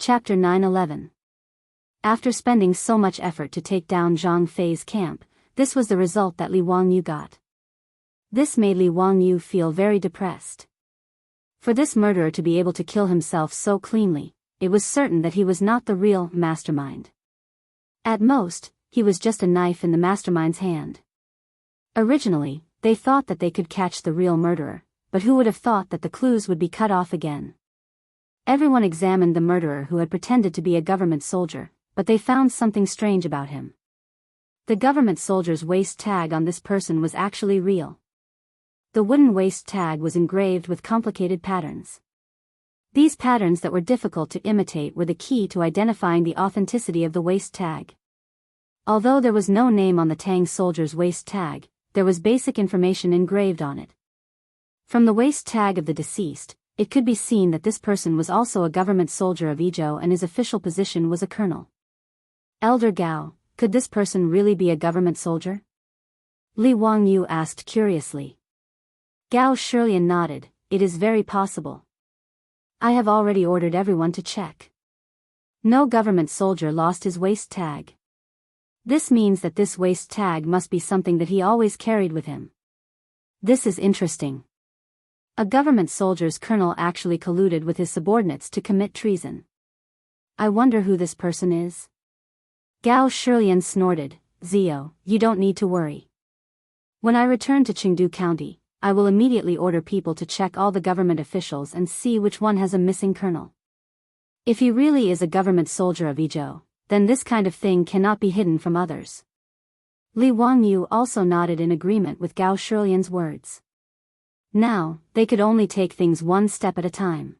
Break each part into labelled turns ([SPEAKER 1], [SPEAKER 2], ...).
[SPEAKER 1] Chapter 9-11. After spending so much effort to take down Zhang Fei's camp, this was the result that Li Wangyu got. This made Li Wangyu feel very depressed. For this murderer to be able to kill himself so cleanly, it was certain that he was not the real mastermind. At most, he was just a knife in the mastermind's hand. Originally, they thought that they could catch the real murderer, but who would have thought that the clues would be cut off again? Everyone examined the murderer who had pretended to be a government soldier, but they found something strange about him. The government soldier's waist tag on this person was actually real. The wooden waist tag was engraved with complicated patterns. These patterns that were difficult to imitate were the key to identifying the authenticity of the waist tag. Although there was no name on the Tang soldier's waist tag, there was basic information engraved on it. From the waist tag of the deceased, it could be seen that this person was also a government soldier of Biyao and his official position was a colonel. Elder Gao, could this person really be a government soldier? Li Wangyu asked curiously. Gao Shilian nodded, it is very possible. I have already ordered everyone to check. No government soldier lost his waist tag. This means that this waist tag must be something that he always carried with him. This is interesting. A government soldier's colonel actually colluded with his subordinates to commit treason. I wonder who this person is? Gao Shilian snorted, Zio, you don't need to worry. When I return to Jianghu County, I will immediately order people to check all the government officials and see which one has a missing colonel. If he really is a government soldier of Biyao, then this kind of thing cannot be hidden from others. Li Wangyu also nodded in agreement with Gao Shilian's words. Now, they could only take things one step at a time.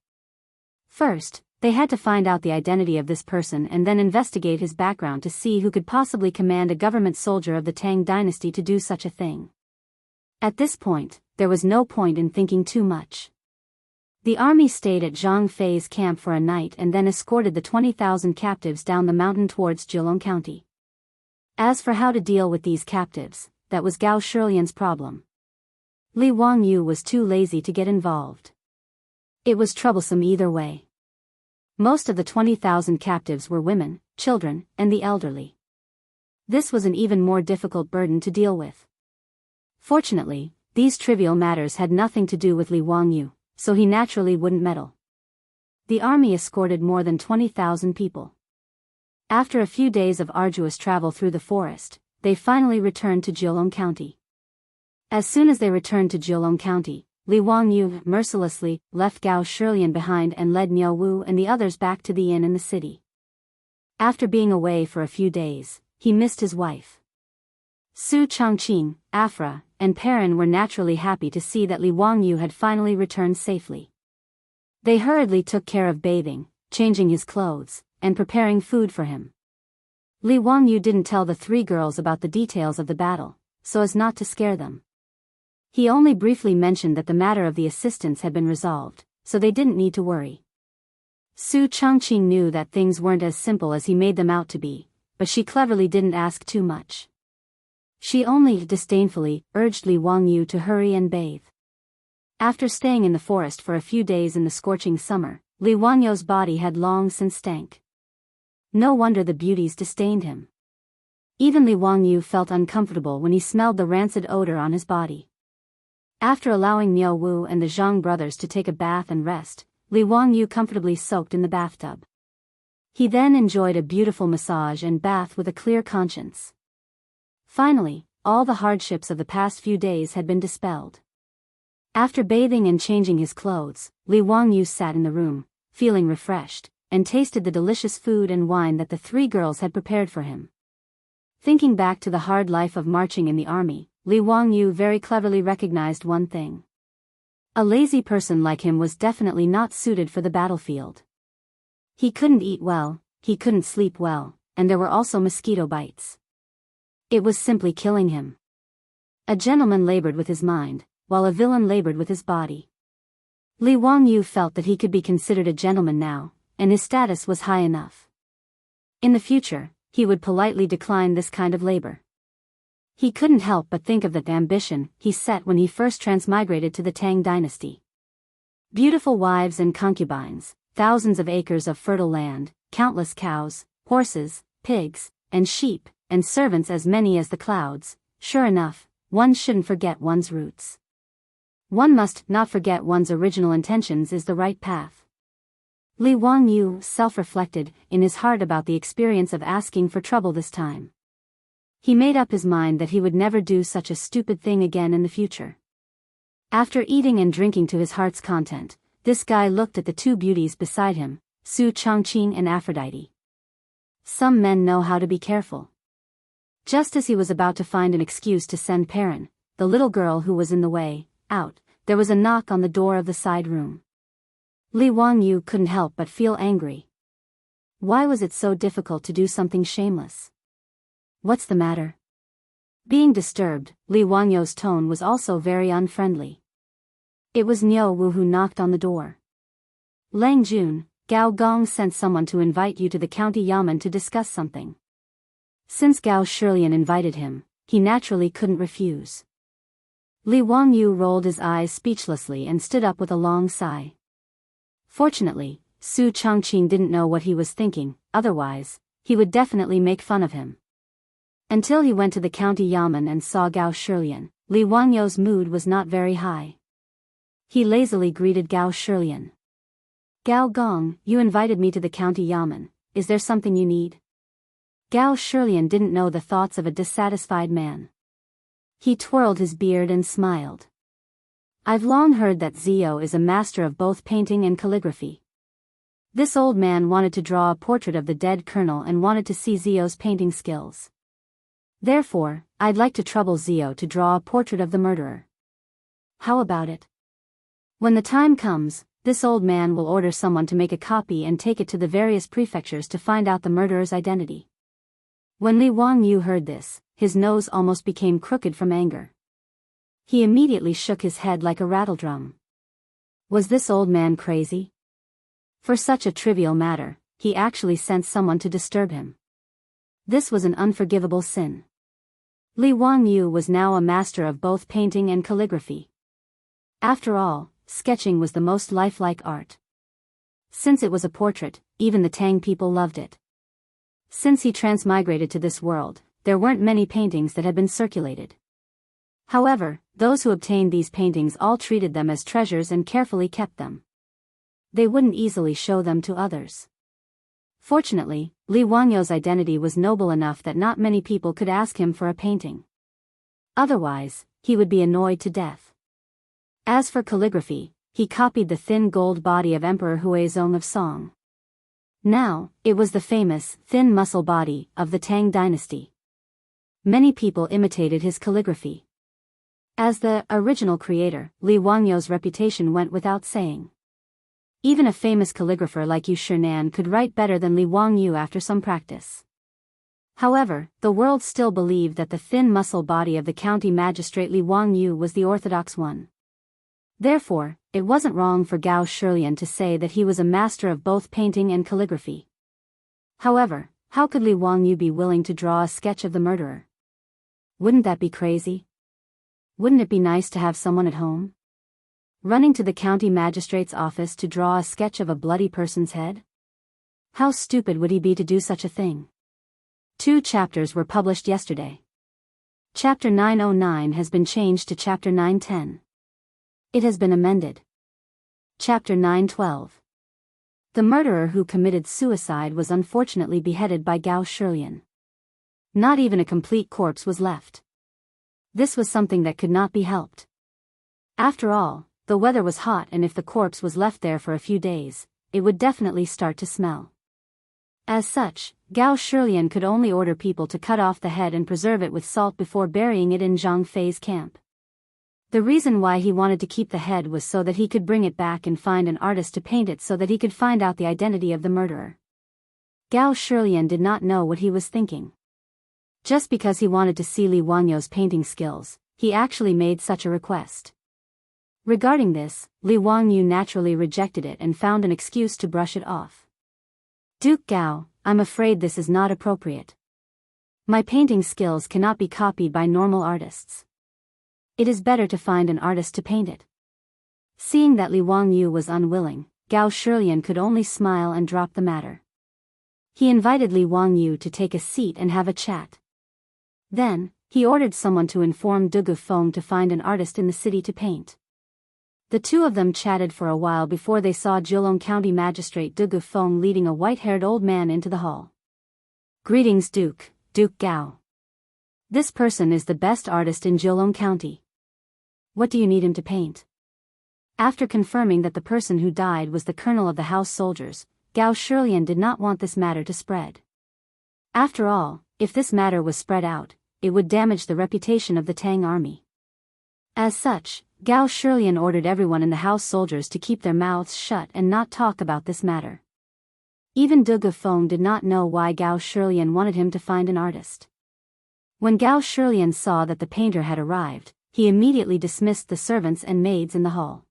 [SPEAKER 1] First, they had to find out the identity of this person and then investigate his background to see who could possibly command a government soldier of the Tang dynasty to do such a thing. At this point, there was no point in thinking too much. The army stayed at Zhang Fei's camp for a night and then escorted the 20,000 captives down the mountain towards Jianghu County. As for how to deal with these captives, that was Gao Shilian's problem. Li Wangyu was too lazy to get involved. It was troublesome either way. Most of the 20,000 captives were women, children, and the elderly. This was an even more difficult burden to deal with. Fortunately, these trivial matters had nothing to do with Li Wangyu, so he naturally wouldn't meddle. The army escorted more than 20,000 people. After a few days of arduous travel through the forest, they finally returned to Jianghu County. As soon as they returned to Jianghu County, Li Wangyu mercilessly left Gao Shilian behind and led Miao Wu and the others back to the inn in the city. After being away for a few days, he missed his wife. Su Chongqing, Afra, and Perrin were naturally happy to see that Li Wangyu had finally returned safely. They hurriedly took care of bathing, changing his clothes, and preparing food for him. Li Wangyu didn't tell the three girls about the details of the battle, so as not to scare them. He only briefly mentioned that the matter of the assistants had been resolved, so they didn't need to worry. Su Chongqing knew that things weren't as simple as he made them out to be, but she cleverly didn't ask too much. She only disdainfully urged Li Wangyu to hurry and bathe. After staying in the forest for a few days in the scorching summer, Li Wangyu's body had long since stank. No wonder the beauties disdained him. Even Li Wangyu felt uncomfortable when he smelled the rancid odor on his body. After allowing Miao Wu and the Zhang brothers to take a bath and rest, Li Wangyu comfortably soaked in the bathtub. He then enjoyed a beautiful massage and bath with a clear conscience. Finally, all the hardships of the past few days had been dispelled. After bathing and changing his clothes, Li Wangyu sat in the room, feeling refreshed, and tasted the delicious food and wine that the three girls had prepared for him. Thinking back to the hard life of marching in the army, Li Wangyu very cleverly recognized one thing. A lazy person like him was definitely not suited for the battlefield. He couldn't eat well, he couldn't sleep well, and there were also mosquito bites. It was simply killing him. A gentleman labored with his mind, while a villain labored with his body. Li Wangyu felt that he could be considered a gentleman now, and his status was high enough. In the future, he would politely decline this kind of labor. He couldn't help but think of the ambition he set when he first transmigrated to the Tang dynasty. Beautiful wives and concubines, thousands of acres of fertile land, countless cows, horses, pigs, and sheep, and servants as many as the clouds. Sure enough, one shouldn't forget one's roots. One must not forget one's original intentions is the right path. Li Wangyu self-reflected in his heart about the experience of asking for trouble this time. He made up his mind that he would never do such a stupid thing again in the future. After eating and drinking to his heart's content, this guy looked at the two beauties beside him, Su Changqing and Aphrodite. Some men know how to be careful. Just as he was about to find an excuse to send Perrin, the little girl who was in the way, out, there was a knock on the door of the side room. Li Wangyu couldn't help but feel angry. Why was it so difficult to do something shameless? What's the matter? Being disturbed, Li Wangyu's tone was also very unfriendly. It was Niu Wu who knocked on the door. Lang Jun, Gao Gong sent someone to invite you to the county yamen to discuss something. Since Gao Shilian invited him, he naturally couldn't refuse. Li Wangyu rolled his eyes speechlessly and stood up with a long sigh. Fortunately, Su Changqing didn't know what he was thinking, otherwise, he would definitely make fun of him. Until he went to the county yamen and saw Gao Shilian, Li Wangyu's mood was not very high. He lazily greeted Gao Shilian. Gao Gong, you invited me to the county yamen, is there something you need? Gao Shilian didn't know the thoughts of a dissatisfied man. He twirled his beard and smiled. I've long heard that Zio is a master of both painting and calligraphy. This old man wanted to draw a portrait of the dead colonel and wanted to see Zio's painting skills. Therefore, I'd like to trouble Zio to draw a portrait of the murderer. How about it? When the time comes, this old man will order someone to make a copy and take it to the various prefectures to find out the murderer's identity. When Li Wangyu heard this, his nose almost became crooked from anger. He immediately shook his head like a rattledrum. Was this old man crazy? For such a trivial matter, he actually sent someone to disturb him. This was an unforgivable sin. Li Wangyu was now a master of both painting and calligraphy. After all, sketching was the most lifelike art. Since it was a portrait, even the Tang people loved it. Since he transmigrated to this world, there weren't many paintings that had been circulated. However, those who obtained these paintings all treated them as treasures and carefully kept them. They wouldn't easily show them to others. Fortunately, Li Wangyu's identity was noble enough that not many people could ask him for a painting. Otherwise, he would be annoyed to death. As for calligraphy, he copied the thin gold body of Emperor Huizong of Song. Now, it was the famous, thin muscle body of the Tang dynasty. Many people imitated his calligraphy. As the original creator, Li Wangyu's reputation went without saying. Even a famous calligrapher like Yu Shinan could write better than Li Wangyu after some practice. However, the world still believed that the thin muscle body of the county magistrate Li Wangyu was the orthodox one. Therefore, it wasn't wrong for Gao Shilian to say that he was a master of both painting and calligraphy. However, how could Li Wangyu be willing to draw a sketch of the murderer? Wouldn't that be crazy? Wouldn't it be nice to have someone at home? Running to the county magistrate's office to draw a sketch of a bloody person's head? How stupid would he be to do such a thing? 2 chapters were published yesterday. Chapter 909 has been changed to Chapter 910. It has been amended. Chapter 912. The murderer who committed suicide was unfortunately beheaded by Gao Shilian. Not even a complete corpse was left. This was something that could not be helped. After all, the weather was hot, and if the corpse was left there for a few days, it would definitely start to smell. As such, Gao Shilian could only order people to cut off the head and preserve it with salt before burying it in Zhang Fei's camp. The reason why he wanted to keep the head was so that he could bring it back and find an artist to paint it so that he could find out the identity of the murderer. Gao Shilian did not know what he was thinking. Just because he wanted to see Li Wangyu's painting skills, he actually made such a request. Regarding this, Li Wangyu naturally rejected it and found an excuse to brush it off. Duke Gao, I'm afraid this is not appropriate. My painting skills cannot be copied by normal artists. It is better to find an artist to paint it. Seeing that Li Wangyu was unwilling, Gao Shilian could only smile and drop the matter. He invited Li Wangyu to take a seat and have a chat. Then, he ordered someone to inform Du Gufeng to find an artist in the city to paint. The two of them chatted for a while before they saw Jilong County Magistrate Du Gufeng leading a white-haired old man into the hall. "Greetings, Duke Gao. This person is the best artist in Jilong County. What do you need him to paint?" After confirming that the person who died was the colonel of the house soldiers, Gao Shilian did not want this matter to spread. After all, if this matter was spread out, it would damage the reputation of the Tang army. As such, Gao Shilian ordered everyone in the house soldiers to keep their mouths shut and not talk about this matter. Even Du Gufeng did not know why Gao Shilian wanted him to find an artist. When Gao Shilian saw that the painter had arrived, he immediately dismissed the servants and maids in the hall.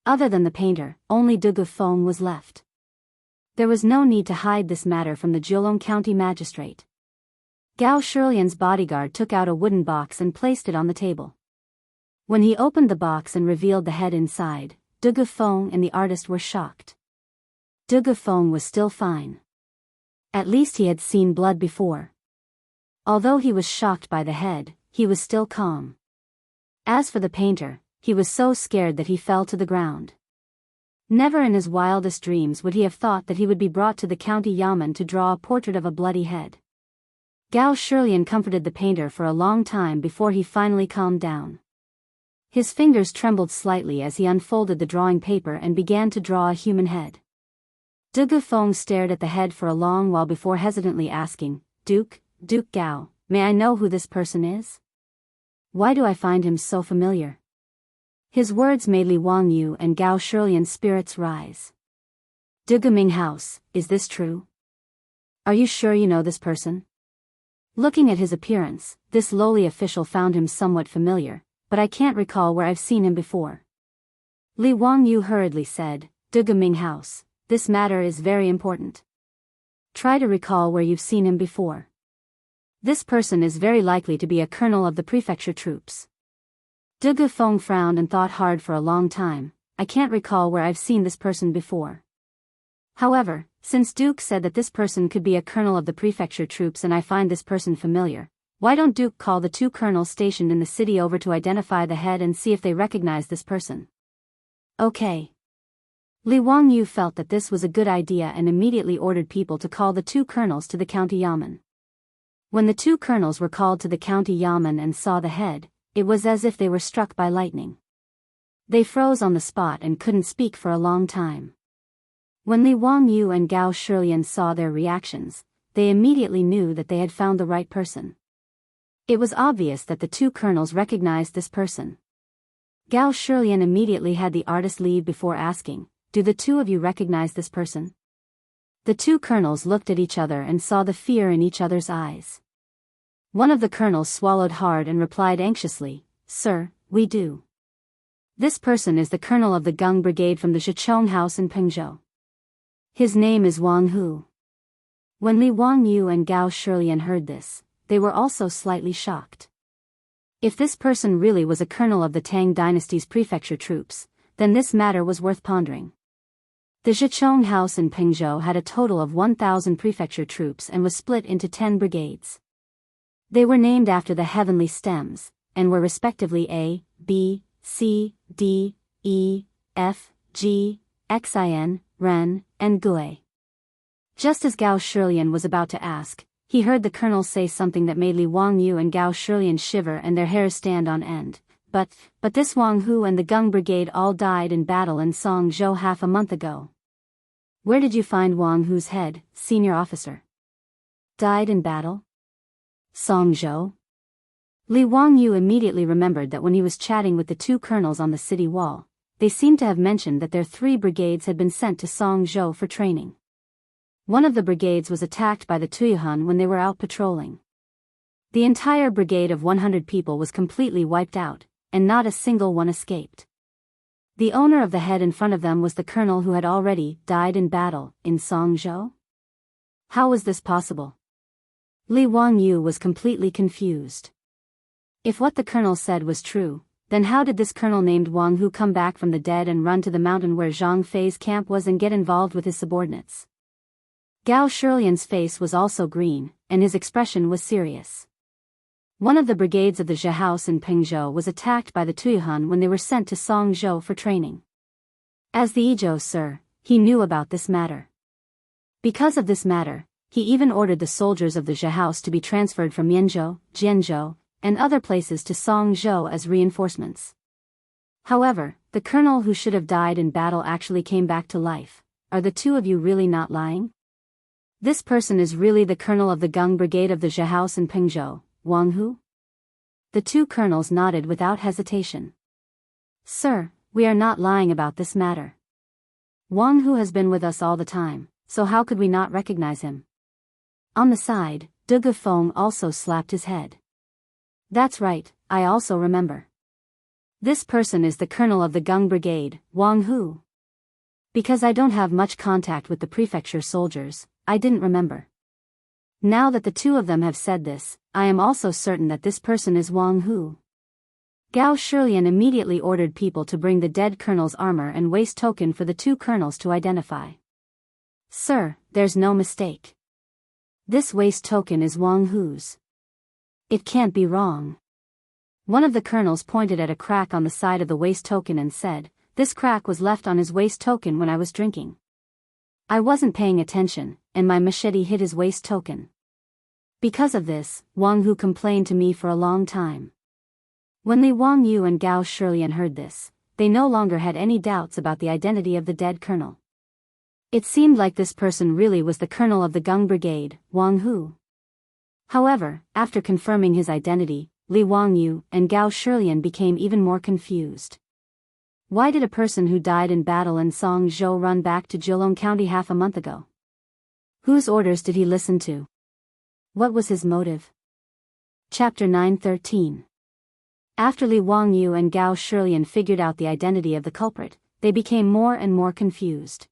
[SPEAKER 1] Other than the painter, only Du Gufeng was left. There was no need to hide this matter from the Jilong County magistrate. Gao Shilian's bodyguard took out a wooden box and placed it on the table. When he opened the box and revealed the head inside, Du Gufeng and the artist were shocked. Du Gufeng was still fine. At least he had seen blood before. Although he was shocked by the head, he was still calm. As for the painter, he was so scared that he fell to the ground. Never in his wildest dreams would he have thought that he would be brought to the county yamen to draw a portrait of a bloody head. Gao Shilian comforted the painter for a long time before he finally calmed down. His fingers trembled slightly as he unfolded the drawing paper and began to draw a human head. Du Gufeng stared at the head for a long while before hesitantly asking, Duke Gao, may I know who this person is? Why do I find him so familiar?" His words made Li Wangyu and Gao Shilian's spirits rise. "Du Guming House, is this true? Are you sure you know this person?" Looking at his appearance, this lowly official found him somewhat familiar, but I can't recall where I've seen him before. Li Wangyu hurriedly said, "Du Guming House, this matter is very important. Try to recall where you've seen him before. This person is very likely to be a colonel of the prefecture troops." Du Gufeng frowned and thought hard for a long time. "I can't recall where I've seen this person before. However, since Duke said that this person could be a colonel of the prefecture troops and I find this person familiar, why don't Duke call the two colonels stationed in the city over to identify the head and see if they recognize this person?" "Okay." Li Wangyu felt that this was a good idea and immediately ordered people to call the two colonels to the county yamen. When the two colonels were called to the county yamen and saw the head, it was as if they were struck by lightning. They froze on the spot and couldn't speak for a long time. When Li Wangyu and Gao Shilian saw their reactions, they immediately knew that they had found the right person. It was obvious that the two colonels recognized this person. Gao Shilian immediately had the artist leave before asking, "Do the two of you recognize this person?" The two colonels looked at each other and saw the fear in each other's eyes. One of the colonels swallowed hard and replied anxiously, "Sir, we do. This person is the colonel of the Gung Brigade from the Shichong House in Pengzhou. His name is Wang Hu." When Li Wangyu and Gao Shilian heard this, they were also slightly shocked. If this person really was a colonel of the Tang dynasty's prefecture troops, then this matter was worth pondering. The Shichong House in Pengzhou had a total of 1,000 prefecture troops and was split into 10 brigades. They were named after the heavenly stems, and were respectively A, B, C, D, E, F, G, Xin, Ren, and Gue. Just as Gao Shilian was about to ask, he heard the colonel say something that made Li Wangyu and Gao Shilian shiver and their hairs stand on end. But this Wang Hu and the Gung Brigade all died in battle in Songzhou half a month ago. Where did you find Wang Hu's head, senior officer? Died in battle? Songzhou? Li Wangyu immediately remembered that when he was chatting with the two colonels on the city wall, they seemed to have mentioned that their 3 brigades had been sent to Songzhou for training. One of the brigades was attacked by the Tuyuhun when they were out patrolling. The entire brigade of 100 people was completely wiped out, and not a single one escaped. The owner of the head in front of them was the colonel who had already died in battle in Songzhou? How was this possible? Li Wangyu was completely confused. If what the colonel said was true, Then how did this colonel named Wang Hu come back from the dead and run to the mountain where Zhang Fei's camp was and get involved with his subordinates? Gao Shilian's face was also green, and his expression was serious. One of the brigades of the Zhe house in Pengzhou was attacked by the Tuihun when they were sent to Songzhou for training. As the Izhou sir, he knew about this matter. Because of this matter, he even ordered the soldiers of the Zhe house to be transferred from Yanzhou, Jianzhou, and other places to Songzhou as reinforcements. However, the colonel who should have died in battle actually came back to life. Are the two of you really not lying? This person is really the colonel of the Gung Brigade of the Zhe house in Pengzhou, Wang Hu? The two colonels nodded without hesitation. Sir, we are not lying about this matter. Wang Hu has been with us all the time, so how could we not recognize him? On the side, Du Gufeng also slapped his head. That's right, I also remember. This person is the colonel of the Gung Brigade, Wang Hu. Because I don't have much contact with the prefecture soldiers, I didn't remember. Now that the two of them have said this, I am also certain that this person is Wang Hu. Gao Shilian immediately ordered people to bring the dead colonel's armor and waist token for the two colonels to identify. Sir, there's no mistake. This waist token is Wang Hu's. It can't be wrong. One of the colonels pointed at a crack on the side of the waist token and said, "This crack was left on his waist token when I was drinking. I wasn't paying attention, and my machete hit his waist token. Because of this, Wang Hu complained to me for a long time." When Li Wangyu and Gao Shilian heard this, they no longer had any doubts about the identity of the dead colonel. It seemed like this person really was the colonel of the Gung Brigade, Wang Hu. However, after confirming his identity, Li Wangyu and Gao Shilian became even more confused. Why did a person who died in battle in Songzhou run back to Jilong County half a month ago? Whose orders did he listen to? What was his motive? Chapter 9:13. After Li Wangyu and Gao Shilian figured out the identity of the culprit, they became more and more confused.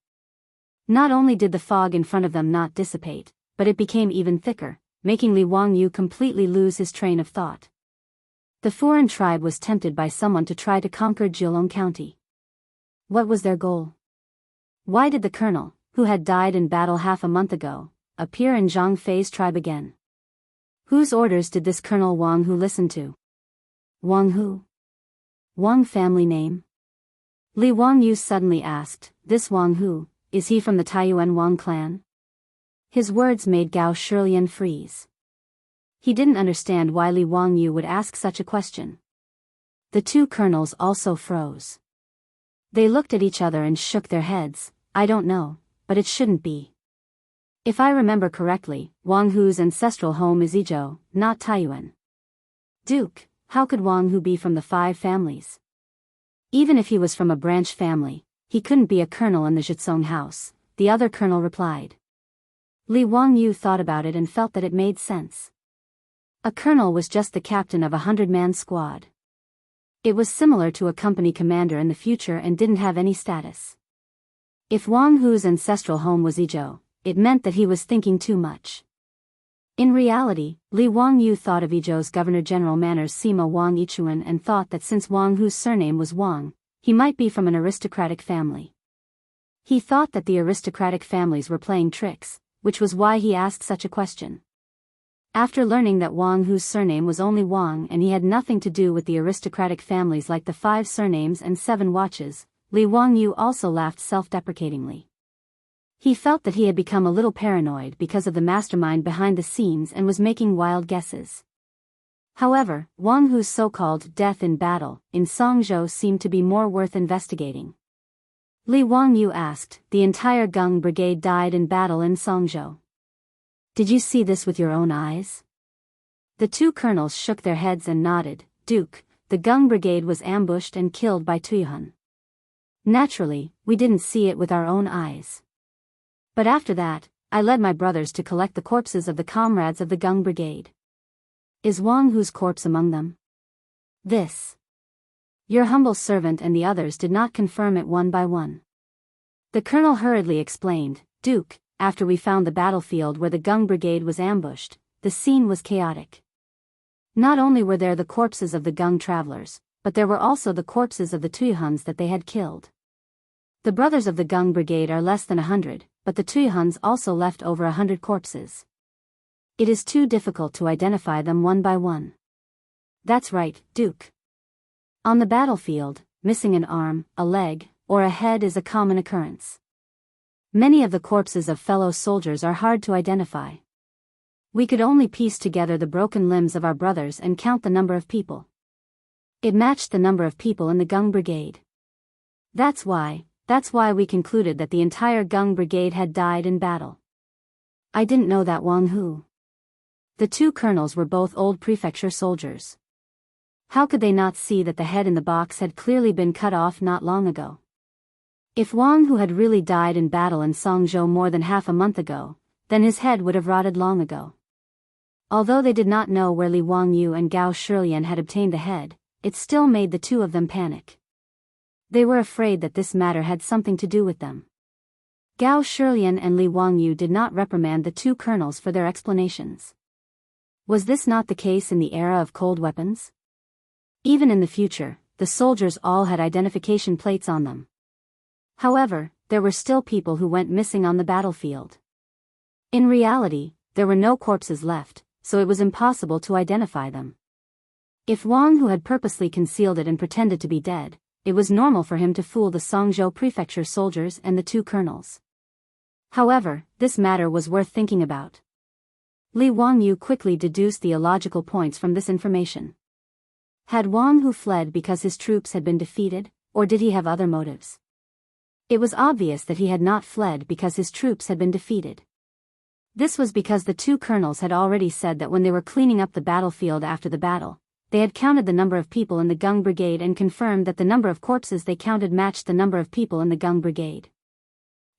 [SPEAKER 1] Not only did the fog in front of them not dissipate, but it became even thicker, making Li Wangyu completely lose his train of thought. The foreign tribe was tempted by someone to try to conquer Jilong County. What was their goal? Why did the colonel, who had died in battle half a month ago, appear in Zhang Fei's tribe again? Whose orders did this Colonel Wang Hu listen to? Wang Hu? Wang family name? Li Wangyu suddenly asked, "This Wang Hu, is he from the Taiyuan Wang clan?" His words made Gao Shilian freeze. He didn't understand why Li Wangyu would ask such a question. The two colonels also froze. They looked at each other and shook their heads. "I don't know, but it shouldn't be. If I remember correctly, Wang Hu's ancestral home is Izhou, not Taiyuan." "Duke, how could Wang Hu be from the five families? Even if he was from a branch family, he couldn't be a colonel in the Zhitsong house," the other colonel replied. Li Wangyu thought about it and felt that it made sense. A colonel was just the captain of a 100-man squad. It was similar to a company commander in the future and didn't have any status. If Wang Hu's ancestral home was Izhou, it meant that he was thinking too much. In reality, Li Wangyu thought of Izhou's Governor-General Manners Sima Wang Ichuan and thought that since Wang Hu's surname was Wang, he might be from an aristocratic family. He thought that the aristocratic families were playing tricks, which was why he asked such a question. After learning that Wang Hu's surname was only Wang and he had nothing to do with the aristocratic families like the 5 surnames and 7 watches, Li Wangyu also laughed self-deprecatingly. He felt that he had become a little paranoid because of the mastermind behind the scenes and was making wild guesses. However, Wang Hu's so-called death in battle in Songzhou seemed to be more worth investigating. Li Wangyu asked, "The entire Gung Brigade died in battle in Songzhou. Did you see this with your own eyes?" The two colonels shook their heads and nodded. "Duke, the Gung Brigade was ambushed and killed by Tuihun. Naturally, we didn't see it with our own eyes. But after that, I led my brothers to collect the corpses of the comrades of the Gung Brigade. Is Wang Hu's corpse among them?" "This. Your humble servant and the others did not confirm it one by one." The colonel hurriedly explained, "Duke, after we found the battlefield where the Gung Brigade was ambushed, the scene was chaotic. Not only were there the corpses of the Gung travelers, but there were also the corpses of the Tuyuhuns that they had killed. The brothers of the Gung Brigade are less than 100, but the Tuyuhuns also left over 100 corpses. It is too difficult to identify them one by one. That's right, Duke. On the battlefield, missing an arm, a leg, or a head is a common occurrence. Many of the corpses of fellow soldiers are hard to identify. We could only piece together the broken limbs of our brothers and count the number of people. It matched the number of people in the Gung Brigade. That's why we concluded that the entire Gung Brigade had died in battle. I didn't know that, Wang Hu. The two colonels were both old prefecture soldiers. How could they not see that the head in the box had clearly been cut off not long ago? If Wang Hu had really died in battle in Songzhou more than half a month ago, then his head would have rotted long ago. Although they did not know where Li Wangyu and Gao Shilian had obtained the head, it still made the two of them panic. They were afraid that this matter had something to do with them. Gao Shilian and Li Wangyu did not reprimand the two colonels for their explanations. Was this not the case in the era of cold weapons? Even in the future, the soldiers all had identification plates on them. However, there were still people who went missing on the battlefield. In reality, there were no corpses left, so it was impossible to identify them. If Wang Hu had purposely concealed it and pretended to be dead, it was normal for him to fool the Songzhou prefecture soldiers and the two colonels. However, this matter was worth thinking about. Li Wangyu quickly deduced the illogical points from this information. Had Wang Hu fled because his troops had been defeated, or did he have other motives? It was obvious that he had not fled because his troops had been defeated. This was because the two colonels had already said that when they were cleaning up the battlefield after the battle, they had counted the number of people in the Gung Brigade and confirmed that the number of corpses they counted matched the number of people in the Gung Brigade.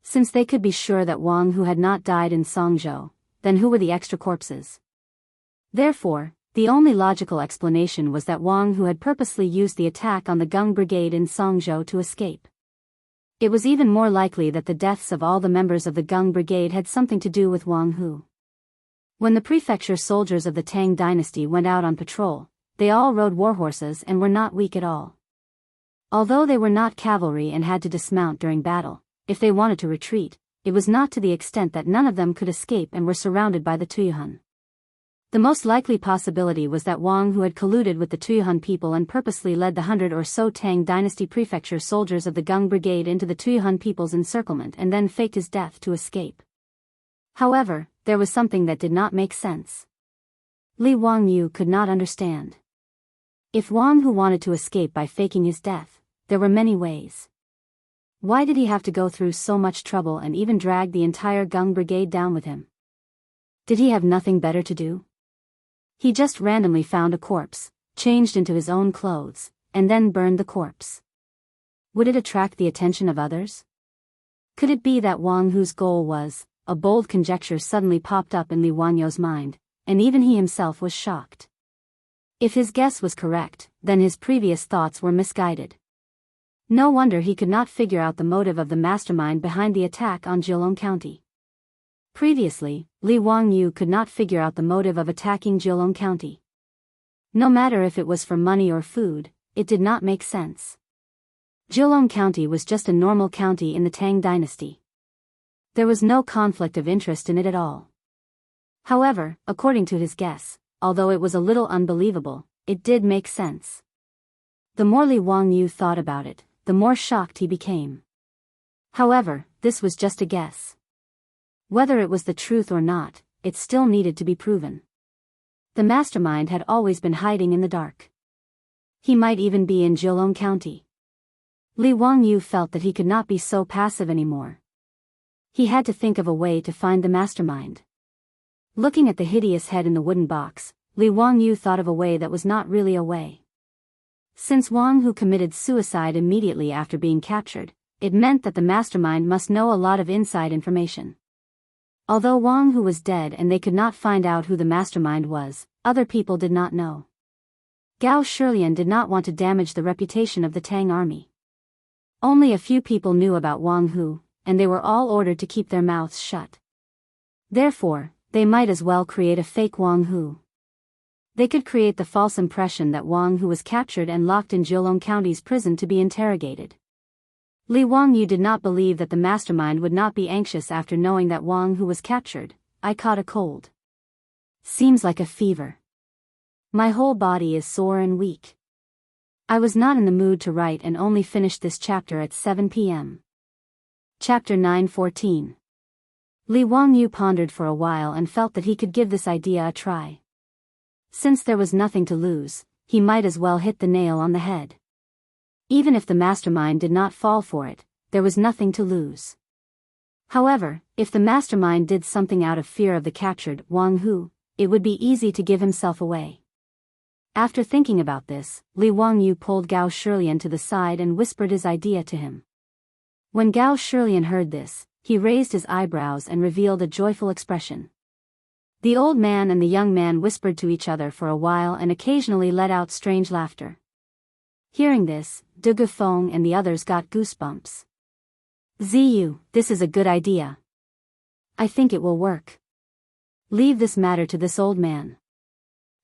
[SPEAKER 1] Since they could be sure that Wang Hu had not died in Songzhou, then who were the extra corpses? Therefore, the only logical explanation was that Wang Hu had purposely used the attack on the Gung Brigade in Songzhou to escape. It was even more likely that the deaths of all the members of the Gung Brigade had something to do with Wang Hu. When the prefecture soldiers of the Tang dynasty went out on patrol, they all rode warhorses and were not weak at all. Although they were not cavalry and had to dismount during battle, if they wanted to retreat, it was not to the extent that none of them could escape and were surrounded by the Tuyuhun. The most likely possibility was that Wang Hu had colluded with the Tuyuhun people and purposely led the 100 or so Tang dynasty prefecture soldiers of the Gung Brigade into the Tuyuhun people's encirclement and then faked his death to escape. However, there was something that did not make sense. Li Wangyu could not understand. If Wang Hu wanted to escape by faking his death, there were many ways. Why did he have to go through so much trouble and even drag the entire Gung Brigade down with him? Did he have nothing better to do? He just randomly found a corpse, changed into his own clothes, and then burned the corpse. Would it attract the attention of others? Could it be that Wang Hu's goal was? A bold conjecture suddenly popped up in Li Wangyu's mind, and even he himself was shocked. If his guess was correct, then his previous thoughts were misguided. No wonder he could not figure out the motive of the mastermind behind the attack on Jianghu County. Previously, Li Wangyu could not figure out the motive of attacking Jianghu County. No matter if it was for money or food, it did not make sense. Jianghu County was just a normal county in the Tang dynasty. There was no conflict of interest in it at all. However, according to his guess, although it was a little unbelievable, it did make sense. The more Li Wangyu thought about it, the more shocked he became. However, this was just a guess. Whether it was the truth or not, it still needed to be proven. The mastermind had always been hiding in the dark. He might even be in Jianghu County. Li Wangyu felt that he could not be so passive anymore. He had to think of a way to find the mastermind. Looking at the hideous head in the wooden box, Li Wangyu thought of a way that was not really a way. Since Wang Hu committed suicide immediately after being captured, it meant that the mastermind must know a lot of inside information. Although Wang Hu was dead and they could not find out who the mastermind was, other people did not know. Gao Shilian did not want to damage the reputation of the Tang army. Only a few people knew about Wang Hu, and they were all ordered to keep their mouths shut. Therefore, they might as well create a fake Wang Hu. They could create the false impression that Wang Hu was captured and locked in Jianghu County's prison to be interrogated. Li Wangyu did not believe that the mastermind would not be anxious after knowing that Wang Hu was captured. I caught a cold. Seems like a fever. My whole body is sore and weak. I was not in the mood to write and only finished this chapter at 7 p.m. Chapter 9:14. Li Wangyu pondered for a while and felt that he could give this idea a try. Since there was nothing to lose, he might as well hit the nail on the head. Even if the mastermind did not fall for it, there was nothing to lose. However, if the mastermind did something out of fear of the captured Wang Hu, it would be easy to give himself away. After thinking about this, Li Wangyu pulled Gao Shilian to the side and whispered his idea to him. When Gao Shilian heard this, he raised his eyebrows and revealed a joyful expression. The old man and the young man whispered to each other for a while and occasionally let out strange laughter. Hearing this, De Gufeng and the others got goosebumps. Ziyu, this is a good idea. I think it will work. Leave this matter to this old man.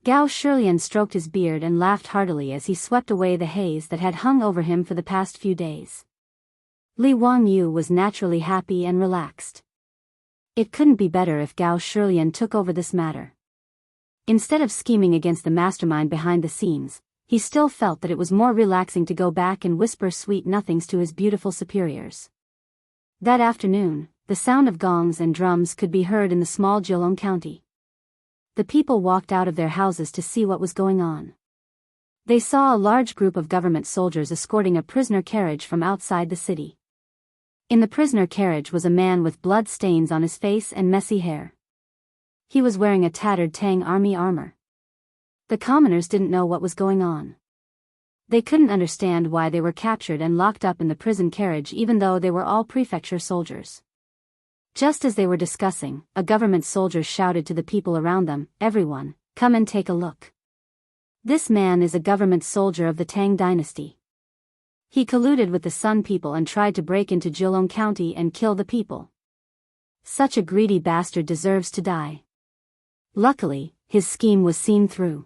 [SPEAKER 1] Gao Shilian stroked his beard and laughed heartily as he swept away the haze that had hung over him for the past few days. Li Wangyu was naturally happy and relaxed. It couldn't be better if Gao Shilian took over this matter. Instead of scheming against the mastermind behind the scenes, he still felt that it was more relaxing to go back and whisper sweet nothings to his beautiful superiors. That afternoon, the sound of gongs and drums could be heard in the small Jianghu County. The people walked out of their houses to see what was going on. They saw a large group of government soldiers escorting a prisoner carriage from outside the city. In the prisoner carriage was a man with blood stains on his face and messy hair. He was wearing a tattered Tang army armor. The commoners didn't know what was going on. They couldn't understand why they were captured and locked up in the prison carriage even though they were all prefecture soldiers. Just as they were discussing, a government soldier shouted to the people around them, "Everyone, come and take a look. This man is a government soldier of the Tang dynasty. He colluded with the Sun people and tried to break into Jianghu County and kill the people. Such a greedy bastard deserves to die." Luckily, his scheme was seen through.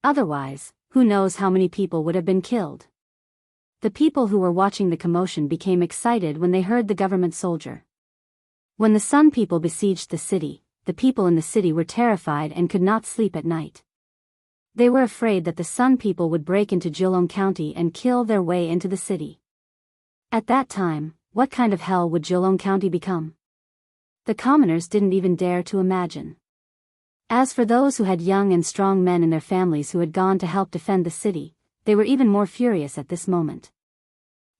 [SPEAKER 1] Otherwise, who knows how many people would have been killed. The people who were watching the commotion became excited when they heard the government soldier. When the Sun people besieged the city, the people in the city were terrified and could not sleep at night. They were afraid that the Sun people would break into Jianghu County and kill their way into the city. At that time, what kind of hell would Jianghu County become? The commoners didn't even dare to imagine. As for those who had young and strong men in their families who had gone to help defend the city, they were even more furious at this moment.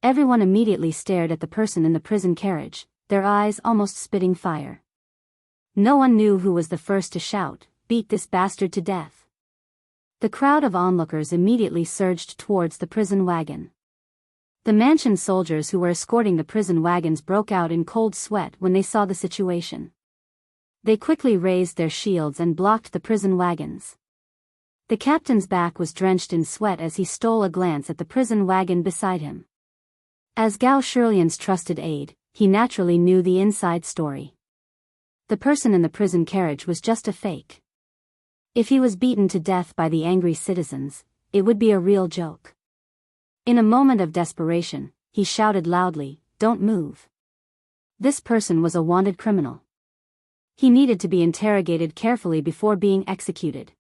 [SPEAKER 1] Everyone immediately stared at the person in the prison carriage, their eyes almost spitting fire. No one knew who was the first to shout, "Beat this bastard to death." The crowd of onlookers immediately surged towards the prison wagon. The mansion soldiers who were escorting the prison wagons broke out in cold sweat when they saw the situation. They quickly raised their shields and blocked the prison wagons. The captain's back was drenched in sweat as he stole a glance at the prison wagon beside him. As Gao Shilian's trusted aide, he naturally knew the inside story. The person in the prison carriage was just a fake. If he was beaten to death by the angry citizens, it would be a real joke. In a moment of desperation, he shouted loudly, "Don't move." This person was a wanted criminal. He needed to be interrogated carefully before being executed.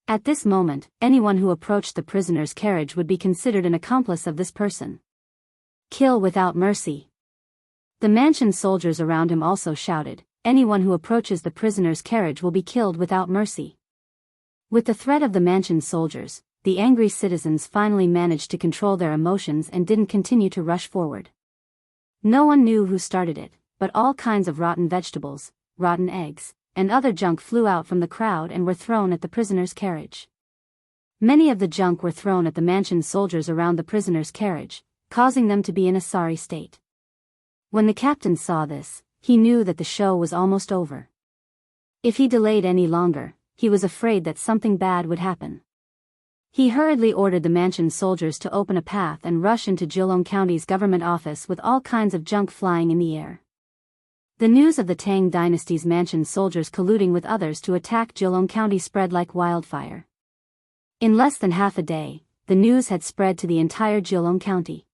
[SPEAKER 1] At this moment, anyone who approached the prisoner's carriage would be considered an accomplice of this person. Kill without mercy. The mansion soldiers around him also shouted, "Anyone who approaches the prisoner's carriage will be killed without mercy." With the threat of the mansion soldiers, the angry citizens finally managed to control their emotions and didn't continue to rush forward. No one knew who started it, but all kinds of rotten vegetables, rotten eggs, and other junk flew out from the crowd and were thrown at the prisoner's carriage. Many of the junk were thrown at the mansion soldiers around the prisoner's carriage, causing them to be in a sorry state. When the captain saw this, he knew that the show was almost over. If he delayed any longer, he was afraid that something bad would happen. He hurriedly ordered the mansion soldiers to open a path and rush into Jianghu County's government office with all kinds of junk flying in the air. The news of the Tang dynasty's mansion soldiers colluding with others to attack Jianghu County spread like wildfire. In less than half a day, the news had spread to the entire Jianghu County.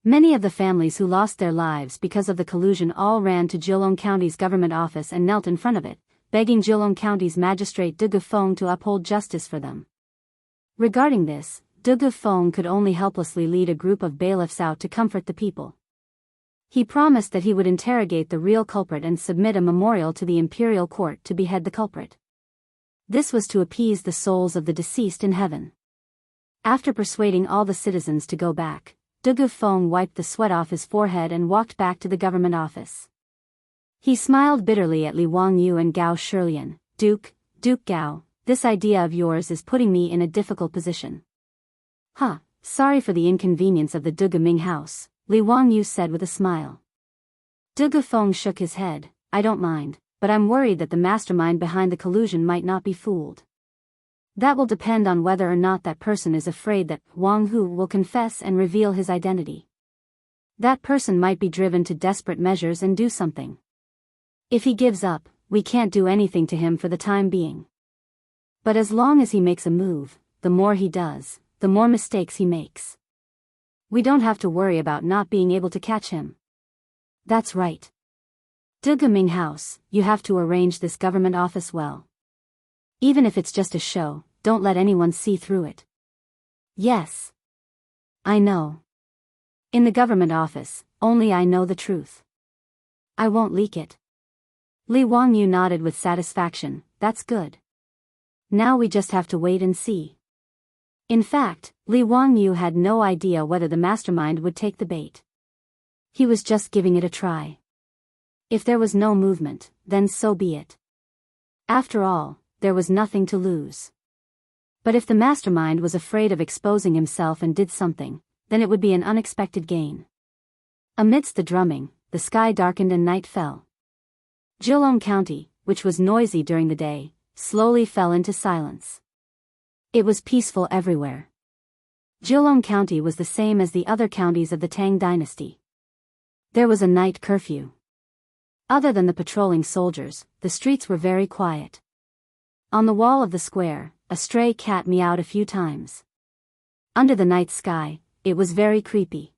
[SPEAKER 1] Many of the families who lost their lives because of the collusion all ran to Jianghu County's government office and knelt in front of it, begging Jianghu County's magistrate De Gufeng to uphold justice for them. Regarding this, De Gufeng could only helplessly lead a group of bailiffs out to comfort the people. He promised that he would interrogate the real culprit and submit a memorial to the imperial court to behead the culprit. This was to appease the souls of the deceased in heaven. After persuading all the citizens to go back, De Gufeng wiped the sweat off his forehead and walked back to the government office. He smiled bitterly at Li Wangyu and Gao Shilian. Duke Gao, this idea of yours is putting me in a difficult position. Sorry for the inconvenience of the De Ming house, Li Wangyu said with a smile. De Gufeng shook his head. I don't mind, but I'm worried that the mastermind behind the collusion might not be fooled. That will depend on whether or not that person is afraid that Wang Hu will confess and reveal his identity. That person might be driven to desperate measures and do something. If he gives up, we can't do anything to him for the time being. But as long as he makes a move, the more he does, the more mistakes he makes. We don't have to worry about not being able to catch him. That's right. De Ming House, you have to arrange this government office well. Even if it's just a show, don't let anyone see through it. Yes. I know. In the government office, only I know the truth. I won't leak it. Li Wangyu nodded with satisfaction. That's good. Now we just have to wait and see. In fact, Li Wangyu had no idea whether the mastermind would take the bait. He was just giving it a try. If there was no movement, then so be it. After all, there was nothing to lose. But if the mastermind was afraid of exposing himself and did something, then it would be an unexpected gain. Amidst the drumming, the sky darkened and night fell. Jianghu County, which was noisy during the day, slowly fell into silence. It was peaceful everywhere. Jianghu County was the same as the other counties of the Tang dynasty. There was a night curfew. Other than the patrolling soldiers, the streets were very quiet. On the wall of the square, a stray cat meowed a few times. Under the night sky, it was very creepy.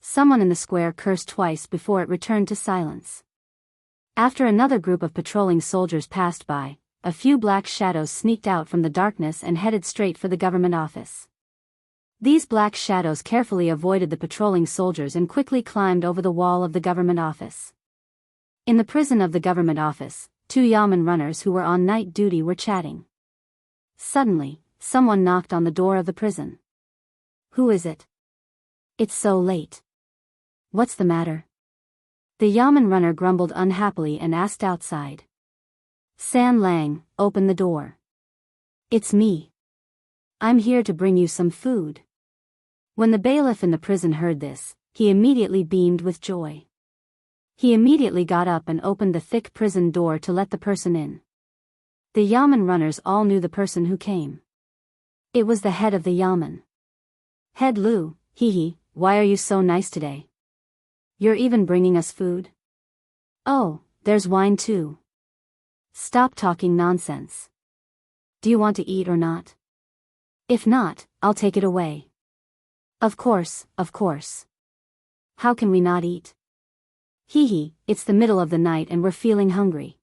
[SPEAKER 1] Someone in the square cursed twice before it returned to silence. After another group of patrolling soldiers passed by, a few black shadows sneaked out from the darkness and headed straight for the government office. These black shadows carefully avoided the patrolling soldiers and quickly climbed over the wall of the government office. In the prison of the government office, two yamen runners who were on night duty were chatting. Suddenly, someone knocked on the door of the prison. Who is it? It's so late. What's the matter? The yamen runner grumbled unhappily and asked outside. San Lang, open the door. It's me. I'm here to bring you some food. When the bailiff in the prison heard this, he immediately beamed with joy. He immediately got up and opened the thick prison door to let the person in. The yamen runners all knew the person who came. It was the head of the yamen. Head Lu, why are you so nice today? You're even bringing us food? Oh, there's wine too. Stop talking nonsense. Do you want to eat or not? If not, I'll take it away. Of course. How can we not eat? It's the middle of the night and we're feeling hungry.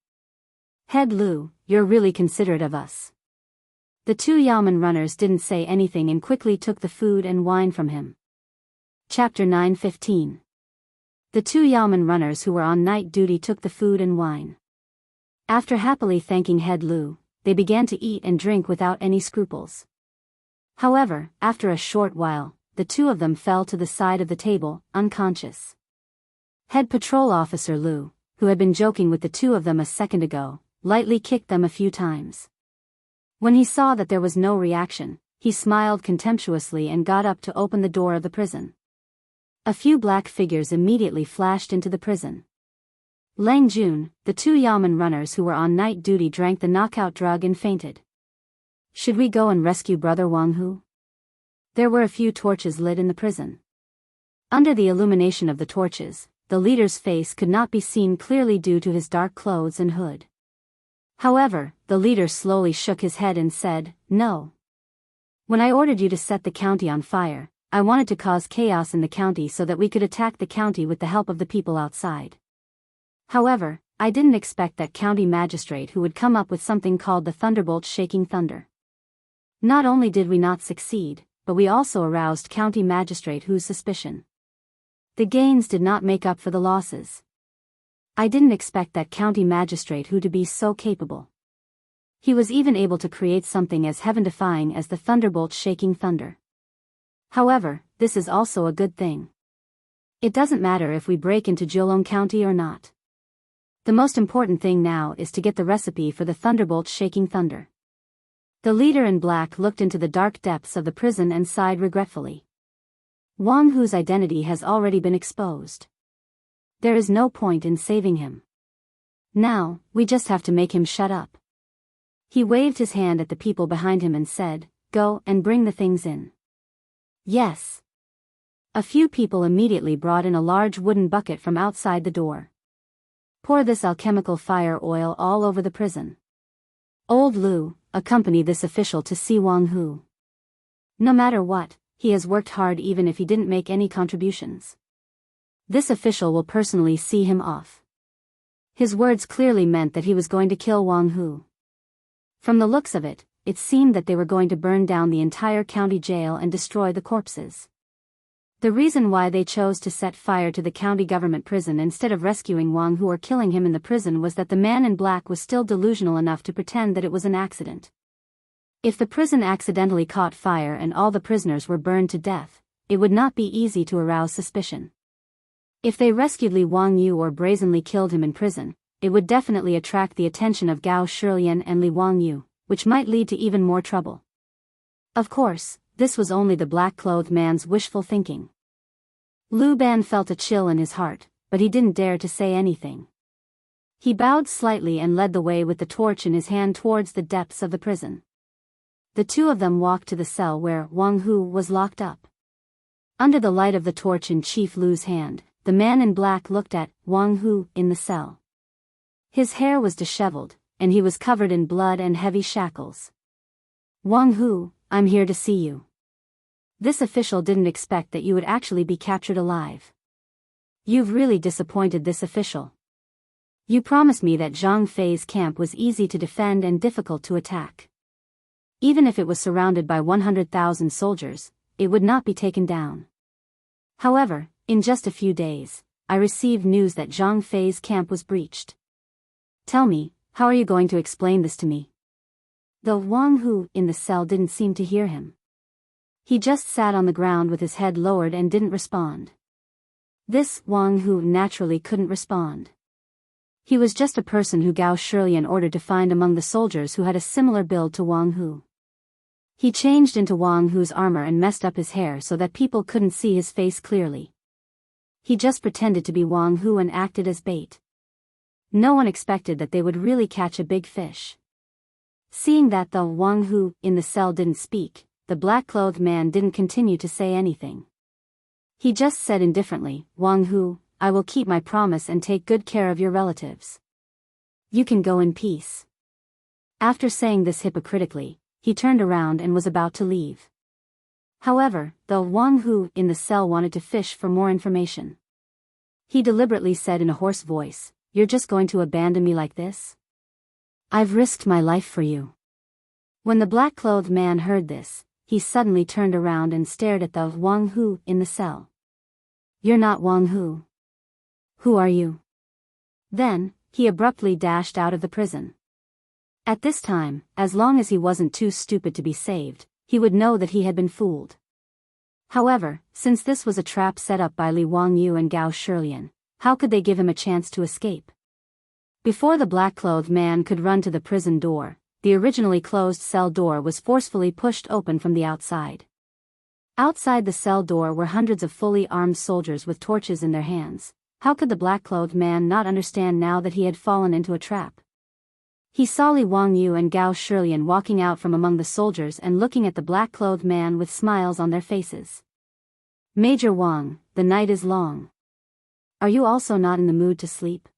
[SPEAKER 1] Head Lu, you're really considerate of us. The two yamen runners didn't say anything and quickly took the food and wine from him. Chapter 9:15. The two yamen runners who were on night duty took the food and wine. After happily thanking Head Lu, they began to eat and drink without any scruples. However, after a short while, the two of them fell to the side of the table, unconscious. Head Patrol Officer Lu, who had been joking with the two of them a second ago, lightly kicked them a few times. When he saw that there was no reaction, he smiled contemptuously and got up to open the door of the prison. A few black figures immediately flashed into the prison. Lang Jun, the two yamen runners who were on night duty, drank the knockout drug and fainted. Should we go and rescue Brother Wang Hu? There were a few torches lit in the prison. Under the illumination of the torches, the leader's face could not be seen clearly due to his dark clothes and hood. However, the leader slowly shook his head and said, "No. When I ordered you to set the county on fire, I wanted to cause chaos in the county so that we could attack the county with the help of the people outside. However, I didn't expect that county magistrate who would come up with something called the thunderbolt shaking thunder. Not only did we not succeed, but we also aroused county magistrate Hu's suspicion. The gains did not make up for the losses. I didn't expect that county magistrate Hu to be so capable. He was even able to create something as heaven-defying as the thunderbolt shaking thunder. However, this is also a good thing. It doesn't matter if we break into Jianghu County or not. The most important thing now is to get the recipe for the thunderbolt shaking thunder." The leader in black looked into the dark depths of the prison and sighed regretfully. Wang Hu's identity has already been exposed. There is no point in saving him. Now, we just have to make him shut up. He waved his hand at the people behind him and said, "Go and bring the things in." Yes. A few people immediately brought in a large wooden bucket from outside the door. Pour this alchemical fire oil all over the prison. Old Lu accompanied this official to see Wang Hu. No matter what, he has worked hard even if he didn't make any contributions. This official will personally see him off. His words clearly meant that he was going to kill Wang Hu. From the looks of it, it seemed that they were going to burn down the entire county jail and destroy the corpses. The reason why they chose to set fire to the county government prison instead of rescuing Wang Hu or killing him in the prison was that the man in black was still delusional enough to pretend that it was an accident. If the prison accidentally caught fire and all the prisoners were burned to death, it would not be easy to arouse suspicion. If they rescued Li Wangyu or brazenly killed him in prison, it would definitely attract the attention of Gao Shilian and Li Wangyu, which might lead to even more trouble. Of course, this was only the black-clothed man's wishful thinking. Lu Ban felt a chill in his heart, but he didn't dare to say anything. He bowed slightly and led the way with the torch in his hand towards the depths of the prison. The two of them walked to the cell where Wang Hu was locked up. Under the light of the torch in Chief Lu's hand, the man in black looked at Wang Hu in the cell. His hair was disheveled, and he was covered in blood and heavy shackles. "Wang Hu, I'm here to see you. This official didn't expect that you would actually be captured alive. You've really disappointed this official. You promised me that Zhang Fei's camp was easy to defend and difficult to attack. Even if it was surrounded by 100,000 soldiers, it would not be taken down. However, in just a few days, I received news that Zhang Fei's camp was breached. Tell me, how are you going to explain this to me?" The Wang Hu in the cell didn't seem to hear him. He just sat on the ground with his head lowered and didn't respond. This Wang Hu naturally couldn't respond. He was just a person who Gao Shilian ordered to find among the soldiers who had a similar build to Wang Hu. He changed into Wang Hu's armor and messed up his hair so that people couldn't see his face clearly. He just pretended to be Wang Hu and acted as bait. No one expected that they would really catch a big fish. Seeing that the Wang Hu in the cell didn't speak, the black-clothed man didn't continue to say anything. He just said indifferently, "Wang Hu, I will keep my promise and take good care of your relatives. You can go in peace." After saying this hypocritically, he turned around and was about to leave. However, the Wang Hu in the cell wanted to fish for more information. He deliberately said in a hoarse voice, "You're just going to abandon me like this? I've risked my life for you." When the black-clothed man heard this, he suddenly turned around and stared at the Wang Hu in the cell. "You're not Wang Hu. Who are you?" Then, he abruptly dashed out of the prison. At this time, as long as he wasn't too stupid to be saved, he would know that he had been fooled. However, since this was a trap set up by Li Wangyu and Gao Shilian, how could they give him a chance to escape? Before the black-clothed man could run to the prison door, the originally closed cell door was forcefully pushed open from the outside. Outside the cell door were hundreds of fully armed soldiers with torches in their hands. How could the black-clothed man not understand now that he had fallen into a trap? He saw Li Wangyu and Gao Shilian walking out from among the soldiers and looking at the black-clothed man with smiles on their faces. "Major Wang, the night is long. Are you also not in the mood to sleep?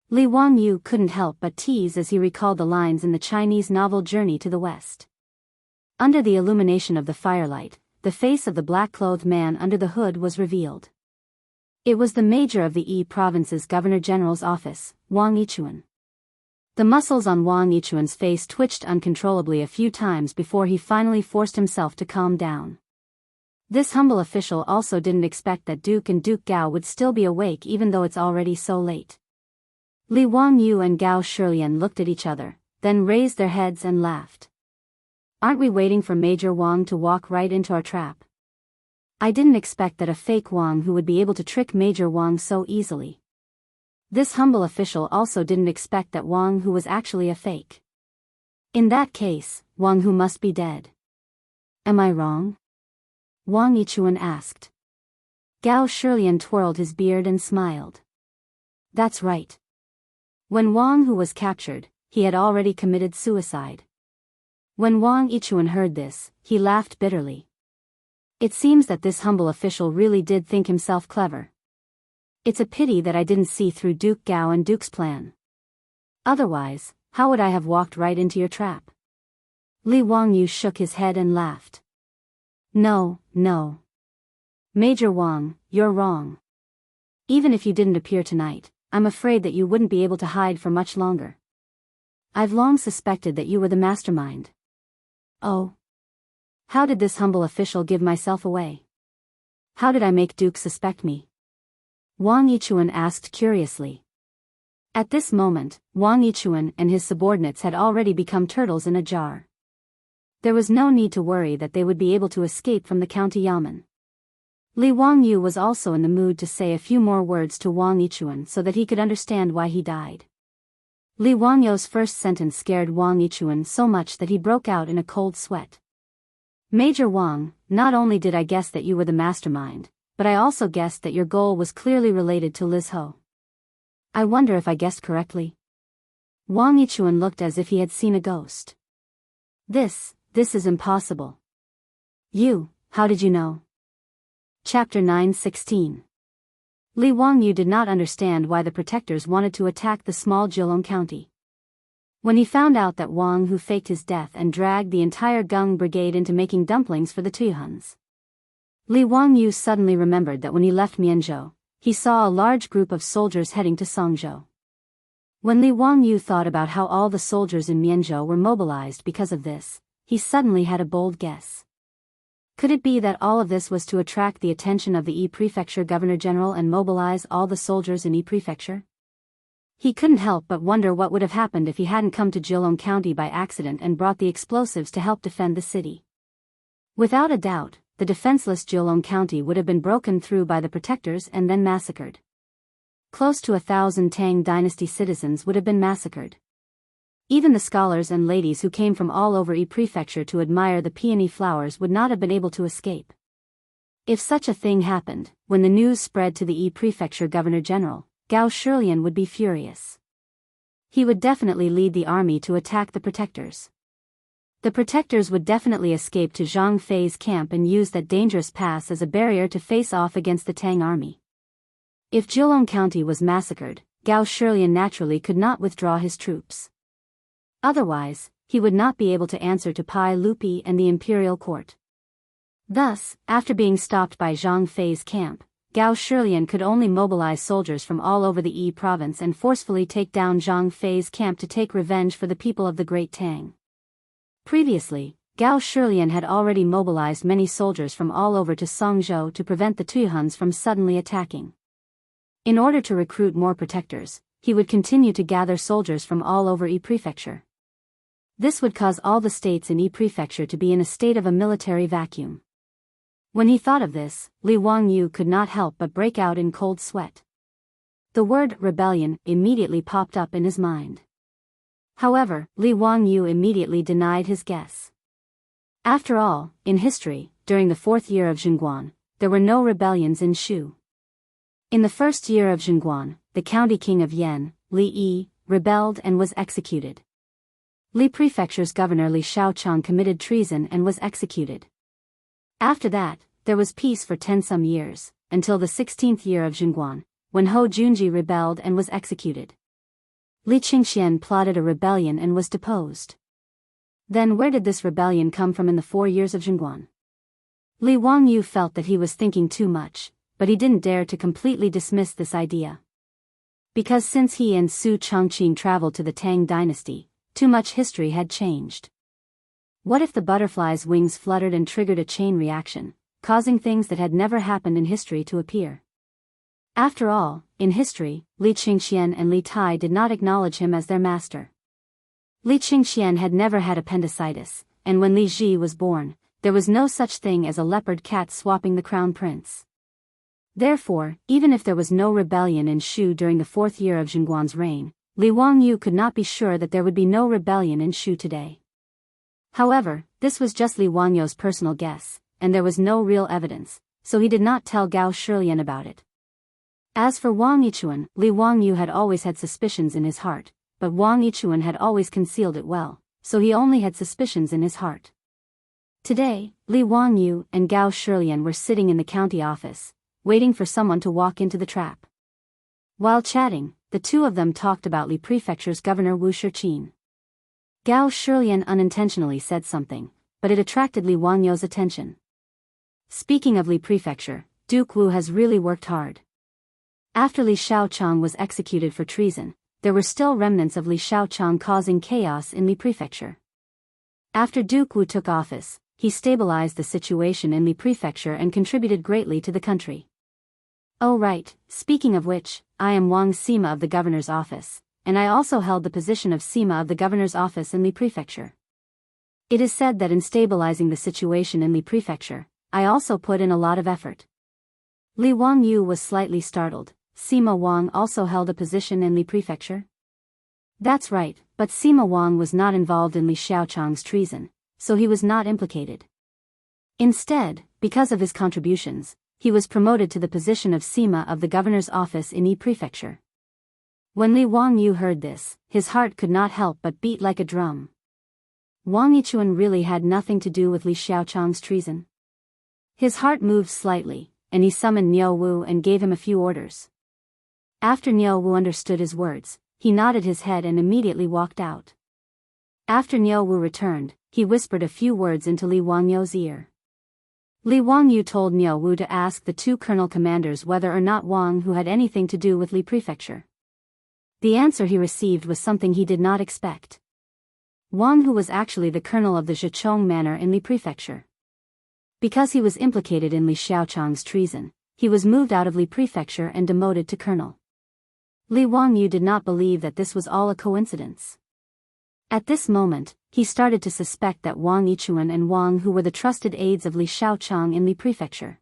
[SPEAKER 1] Li Wangyu couldn't help but tease as he recalled the lines in the Chinese novel Journey to the West. Under the illumination of the firelight, the face of the black-clothed man under the hood was revealed. It was the major of the Yi province's Governor-General's office, Wang Yichuan. The muscles on Wang Yichuan's face twitched uncontrollably a few times before he finally forced himself to calm down. This humble official also didn't expect that Duke and Duke Gao would still be awake even though it's already so late. Li Wangyu and Gao Shilian looked at each other, then raised their heads and laughed. Aren't we waiting for Major Wang to walk right into our trap? I didn't expect that a fake Wang who would be able to trick Major Wang so easily. This humble official also didn't expect that Wang who was actually a fake. In that case, Wang who must be dead. Am I wrong? Wang Yichuan asked. Gao Shilian twirled his beard and smiled. That's right. When Wang who was captured, he had already committed suicide. When Wang Yichuan heard this, he laughed bitterly. It seems that this humble official really did think himself clever. It's a pity that I didn't see through Duke Gao and Duke's plan. Otherwise, how would I have walked right into your trap? Li Wangyu shook his head and laughed. No. Major Wang, you're wrong. Even if you didn't appear tonight, I'm afraid that you wouldn't be able to hide for much longer. I've long suspected that you were the mastermind. Oh. How did this humble official give myself away? How did I make Duke suspect me? Wang Yichuan asked curiously. At this moment, Wang Yichuan and his subordinates had already become turtles in a jar. There was no need to worry that they would be able to escape from the county yamen. Li Wangyu was also in the mood to say a few more words to Wang Yichuan so that he could understand why he died. Li Wangyu's first sentence scared Wang Yichuan so much that he broke out in a cold sweat. Major Wang, not only did I guess that you were the mastermind, but I also guessed that your goal was clearly related to Liz Ho. I wonder if I guessed correctly. Wang Yichuan looked as if he had seen a ghost. This is impossible. How did you know? Chapter 9:16. Li Wangyu did not understand why the protectors wanted to attack the small Jilong county. When he found out that Wang who faked his death and dragged the entire Gung brigade into making dumplings for the Tuihuns, Li Wangyu suddenly remembered that when he left Mianzhou, he saw a large group of soldiers heading to Songzhou. When Li Wangyu thought about how all the soldiers in Mianzhou were mobilized because of this, he suddenly had a bold guess. Could it be that all of this was to attract the attention of the Yi Prefecture Governor-General and mobilize all the soldiers in Yi Prefecture? He couldn't help but wonder what would have happened if he hadn't come to Jilong County by accident and brought the explosives to help defend the city. Without a doubt, the defenseless Jilong County would have been broken through by the protectors and then massacred. Close to 1,000 Tang dynasty citizens would have been massacred. Even the scholars and ladies who came from all over Yi Prefecture to admire the peony flowers would not have been able to escape. If such a thing happened, when the news spread to the Yi Prefecture Governor-General, Gao Shilian would be furious. He would definitely lead the army to attack the protectors. The protectors would definitely escape to Zhang Fei's camp and use that dangerous pass as a barrier to face off against the Tang army. If Jilong County was massacred, Gao Shilian naturally could not withdraw his troops. Otherwise, he would not be able to answer to Pai Lupi and the imperial court. Thus, after being stopped by Zhang Fei's camp, Gao Shilian could only mobilize soldiers from all over the Yi province and forcefully take down Zhang Fei's camp to take revenge for the people of the Great Tang. Previously, Gao Shilian had already mobilized many soldiers from all over to Songzhou to prevent the Tuihuns from suddenly attacking. In order to recruit more protectors, he would continue to gather soldiers from all over Yi Prefecture. This would cause all the states in Yi Prefecture to be in a state of a military vacuum. When he thought of this, Li Wangyu could not help but break out in cold sweat. The word rebellion immediately popped up in his mind. However, Li Wangyu immediately denied his guess. After all, in history, during the 4th year of Zhengguan, there were no rebellions in Shu. In the 1st year of Zhengguan, the county king of Yan, Li Yi, rebelled and was executed. Li Prefecture's governor Li Shaochang committed treason and was executed. After that, there was peace for 10 some years, until the 16th year of Zhengguan, when Ho Junji rebelled and was executed. Li Qingxian plotted a rebellion and was deposed. Then where did this rebellion come from in the 4 years of Zhongguan? Li Wangyu felt that he was thinking too much, but he didn't dare to completely dismiss this idea. Because since he and Su Chongqing traveled to the Tang dynasty, too much history had changed. What if the butterfly's wings fluttered and triggered a chain reaction, causing things that had never happened in history to appear? After all, in history, Li Qingxian and Li Tai did not acknowledge him as their master. Li Qingxian had never had appendicitis, and when Li Ji was born, there was no such thing as a leopard cat swapping the crown prince. Therefore, even if there was no rebellion in Shu during the 4th year of Zhongguan's reign, Li Wangyu could not be sure that there would be no rebellion in Shu today. However, this was just Li Wangyu's personal guess, and there was no real evidence, so he did not tell Gao Shilian about it. As for Wang Yichuan, Li Wangyu had always had suspicions in his heart, but Wang Yichuan had always concealed it well, so he only had suspicions in his heart. Today, Li Wangyu and Gao Shilian were sitting in the county office, waiting for someone to walk into the trap. While chatting, the two of them talked about Li Prefecture's governor Wuxia Chronicles. Gao Shilian unintentionally said something, but it attracted Li Wangyu's attention. Speaking of Li Prefecture, Duke Wu has really worked hard. After Li Shaochang was executed for treason, there were still remnants of Li Shaochang causing chaos in Li Prefecture. After Duke Wu took office, he stabilized the situation in Li Prefecture and contributed greatly to the country. Oh right, speaking of which, I am Wang Sima of the governor's office, and I also held the position of Sima of the governor's office in Li Prefecture. It is said that in stabilizing the situation in Li Prefecture, I also put in a lot of effort. Li Wangyu was slightly startled. Sima Wang also held a position in Li Prefecture? That's right, but Sima Wang was not involved in Li Shaochang's treason, so he was not implicated. Instead, because of his contributions, he was promoted to the position of Sima of the governor's office in Yi Prefecture. When Li Wangyu heard this, his heart could not help but beat like a drum. Wang Yichuan really had nothing to do with Li Shaochang's treason. His heart moved slightly, and he summoned Niu Wu and gave him a few orders. After Niu Wu understood his words, he nodded his head and immediately walked out. After Niu Wu returned, he whispered a few words into Li Wangyu's ear. Li Wangyu told Niu Wu to ask the two colonel commanders whether or not Wang Hu had anything to do with Li Prefecture. The answer he received was something he did not expect. Wang Hu was actually the colonel of the Zhichong manor in Li Prefecture. Because he was implicated in Li Shaochang's treason, he was moved out of Li Prefecture and demoted to colonel. Li Wangyu did not believe that this was all a coincidence. At this moment, he started to suspect that Wang Yichuan and Wang Hu were the trusted aides of Li Shaochang in Li Prefecture.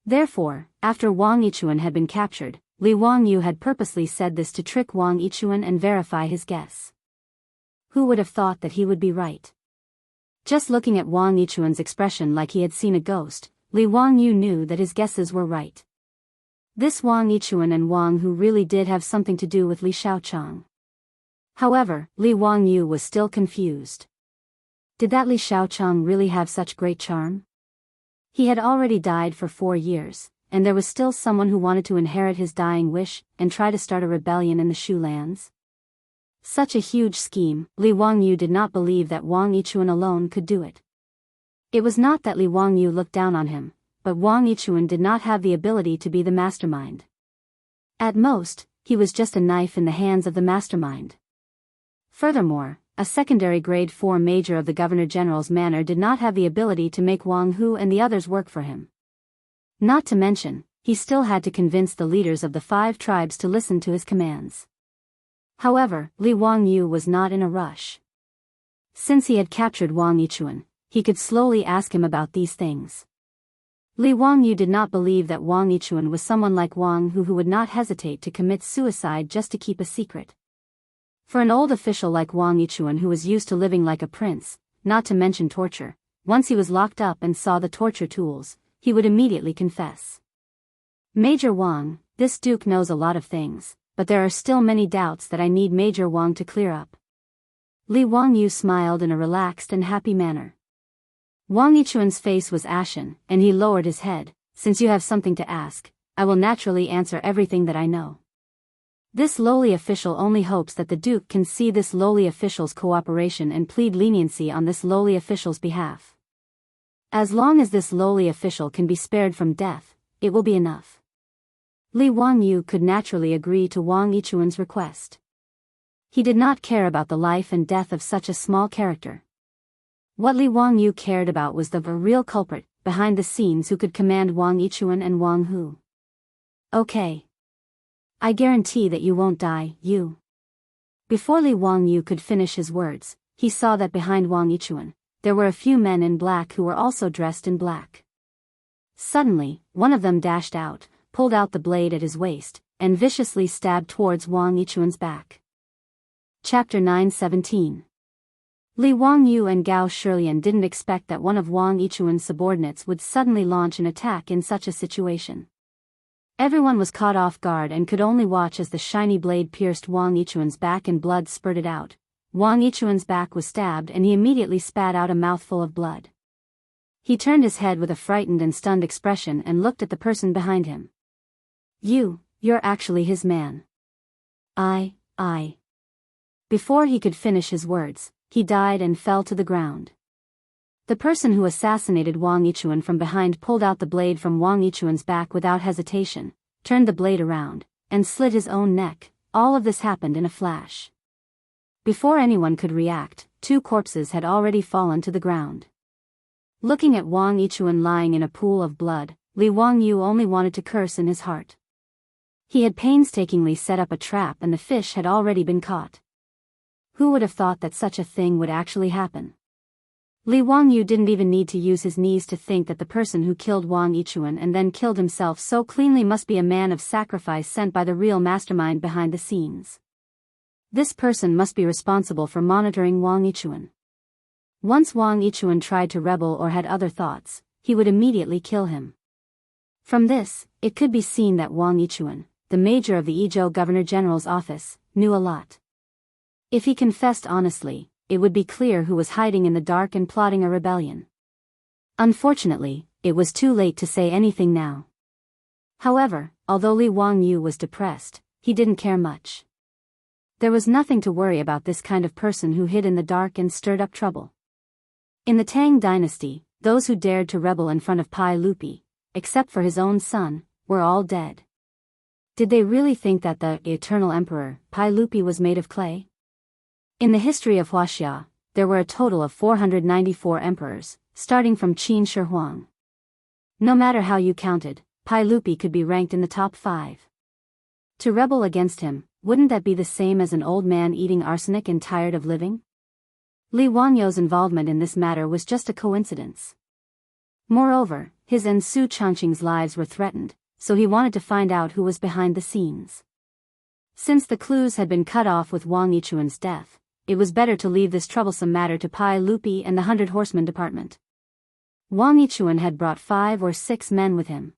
[SPEAKER 1] Therefore, after Wang Yichuan had been captured, Li Wangyu had purposely said this to trick Wang Yichuan and verify his guess. Who would have thought that he would be right? Just looking at Wang Yichuan's expression like he had seen a ghost, Li Wangyu knew that his guesses were right. This Wang Yichuan and Wang Hu really did have something to do with Li Shaochang. However, Li Wangyu was still confused. Did that Li Shaochang really have such great charm? He had already died for 4 years, and there was still someone who wanted to inherit his dying wish and try to start a rebellion in the Shu lands. Such a huge scheme, Li Wangyu did not believe that Wang Yichuan alone could do it. It was not that Li Wangyu looked down on him, but Wang Yichuan did not have the ability to be the mastermind. At most, he was just a knife in the hands of the mastermind. Furthermore, a secondary grade 4 major of the Governor-General's manor did not have the ability to make Wang Hu and the others work for him. Not to mention, he still had to convince the leaders of the 5 tribes to listen to his commands. However, Li Wangyu was not in a rush. Since he had captured Wang Yichuan, he could slowly ask him about these things. Li Wangyu did not believe that Wang Yichuan was someone like Wang Hu who would not hesitate to commit suicide just to keep a secret. For an old official like Wang Yichuan who was used to living like a prince, not to mention torture, once he was locked up and saw the torture tools, he would immediately confess. Major Wang, this duke knows a lot of things, but there are still many doubts that I need Major Wang to clear up. Li Wangyu smiled in a relaxed and happy manner. Wang Yichuan's face was ashen, and he lowered his head. Since you have something to ask, I will naturally answer everything that I know. This lowly official only hopes that the Duke can see this lowly official's cooperation and plead leniency on this lowly official's behalf. As long as this lowly official can be spared from death, it will be enough. Li Wangyu could naturally agree to Wang Yichuan's request. He did not care about the life and death of such a small character. What Li Wangyu cared about was the real culprit behind the scenes who could command Wang Yichuan and Wang Hu. Okay. I guarantee that you won't die, you. Before Li Wangyu could finish his words, he saw that behind Wang Yichuan, there were a few men in black who were also dressed in black. Suddenly, one of them dashed out, pulled out the blade at his waist, and viciously stabbed towards Wang Yichuan's back. Chapter 9:17. Li Wangyu and Gao Shilian didn't expect that one of Wang Yichuan's subordinates would suddenly launch an attack in such a situation. Everyone was caught off guard and could only watch as the shiny blade pierced Wang Yichuan's back and blood spurted out. Wang Yichuan's back was stabbed and he immediately spat out a mouthful of blood. He turned his head with a frightened and stunned expression and looked at the person behind him. You're actually his man. I. Before he could finish his words, he died and fell to the ground. The person who assassinated Wang Yichuan from behind pulled out the blade from Wang Yichuan's back without hesitation, turned the blade around, and slit his own neck. All of this happened in a flash. Before anyone could react, 2 corpses had already fallen to the ground. Looking at Wang Yichuan lying in a pool of blood, Li Wangyu only wanted to curse in his heart. He had painstakingly set up a trap and the fish had already been caught. Who would have thought that such a thing would actually happen? Li Wangyu didn't even need to use his knees to think that the person who killed Wang Yichuan and then killed himself so cleanly must be a man of sacrifice sent by the real mastermind behind the scenes. This person must be responsible for monitoring Wang Yichuan. Once Wang Yichuan tried to rebel or had other thoughts, he would immediately kill him. From this, it could be seen that Wang Yichuan, the major of the Yizhou Governor-General's office, knew a lot. If he confessed honestly, it would be clear who was hiding in the dark and plotting a rebellion. Unfortunately, it was too late to say anything now. However, although Li Wangyu was depressed, he didn't care much. There was nothing to worry about this kind of person who hid in the dark and stirred up trouble. In the Tang dynasty, those who dared to rebel in front of Pai Lupi, except for his own son, were all dead. Did they really think that the eternal emperor, Pai Lupi, was made of clay? In the history of Wuxia, there were a total of 494 emperors, starting from Qin Shi Huang. No matter how you counted, Pai Lupi could be ranked in the top 5. To rebel against him, wouldn't that be the same as an old man eating arsenic and tired of living? Li Wangyu's involvement in this matter was just a coincidence. Moreover, his and Su Changqing's lives were threatened, so he wanted to find out who was behind the scenes. Since the clues had been cut off with Wang Yichuan's death, it was better to leave this troublesome matter to Pai Lupi and the 100 Horsemen department. Wang Yichuan had brought 5 or 6 men with him.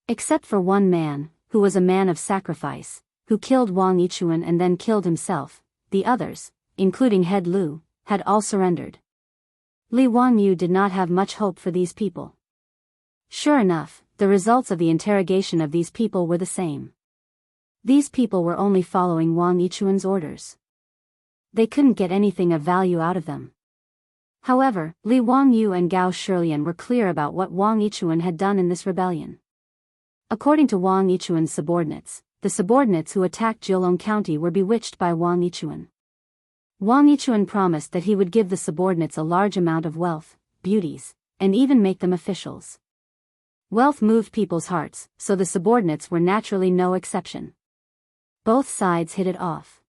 [SPEAKER 1] Except for one man, who was a man of sacrifice, who killed Wang Yichuan and then killed himself, the others, including Head Lu, had all surrendered. Li Wangyu did not have much hope for these people. Sure enough, the results of the interrogation of these people were the same. These people were only following Wang Yichuan's orders. They couldn't get anything of value out of them. However, Li Wangyu and Gao Shilian were clear about what Wang Yichuan had done in this rebellion. According to Wang Yichuan's subordinates, the subordinates who attacked Jianghu County were bewitched by Wang Yichuan. Wang Yichuan promised that he would give the subordinates a large amount of wealth, beauties, and even make them officials. Wealth moved people's hearts, so the subordinates were naturally no exception. Both sides hit it off.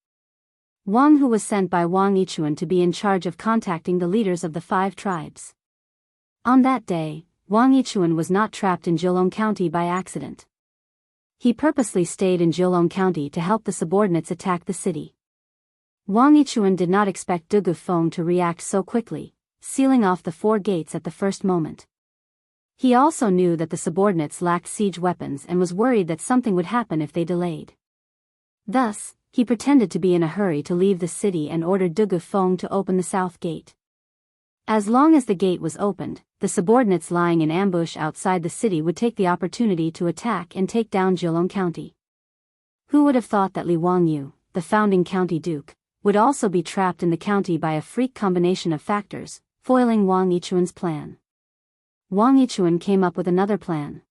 [SPEAKER 1] Wang Hu was sent by Wang Yichuan to be in charge of contacting the leaders of the 5 tribes. On that day, Wang Yichuan was not trapped in Jianghu County by accident. He purposely stayed in Jianghu County to help the subordinates attack the city. Wang Yichuan did not expect Du Gufeng to react so quickly, sealing off the 4 gates at the first moment. He also knew that the subordinates lacked siege weapons and was worried that something would happen if they delayed. Thus, he pretended to be in a hurry to leave the city and ordered Du Gufeng to open the south gate. As long as the gate was opened, the subordinates lying in ambush outside the city would take the opportunity to attack and take down Jianghu County. Who would have thought that Li Wangyu, the founding county duke, would also be trapped in the county by a freak combination of factors, foiling Wang Yichuan's plan. Wang Yichuan came up with another plan.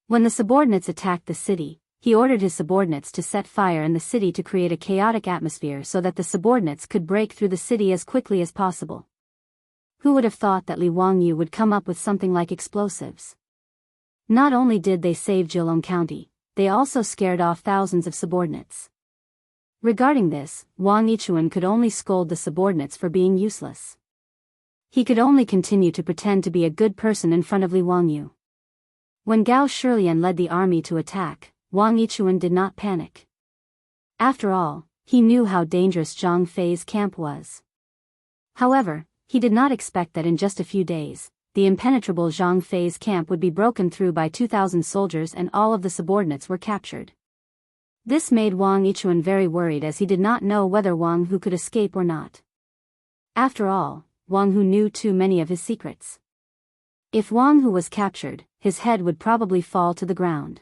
[SPEAKER 1] When the subordinates attacked the city, he ordered his subordinates to set fire in the city to create a chaotic atmosphere so that the subordinates could break through the city as quickly as possible. Who would have thought that Li Wangyu would come up with something like explosives? Not only did they save Jianghu County, they also scared off thousands of subordinates. Regarding this, Wang Yichuan could only scold the subordinates for being useless. He could only continue to pretend to be a good person in front of Li Wangyu. When Gao Shilian led the army to attack, Wang Yichuan did not panic. After all, he knew how dangerous Zhang Fei's camp was. However, he did not expect that in just a few days, the impenetrable Zhang Fei's camp would be broken through by 2,000 soldiers and all of the subordinates were captured. This made Wang Yichuan very worried as he did not know whether Wang Hu could escape or not. After all, Wang Hu knew too many of his secrets. If Wang Hu was captured, his head would probably fall to the ground.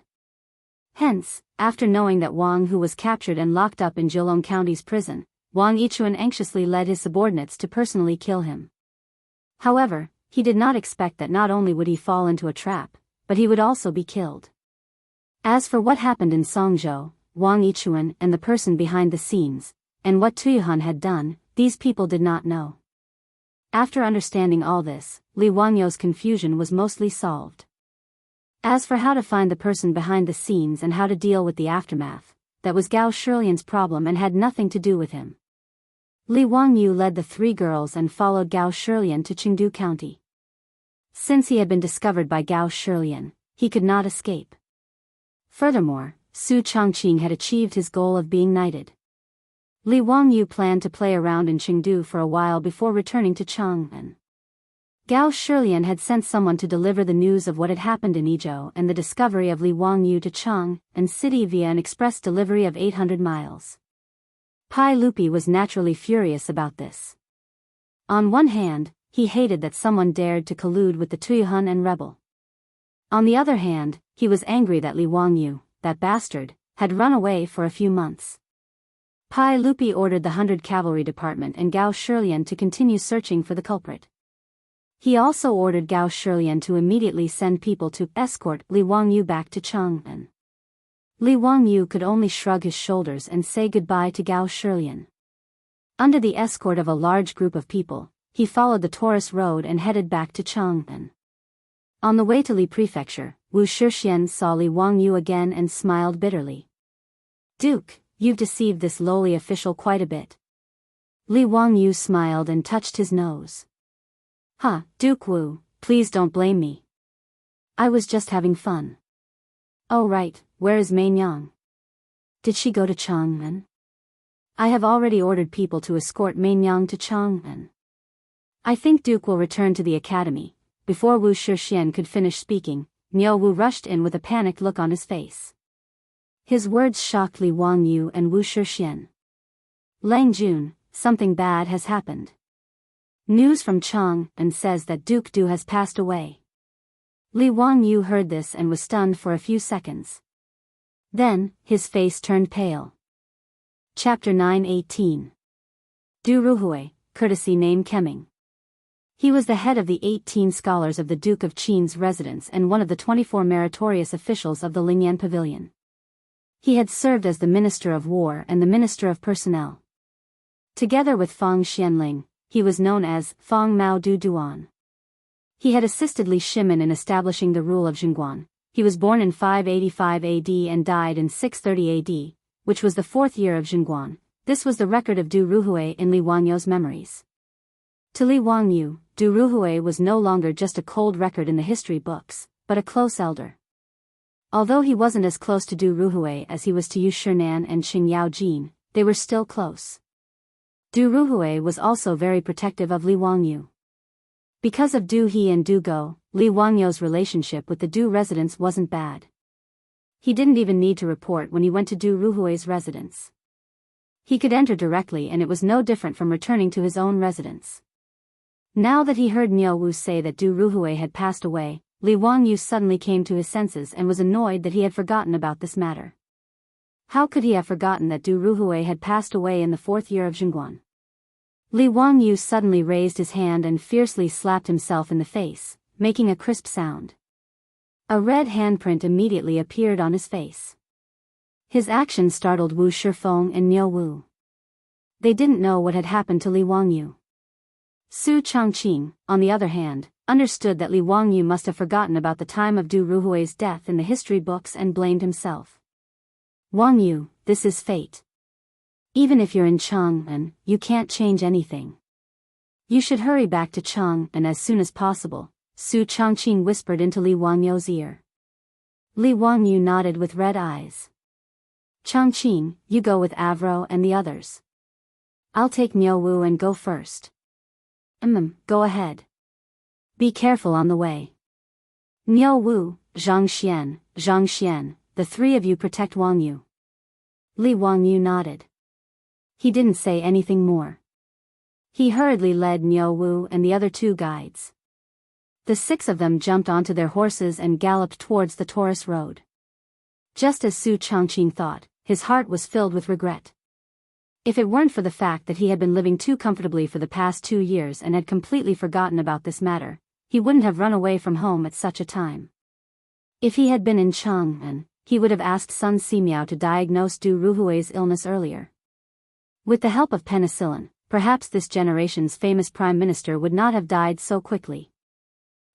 [SPEAKER 1] Hence, after knowing that Wang Hu was captured and locked up in Jianghu County's prison, Wang Yichuan anxiously led his subordinates to personally kill him. However, he did not expect that not only would he fall into a trap, but he would also be killed. As for what happened in Songzhou, Wang Yichuan and the person behind the scenes, and what Tuyuhan had done, these people did not know. After understanding all this, Li Wangyu's confusion was mostly solved. As for how to find the person behind the scenes and how to deal with the aftermath, that was Gao Shilian's problem and had nothing to do with him. Li Wangyu led the three girls and followed Gao Shilian to Chengdu County. Since he had been discovered by Gao Shilian, he could not escape. Furthermore, Su Chongqing had achieved his goal of being knighted. Li Wangyu planned to play around in Chengdu for a while before returning to Chang'an. Gao Shilian had sent someone to deliver the news of what had happened in Yizhou and the discovery of Li Wangyu to Chang'an city via an express delivery of 800 miles. Pai Lupi was naturally furious about this. On one hand, he hated that someone dared to collude with the Tuyuhan and rebel. On the other hand, he was angry that Li Wangyu, that bastard, had run away for a few months. Pai Lupi ordered the 100 Cavalry Department and Gao Shilian to continue searching for the culprit. He also ordered Gao Shilian to immediately send people to escort Li Wangyu back to Chang'an. Li Wangyu could only shrug his shoulders and say goodbye to Gao Shilian. Under the escort of a large group of people, he followed the Taurus Road and headed back to Chang'an. On the way to Li Prefecture, Wu Shixian saw Li Wangyu again and smiled bitterly. "Duke, you've deceived this lowly official quite a bit." Li Wangyu smiled and touched his nose. "Huh, Duke Wu, please don't blame me. I was just having fun." "Oh right, where is Mainyang? Did she go to Chang'an?" "I have already ordered people to escort Mainyang to Chang'an. I think Duke will return to the academy." Before Wu Shixian could finish speaking, Niu Wu rushed in with a panicked look on his face. His words shocked Li Wangyu and Wu Shixian. "Lang Jun, something bad has happened. News from Chang'an says that Duke Du has passed away." Li Wangyu heard this and was stunned for a few seconds. Then, his face turned pale. Chapter 9:18. Du Ruhui, courtesy name Kemming. He was the head of the 18 scholars of the Duke of Qin's residence and one of the 24 meritorious officials of the Lingyan Pavilion. He had served as the Minister of War and the Minister of Personnel. Together with Fang Xianling, he was known as Fang Mao Du Duan. He had assisted Li Shimin in establishing the rule of Zhenguan. He was born in 585 AD and died in 630 AD, which was the 4th year of Zhenguan. This was the record of Du Ruhui in Li Wangyu's memories. To Li Wangyu, Du Ruhui was no longer just a cold record in the history books, but a close elder. Although he wasn't as close to Du Ruhui as he was to Yu Shinan and Qing Yaojin, they were still close. Du Ruhui was also very protective of Li Wangyu. Because of Du He and Du Go, Li Wangyu's relationship with the Du residents wasn't bad. He didn't even need to report when he went to Du Ruhui's residence. He could enter directly and it was no different from returning to his own residence. Now that he heard Niu Wu say that Du Ruhui had passed away, Li Wangyu suddenly came to his senses and was annoyed that he had forgotten about this matter. How could he have forgotten that Du Ruhui had passed away in the 4th year of Zhongguan? Li Wangyu suddenly raised his hand and fiercely slapped himself in the face, making a crisp sound. A red handprint immediately appeared on his face. His action startled Wu Shifeng and Niu Wu. They didn't know what had happened to Li Wangyu. Su Changqing, on the other hand, understood that Li Wangyu must have forgotten about the time of Du Ruhui's death in the history books and blamed himself. Wangyu, this is fate. Even if you're in Chang'an, you can't change anything. You should hurry back to Chang'an as soon as possible, Su Changqing whispered into Li Wangyu's ear. Li Wangyu nodded with red eyes. Changqing, you go with Avro and the others. I'll take Niu Wu and go first. Go ahead. Be careful on the way. Niu Wu, Zhang Xian, the 3 of you protect Wangyu. Li Wangyu nodded. He didn't say anything more. He hurriedly led Niu Wu and the other 2 guides. The 6 of them jumped onto their horses and galloped towards the Taurus road. Just as Su Changqing thought, his heart was filled with regret. If it weren't for the fact that he had been living too comfortably for the past 2 years and had completely forgotten about this matter, he wouldn't have run away from home at such a time. If he had been in Chang'an, he would have asked Sun Simiao to diagnose Du Ruhui's illness earlier. With the help of penicillin, perhaps this generation's famous prime minister would not have died so quickly.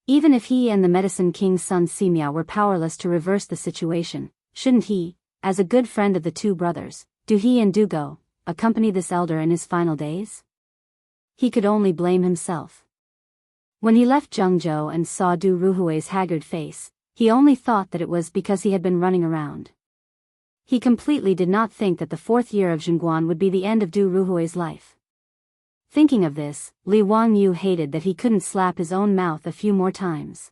[SPEAKER 1] Even if he and the medicine king Sun Simiao were powerless to reverse the situation, shouldn't he, as a good friend of the 2 brothers, Du He and Du Go, accompany this elder in his final days? He could only blame himself. When he left Zhengzhou and saw Du Ruhui's haggard face, he only thought that it was because he had been running around. He completely did not think that the 4th year of Zhongguan would be the end of Du Ruhui's life. Thinking of this, Li Wangyu hated that he couldn't slap his own mouth a few more times.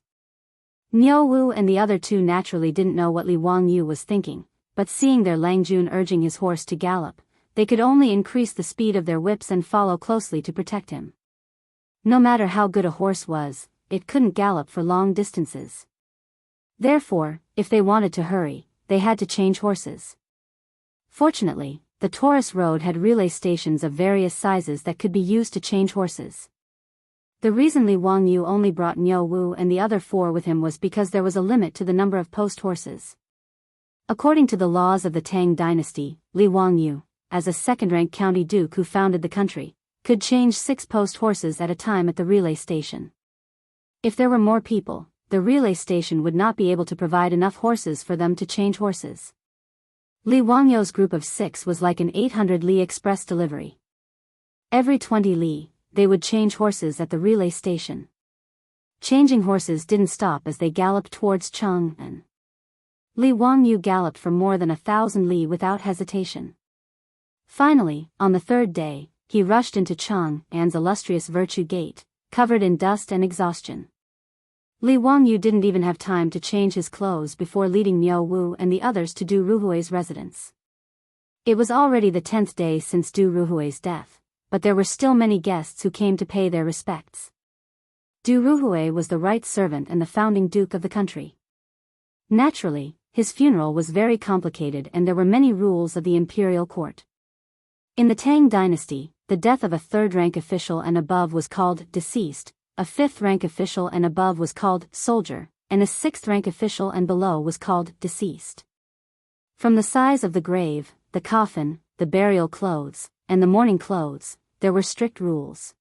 [SPEAKER 1] Niu Wu and the other 2 naturally didn't know what Li Wangyu was thinking, but seeing their Langjun urging his horse to gallop, they could only increase the speed of their whips and follow closely to protect him. No matter how good a horse was, it couldn't gallop for long distances. Therefore, if they wanted to hurry, they had to change horses. Fortunately, the Taurus road had relay stations of various sizes that could be used to change horses. The reason Li Wangyu only brought Niu Wu and the other 4 with him was because there was a limit to the number of post horses. According to the laws of the Tang dynasty, Li Wangyu, as a second-rank county duke who founded the country, could change 6 post horses at a time at the relay station. If there were more people, the relay station would not be able to provide enough horses for them to change horses. Li Wangyu's group of 6 was like an 800 li express delivery. Every 20 li, they would change horses at the relay station. Changing horses didn't stop as they galloped towards Chang'an. Li Wangyu galloped for more than 1,000 li without hesitation. Finally, on the 3rd day, he rushed into Chang'an's illustrious Virtue Gate, covered in dust and exhaustion. Li Wangyu didn't even have time to change his clothes before leading Niu Wu and the others to Du Ruhui's residence. It was already the 10th day since Du Ruhui's death, but there were still many guests who came to pay their respects. Du Ruhui was the right servant and the founding duke of the country. Naturally, his funeral was very complicated and there were many rules of the imperial court. In the Tang dynasty, the death of a 3rd-rank official and above was called deceased, a 5th-rank official and above was called soldier, and a 6th-rank official and below was called deceased. From the size of the grave, the coffin, the burial clothes, and the mourning clothes, there were strict rules.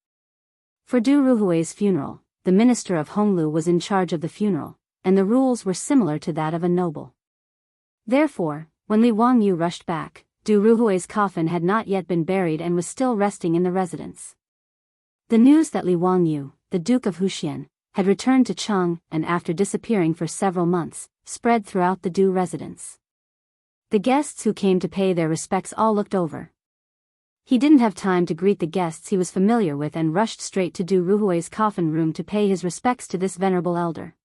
[SPEAKER 1] For Du Ruhui's funeral, the minister of Honglu was in charge of the funeral, and the rules were similar to that of a noble. Therefore, when Li Wangyu rushed back, Du Ruhui's coffin had not yet been buried and was still resting in the residence. The news that Li Wangyu, the Duke of Huxian, had returned to Chang and after disappearing for several months, spread throughout the Du residence. The guests who came to pay their respects all looked over. He didn't have time to greet the guests he was familiar with and rushed straight to Du Ruhui's coffin room to pay his respects to this venerable elder.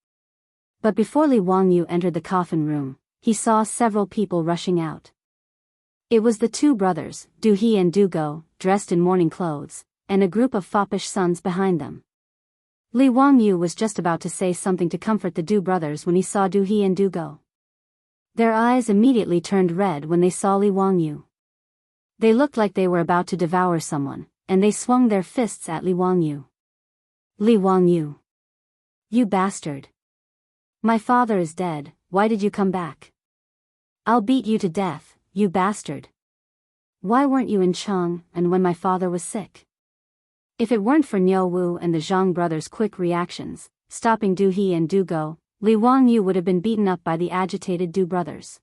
[SPEAKER 1] But before Li Wangyu entered the coffin room, he saw several people rushing out. It was the 2 brothers, Du He and Du Go, dressed in mourning clothes, and a group of foppish sons behind them. Li Wangyu was just about to say something to comfort the Du brothers when he saw Du He and Du Go. Their eyes immediately turned red when they saw Li Wangyu. They looked like they were about to devour someone, and they swung their fists at Li Wangyu. Li Wangyu. You bastard. My father is dead, why did you come back? I'll beat you to death, you bastard. Why weren't you in Chang, and when my father was sick? If it weren't for Niu Wu and the Zhang brothers' quick reactions, stopping Du He and Du Go, Li Wangyu would have been beaten up by the agitated Du brothers.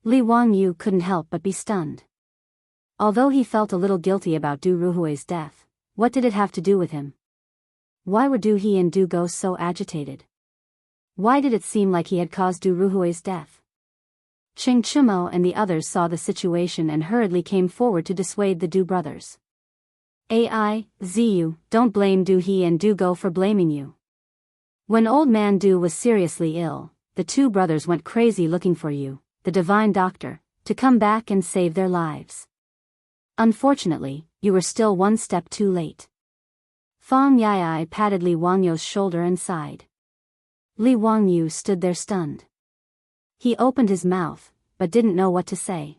[SPEAKER 1] Li Wangyu couldn't help but be stunned. Although he felt a little guilty about Du Ruhui's death, what did it have to do with him? Why were Du He and Du Go so agitated? Why did it seem like he had caused Du Ruhui's death? Cheng Chumo and the others saw the situation and hurriedly came forward to dissuade the Du brothers. Ziyu, don't blame Du He and Du Go for blaming you. When old man Du was seriously ill, the two brothers went crazy looking for you, the divine doctor, to come back and save their lives. Unfortunately, you were still one step too late. Fang Yai patted Li Wangyu's shoulder and sighed. Li Wangyu stood there stunned. He opened his mouth, but didn't know what to say.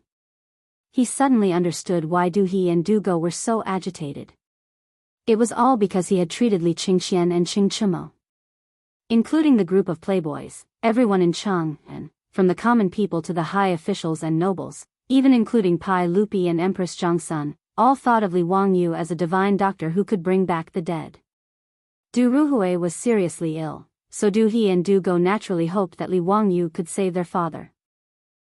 [SPEAKER 1] He suddenly understood why Du He and Du Go were so agitated. It was all because he had treated Li Qingxian and Cheng Chumo. Including the group of playboys, everyone in Chang, and, from the common people to the high officials and nobles, even including Pai Lupi and Empress Zhongsun, all thought of Li Wangyu as a divine doctor who could bring back the dead. Du Ruhui was seriously ill, so Du He and Du Go naturally hoped that Li Wangyu could save their father.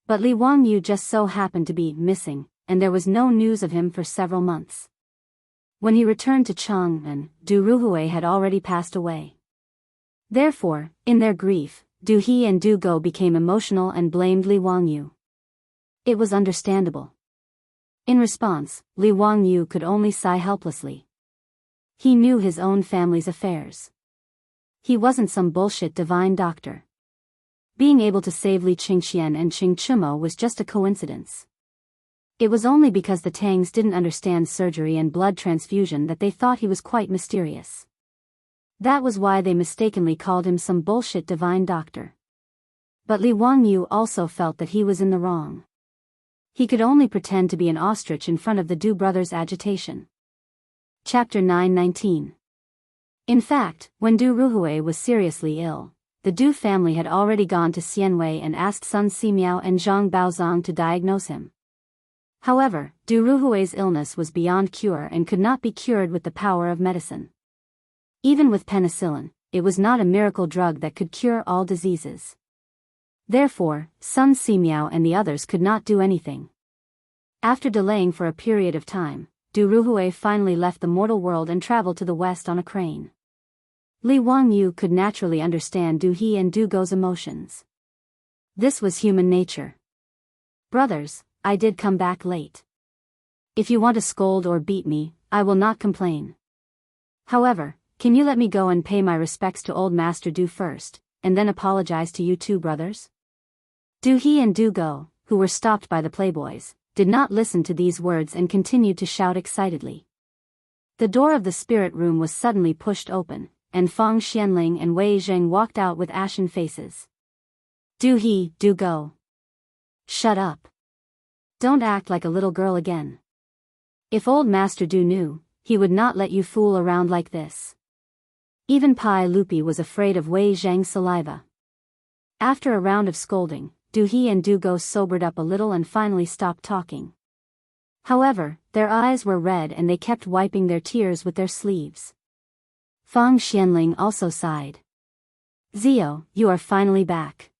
[SPEAKER 1] But Li Wangyu just so happened to be missing, and there was no news of him for several months. When he returned to Chang'an, Du Ruhui had already passed away. Therefore, in their grief, Du He and Du Go became emotional and blamed Li Wangyu. It was understandable. In response, Li Wangyu could only sigh helplessly. He knew his own family's affairs. He wasn't some bullshit divine doctor. Being able to save Li Qingxian and Cheng Chumo was just a coincidence. It was only because the Tangs didn't understand surgery and blood transfusion that they thought he was quite mysterious. That was why they mistakenly called him some bullshit divine doctor. But Li Wangyu also felt that he was in the wrong. He could only pretend to be an ostrich in front of the Du brothers' agitation. Chapter 919. In fact, when Du Ruhui was seriously ill, the Du family had already gone to Xianwei and asked Sun Simiao and Zhang Baozong to diagnose him. However, Du Ruhui's illness was beyond cure and could not be cured with the power of medicine. Even with penicillin, it was not a miracle drug that could cure all diseases. Therefore, Sun Simiao and the others could not do anything. After delaying for a period of time, Du Ruhui finally left the mortal world and traveled to the west on a crane. Li Wangyu could naturally understand Du He and Du Go's emotions. This was human nature. Brothers, I did come back late. If you want to scold or beat me, I will not complain. However, can you let me go and pay my respects to old Master Du first, and then apologize to you two brothers? Du He and Du Go, who were stopped by the playboys, did not listen to these words and continued to shout excitedly. The door of the spirit room was suddenly pushed open, and Fang Xianling and Wei Zheng walked out with ashen faces. Du He, Du Go. Shut up. Don't act like a little girl again. If old Master Du knew, he would not let you fool around like this. Even Pai Lupi was afraid of Wei Zheng's saliva. After a round of scolding, Du He and Du Go sobered up a little and finally stopped talking. However, their eyes were red and they kept wiping their tears with their sleeves. Fang Xianling also sighed. Zio, you are finally back.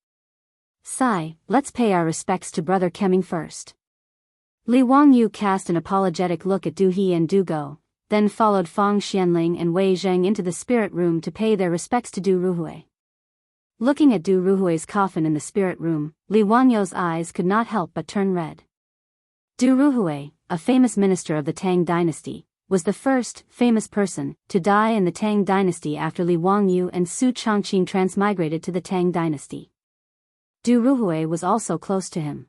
[SPEAKER 1] Sai, let's pay our respects to Brother Kemming first. Li Wangyu cast an apologetic look at Du He and Du Go, then followed Fang Xianling and Wei Zheng into the spirit room to pay their respects to Du Ruhui. Looking at Du Ruhui's coffin in the spirit room, Li Wangyu's eyes could not help but turn red. Du Ruhui, a famous minister of the Tang dynasty, was the first famous person to die in the Tang dynasty after Li Wangyu and Su Chongqing transmigrated to the Tang dynasty. Du Ruhui was also close to him.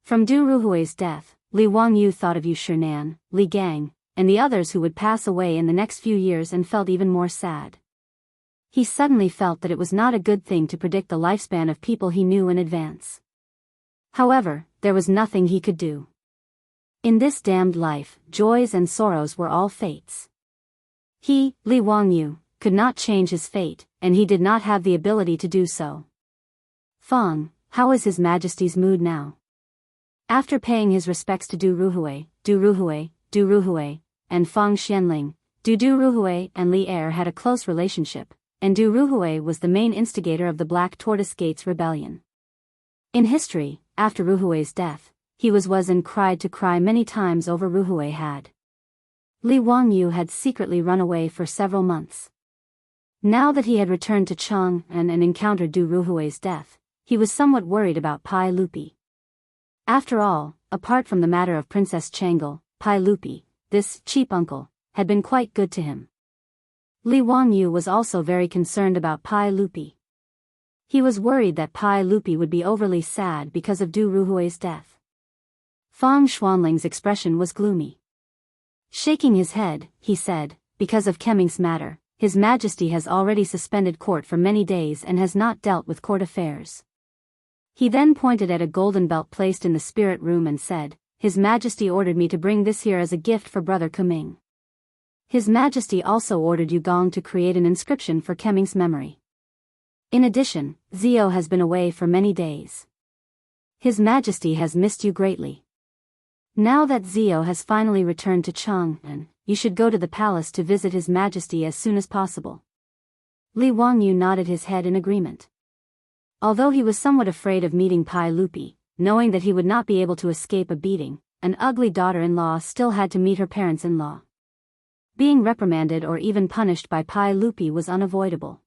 [SPEAKER 1] From Du Ruhui's death, Li Wangyu thought of Yu Shinan, Li Gang, and the others who would pass away in the next few years and felt even more sad. He suddenly felt that it was not a good thing to predict the lifespan of people he knew in advance. However, there was nothing he could do. In this damned life, joys and sorrows were all fates. He, Li Wangyu, could not change his fate, and he did not have the ability to do so. Feng, how is His Majesty's mood now? After paying his respects to Du Ruhui, and Feng Xianling, Du Ruhui and Li Er had a close relationship, and Du Ruhui was the main instigator of the Black Tortoise Gates rebellion. In history, after Ruhui's death, he was and cried to cry many times over Ruhui had. Li Wangyu had secretly run away for several months. Now that he had returned to Chang and encountered Du Ruhui's death, he was somewhat worried about Pai Lupi. After all, apart from the matter of Princess Changle, Pai Lupi, this cheap uncle, had been quite good to him. Li Wangyu was also very concerned about Pai Lupi. He was worried that Pai Lupi would be overly sad because of Du Ruhui's death. Feng Xuanling's expression was gloomy. Shaking his head, he said, because of Kemming's matter, His Majesty has already suspended court for many days and has not dealt with court affairs. He then pointed at a golden belt placed in the spirit room and said, His Majesty ordered me to bring this here as a gift for Brother Kemming. His Majesty also ordered Yu Gong to create an inscription for Kemming's memory. In addition, Zio has been away for many days. His Majesty has missed you greatly. Now that Zio has finally returned to Chang'an, you should go to the palace to visit His Majesty as soon as possible. Li Wangyu nodded his head in agreement. Although he was somewhat afraid of meeting Pai Lupi, knowing that he would not be able to escape a beating, an ugly daughter-in-law still had to meet her parents-in-law. Being reprimanded or even punished by Pai Lupi was unavoidable.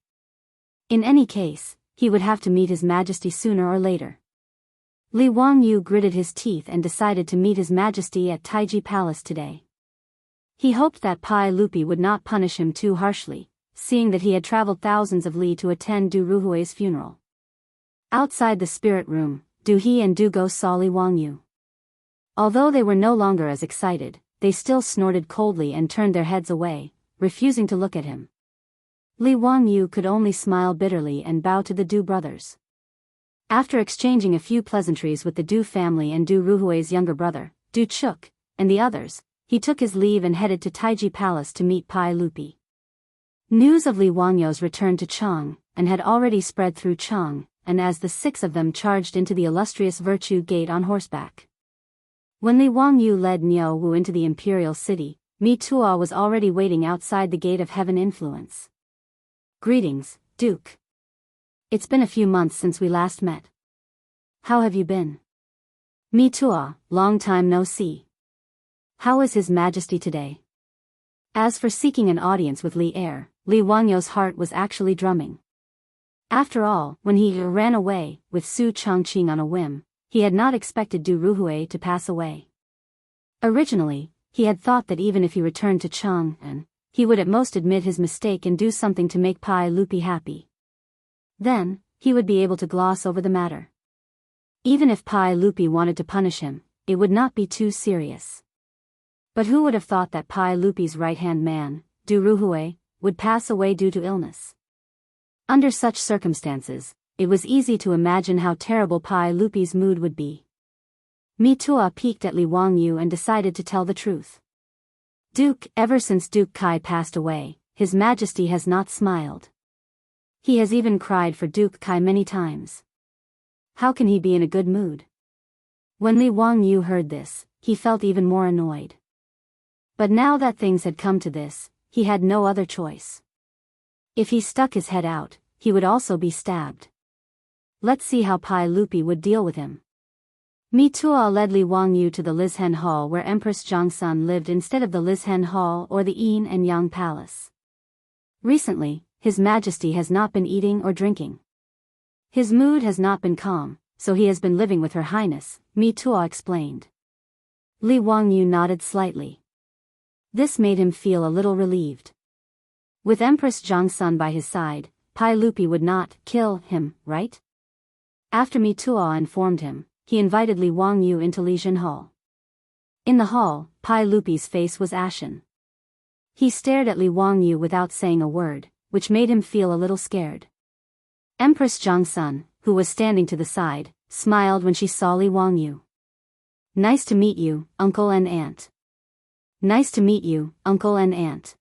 [SPEAKER 1] In any case, he would have to meet His Majesty sooner or later. Li Wangyu gritted his teeth and decided to meet His Majesty at Taiji Palace today. He hoped that Pai Lupi would not punish him too harshly, seeing that he had traveled thousands of li to attend Du Ruhui's funeral. Outside the spirit room, Du He and Du Go saw Li Wangyu. Although they were no longer as excited, they still snorted coldly and turned their heads away, refusing to look at him. Li Wangyu could only smile bitterly and bow to the Du brothers. After exchanging a few pleasantries with the Du family and Du Ruhui's younger brother, Du Chuk, and the others, he took his leave and headed to Taiji Palace to meet Pai Lupi. News of Li Wangyu's return to Chang, and had already spread through Chang, and as the 6 of them charged into the illustrious Virtue Gate on horseback. When Li Wangyu led Niu Wu into the imperial city, Mi Tuo was already waiting outside the Gate of Heaven Influence. Greetings, Duke. It's been a few months since we last met. How have you been? Mi Tuo, long time no see. How is His Majesty today? As for seeking an audience with Li Er, Li Wangyu's heart was actually drumming. After all, when he ran away with Su Chongqing on a whim, he had not expected Du Ruhui to pass away. Originally, he had thought that even if he returned to Chang'an, he would at most admit his mistake and do something to make Pai Lupi happy. Then, he would be able to gloss over the matter. Even if Pai Lupi wanted to punish him, it would not be too serious. But who would have thought that Pai Lupi's right-hand man, Du Ruhui, would pass away due to illness? Under such circumstances, it was easy to imagine how terrible Pai Lupi's mood would be. Mi Tuo peeked at Li Wangyu and decided to tell the truth. Duke, ever since Duke Kai passed away, His Majesty has not smiled. He has even cried for Duke Kai many times. How can he be in a good mood? When Li Wangyu heard this, he felt even more annoyed. But now that things had come to this, he had no other choice. If he stuck his head out, he would also be stabbed. Let's see how Pai Lupi would deal with him. Mi Tuo led Li Wangyu to the Lizhen Hall where Empress Zhongsun lived instead of the Lizhen Hall or the Yin and Yang Palace. Recently, His Majesty has not been eating or drinking. His mood has not been calm, so he has been living with Her Highness, Mi Tuo explained. Li Wangyu nodded slightly. This made him feel a little relieved. With Empress Zhongsun by his side, Pai Lupi would not kill him, right? After Mi Tuo informed him, he invited Li Wangyu into Lizhen Hall. In the hall, Pai Lupi's face was ashen. He stared at Li Wangyu without saying a word, which made him feel a little scared. Empress Jiangsun, who was standing to the side, smiled when she saw Li Wangyu. "Nice to meet you, uncle and aunt." "Nice to meet you, uncle and aunt."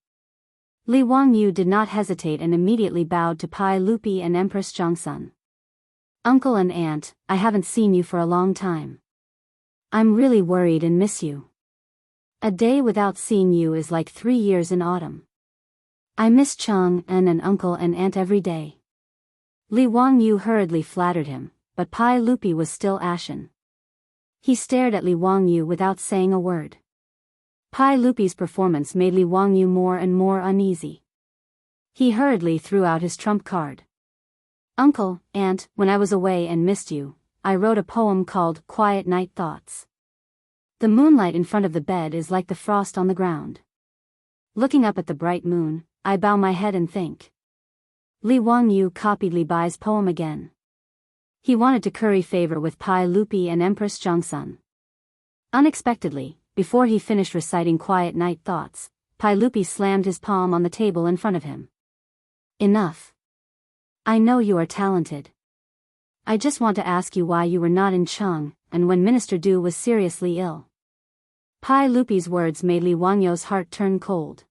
[SPEAKER 1] Li Wangyu did not hesitate and immediately bowed to Pai Lupi and Empress Jiangsun. "Uncle and aunt, I haven't seen you for a long time. I'm really worried and miss you. A day without seeing you is like 3 years in autumn. I miss Chang and uncle and aunt every day." Li Wangyu hurriedly flattered him, but Pai Lupi was still ashen. He stared at Li Wangyu without saying a word. Pai Lupi's performance made Li Wangyu more and more uneasy. He hurriedly threw out his trump card. "Uncle, aunt, when I was away and missed you, I wrote a poem called Quiet Night Thoughts. The moonlight in front of the bed is like the frost on the ground. Looking up at the bright moon, I bow my head and think." Li Wangyu copied Li Bai's poem again. He wanted to curry favor with Pai Lupi and Empress Jiangsun. Unexpectedly, before he finished reciting Quiet Night Thoughts, Pai Lupi slammed his palm on the table in front of him. "Enough. I know you are talented. I just want to ask you why you were not in Chang, and when Minister Du was seriously ill." Pai Lupi's words made Li Wangyu's heart turn cold.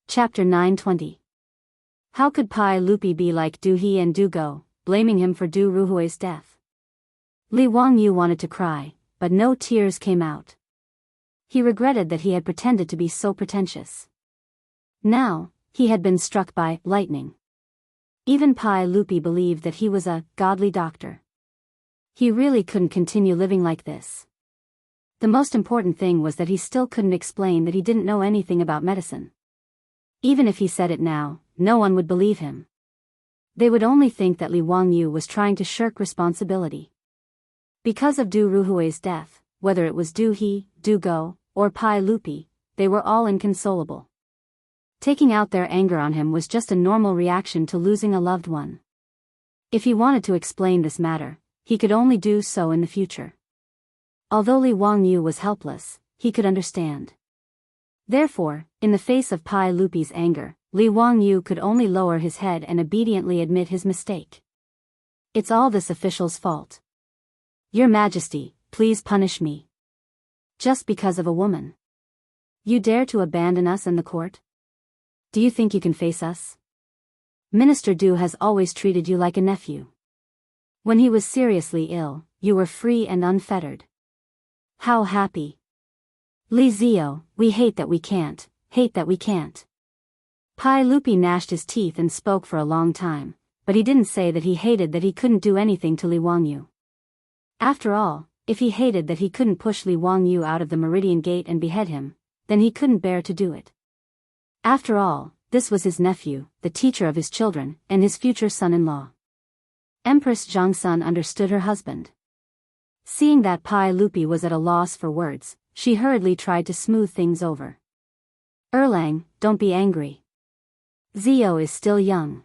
[SPEAKER 1] Chapter 920. How could Pai Lupi be like Du He and Du Go, blaming him for Du Ruhui's death? Li Wangyu wanted to cry, but no tears came out. He regretted that he had pretended to be so pretentious. Now, he had been struck by lightning. Even Pai Lupi believed that he was a godly doctor. He really couldn't continue living like this. The most important thing was that he still couldn't explain that he didn't know anything about medicine. Even if he said it now, no one would believe him. They would only think that Li Wangyu was trying to shirk responsibility. Because of Du Ruhui's death, whether it was Du He, Du Go, or Pai Lupi, they were all inconsolable. Taking out their anger on him was just a normal reaction to losing a loved one. If he wanted to explain this matter, he could only do so in the future. Although Li Wangyu was helpless, he could understand. Therefore, in the face of Pai Lupi's anger, Li Wangyu could only lower his head and obediently admit his mistake. "It's all this official's fault. Your Majesty, please punish me. Just because of a woman. You dare to abandon us and the court? Do you think you can face us? Minister Du has always treated you like a nephew. When he was seriously ill, you were free and unfettered. How happy. Li Zio, we hate that we can't, hate that we can't." Pai Lupi gnashed his teeth and spoke for a long time, but he didn't say that he hated that he couldn't do anything to Li Wangyu. After all, if he hated that he couldn't push Li Wangyu out of the Meridian Gate and behead him, then he couldn't bear to do it. After all, this was his nephew, the teacher of his children, and his future son-in-law. Empress Jiangsun understood her husband. Seeing that Pai Lupi was at a loss for words, she hurriedly tried to smooth things over. "Erlang, don't be angry. Zio is still young.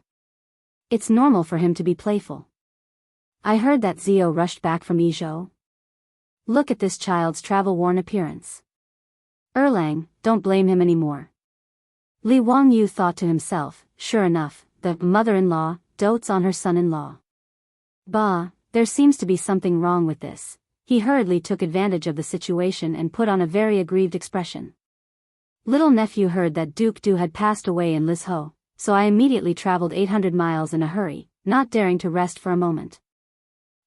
[SPEAKER 1] It's normal for him to be playful. I heard that Zio rushed back from Yizhou. Look at this child's travel-worn appearance. Erlang, don't blame him anymore." Li Wangyu thought to himself, sure enough, the mother-in-law dotes on her son-in-law. Bah, there seems to be something wrong with this. He hurriedly took advantage of the situation and put on a very aggrieved expression. "Little nephew heard that Duke Du had passed away in Lizhou, so I immediately traveled 800 miles in a hurry, not daring to rest for a moment.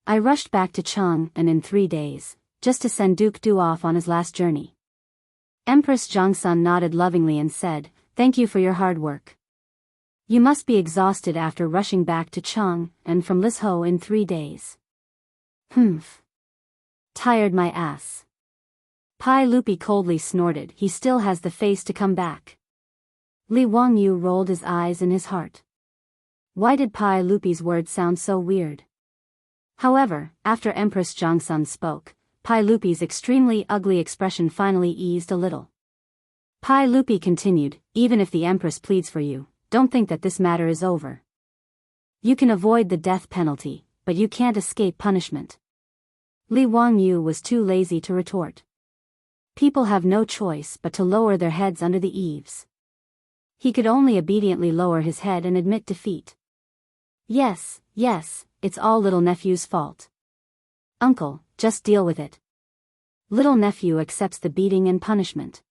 [SPEAKER 1] I rushed back to Chang and in 3 days, just to send Duke Du off on his last journey." Empress Jiangsun nodded lovingly and said, "Thank you for your hard work. You must be exhausted after rushing back to Chang and from Lizhou in 3 days. Humph. Tired my ass." Pai Lupi coldly snorted. He still has the face to come back. Li Wangyu rolled his eyes in his heart. Why did Pai Lupi's words sound so weird? However, after Empress Jiangsun spoke, Pai Lupi's extremely ugly expression finally eased a little. Pai Lupi continued, "Even if the Empress pleads for you, don't think that this matter is over. You can avoid the death penalty, but you can't escape punishment." Li Wangyu was too lazy to retort. People have no choice but to lower their heads under the eaves. He could only obediently lower his head and admit defeat. Yes, it's all little nephew's fault. Uncle, just deal with it. Little nephew accepts the beating and punishment.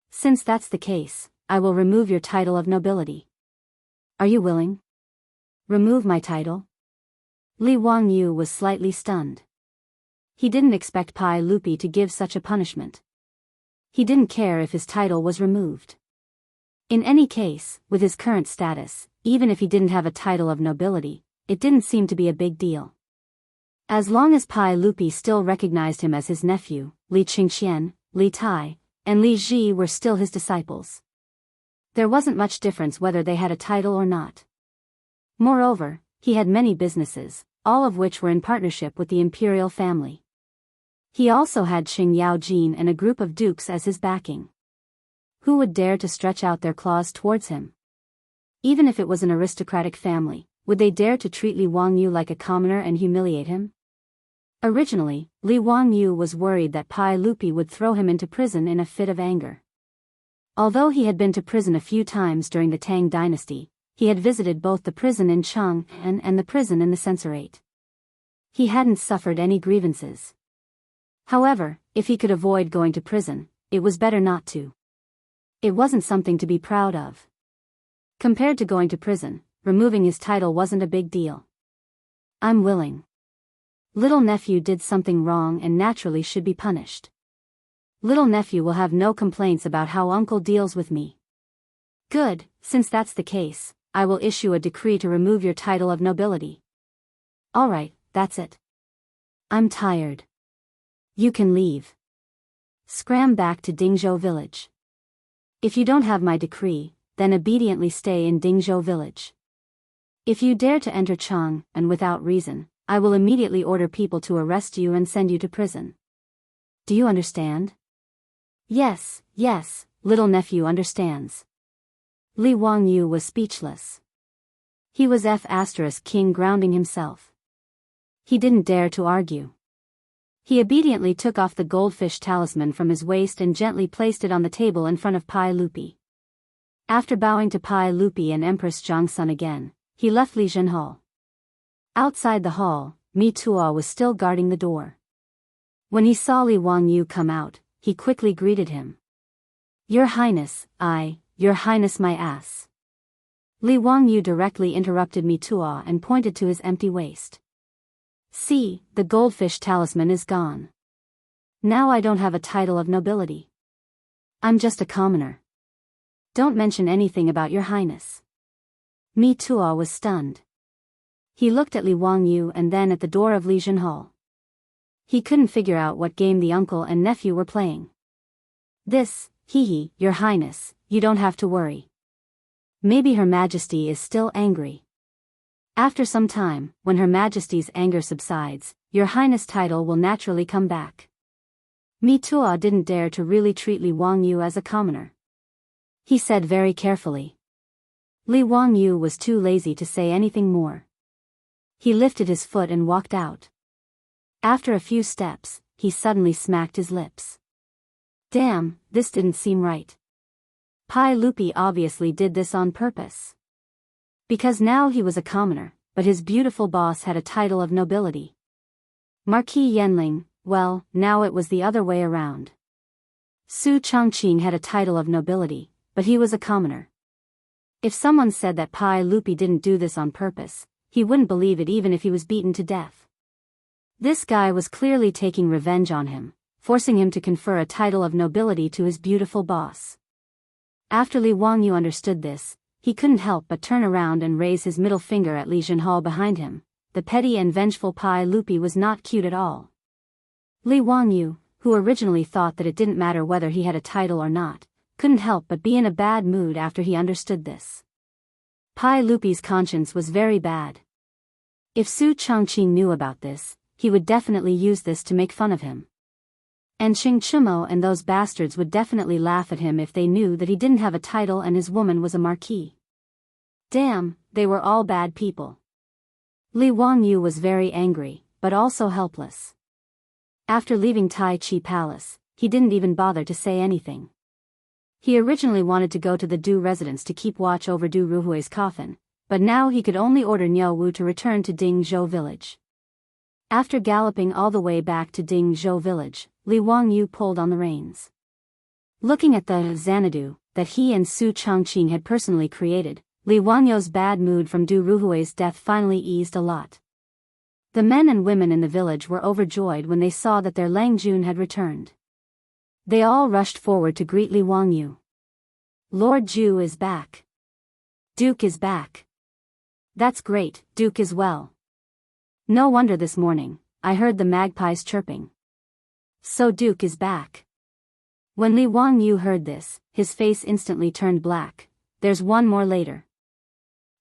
[SPEAKER 1] Since that's the case, I will remove your title of nobility. Are you willing? Remove my title? Li Wangyu was slightly stunned. He didn't expect Pai Lupi to give such a punishment. He didn't care if his title was removed. In any case, with his current status, even if he didn't have a title of nobility, it didn't seem to be a big deal. As long as Pai Lupi still recognized him as his nephew, Li Qingxian, Li Tai, and Li Ji were still his disciples. There wasn't much difference whether they had a title or not. Moreover, he had many businesses, all of which were in partnership with the imperial family. He also had Qing Yaojin and a group of dukes as his backing. Who would dare to stretch out their claws towards him? Even if it was an aristocratic family, would they dare to treat Li Wangyu like a commoner and humiliate him? Originally, Li Wangyu was worried that Pai Lupi would throw him into prison in a fit of anger. Although he had been to prison a few times during the Tang dynasty, he had visited both the prison in Chang'an and the prison in the censorate. He hadn't suffered any grievances. However, if he could avoid going to prison, it was better not to. It wasn't something to be proud of. Compared to going to prison, removing his title wasn't a big deal. I'm willing. Little nephew did something wrong and naturally should be punished. Little nephew will have no complaints about how uncle deals with me. Good, since that's the case, I will issue a decree to remove your title of nobility. Alright, that's it. I'm tired. You can leave. Scram back to Dingzhou village. If you don't have my decree, then obediently stay in Dingzhou village. If you dare to enter Chang, and without reason, I will immediately order people to arrest you and send you to prison. Do you understand? Yes, little nephew understands. Li Wangyu was speechless. He was King grounding himself. He didn't dare to argue. He obediently took off the goldfish talisman from his waist and gently placed it on the table in front of Pai Lupi. After bowing to Pai Lupi and Empress Zhangsun again, he left Lijun Hall. Outside the hall, Mi Tuo was still guarding the door. When he saw Li Wangyu come out, he quickly greeted him. Your Highness, Your Highness my ass. Li Wangyu directly interrupted Mi Tuo and pointed to his empty waist. See, the goldfish talisman is gone. Now I don't have a title of nobility. I'm just a commoner. Don't mention anything about your highness. Mi Tuo was stunned. He looked at Li Wangyu and then at the door of Lijun Hall. He couldn't figure out what game the uncle and nephew were playing. This, your highness, you don't have to worry. Maybe Her Majesty is still angry. After some time, when Her Majesty's anger subsides, your highness title will naturally come back. Mi Tuo didn't dare to really treat Li Wangyu as a commoner. He said very carefully. Li Wangyu was too lazy to say anything more. He lifted his foot and walked out. After a few steps, he suddenly smacked his lips. Damn, this didn't seem right. Pai Lupi obviously did this on purpose. Because now he was a commoner, but his beautiful boss had a title of nobility. Marquis Yanling, well, now it was the other way around. Su Chongqing had a title of nobility, but he was a commoner. If someone said that Pai Lupi didn't do this on purpose, he wouldn't believe it even if he was beaten to death. This guy was clearly taking revenge on him, forcing him to confer a title of nobility to his beautiful boss. After Li Wangyu understood this, he couldn't help but turn around and raise his middle finger at Li Zhenhao behind him. The petty and vengeful Pai Lupi was not cute at all. Li Wangyu, who originally thought that it didn't matter whether he had a title or not, couldn't help but be in a bad mood after he understood this. Pai Lupi's conscience was very bad. If Su Chongqing knew about this, he would definitely use this to make fun of him. And Xing Chumo and those bastards would definitely laugh at him if they knew that he didn't have a title and his woman was a marquis. Damn, they were all bad people. Li Wangyu was very angry, but also helpless. After leaving Tai Chi Palace, he didn't even bother to say anything. He originally wanted to go to the Du residence to keep watch over Du Ruhui's coffin, but now he could only order Niao Wu to return to Dingzhou village. After galloping all the way back to Dingzhou village, Li Wangyu pulled on the reins. Looking at the Xanadu that he and Su Chongqing had personally created, Li Wangyu's bad mood from Du Ruhui's death finally eased a lot. The men and women in the village were overjoyed when they saw that their Lang Jun had returned. They all rushed forward to greet Li Wangyu. Lord Ju is back. Duke is back. That's great, Duke is well. No wonder this morning, I heard the magpies chirping. So Duke is back. When Li Wangyu heard this, his face instantly turned black. There's one more later.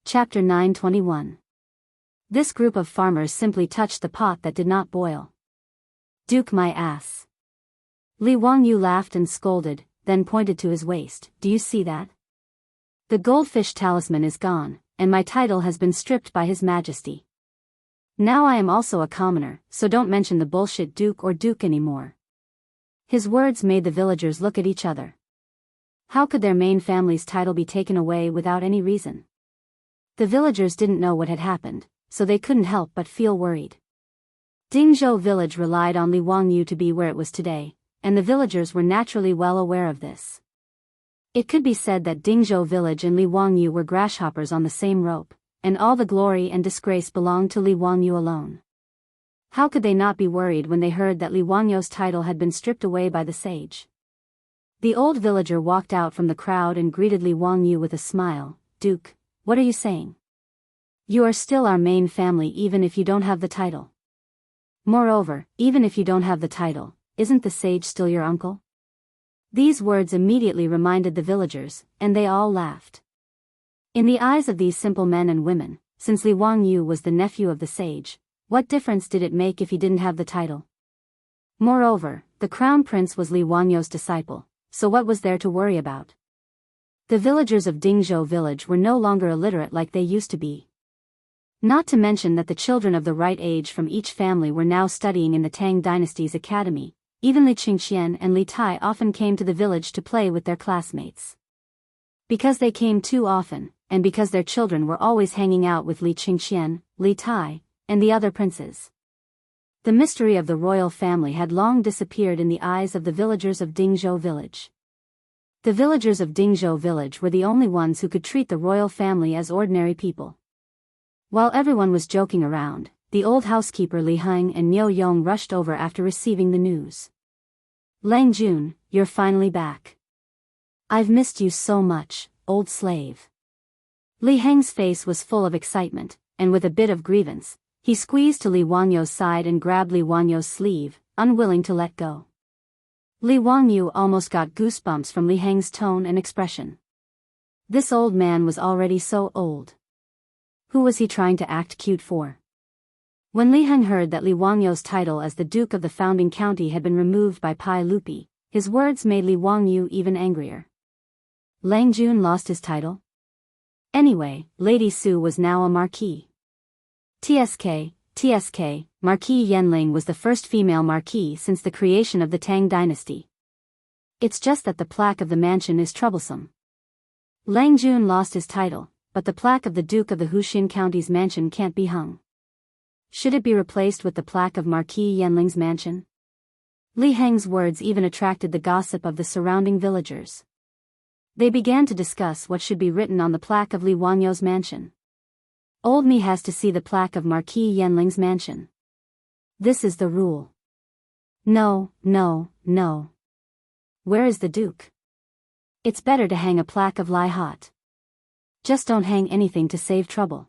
[SPEAKER 1] Chapter 921. This group of farmers simply touched the pot that did not boil. Duke my ass. Li Wangyu laughed and scolded, then pointed to his waist. Do you see that? The goldfish talisman is gone, and my title has been stripped by His Majesty. Now I am also a commoner, so don't mention the bullshit Duke or Duke anymore. His words made the villagers look at each other. How could their main family's title be taken away without any reason? The villagers didn't know what had happened, so they couldn't help but feel worried. Dingzhou village relied on Li Wangyu to be where it was today, and the villagers were naturally well aware of this. It could be said that Dingzhou village and Li Wangyu were grasshoppers on the same rope, and all the glory and disgrace belonged to Li Wangyu alone. How could they not be worried when they heard that Li Wangyu's title had been stripped away by the sage? The old villager walked out from the crowd and greeted Li Wangyu with a smile. Duke, what are you saying? You are still our main family even if you don't have the title. Moreover, even if you don't have the title, isn't the sage still your uncle? These words immediately reminded the villagers, and they all laughed. In the eyes of these simple men and women, since Li Wangyu was the nephew of the sage, what difference did it make if he didn't have the title? Moreover, the crown prince was Li Wangyu's disciple, so what was there to worry about? The villagers of Dingzhou village were no longer illiterate like they used to be. Not to mention that the children of the right age from each family were now studying in the Tang dynasty's academy. Even Li Qingxian and Li Tai often came to the village to play with their classmates. Because they came too often, and because their children were always hanging out with Li Qingxian, Li Tai, and the other princes. The mystery of the royal family had long disappeared in the eyes of the villagers of Dingzhou village. The villagers of Dingzhou village were the only ones who could treat the royal family as ordinary people. While everyone was joking around, the old housekeeper Li Heng and Niu Yong rushed over after receiving the news. Lang Jun, you're finally back. I've missed you so much, old slave. Li Heng's face was full of excitement, and with a bit of grievance, he squeezed to Li Wangyu's side and grabbed Li Wangyu's sleeve, unwilling to let go. Li Wangyu almost got goosebumps from Li Heng's tone and expression. This old man was already so old. Who was he trying to act cute for? When Li Heng heard that Li Wangyu's title as the Duke of the founding county had been removed by Pai Lupi, his words made Li Wangyu even angrier. Lang Jun lost his title? Anyway, Lady Su was now a marquis. TSK, Marquis Yanling was the first female marquis since the creation of the Tang dynasty. It's just that the plaque of the mansion is troublesome. Lang Jun lost his title, but the plaque of the Duke of the Huxin County's mansion can't be hung. Should it be replaced with the plaque of Marquis Yanling's mansion? Li Heng's words even attracted the gossip of the surrounding villagers. They began to discuss what should be written on the plaque of Li Wangyu's mansion. Old me has to see the plaque of Marquis Yanling's mansion. This is the rule. No. Where is the Duke? It's better to hang a plaque of Lai Hot. Just don't hang anything to save trouble.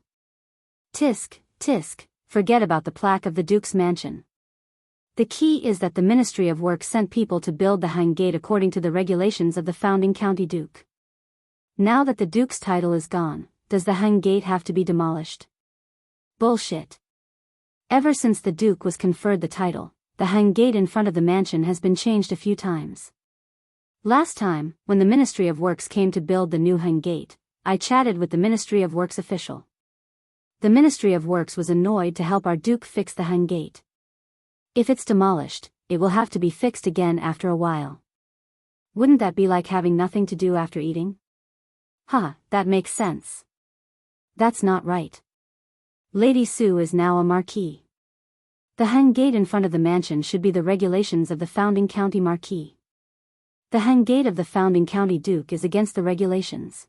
[SPEAKER 1] Tisk, forget about the plaque of the Duke's mansion. The key is that the Ministry of Works sent people to build the hang gate according to the regulations of the founding county duke. Now that the Duke's title is gone, does the hang gate have to be demolished? Bullshit. Ever since the Duke was conferred the title, the hang gate in front of the mansion has been changed a few times. Last time, when the Ministry of Works came to build the new hang gate, I chatted with the Ministry of Works official. The Ministry of Works was annoyed to help our Duke fix the hang gate. If it's demolished, it will have to be fixed again after a while. Wouldn't that be like having nothing to do after eating? That makes sense. That's not right. Lady Su is now a marquis. The hang gate in front of the mansion should be the regulations of the founding county marquis. The hang gate of the founding county duke is against the regulations.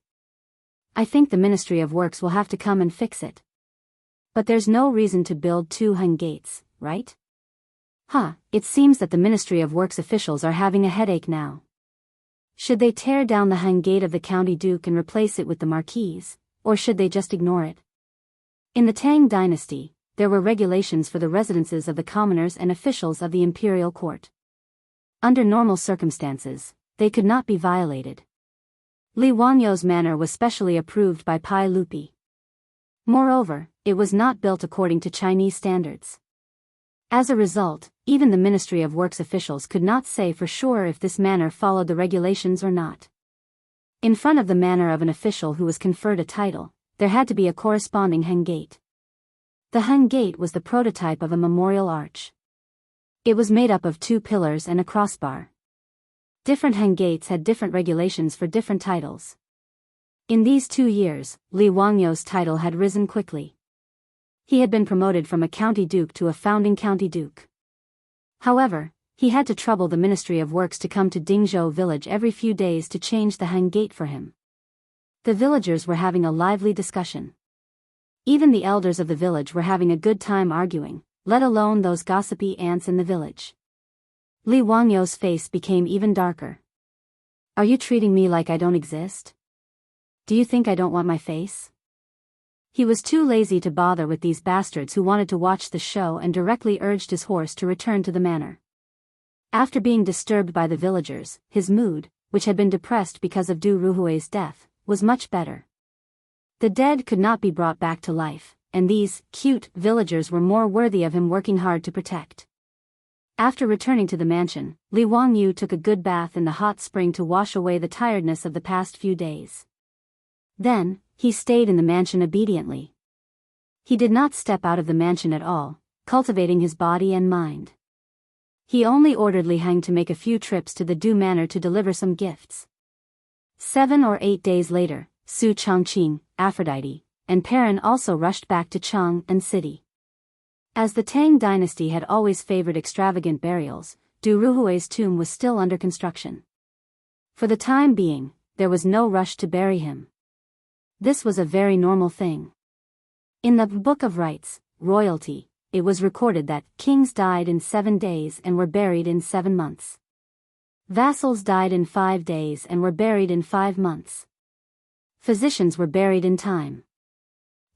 [SPEAKER 1] I think the Ministry of Works will have to come and fix it. But there's no reason to build 2 hang gates, right? It seems that the Ministry of Works officials are having a headache now. Should they tear down the hang gate of the county duke and replace it with the marquis, or should they just ignore it? In the Tang dynasty, there were regulations for the residences of the commoners and officials of the imperial court. Under normal circumstances, they could not be violated. Li Wangyou's manor was specially approved by Pai Lupi. Moreover, it was not built according to Chinese standards. As a result, even the Ministry of Works officials could not say for sure if this manor followed the regulations or not. In front of the manor of an official who was conferred a title, there had to be a corresponding hang gate. The hang gate was the prototype of a memorial arch. It was made up of 2 pillars and a crossbar. Different hang gates had different regulations for different titles. In these 2 years, Li Wangyou's title had risen quickly. He had been promoted from a county duke to a founding county duke. However, he had to trouble the Ministry of Works to come to Dingzhou village every few days to change the hang gate for him. The villagers were having a lively discussion. Even the elders of the village were having a good time arguing, let alone those gossipy ants in the village. Li Wangyou's face became even darker. Are you treating me like I don't exist? Do you think I don't want my face? He was too lazy to bother with these bastards who wanted to watch the show and directly urged his horse to return to the manor. After being disturbed by the villagers, his mood, which had been depressed because of Du Ruhui's death, was much better. The dead could not be brought back to life, and these cute villagers were more worthy of him working hard to protect. After returning to the mansion, Li Wangyou took a good bath in the hot spring to wash away the tiredness of the past few days. Then, he stayed in the mansion obediently. He did not step out of the mansion at all, cultivating his body and mind. He only ordered Li Hang to make a few trips to the Du manor to deliver some gifts. 7 or 8 days later, Su Chongqing, Aphrodite, and Perrin also rushed back to Chang and city. As the Tang dynasty had always favored extravagant burials, Du Ruhui's tomb was still under construction. For the time being, there was no rush to bury him. This was a very normal thing. In the Book of Rights, Royalty, it was recorded that kings died in 7 days and were buried in 7 months. Vassals died in 5 days and were buried in 5 months. Physicians were buried in time.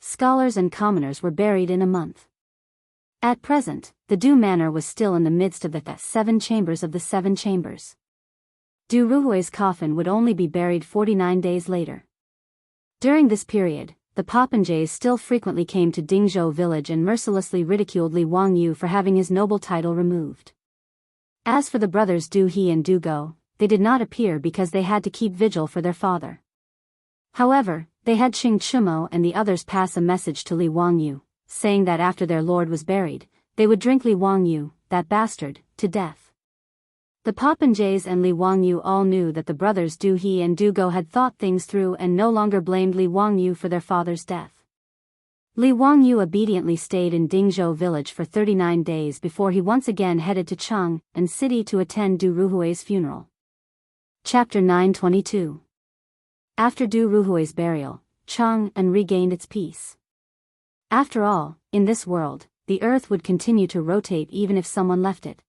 [SPEAKER 1] Scholars and commoners were buried in a month. At present, the Du manor was still in the midst of the 7 chambers of the 7 chambers. Du Ruhui's coffin would only be buried 49 days later. During this period, the popinjays still frequently came to Dingzhou village and mercilessly ridiculed Li Wangyou for having his noble title removed. As for the brothers Du He and Du Go, they did not appear because they had to keep vigil for their father. However, they had Qing Chumo and the others pass a message to Li Wangyou, saying that after their lord was buried, they would drink Li Wangyou, that bastard, to death. The popinjays and Li Wangyou all knew that the brothers Du He and Du Go had thought things through and no longer blamed Li Wangyou for their father's death. Li Wangyou obediently stayed in Dingzhou village for 39 days before he once again headed to Chang and city to attend Du Ruhui's funeral. Chapter 922. After Du Ruhui's burial, Chang and regained its peace. After all, in this world, the earth would continue to rotate even if someone left it.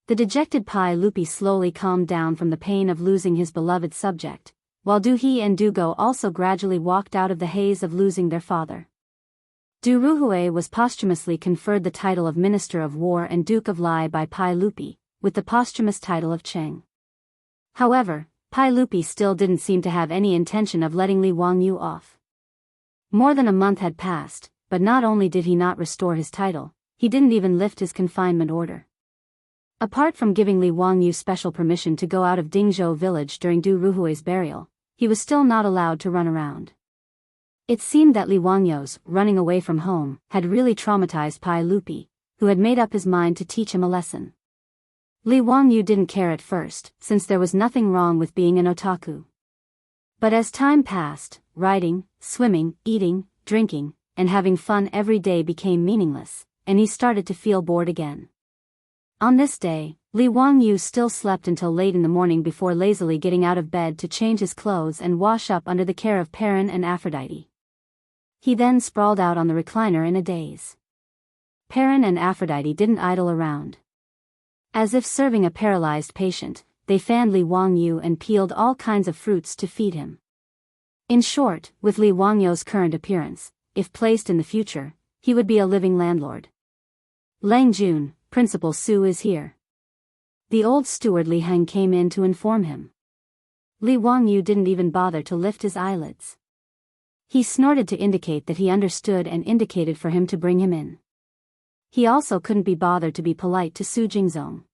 [SPEAKER 1] The dejected Pai Lupi slowly calmed down from the pain of losing his beloved subject, while Du He and Du Go also gradually walked out of the haze of losing their father. Du Ruhui was posthumously conferred the title of Minister of War and Duke of Lai by Pai Lupi, with the posthumous title of Cheng. However, Pai Lupi still didn't seem to have any intention of letting Li Wangyou off. More than a month had passed, but not only did he not restore his title, he didn't even lift his confinement order. Apart from giving Li Wangyou special permission to go out of Dingzhou village during Du Ruhui's burial, he was still not allowed to run around. It seemed that Li Wangyou's running away from home had really traumatized Pai Lupi, who had made up his mind to teach him a lesson. Li Wangyu didn't care at first, since there was nothing wrong with being an otaku. But as time passed, riding, swimming, eating, drinking, and having fun every day became meaningless, and he started to feel bored again. On this day, Li Wangyu still slept until late in the morning before lazily getting out of bed to change his clothes and wash up under the care of Perrin and Aphrodite. He then sprawled out on the recliner in a daze. Perrin and Aphrodite didn't idle around. As if serving a paralyzed patient, they fanned Li Wangyu and peeled all kinds of fruits to feed him. In short, with Li Wangyu's current appearance, if placed in the future, he would be a living landlord. Lang Jun, Principal Su is here. The old steward Li Heng came in to inform him. Li Wangyu didn't even bother to lift his eyelids. He snorted to indicate that he understood and indicated for him to bring him in. He also couldn't be bothered to be polite to Su Jingzong.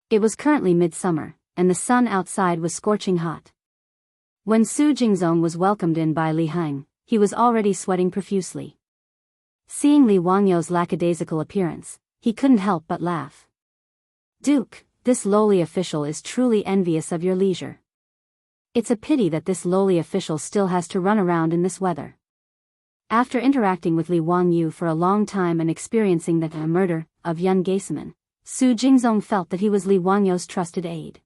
[SPEAKER 1] It was currently midsummer, and the sun outside was scorching hot. When Su Jingzong was welcomed in by Li Heng, he was already sweating profusely. Seeing Li Wangyu's lackadaisical appearance, he couldn't help but laugh. "Duke, this lowly official is truly envious of your leisure. It's a pity that this lowly official still has to run around in this weather." After interacting with Li Wangyu for a long time and experiencing the murder of young Geiseman, Su Jingzong felt that he was Li Wangyu's trusted aide.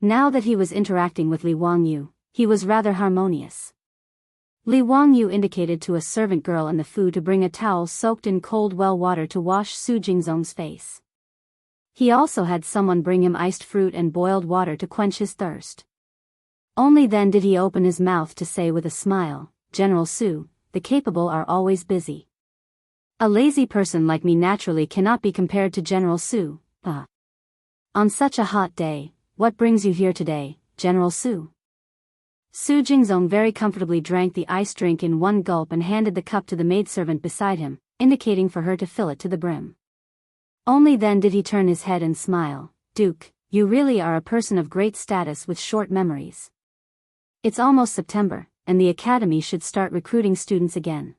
[SPEAKER 1] Now that he was interacting with Li Wangyu, he was rather harmonious. Li Wangyu indicated to a servant girl in the Fu to bring a towel soaked in cold well water to wash Su Jingzong's face. He also had someone bring him iced fruit and boiled water to quench his thirst. Only then did he open his mouth to say with a smile, "General Su, the capable are always busy. A lazy person like me naturally cannot be compared to General Su. On such a hot day, what brings you here today, General Su?" Su Jingzong very comfortably drank the iced drink in one gulp and handed the cup to the maidservant beside him, indicating for her to fill it to the brim. Only then did he turn his head and smile, "Duke, you really are a person of great status with short memories. It's almost September, and the academy should start recruiting students again.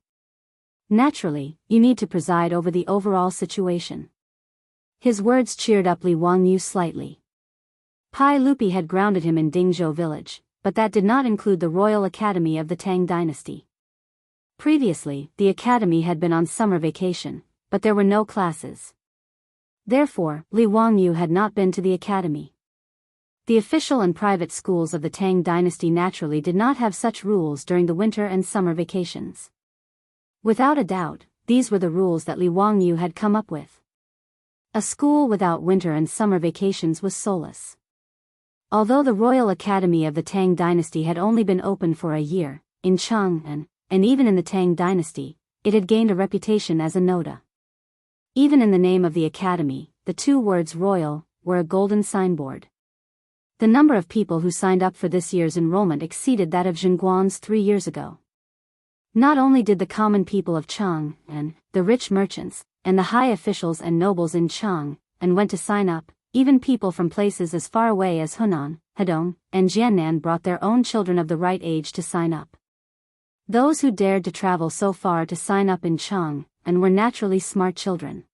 [SPEAKER 1] Naturally, you need to preside over the overall situation." His words cheered up Li Wangyu slightly. Pai Lupi had grounded him in Dingzhou village, but that did not include the Royal Academy of the Tang dynasty. Previously, the academy had been on summer vacation, but there were no classes. Therefore, Li Wangyu had not been to the academy. The official and private schools of the Tang dynasty naturally did not have such rules during the winter and summer vacations. Without a doubt, these were the rules that Li Wangyu had come up with. A school without winter and summer vacations was soulless. Although the Royal Academy of the Tang dynasty had only been open for a year, in Chang'an, and even in the Tang dynasty, it had gained a reputation as a Noda. Even in the name of the academy, the two words royal were a golden signboard. The number of people who signed up for this year's enrollment exceeded that of Zhengguan's 3 years ago. Not only did the common people of Chang'an, the rich merchants, and the high officials and nobles in Chang'an went to sign up, even people from places as far away as Hunan, Hedong, and Jiannan brought their own children of the right age to sign up. Those who dared to travel so far to sign up in Chang'an were naturally smart children.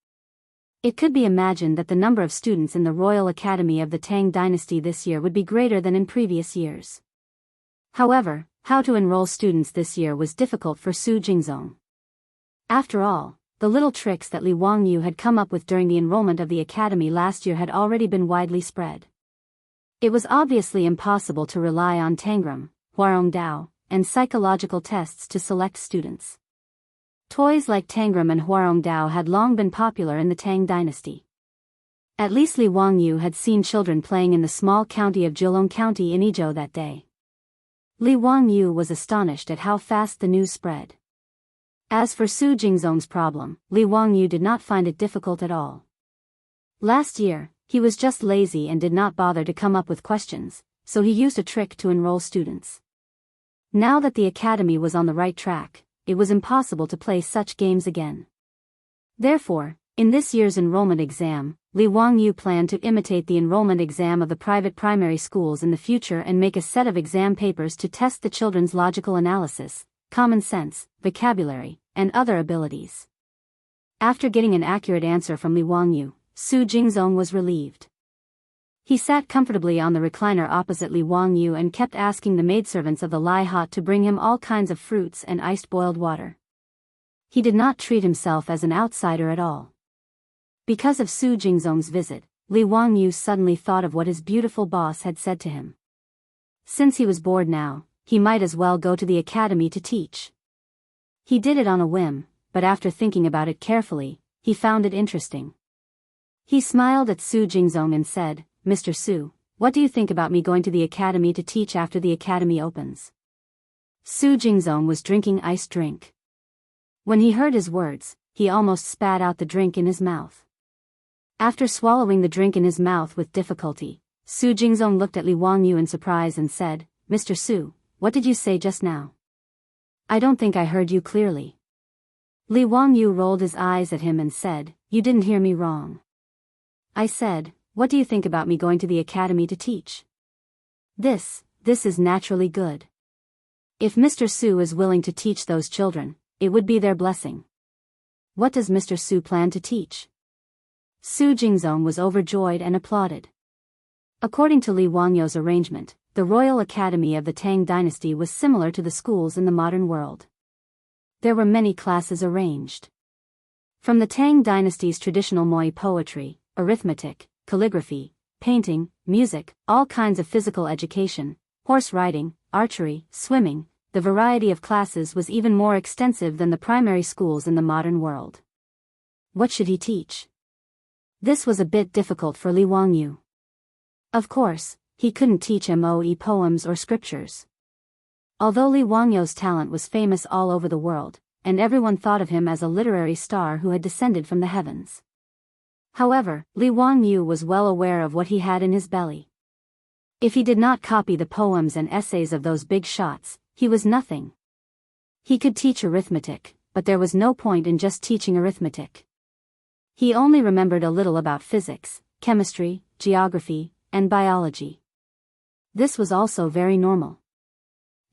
[SPEAKER 1] It could be imagined that the number of students in the Royal Academy of the Tang dynasty this year would be greater than in previous years. However, how to enroll students this year was difficult for Su Jingzong. After all, the little tricks that Li Wangyu had come up with during the enrollment of the academy last year had already been widely spread. It was obviously impossible to rely on Tangram, Huarongdao, and psychological tests to select students. Toys like Tangram and Huarongdao had long been popular in the Tang dynasty. At least Li Wangyu had seen children playing in the small county of Jilong County in Izhou that day. Li Wangyu was astonished at how fast the news spread. As for Su Jingzong's problem, Li Wangyu did not find it difficult at all. Last year, he was just lazy and did not bother to come up with questions, so he used a trick to enroll students. Now that the academy was on the right track, it was impossible to play such games again. Therefore, in this year's enrollment exam, Li Wangyu planned to imitate the enrollment exam of the private primary schools in the future and make a set of exam papers to test the children's logical analysis, common sense, vocabulary, and other abilities. After getting an accurate answer from Li Wangyu, Su Jingzong was relieved. He sat comfortably on the recliner opposite Li Wangyu and kept asking the maidservants of the Lai hut to bring him all kinds of fruits and iced boiled water. He did not treat himself as an outsider at all. Because of Su Jingzong's visit, Li Wangyu suddenly thought of what his beautiful boss had said to him. Since he was bored now, he might as well go to the academy to teach. He did it on a whim, but after thinking about it carefully, he found it interesting. He smiled at Su Jingzong and said, "Mr. Su, what do you think about me going to the academy to teach after the academy opens?" Su Jingzong was drinking iced drink. When he heard his words, he almost spat out the drink in his mouth. After swallowing the drink in his mouth with difficulty, Su Jingzong looked at Li Wangyu in surprise and said, "Mr. Su, what did you say just now? I don't think I heard you clearly." Li Wangyu rolled his eyes at him and said, "You didn't hear me wrong. I said, what do you think about me going to the academy to teach? This is naturally good. If Mr. Su is willing to teach those children, it would be their blessing. What does Mr. Su plan to teach?" Su Jingzong was overjoyed and applauded. According to Li Wangyu's arrangement, the Royal Academy of the Tang dynasty was similar to the schools in the modern world. There were many classes arranged. From the Tang dynasty's traditional Moi poetry, arithmetic, calligraphy, painting, music, all kinds of physical education, horse riding, archery, swimming, the variety of classes was even more extensive than the primary schools in the modern world. What should he teach? This was a bit difficult for Li Wangyu. Of course, he couldn't teach Moe poems or scriptures. Although Li Wangyu's talent was famous all over the world, and everyone thought of him as a literary star who had descended from the heavens. However, Li Wangyu was well aware of what he had in his belly. If he did not copy the poems and essays of those big shots, he was nothing. He could teach arithmetic, but there was no point in just teaching arithmetic. He only remembered a little about physics, chemistry, geography, and biology. This was also very normal.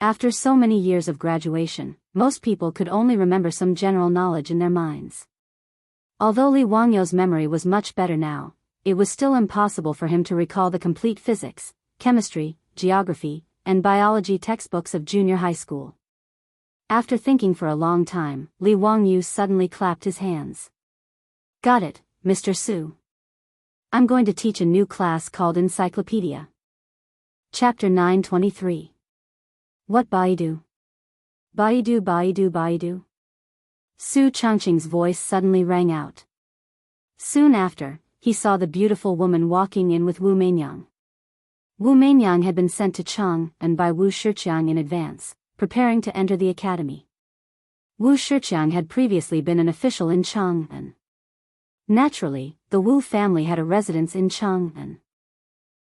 [SPEAKER 1] After so many years of graduation, most people could only remember some general knowledge in their minds. Although Li Wangyu's memory was much better now, it was still impossible for him to recall the complete physics, chemistry, geography, and biology textbooks of junior high school. After thinking for a long time, Li Wangyu suddenly clapped his hands. "Got it, Mr. Su. I'm going to teach a new class called Encyclopedia." Chapter 923. What Baidu? Baidu, Baidu, Baidu? Su Changqing's voice suddenly rang out. Soon after, he saw the beautiful woman walking in with Wu Meinyang. Wu Meinyang had been sent to Chang and by Wu Shiqiang in advance, preparing to enter the academy. Wu Shiqiang had previously been an official in Chang'an. Naturally, the Wu family had a residence in Chang'an.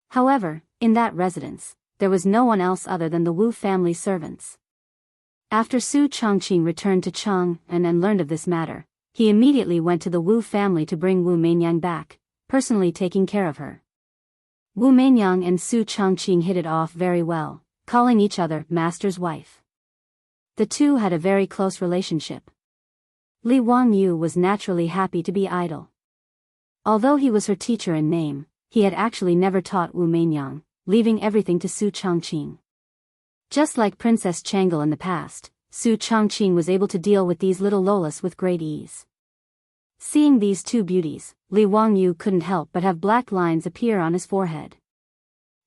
[SPEAKER 1] However, in that residence, there was no one else other than the Wu family servants. After Su Changqing returned to Chang'an and learned of this matter, he immediately went to the Wu family to bring Wu Meinyang back, personally taking care of her. Wu Meinyang and Su Changqing hit it off very well, calling each other master's wife. The two had a very close relationship. Li Wangyu was naturally happy to be idle. Although he was her teacher in name, he had actually never taught Wu Meinyang, leaving everything to Su Changqing. Just like Princess Changle in the past, Su Changqing was able to deal with these little lolas with great ease. Seeing these two beauties, Li Wangyu couldn't help but have black lines appear on his forehead.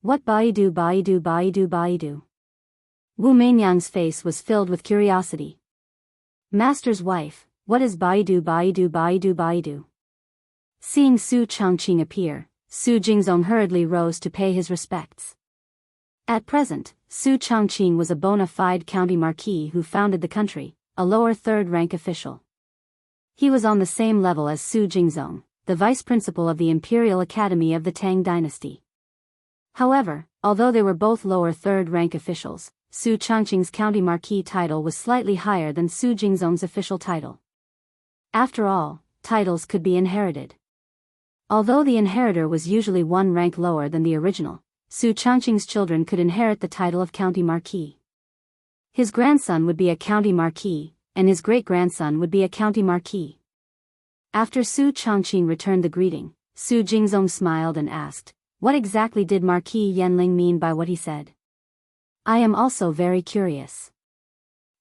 [SPEAKER 1] What Baidu, Baidu, Baidu, Baidu? Wu Meinyang's face was filled with curiosity. Master's wife, what is Baidu, Baidu, Baidu, Baidu? Seeing Su Changqing appear, Su Jingzong hurriedly rose to pay his respects. At present, Su Changqing was a bona fide county marquis who founded the country, a lower third-rank official. He was on the same level as Su Jingzong, the vice principal of the Imperial Academy of the Tang dynasty. However, although they were both lower third-rank officials, Su Changqing's county marquis title was slightly higher than Su Jingzong's official title. After all, titles could be inherited. Although the inheritor was usually one rank lower than the original, Su Changqing's children could inherit the title of county marquis. His grandson would be a county marquis, and his great-grandson would be a county marquis. After Su Changqing returned the greeting, Su Jingzong smiled and asked, What exactly did Marquis Yanling mean by what he said? I am also very curious.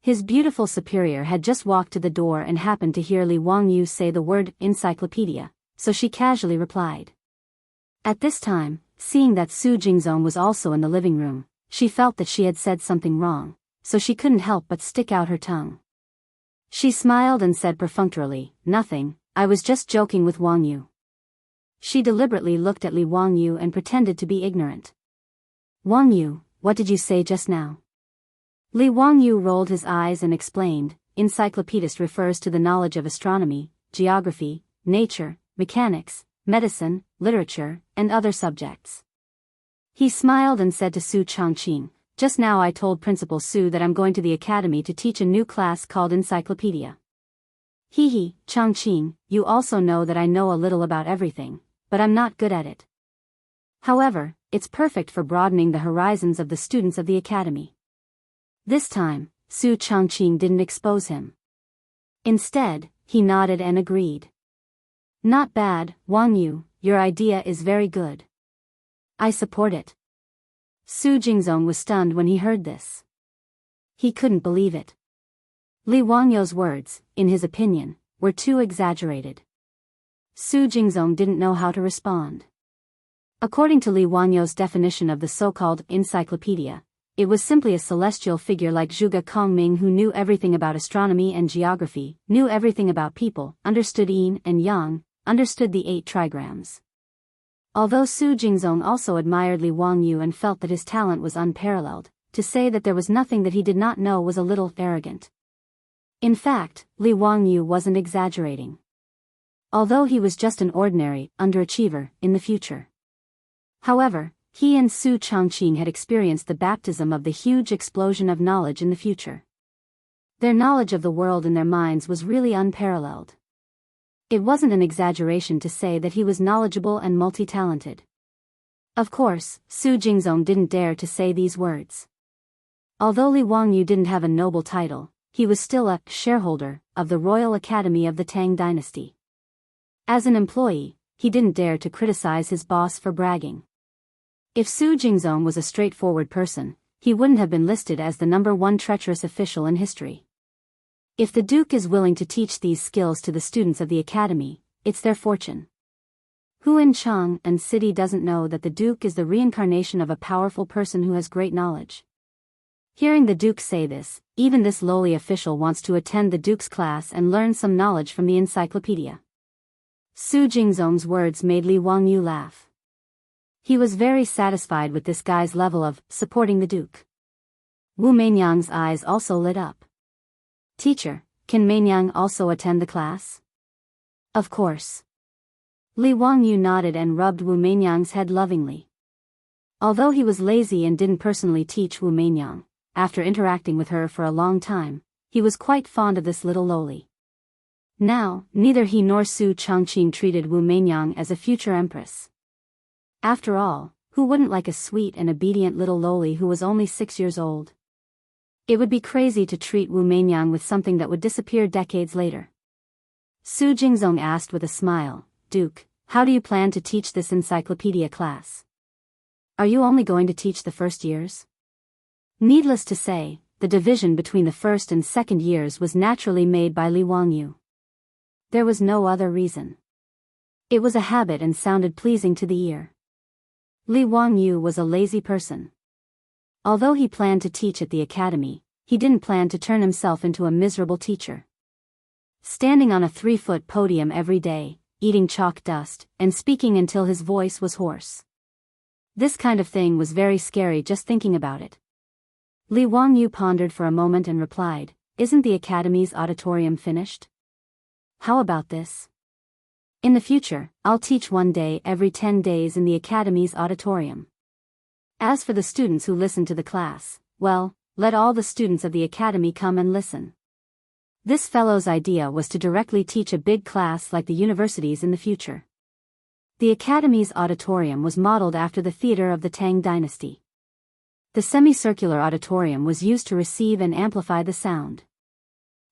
[SPEAKER 1] His beautiful superior had just walked to the door and happened to hear Li Wangyu say the word encyclopedia, so she casually replied. At this time, seeing that Su Jingzong was also in the living room, she felt that she had said something wrong, so she couldn't help but stick out her tongue. She smiled and said perfunctorily, "Nothing, I was just joking with Wangyu." She deliberately looked at Li Wangyu and pretended to be ignorant. "Wangyu, what did you say just now?" Li Wangyu rolled his eyes and explained, "Encyclopedist refers to the knowledge of astronomy, geography, nature, mechanics, medicine, literature, and other subjects." He smiled and said to Su Changqing, "Just now I told Principal Su that I'm going to the academy to teach a new class called Encyclopedia." Hee, Changqing, you also know that I know a little about everything, but I'm not good at it. However, it's perfect for broadening the horizons of the students of the academy. This time, Su Changqing didn't expose him. Instead, he nodded and agreed. "Not bad, Wangyu, your idea is very good. I support it." Su Jingzong was stunned when he heard this. He couldn't believe it. Li Wangyu's words, in his opinion, were too exaggerated. Su Jingzong didn't know how to respond. According to Li Wangyu's definition of the so-called encyclopedia, it was simply a celestial figure like Zhuge Kongming who knew everything about astronomy and geography, knew everything about people, understood yin and yang, understood the 8 trigrams. Although Su Jingzong also admired Li Wangyu and felt that his talent was unparalleled, to say that there was nothing that he did not know was a little arrogant. In fact, Li Wangyu wasn't exaggerating. Although he was just an ordinary underachiever in the future. However, he and Su Changqing had experienced the baptism of the huge explosion of knowledge in the future. Their knowledge of the world in their minds was really unparalleled. It wasn't an exaggeration to say that he was knowledgeable and multi-talented. Of course, Su Jingzong didn't dare to say these words. Although Li Wangyu didn't have a noble title, he was still a shareholder of the Royal Academy of the Tang dynasty. As an employee, he didn't dare to criticize his boss for bragging. If Su Jingzong was a straightforward person, he wouldn't have been listed as the #1 treacherous official in history. If the Duke is willing to teach these skills to the students of the academy, it's their fortune. Who in Chang and City doesn't know that the Duke is the reincarnation of a powerful person who has great knowledge? Hearing the Duke say this, even this lowly official wants to attend the Duke's class and learn some knowledge from the encyclopedia. Su Jingzong's words made Li Wangyu laugh. He was very satisfied with this guy's level of supporting the Duke. Wu Meinyang's eyes also lit up. "Teacher, can Meinyang also attend the class?" "Of course." Li Wangyu nodded and rubbed Wu Meinyang's head lovingly. Although he was lazy and didn't personally teach Wu Meinyang, after interacting with her for a long time, he was quite fond of this little loli. Now, neither he nor Su Changqing treated Wu Meinyang as a future empress. After all, who wouldn't like a sweet and obedient little loli who was only 6 years old? It would be crazy to treat Wu Meinyang with something that would disappear decades later. Su Jingzong asked with a smile, "Duke, how do you plan to teach this encyclopedia class? Are you only going to teach the first years?" Needless to say, the division between the first and second years was naturally made by Li Wangyu. There was no other reason. It was a habit and sounded pleasing to the ear. Li Wangyu was a lazy person. Although he planned to teach at the academy, he didn't plan to turn himself into a miserable teacher. Standing on a 3-foot podium every day, eating chalk dust, and speaking until his voice was hoarse. This kind of thing was very scary just thinking about it. Li Wangyu pondered for a moment and replied, "Isn't the academy's auditorium finished? How about this? In the future, I'll teach 1 day every 10 days in the academy's auditorium. As for the students who listen to the class, well, let all the students of the academy come and listen." This fellow's idea was to directly teach a big class like the universities in the future. The academy's auditorium was modeled after the theater of the Tang dynasty. The semicircular auditorium was used to receive and amplify the sound.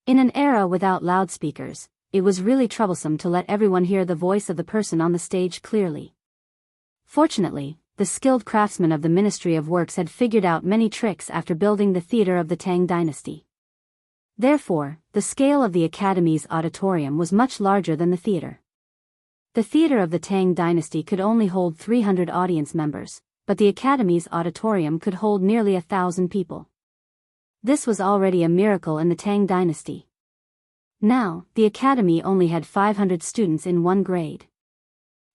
[SPEAKER 1] In an era without loudspeakers, it was really troublesome to let everyone hear the voice of the person on the stage clearly. Fortunately, the skilled craftsmen of the Ministry of Works had figured out many tricks after building the theater of the Tang dynasty. Therefore, the scale of the Academy's auditorium was much larger than the theater. The theater of the Tang dynasty could only hold 300 audience members, but the Academy's auditorium could hold nearly 1,000 people. This was already a miracle in the Tang dynasty. Now, the Academy only had 500 students in one grade.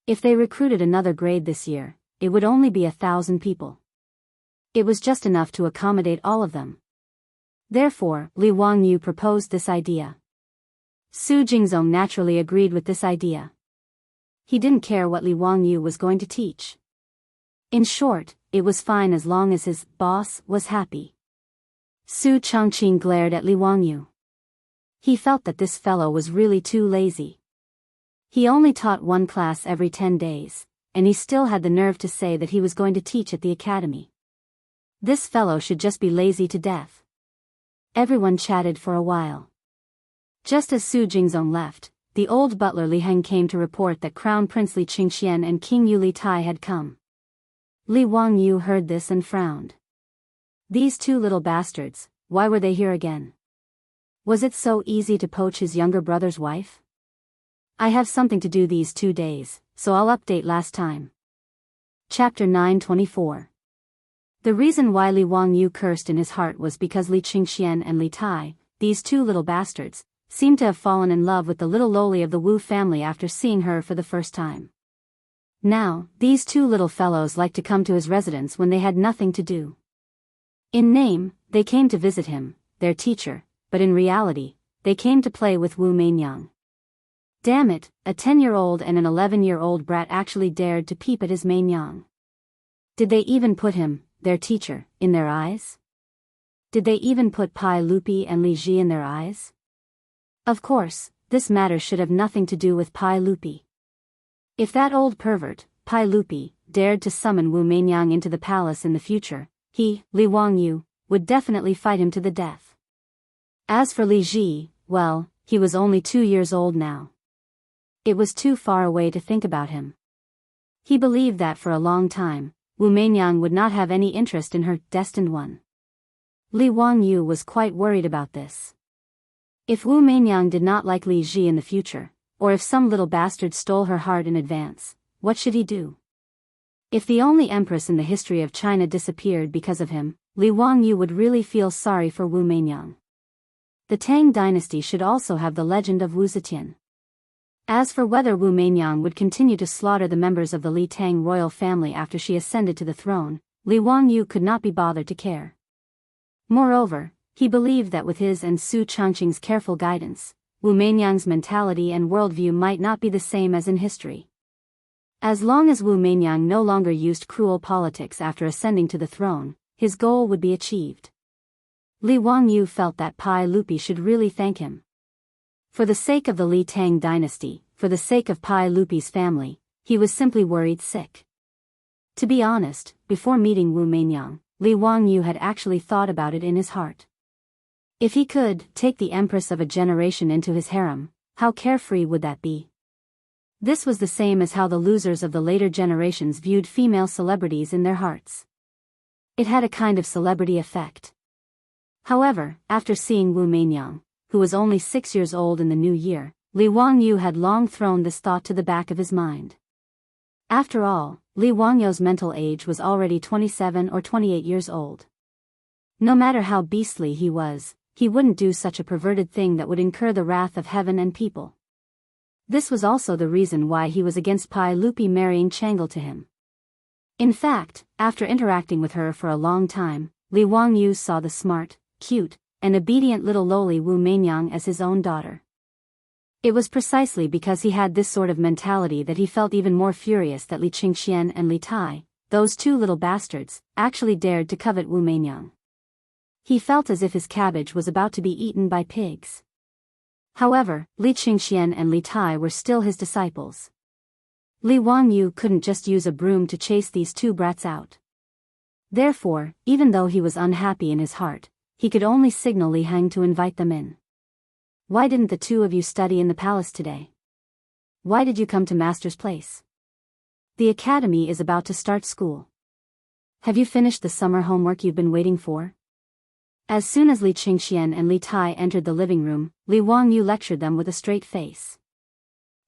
[SPEAKER 1] If they recruited another grade this year, it would only be 1,000 people. It was just enough to accommodate all of them. Therefore, Li Wangyu proposed this idea. Su Jingzong naturally agreed with this idea. He didn't care what Li Wangyu was going to teach. In short, it was fine as long as his boss was happy. Su Chongqing glared at Li Wangyu. He felt that this fellow was really too lazy. He only taught one class every 10 days, and he still had the nerve to say that he was going to teach at the academy. This fellow should just be lazy to death. Everyone chatted for a while. Just as Su Jingzong left, the old butler Li Heng came to report that Crown Prince Li Qingxian and King Yu Li Tai had come. Li Wangyu heard this and frowned. These two little bastards, why were they here again? Was it so easy to poach his younger brother's wife? I have something to do these 2 days, so I'll update last time. Chapter 924. The reason why Li Wangyu cursed in his heart was because Li Qingxian and Li Tai, these two little bastards, seemed to have fallen in love with the little lowly of the Wu family after seeing her for the first time. Now, these two little fellows liked to come to his residence when they had nothing to do. In name, they came to visit him, their teacher, but in reality, they came to play with Wu Meinyang. Damn it, a 10-year-old and an 11-year-old brat actually dared to peep at his Meinyang. Did they even put him, their teacher, in their eyes? Did they even put Pai Lupi and Li Ji in their eyes? Of course, this matter should have nothing to do with Pai Lupi. If that old pervert, Pai Lupi, dared to summon Wu Meinyang into the palace in the future, he, Li Wangyu, would definitely fight him to the death. As for Li Ji, well, he was only 2 years old now. It was too far away to think about him. He believed that for a long time, Wu Meinyang would not have any interest in her destined one. Li Wangyu was quite worried about this. If Wu Meinyang did not like Li Ji in the future, or if some little bastard stole her heart in advance, what should he do? If the only empress in the history of China disappeared because of him, Li Wangyu would really feel sorry for Wu Meinyang. The Tang dynasty should also have the legend of Wu Zetian. As for whether Wu Meinyang would continue to slaughter the members of the Li Tang royal family after she ascended to the throne, Li Wangyu could not be bothered to care. Moreover, he believed that with his and Su Chongqing's careful guidance, Wu Meinyang's mentality and worldview might not be the same as in history. As long as Wu Meinyang no longer used cruel politics after ascending to the throne, his goal would be achieved. Li Wangyu felt that Pai Lupi should really thank him. For the sake of the Li Tang dynasty, for the sake of Pai Lupi's family, he was simply worried sick. To be honest, before meeting Wu Meinyang, Li Wangyu had actually thought about it in his heart. If he could take the empress of a generation into his harem, how carefree would that be? This was the same as how the losers of the later generations viewed female celebrities in their hearts. It had a kind of celebrity effect. However, after seeing Wu Meinyang, who was only 6 years old in the new year, Li Wangyu had long thrown this thought to the back of his mind. After all, Li Wangyu's mental age was already 27 or 28 years old. No matter how beastly he was, he wouldn't do such a perverted thing that would incur the wrath of heaven and people. This was also the reason why he was against Pai Lupi marrying Changle to him. In fact, after interacting with her for a long time, Li Wangyu saw the smart, cute, and obedient little lowly Wu Meinyang as his own daughter. It was precisely because he had this sort of mentality that he felt even more furious that Li Qingxian and Li Tai, those two little bastards, actually dared to covet Wu Meinyang. He felt as if his cabbage was about to be eaten by pigs. However, Li Qingxian and Li Tai were still his disciples. Li Wangyu couldn't just use a broom to chase these two brats out. Therefore, even though he was unhappy in his heart, he could only signal Li Heng to invite them in. Why didn't the two of you study in the palace today? Why did you come to Master's place? The academy is about to start school. Have you finished the summer homework you've been waiting for? As soon as Li Qingxian and Li Tai entered the living room, Li Wangyu lectured them with a straight face.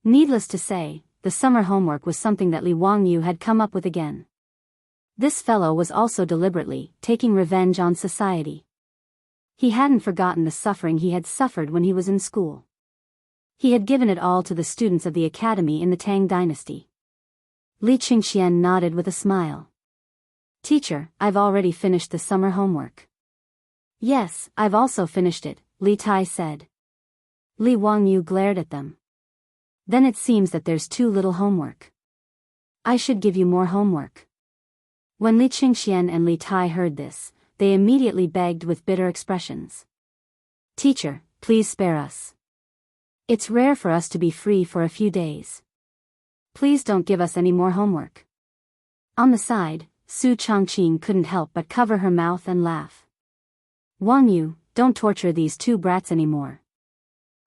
[SPEAKER 1] Needless to say, the summer homework was something that Li Wangyu had come up with again. This fellow was also deliberately taking revenge on society. He hadn't forgotten the suffering he had suffered when he was in school. He had given it all to the students of the academy in the Tang dynasty. Li Qingxian nodded with a smile. Teacher, I've already finished the summer homework. Yes, I've also finished it, Li Tai said. Li Wangyu glared at them. Then it seems that there's too little homework. I should give you more homework. When Li Qingxian and Li Tai heard this, they immediately begged with bitter expressions. Teacher, please spare us. It's rare for us to be free for a few days. Please don't give us any more homework. On the side, Su Changqing couldn't help but cover her mouth and laugh. Wangyu, don't torture these two brats anymore.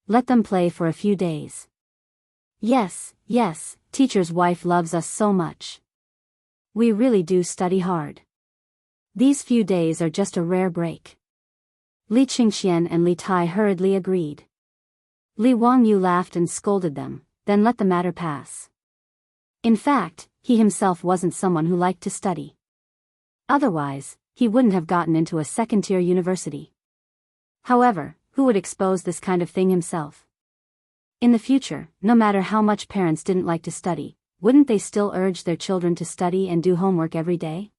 [SPEAKER 1] Let them play for a few days. Yes, teacher's wife loves us so much. We really do study hard. These few days are just a rare break. Li Qingxian and Li Tai hurriedly agreed. Li Wangyu laughed and scolded them, then let the matter pass. In fact, he himself wasn't someone who liked to study. Otherwise, he wouldn't have gotten into a second-tier university. However, who would expose this kind of thing himself? In the future, no matter how much parents didn't like to study, wouldn't they still urge their children to study and do homework every day?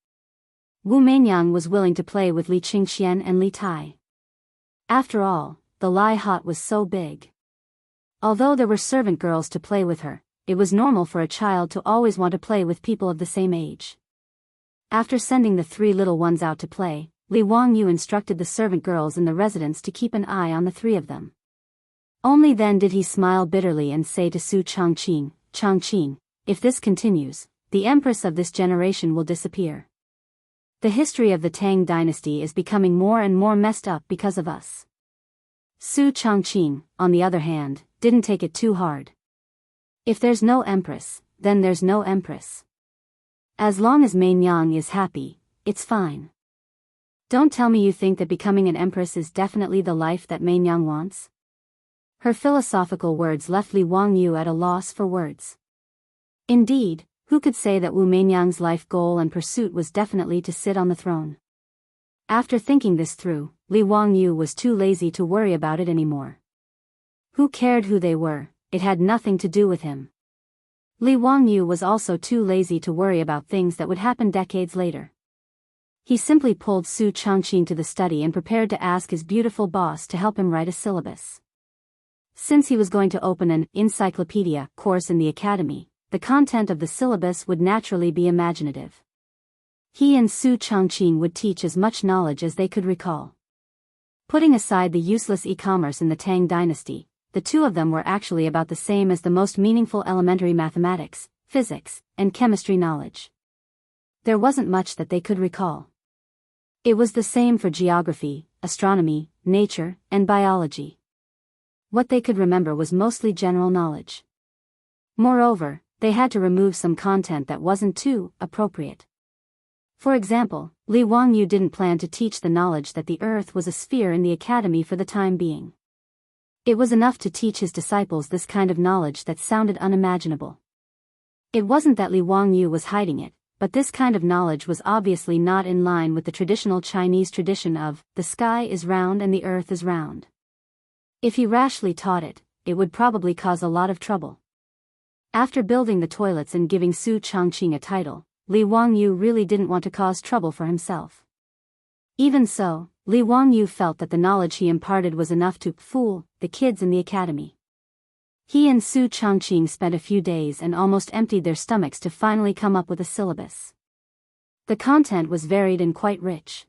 [SPEAKER 1] Wu Meinyang was willing to play with Li Qingxian and Li Tai. After all, the Lai hut was so big. Although there were servant girls to play with her, it was normal for a child to always want to play with people of the same age. After sending the three little ones out to play, Li Wangyu instructed the servant girls in the residence to keep an eye on the three of them. Only then did he smile bitterly and say to Su Changqing, Changqing, if this continues, the empress of this generation will disappear. The history of the Tang dynasty is becoming more and more messed up because of us. Su Changqing, on the other hand, didn't take it too hard. If there's no empress, then there's no empress. As long as Meinyang is happy, it's fine. Don't tell me you think that becoming an empress is definitely the life that Meinyang wants? Her philosophical words left Li Wangyu at a loss for words. Indeed, who could say that Wu Meinyang's life goal and pursuit was definitely to sit on the throne? After thinking this through, Li Wangyu was too lazy to worry about it anymore. Who cared who they were? It had nothing to do with him. Li Wangyu was also too lazy to worry about things that would happen decades later. He simply pulled Su Changqing to the study and prepared to ask his beautiful boss to help him write a syllabus. Since he was going to open an encyclopedia course in the academy, the content of the syllabus would naturally be imaginative. He and Su Changqing would teach as much knowledge as they could recall. Putting aside the useless e-commerce in the Tang dynasty, the two of them were actually about the same as the most meaningful elementary mathematics, physics, and chemistry knowledge. There wasn't much that they could recall. It was the same for geography, astronomy, nature, and biology. What they could remember was mostly general knowledge. Moreover, they had to remove some content that wasn't too appropriate. For example, Li Wangyu didn't plan to teach the knowledge that the earth was a sphere in the academy for the time being. It was enough to teach his disciples this kind of knowledge that sounded unimaginable. It wasn't that Li Wangyu was hiding it, but this kind of knowledge was obviously not in line with the traditional Chinese tradition of, the sky is round and the earth is round. If he rashly taught it, it would probably cause a lot of trouble. After building the toilets and giving Su Changqing a title, Li Wangyu really didn't want to cause trouble for himself. Even so, Li Wangyu felt that the knowledge he imparted was enough to fool the kids in the academy. He and Su Changqing spent a few days and almost emptied their stomachs to finally come up with a syllabus. The content was varied and quite rich.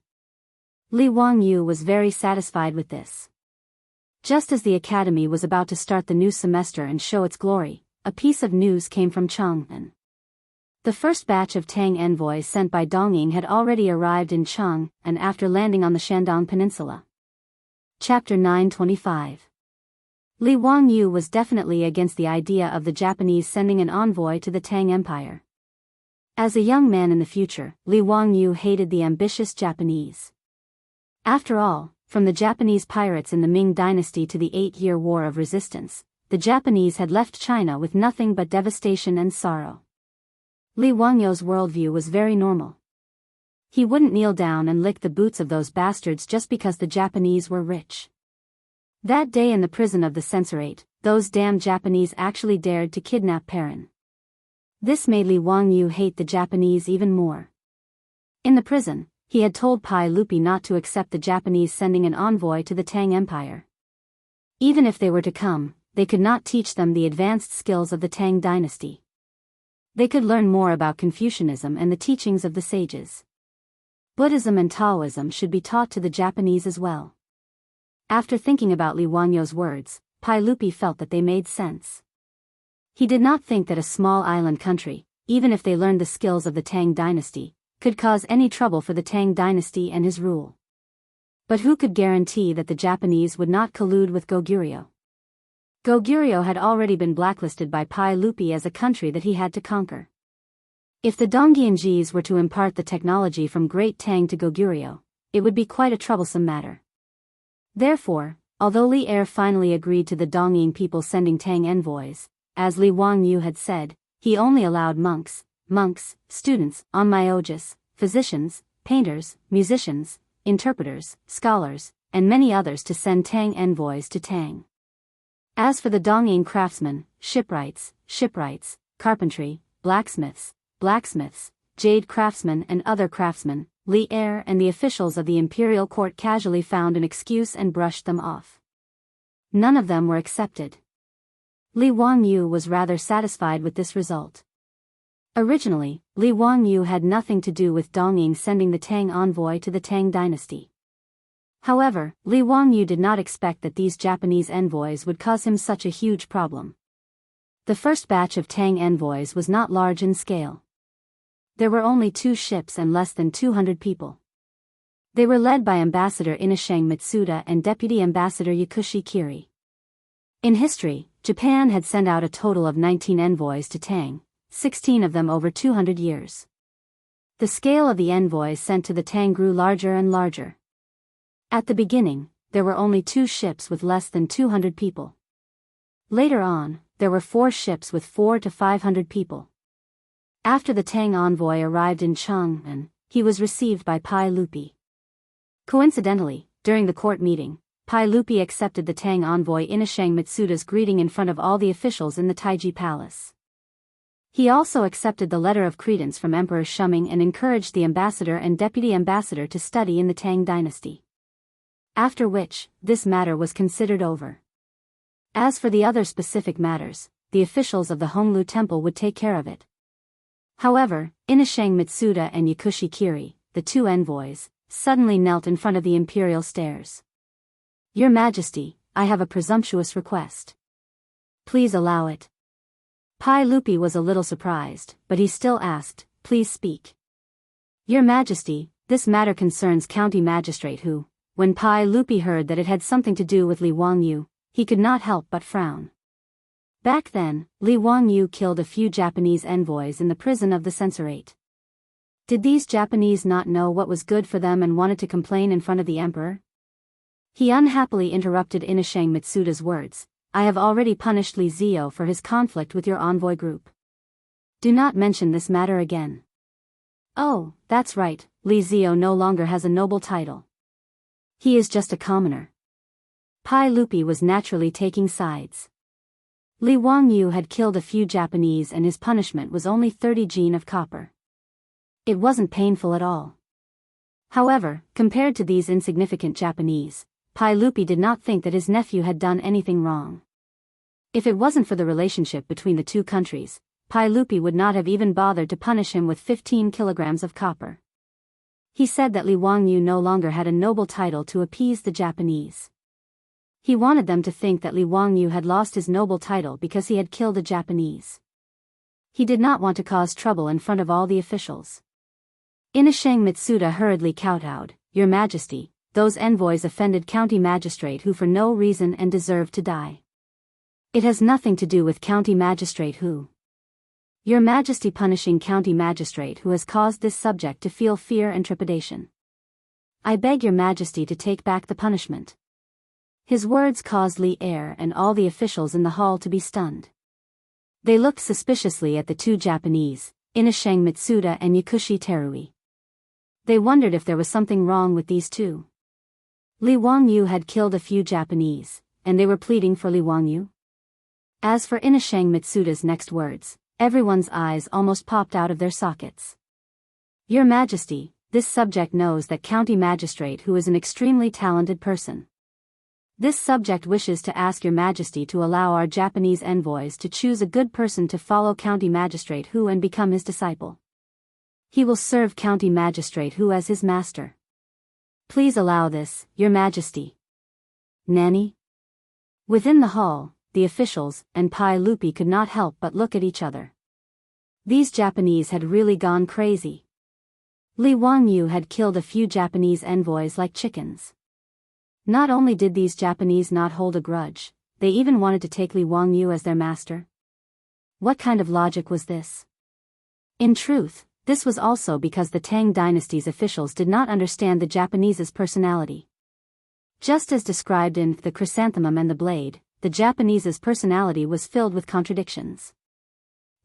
[SPEAKER 1] Li Wangyu was very satisfied with this. Just as the academy was about to start the new semester and show its glory, a piece of news came from Chang'an. The first batch of Tang envoys sent by Dongying had already arrived in Chang'an after landing on the Shandong Peninsula. Chapter 925. Li Wangyu was definitely against the idea of the Japanese sending an envoy to the Tang Empire. As a young man in the future, Li Wangyu hated the ambitious Japanese. After all, from the Japanese pirates in the Ming dynasty to the 8-year War of Resistance, the Japanese had left China with nothing but devastation and sorrow. Li Wangyu's worldview was very normal. He wouldn't kneel down and lick the boots of those bastards just because the Japanese were rich. That day in the prison of the censorate, those damn Japanese actually dared to kidnap Perrin. This made Li Wangyu hate the Japanese even more. In the prison, he had told Pai Lupi not to accept the Japanese sending an envoy to the Tang Empire. Even if they were to come, they could not teach them the advanced skills of the Tang dynasty. They could learn more about Confucianism and the teachings of the sages. Buddhism and Taoism should be taught to the Japanese as well. After thinking about Li Wangyu's words, Pai Lupi felt that they made sense. He did not think that a small island country, even if they learned the skills of the Tang dynasty, could cause any trouble for the Tang dynasty and his rule. But who could guarantee that the Japanese would not collude with Goguryeo? Goguryeo had already been blacklisted by Pai Lupi as a country that he had to conquer. If the Dongyenjis were to impart the technology from Great Tang to Goguryeo, it would be quite a troublesome matter. Therefore, although Li Er finally agreed to the Dongying people sending Tang envoys, as Li Wangyu had said, he only allowed monks, students, onmyoges, physicians, painters, musicians, interpreters, scholars, and many others to send Tang envoys to Tang. As for the Dongying craftsmen, shipwrights, carpentry, blacksmiths, jade craftsmen and other craftsmen, Li Er and the officials of the imperial court casually found an excuse and brushed them off. None of them were accepted. Li Wangyu was rather satisfied with this result. Originally, Li Wangyu had nothing to do with Dongying sending the Tang envoy to the Tang dynasty. However, Li Wangyu did not expect that these Japanese envoys would cause him such a huge problem. The first batch of Tang envoys was not large in scale. There were only 2 ships and less than 200 people. They were led by Ambassador Inashang Mitsuda and Deputy Ambassador Yakushi Kiri. In history, Japan had sent out a total of 19 envoys to Tang, 16 of them over 200 years. The scale of the envoys sent to the Tang grew larger and larger. At the beginning, there were only 2 ships with less than 200 people. Later on, there were 4 ships with 400 to 500 people. After the Tang envoy arrived in Chang'an, he was received by Pai Lupi. Coincidentally, during the court meeting, Pai Lupi accepted the Tang envoy Inashang Mitsuda's greeting in front of all the officials in the Taiji Palace. He also accepted the letter of credence from Emperor Shuming and encouraged the ambassador and deputy ambassador to study in the Tang dynasty. After which, this matter was considered over. As for the other specific matters, the officials of the Honglu Temple would take care of it. However, Inashang Mitsuda and Yakushi Kiri, the 2 envoys, suddenly knelt in front of the imperial stairs. "Your Majesty, I have a presumptuous request. Please allow it." Pai Lupi was a little surprised, but he still asked, "Please speak." "Your Majesty, this matter concerns County Magistrate Hu." When Pai Lupi heard that it had something to do with Li Wangyu, he could not help but frown. Back then, Li Wangyu killed a few Japanese envoys in the prison of the censorate. Did these Japanese not know what was good for them and wanted to complain in front of the emperor? He unhappily interrupted Inashang Mitsuda's words. "I have already punished Li Zio for his conflict with your envoy group. Do not mention this matter again." "Oh, that's right, Li Zio no longer has a noble title. He is just a commoner." Pai Lupi was naturally taking sides. Li Wangyu had killed a few Japanese and his punishment was only 30 jin of copper. It wasn't painful at all. However, compared to these insignificant Japanese, Pai Lupi did not think that his nephew had done anything wrong. If it wasn't for the relationship between the 2 countries, Pai Lupi would not have even bothered to punish him with 15 kilograms of copper. He said that Li Wangyu no longer had a noble title to appease the Japanese. He wanted them to think that Li Wangyu had lost his noble title because he had killed a Japanese. He did not want to cause trouble in front of all the officials. Inashang Mitsuda hurriedly kowtowed, "Your Majesty, those envoys offended County Magistrate Hu for no reason and deserve to die. It has nothing to do with County Magistrate Hu." Your Majesty punishing county magistrate who has caused this subject to feel fear and trepidation. I beg your Majesty to take back the punishment. His words caused Li Er and all the officials in the hall to be stunned. They looked suspiciously at the two Japanese, Inasheng Mitsuda and Yakushi Terui. They wondered if there was something wrong with these two. Li Wangyu had killed a few Japanese, and they were pleading for Li Wangyu. As for Inasheng Mitsuda's next words, everyone's eyes almost popped out of their sockets. Your Majesty, this subject knows that county magistrate who is an extremely talented person. This subject wishes to ask your Majesty to allow our Japanese envoys to choose a good person to follow county magistrate who and become his disciple. He will serve county magistrate who as his master. Please allow this, your Majesty. Nanny? Within the hall, the officials and Pai Lupi could not help but look at each other. These Japanese had really gone crazy. Li Wangyu had killed a few Japanese envoys like chickens. Not only did these Japanese not hold a grudge, they even wanted to take Li Wangyu as their master. What kind of logic was this? In truth, this was also because the Tang dynasty's officials did not understand the Japanese's personality. Just as described in The Chrysanthemum and the Blade, the Japanese's personality was filled with contradictions.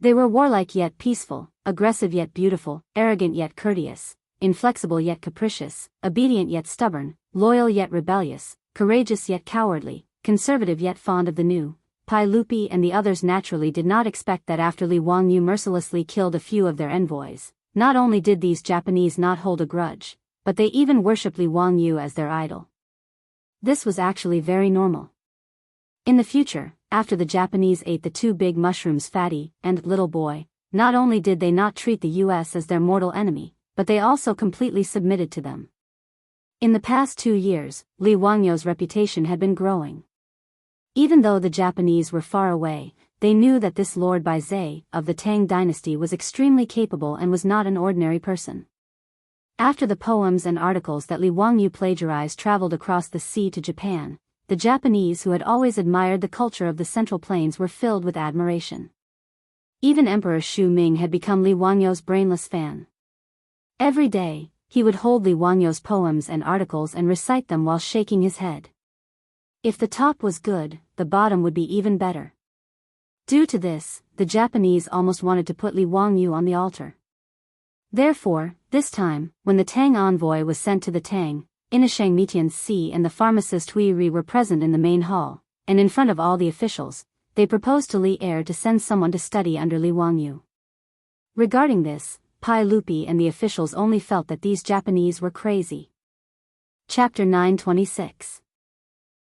[SPEAKER 1] They were warlike yet peaceful, aggressive yet beautiful, arrogant yet courteous, inflexible yet capricious, obedient yet stubborn, loyal yet rebellious, courageous yet cowardly, conservative yet fond of the new. Pai Lupi and the others naturally did not expect that after Li Wangyu mercilessly killed a few of their envoys, not only did these Japanese not hold a grudge, but they even worshipped Li Wangyu as their idol. This was actually very normal. In the future, after the Japanese ate the two big mushrooms Fatty and Little Boy, not only did they not treat the US as their mortal enemy, but they also completely submitted to them. In the past 2 years, Li Wangyu's reputation had been growing. Even though the Japanese were far away, they knew that this Lord Baizhe of the Tang dynasty was extremely capable and was not an ordinary person. After the poems and articles that Li Wangyu plagiarized traveled across the sea to Japan, the Japanese who had always admired the culture of the Central Plains were filled with admiration. Even Emperor Xu Ming had become Li Wangyu's brainless fan. Every day, he would hold Li Wangyu's poems and articles and recite them while shaking his head. If the top was good, the bottom would be even better. Due to this, the Japanese almost wanted to put Li Wangyu on the altar. Therefore, this time, when the Tang envoy was sent to the Tang, Inasheng Mitian Si and the pharmacist Hui Ri were present in the main hall, and in front of all the officials, they proposed to Li Er to send someone to study under Li Wangyu. Regarding this, Pai Lupi and the officials only felt that these Japanese were crazy. Chapter 926.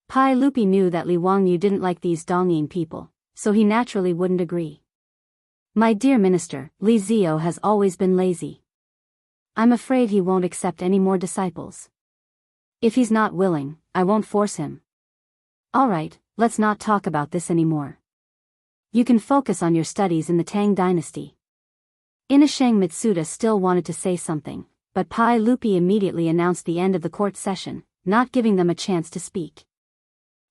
[SPEAKER 1] Pai Lupi knew that Li Wangyu didn't like these Dongying people, so he naturally wouldn't agree. My dear minister, Li Zio has always been lazy. I'm afraid he won't accept any more disciples. If he's not willing, I won't force him. Alright, let's not talk about this anymore. You can focus on your studies in the Tang dynasty. Inasheng Mitsuda still wanted to say something, but Pai Lupi immediately announced the end of the court session, not giving them a chance to speak.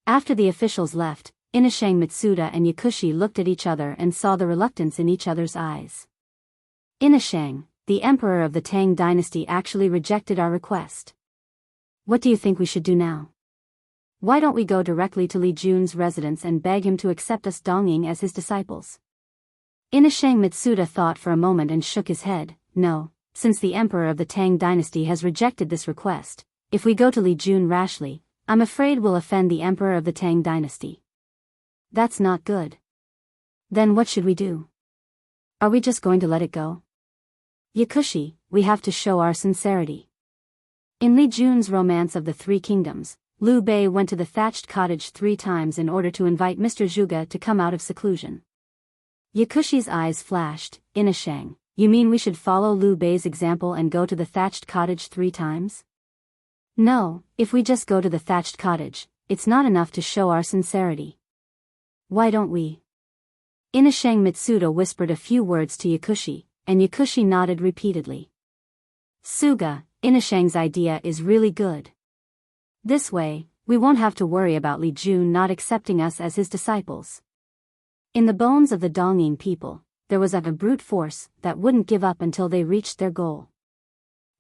[SPEAKER 1] After the officials left, Inasheng Mitsuda and Yakushi looked at each other and saw the reluctance in each other's eyes. Inasheng, the emperor of the Tang dynasty, actually rejected our request. What do you think we should do now? Why don't we go directly to Li Jun's residence and beg him to accept us Dongying as his disciples? Inasheng Mitsuda thought for a moment and shook his head. No, since the emperor of the Tang dynasty has rejected this request, if we go to Li Jun rashly, I'm afraid we'll offend the emperor of the Tang dynasty. That's not good. Then what should we do? Are we just going to let it go? Yakushi, we have to show our sincerity. In Li Jun's Romance of the Three Kingdoms, Liu Bei went to the thatched cottage 3 times in order to invite Mr. Zhuge to come out of seclusion. Yakushi's eyes flashed. Inasheng, you mean we should follow Liu Bei's example and go to the thatched cottage 3 times? No, if we just go to the thatched cottage, it's not enough to show our sincerity. Why don't we? Inasheng Mitsuda whispered a few words to Yakushi, and Yakushi nodded repeatedly. Suga, Inasheng's idea is really good. This way, we won't have to worry about Li Jun not accepting us as his disciples. In the bones of the Dongying people, there was a brute force that wouldn't give up until they reached their goal.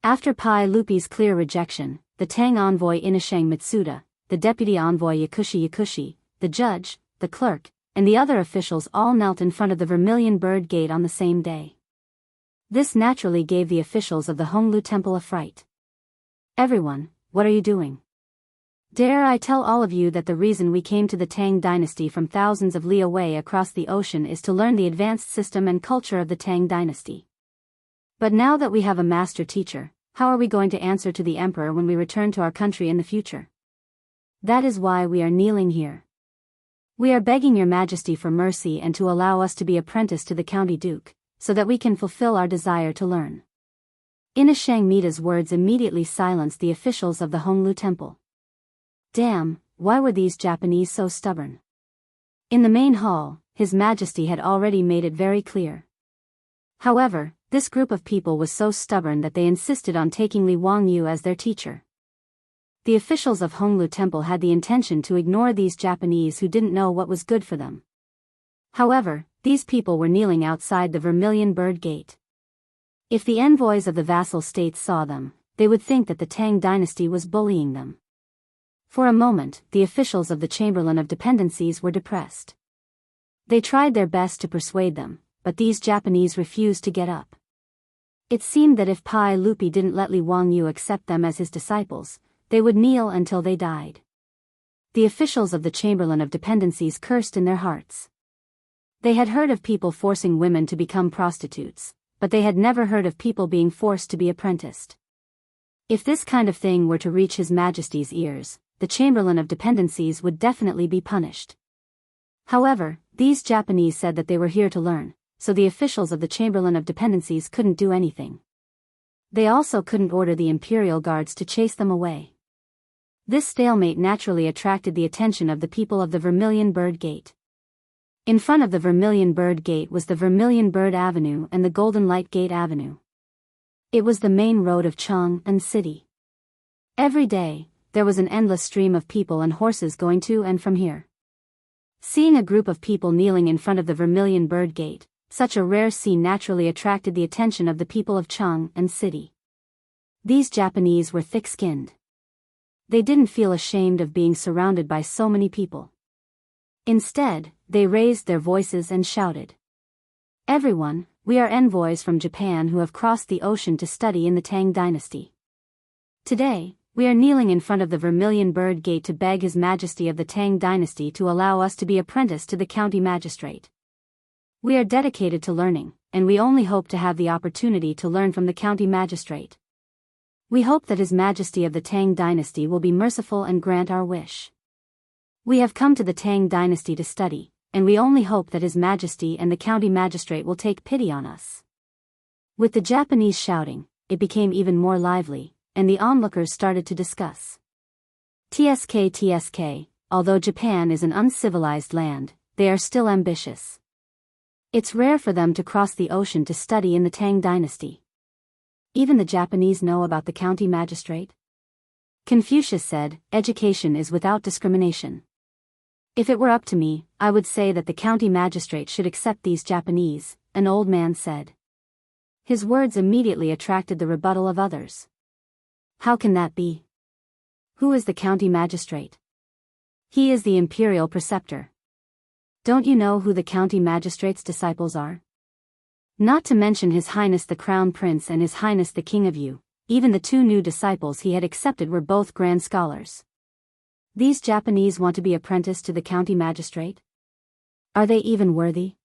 [SPEAKER 1] After Pai Lupi's clear rejection, the Tang envoy Inashang Mitsuda, the deputy envoy Yakushi, the judge, the clerk, and the other officials all knelt in front of the Vermilion Bird Gate on the same day. This naturally gave the officials of the Honglu Temple a fright. "Everyone, what are you doing? Dare I tell all of you that the reason we came to the Tang dynasty from thousands of li away across the ocean is to learn the advanced system and culture of the Tang dynasty. But now that we have a master teacher, how are we going to answer to the emperor when we return to our country in the future? That is why we are kneeling here. We are begging your majesty for mercy and to allow us to be apprenticed to the county duke, so that we can fulfill our desire to learn." Inashang Mita's words immediately silenced the officials of the Honglu Temple. Damn, why were these Japanese so stubborn? In the main hall, His Majesty had already made it very clear. However, this group of people was so stubborn that they insisted on taking Li Wangyu as their teacher. The officials of Honglu Temple had the intention to ignore these Japanese who didn't know what was good for them. However, these people were kneeling outside the Vermilion Bird Gate. If the envoys of the vassal states saw them, they would think that the Tang dynasty was bullying them. For a moment, the officials of the Chamberlain of Dependencies were depressed. They tried their best to persuade them, but these Japanese refused to get up. It seemed that if Pai Lupi didn't let Li Wangyu accept them as his disciples, they would kneel until they died. The officials of the Chamberlain of Dependencies cursed in their hearts. They had heard of people forcing women to become prostitutes, but they had never heard of people being forced to be apprenticed. If this kind of thing were to reach His Majesty's ears, the Chamberlain of Dependencies would definitely be punished. However, these Japanese said that they were here to learn, so the officials of the Chamberlain of Dependencies couldn't do anything. They also couldn't order the imperial guards to chase them away. This stalemate naturally attracted the attention of the people of the Vermilion Bird Gate. In front of the Vermilion Bird Gate was the Vermilion Bird Avenue and the Golden Light Gate Avenue. It was the main road of Chang'an City. Every day, there was an endless stream of people and horses going to and from here. Seeing a group of people kneeling in front of the Vermilion Bird Gate, such a rare scene naturally attracted the attention of the people of Chang'an City. These Japanese were thick-skinned. They didn't feel ashamed of being surrounded by so many people. Instead, they raised their voices and shouted, "Everyone, we are envoys from Japan who have crossed the ocean to study in the Tang dynasty. Today, we are kneeling in front of the Vermilion Bird Gate to beg His Majesty of the Tang dynasty to allow us to be apprenticed to the county magistrate. We are dedicated to learning, and we only hope to have the opportunity to learn from the county magistrate. We hope that His Majesty of the Tang dynasty will be merciful and grant our wish. We have come to the Tang dynasty to study, and we only hope that His Majesty and the county magistrate will take pity on us." With the Japanese shouting, it became even more lively, and the onlookers started to discuss. TSK, although Japan is an uncivilized land, they are still ambitious. It's rare for them to cross the ocean to study in the Tang dynasty. Even the Japanese know about the county magistrate? Confucius said, "Education is without discrimination." If it were up to me, I would say that the county magistrate should accept these Japanese, an old man said. His words immediately attracted the rebuttal of others. How can that be? Who is the county magistrate? He is the imperial preceptor. Don't you know who the county magistrate's disciples are? Not to mention His Highness the Crown Prince and His Highness the King of Yu, even the two new disciples he had accepted were both grand scholars. These Japanese want to be apprenticed to the county magistrate? Are they even worthy?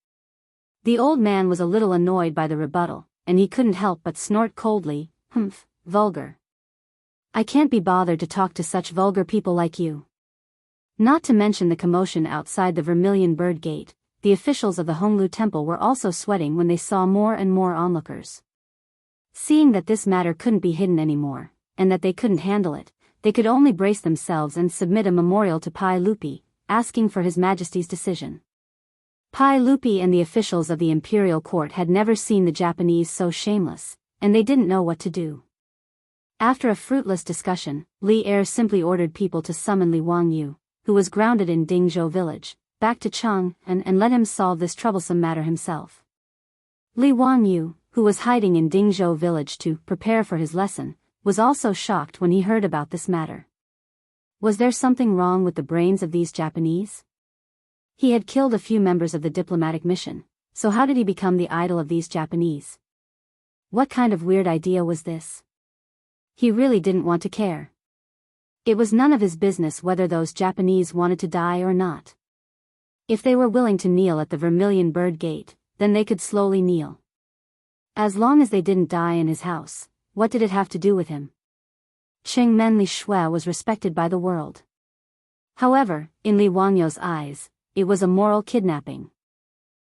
[SPEAKER 1] The old man was a little annoyed by the rebuttal, and he couldn't help but snort coldly, "Humph, vulgar. I can't be bothered to talk to such vulgar people like you." Not to mention the commotion outside the Vermilion Bird Gate, the officials of the Honglu Temple were also sweating when they saw more and more onlookers. Seeing that this matter couldn't be hidden anymore, and that they couldn't handle it, they could only brace themselves and submit a memorial to Pai Lupi, asking for His Majesty's decision. Pai Lupi and the officials of the imperial court had never seen the Japanese so shameless, and they didn't know what to do. After a fruitless discussion, Li Er simply ordered people to summon Li Wangyu, who was grounded in Dingzhou village, back to Chang'an and let him solve this troublesome matter himself. Li Wangyu, who was hiding in Dingzhou village to prepare for his lesson, was also shocked when he heard about this matter. Was there something wrong with the brains of these Japanese? He had killed a few members of the diplomatic mission, so how did he become the idol of these Japanese? What kind of weird idea was this? He really didn't want to care. It was none of his business whether those Japanese wanted to die or not. If they were willing to kneel at the Vermilion Bird Gate, then they could slowly kneel. As long as they didn't die in his house, what did it have to do with him? Chengmen Li Shui was respected by the world. However, in Li Wangyu's eyes, it was a moral kidnapping.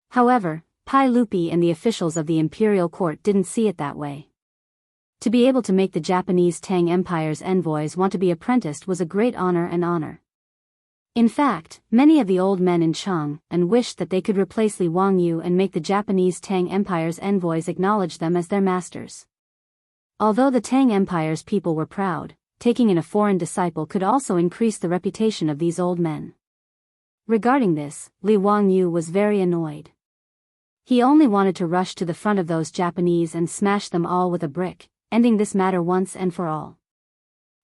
[SPEAKER 1] However, Pai Lupi and the officials of the imperial court didn't see it that way. To be able to make the Japanese Tang Empire's envoys want to be apprenticed was a great honor and honor. In fact, many of the old men in Chang and wished that they could replace Li Wangyu and make the Japanese Tang Empire's envoys acknowledge them as their masters. Although the Tang Empire's people were proud, taking in a foreign disciple could also increase the reputation of these old men. Regarding this, Li Wangyu was very annoyed. He only wanted to rush to the front of those Japanese and smash them all with a brick, ending this matter once and for all.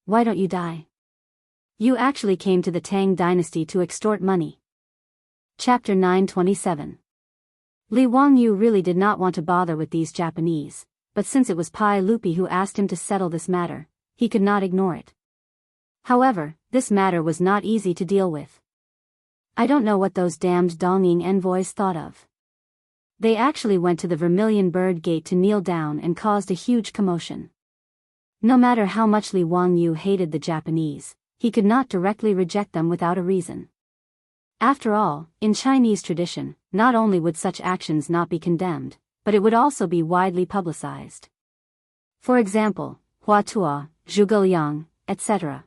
[SPEAKER 1] Why don't you die? You actually came to the Tang dynasty to extort money. Chapter 927. Li Wangyu really did not want to bother with these Japanese, but since it was Pai Lupi who asked him to settle this matter, he could not ignore it. However, this matter was not easy to deal with. I don't know what those damned Dongying envoys thought of. They actually went to the Vermilion Bird Gate to kneel down and caused a huge commotion. No matter how much Li Wangyu hated the Japanese, he could not directly reject them without a reason. After all, in Chinese tradition, not only would such actions not be condemned, but it would also be widely publicized. For example, Hua Tuo, Zhuge Liang, etc.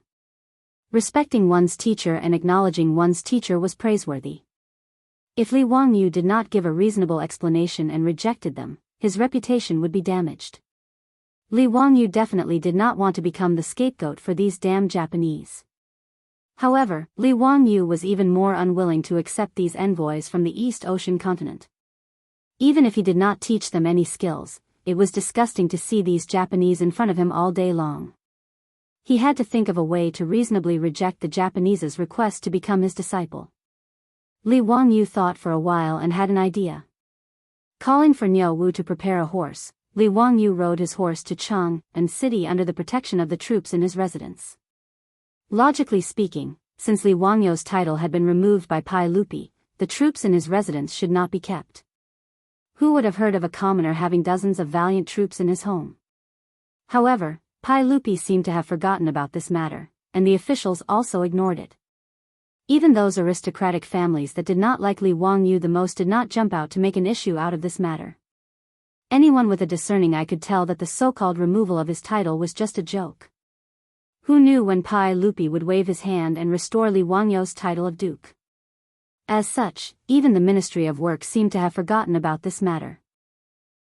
[SPEAKER 1] Respecting one's teacher and acknowledging one's teacher was praiseworthy. If Li Wangyu did not give a reasonable explanation and rejected them, his reputation would be damaged. Li Wangyu definitely did not want to become the scapegoat for these damned Japanese. However, Li Wangyu was even more unwilling to accept these envoys from the East Ocean continent. Even if he did not teach them any skills, it was disgusting to see these Japanese in front of him all day long. He had to think of a way to reasonably reject the Japanese's request to become his disciple. Li Wangyu thought for a while and had an idea. Calling for Niu Wu to prepare a horse, Li Wangyu rode his horse to Chang and city under the protection of the troops in his residence. Logically speaking, since Li Wangyu's title had been removed by Pai Lupi, the troops in his residence should not be kept. Who would have heard of a commoner having dozens of valiant troops in his home? However, Pai Lupi seemed to have forgotten about this matter, and the officials also ignored it. Even those aristocratic families that did not like Li Wangyu the most did not jump out to make an issue out of this matter. Anyone with a discerning eye could tell that the so-called removal of his title was just a joke. Who knew when Pai Lupi would wave his hand and restore Li Wangyu's title of duke? As such, even the Ministry of Work seemed to have forgotten about this matter.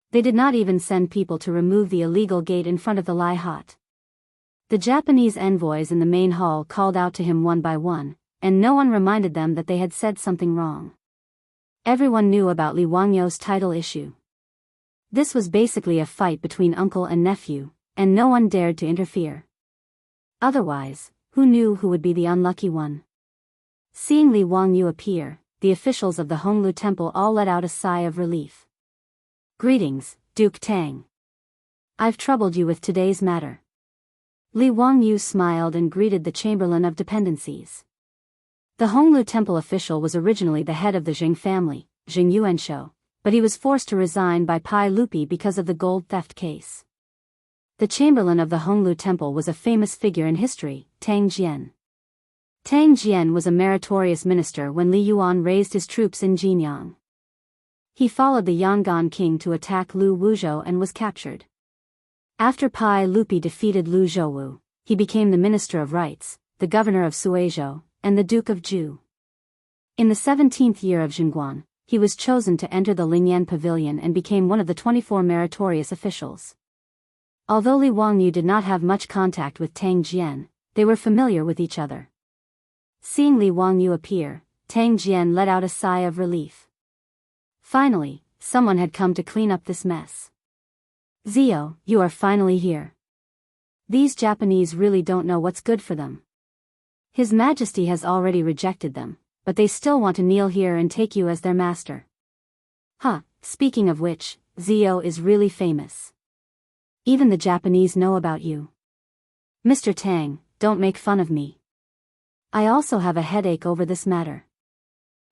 [SPEAKER 1] They did not even send people to remove the illegal gate in front of the Lai Hut. The Japanese envoys in the main hall called out to him one by one, and no one reminded them that they had said something wrong. Everyone knew about Li Wangyu's title issue. This was basically a fight between uncle and nephew, and no one dared to interfere. Otherwise, who knew who would be the unlucky one? Seeing Li Wangyu appear, the officials of the Honglu Temple all let out a sigh of relief. Greetings, Duke Tang. I've troubled you with today's matter. Li Wangyu smiled and greeted the Chamberlain of Dependencies. The Honglu Temple official was originally the head of the Jing family, Jing Yuanshou, but he was forced to resign by Pai Lupi because of the gold theft case. The Chamberlain of the Honglu Temple was a famous figure in history, Tang Jian. Tang Jian was a meritorious minister when Li Yuan raised his troops in Jinyang. He followed the Yangon king to attack Lu Wuzhou and was captured. After Pai Lupi defeated Lu Zhouwu, he became the Minister of Rights, the Governor of Suizhou, and the Duke of Zhu. In the 17th year of Jingguan, he was chosen to enter the Lingyan Pavilion and became one of the 24 meritorious officials. Although Li Wangyu did not have much contact with Tang Jian, they were familiar with each other. Seeing Li Wangyu appear, Tang Jian let out a sigh of relief. Finally, someone had come to clean up this mess. Zio, you are finally here. These Japanese really don't know what's good for them. His Majesty has already rejected them, but they still want to kneel here and take you as their master. Speaking of which, Zio is really famous. Even the Japanese know about you. Mr. Tang, don't make fun of me. I also have a headache over this matter.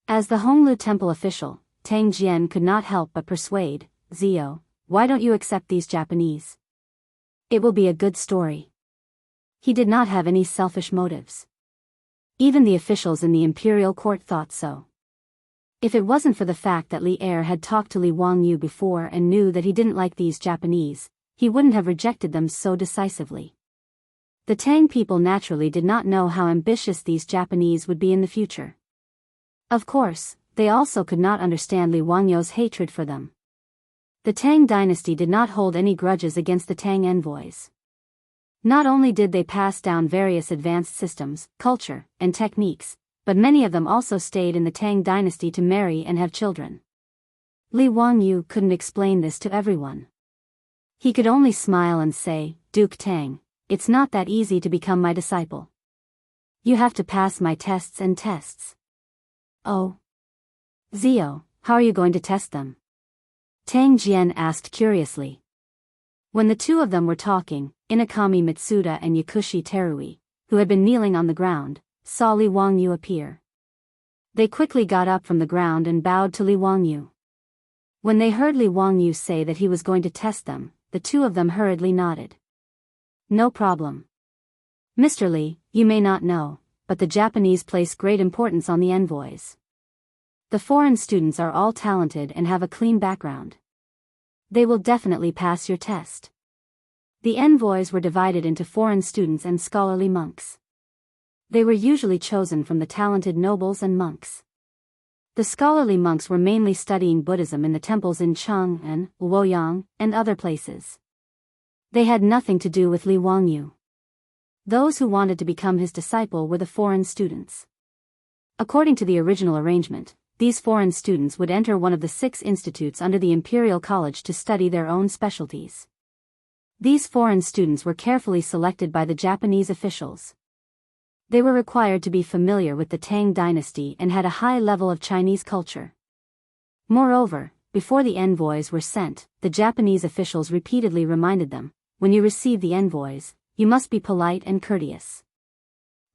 [SPEAKER 1] As the Honglu Temple official, Tang Jian could not help but persuade, Zio, why don't you accept these Japanese? It will be a good story. He did not have any selfish motives. Even the officials in the imperial court thought so. If it wasn't for the fact that Li Er had talked to Li Wangyu before and knew that he didn't like these Japanese, he wouldn't have rejected them so decisively. The Tang people naturally did not know how ambitious these Japanese would be in the future. Of course, they also could not understand Li Wangyu's hatred for them. The Tang dynasty did not hold any grudges against the Tang envoys. Not only did they pass down various advanced systems, culture, and techniques, but many of them also stayed in the Tang dynasty to marry and have children. Li Wangyu couldn't explain this to everyone. He could only smile and say, Duke Tang, it's not that easy to become my disciple. You have to pass my tests and tests. Oh. Zio, how are you going to test them? Tang Jian asked curiously. When the two of them were talking, Inakami Mitsuda and Yakushi Terui, who had been kneeling on the ground, saw Li Wangyu appear. They quickly got up from the ground and bowed to Li Wangyu. When they heard Li Wangyu say that he was going to test them, the two of them hurriedly nodded. No problem. Mr. Li, you may not know, but the Japanese place great importance on the envoys. The foreign students are all talented and have a clean background. They will definitely pass your test. The envoys were divided into foreign students and scholarly monks. They were usually chosen from the talented nobles and monks. The scholarly monks were mainly studying Buddhism in the temples in Chang'an, Luoyang, and other places. They had nothing to do with Li Wangyu. Those who wanted to become his disciple were the foreign students. According to the original arrangement, these foreign students would enter one of the 6 institutes under the Imperial College to study their own specialties. These foreign students were carefully selected by the Japanese officials. They were required to be familiar with the Tang dynasty and had a high level of Chinese culture. Moreover, before the envoys were sent, the Japanese officials repeatedly reminded them, when you receive the envoys, you must be polite and courteous.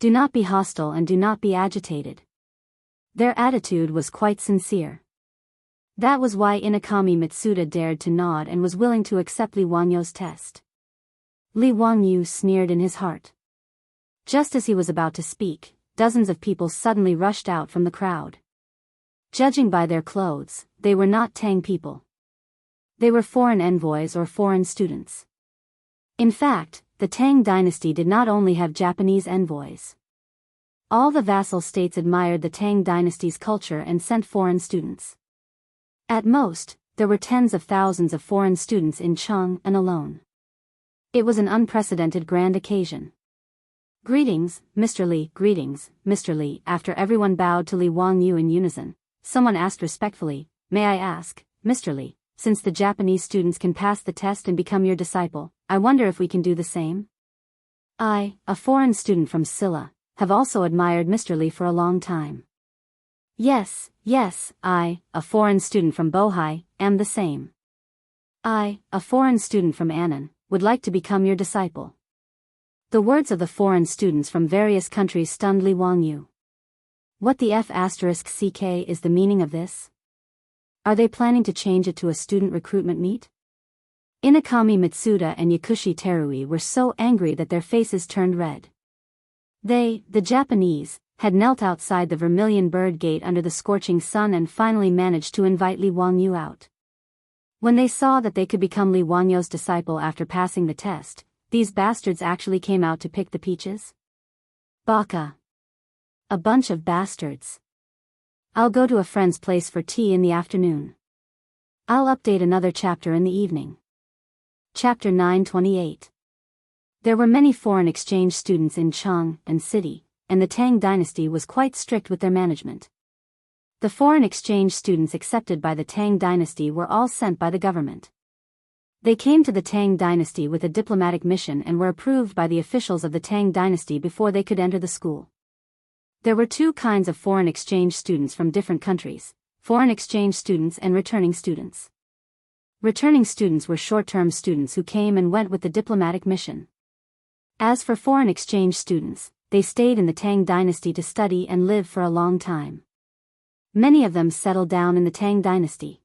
[SPEAKER 1] Do not be hostile and do not be agitated. Their attitude was quite sincere. That was why Inakami Mitsuda dared to nod and was willing to accept Li Wangyu's test. Li Wangyu sneered in his heart. Just as he was about to speak, dozens of people suddenly rushed out from the crowd. Judging by their clothes, they were not Tang people. They were foreign envoys or foreign students. In fact, the Tang dynasty did not only have Japanese envoys. All the vassal states admired the Tang dynasty's culture and sent foreign students. At most, there were tens of thousands of foreign students in Chang'an alone. It was an unprecedented grand occasion. Greetings, Mr. Li. Greetings, Mr. Li. After everyone bowed to Li Wangyu in unison, someone asked respectfully, May I ask, Mr. Li, since the Japanese students can pass the test and become your disciple, I wonder if we can do the same? I, a foreign student from Silla, have also admired Mr. Li for a long time. Yes, I, a foreign student from Bohai, am the same. I, a foreign student from Annan, would like to become your disciple. The words of the foreign students from various countries stunned Li Wangyu. What the F***ck is the meaning of this? Are they planning to change it to a student recruitment meet? Inakami Mitsuda and Yakushi Terui were so angry that their faces turned red. They, the Japanese, had knelt outside the Vermilion Bird Gate under the scorching sun and finally managed to invite Li Wangyu out. When they saw that they could become Li Wangyu's disciple after passing the test, these bastards actually came out to pick the peaches? Baka. A bunch of bastards. I'll go to a friend's place for tea in the afternoon. I'll update another chapter in the evening. Chapter 928. There were many foreign exchange students in Chang'an City, and the Tang dynasty was quite strict with their management. The foreign exchange students accepted by the Tang dynasty were all sent by the government. They came to the Tang dynasty with a diplomatic mission and were approved by the officials of the Tang dynasty before they could enter the school. There were two kinds of foreign exchange students from different countries: foreign exchange students and returning students. Returning students were short-term students who came and went with the diplomatic mission. As for foreign exchange students, they stayed in the Tang dynasty to study and live for a long time. Many of them settled down in the Tang dynasty.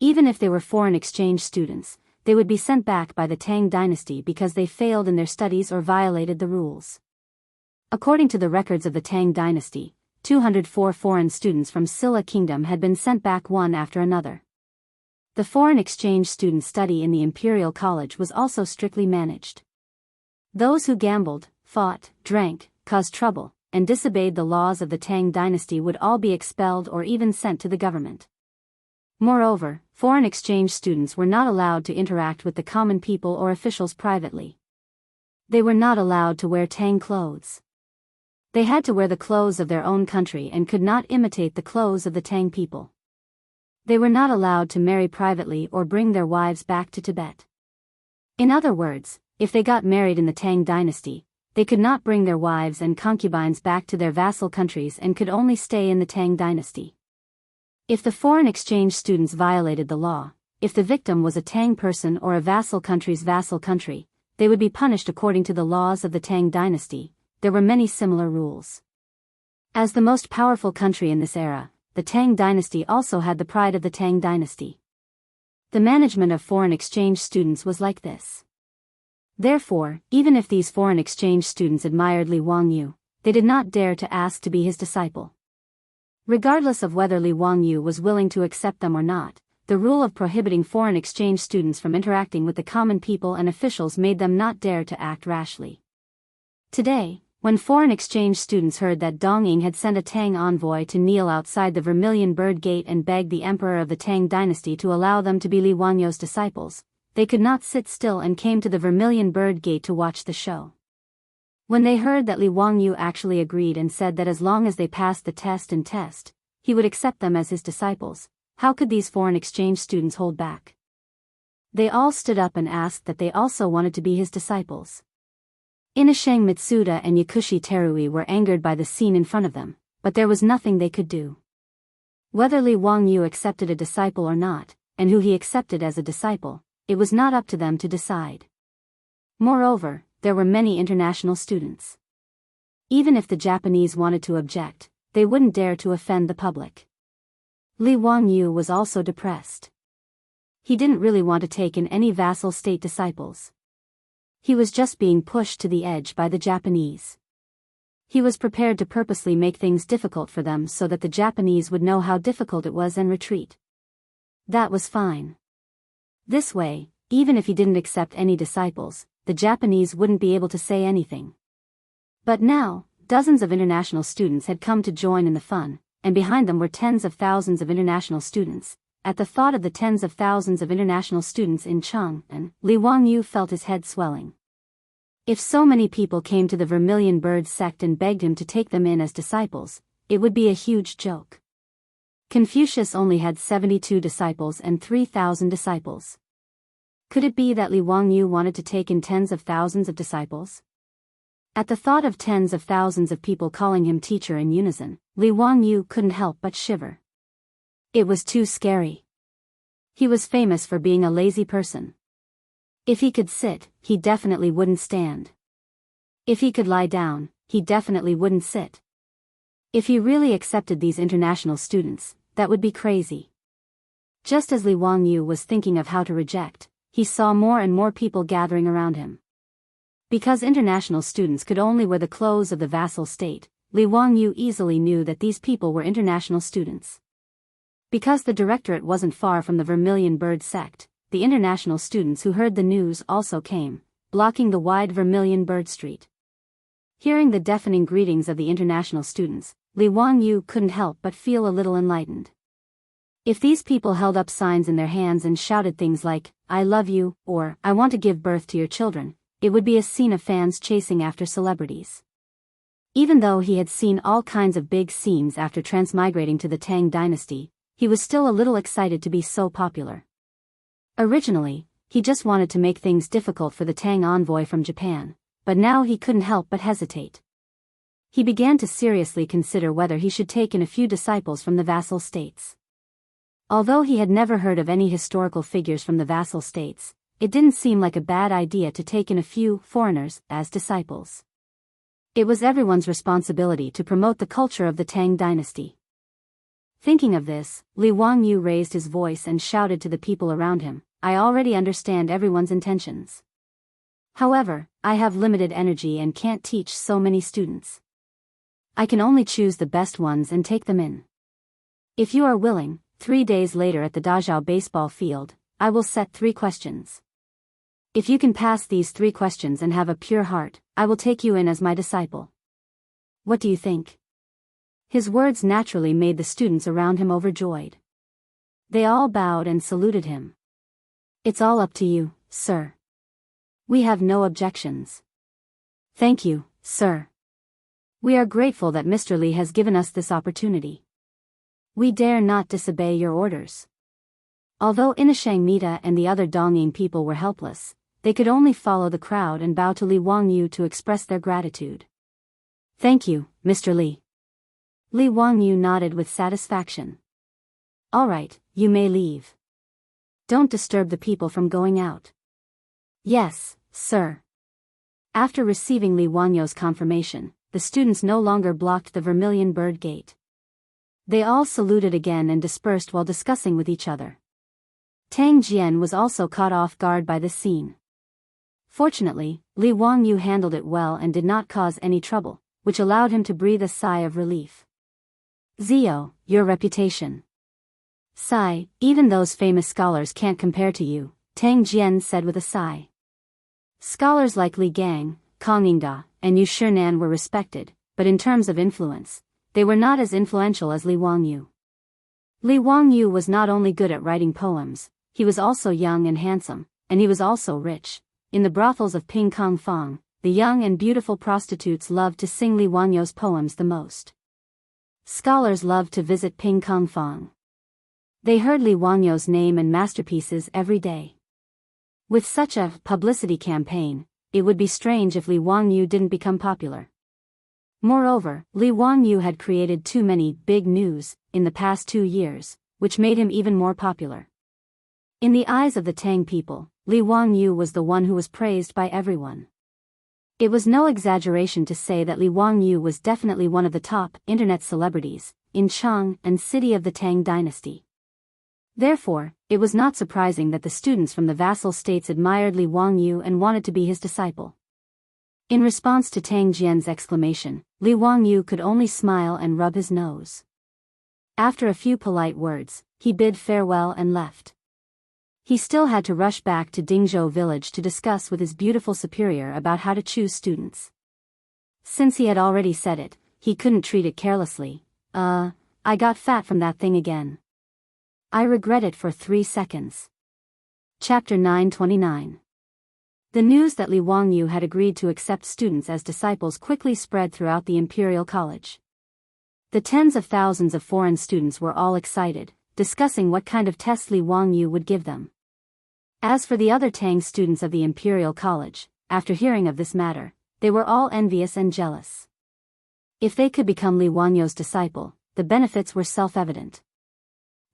[SPEAKER 1] Even if they were foreign exchange students, they would be sent back by the Tang dynasty because they failed in their studies or violated the rules. According to the records of the Tang dynasty, 204 foreign students from Silla Kingdom had been sent back one after another. The foreign exchange student study in the Imperial College was also strictly managed. Those who gambled, fought, drank, caused trouble, and disobeyed the laws of the Tang dynasty would all be expelled or even sent to the government. Moreover, foreign exchange students were not allowed to interact with the common people or officials privately. They were not allowed to wear Tang clothes. They had to wear the clothes of their own country and could not imitate the clothes of the Tang people. They were not allowed to marry privately or bring their wives back to Tibet. In other words, if they got married in the Tang dynasty, they could not bring their wives and concubines back to their vassal countries and could only stay in the Tang dynasty. If the foreign exchange students violated the law, if the victim was a Tang person or a vassal country's vassal country, they would be punished according to the laws of the Tang dynasty. There were many similar rules. As the most powerful country in this era, the Tang dynasty also had the pride of the Tang dynasty. The management of foreign exchange students was like this. Therefore, even if these foreign exchange students admired Li Wangyu, they did not dare to ask to be his disciple. Regardless of whether Li Wangyu was willing to accept them or not, the rule of prohibiting foreign exchange students from interacting with the common people and officials made them not dare to act rashly. Today, when foreign exchange students heard that Dongying had sent a Tang envoy to kneel outside the Vermilion Bird Gate and beg the emperor of the Tang dynasty to allow them to be Li Wangyu's disciples, they could not sit still and came to the Vermilion Bird Gate to watch the show. When they heard that Li Wangyu actually agreed and said that as long as they passed the test, he would accept them as his disciples, how could these foreign exchange students hold back? They all stood up and asked that they also wanted to be his disciples. Inasheng Mitsuda and Yakushi Terui were angered by the scene in front of them, but there was nothing they could do. Whether Li Wangyu accepted a disciple or not, and who he accepted as a disciple, it was not up to them to decide. Moreover, there were many international students. Even if the Japanese wanted to object, they wouldn't dare to offend the public. Li Wangyu was also depressed. He didn't really want to take in any vassal state disciples. He was just being pushed to the edge by the Japanese. He was prepared to purposely make things difficult for them so that the Japanese would know how difficult it was and retreat. That was fine. This way, even if he didn't accept any disciples, the Japanese wouldn't be able to say anything. But now, dozens of international students had come to join in the fun, and behind them were tens of thousands of international students. At the thought of the tens of thousands of international students in Chang'an, Li Wangyu felt his head swelling. If so many people came to the Vermilion Bird sect and begged him to take them in as disciples, it would be a huge joke. Confucius only had 72 disciples and 3,000 disciples. Could it be that Li Wangyu wanted to take in tens of thousands of disciples? At the thought of tens of thousands of people calling him teacher in unison, Li Wangyu couldn't help but shiver. It was too scary. He was famous for being a lazy person. If he could sit, he definitely wouldn't stand. If he could lie down, he definitely wouldn't sit. If he really accepted these international students, that would be crazy. Just as Li Wangyu was thinking of how to reject, he saw more and more people gathering around him. Because international students could only wear the clothes of the vassal state, Li Wangyu easily knew that these people were international students. Because the directorate wasn't far from the Vermilion Bird sect, the international students who heard the news also came, blocking the wide Vermilion Bird Street. Hearing the deafening greetings of the international students, Li Wangyu couldn't help but feel a little enlightened. If these people held up signs in their hands and shouted things like, "I love you," or "I want to give birth to your children," it would be a scene of fans chasing after celebrities. Even though he had seen all kinds of big scenes after transmigrating to the Tang dynasty, he was still a little excited to be so popular. Originally, he just wanted to make things difficult for the Tang envoy from Japan, but now he couldn't help but hesitate. He began to seriously consider whether he should take in a few disciples from the vassal states. Although he had never heard of any historical figures from the vassal states, it didn't seem like a bad idea to take in a few foreigners as disciples. It was everyone's responsibility to promote the culture of the Tang dynasty. Thinking of this, Li Wangyu raised his voice and shouted to the people around him, "I already understand everyone's intentions. However, I have limited energy and can't teach so many students. I can only choose the best ones and take them in. If you are willing, 3 days later at the Dazhao baseball field, I will set 3 questions. If you can pass these 3 questions and have a pure heart, I will take you in as my disciple. What do you think?" His words naturally made the students around him overjoyed. They all bowed and saluted him. "It's all up to you, sir. We have no objections." "Thank you, sir. We are grateful that Mr. Li has given us this opportunity. We dare not disobey your orders." Although Inashang Mita and the other Dongying people were helpless, they could only follow the crowd and bow to Li Wangyu to express their gratitude. "Thank you, Mr. Li." Li Wangyu nodded with satisfaction. "All right, you may leave. Don't disturb the people from going out." "Yes, sir." After receiving Li Wangyu's confirmation, the students no longer blocked the Vermilion Bird Gate. They all saluted again and dispersed while discussing with each other. Tang Jian was also caught off guard by this scene. Fortunately, Li Wangyu handled it well and did not cause any trouble, which allowed him to breathe a sigh of relief. "Zio, your reputation." "Sigh, even those famous scholars can't compare to you," Tang Jian said with a sigh. Scholars like Li Gang, Kang Yingda, and Yu Shinan were respected, but in terms of influence, they were not as influential as Li Wangyu. Li Wangyu was not only good at writing poems, he was also young and handsome, and he was also rich. In the brothels of Ping Kong Fong, the young and beautiful prostitutes loved to sing Li Wangyu's poems the most. Scholars loved to visit Ping Kong Fong. They heard Li Wangyu's name and masterpieces every day. With such a publicity campaign, it would be strange if Li Wangyu didn't become popular. Moreover, Li Wangyu had created too many big news in the past 2 years, which made him even more popular. In the eyes of the Tang people, Li Wangyu was the one who was praised by everyone. It was no exaggeration to say that Li Wangyu was definitely one of the top internet celebrities in Chang and city of the Tang dynasty. Therefore, it was not surprising that the students from the vassal states admired Li Wangyu and wanted to be his disciple. In response to Tang Jian's exclamation, Li Wangyu could only smile and rub his nose. After a few polite words, he bid farewell and left. He still had to rush back to Dingzhou village to discuss with his beautiful superior about how to choose students. Since he had already said it, he couldn't treat it carelessly. I got fat from that thing again. I regret it for 3 seconds. Chapter 929. The news that Li Wangyu had agreed to accept students as disciples quickly spread throughout the Imperial College. The tens of thousands of foreign students were all excited, discussing what kind of tests Li Wangyu would give them. As for the other Tang students of the Imperial College, after hearing of this matter, they were all envious and jealous. If they could become Li Wangyu's disciple, the benefits were self-evident.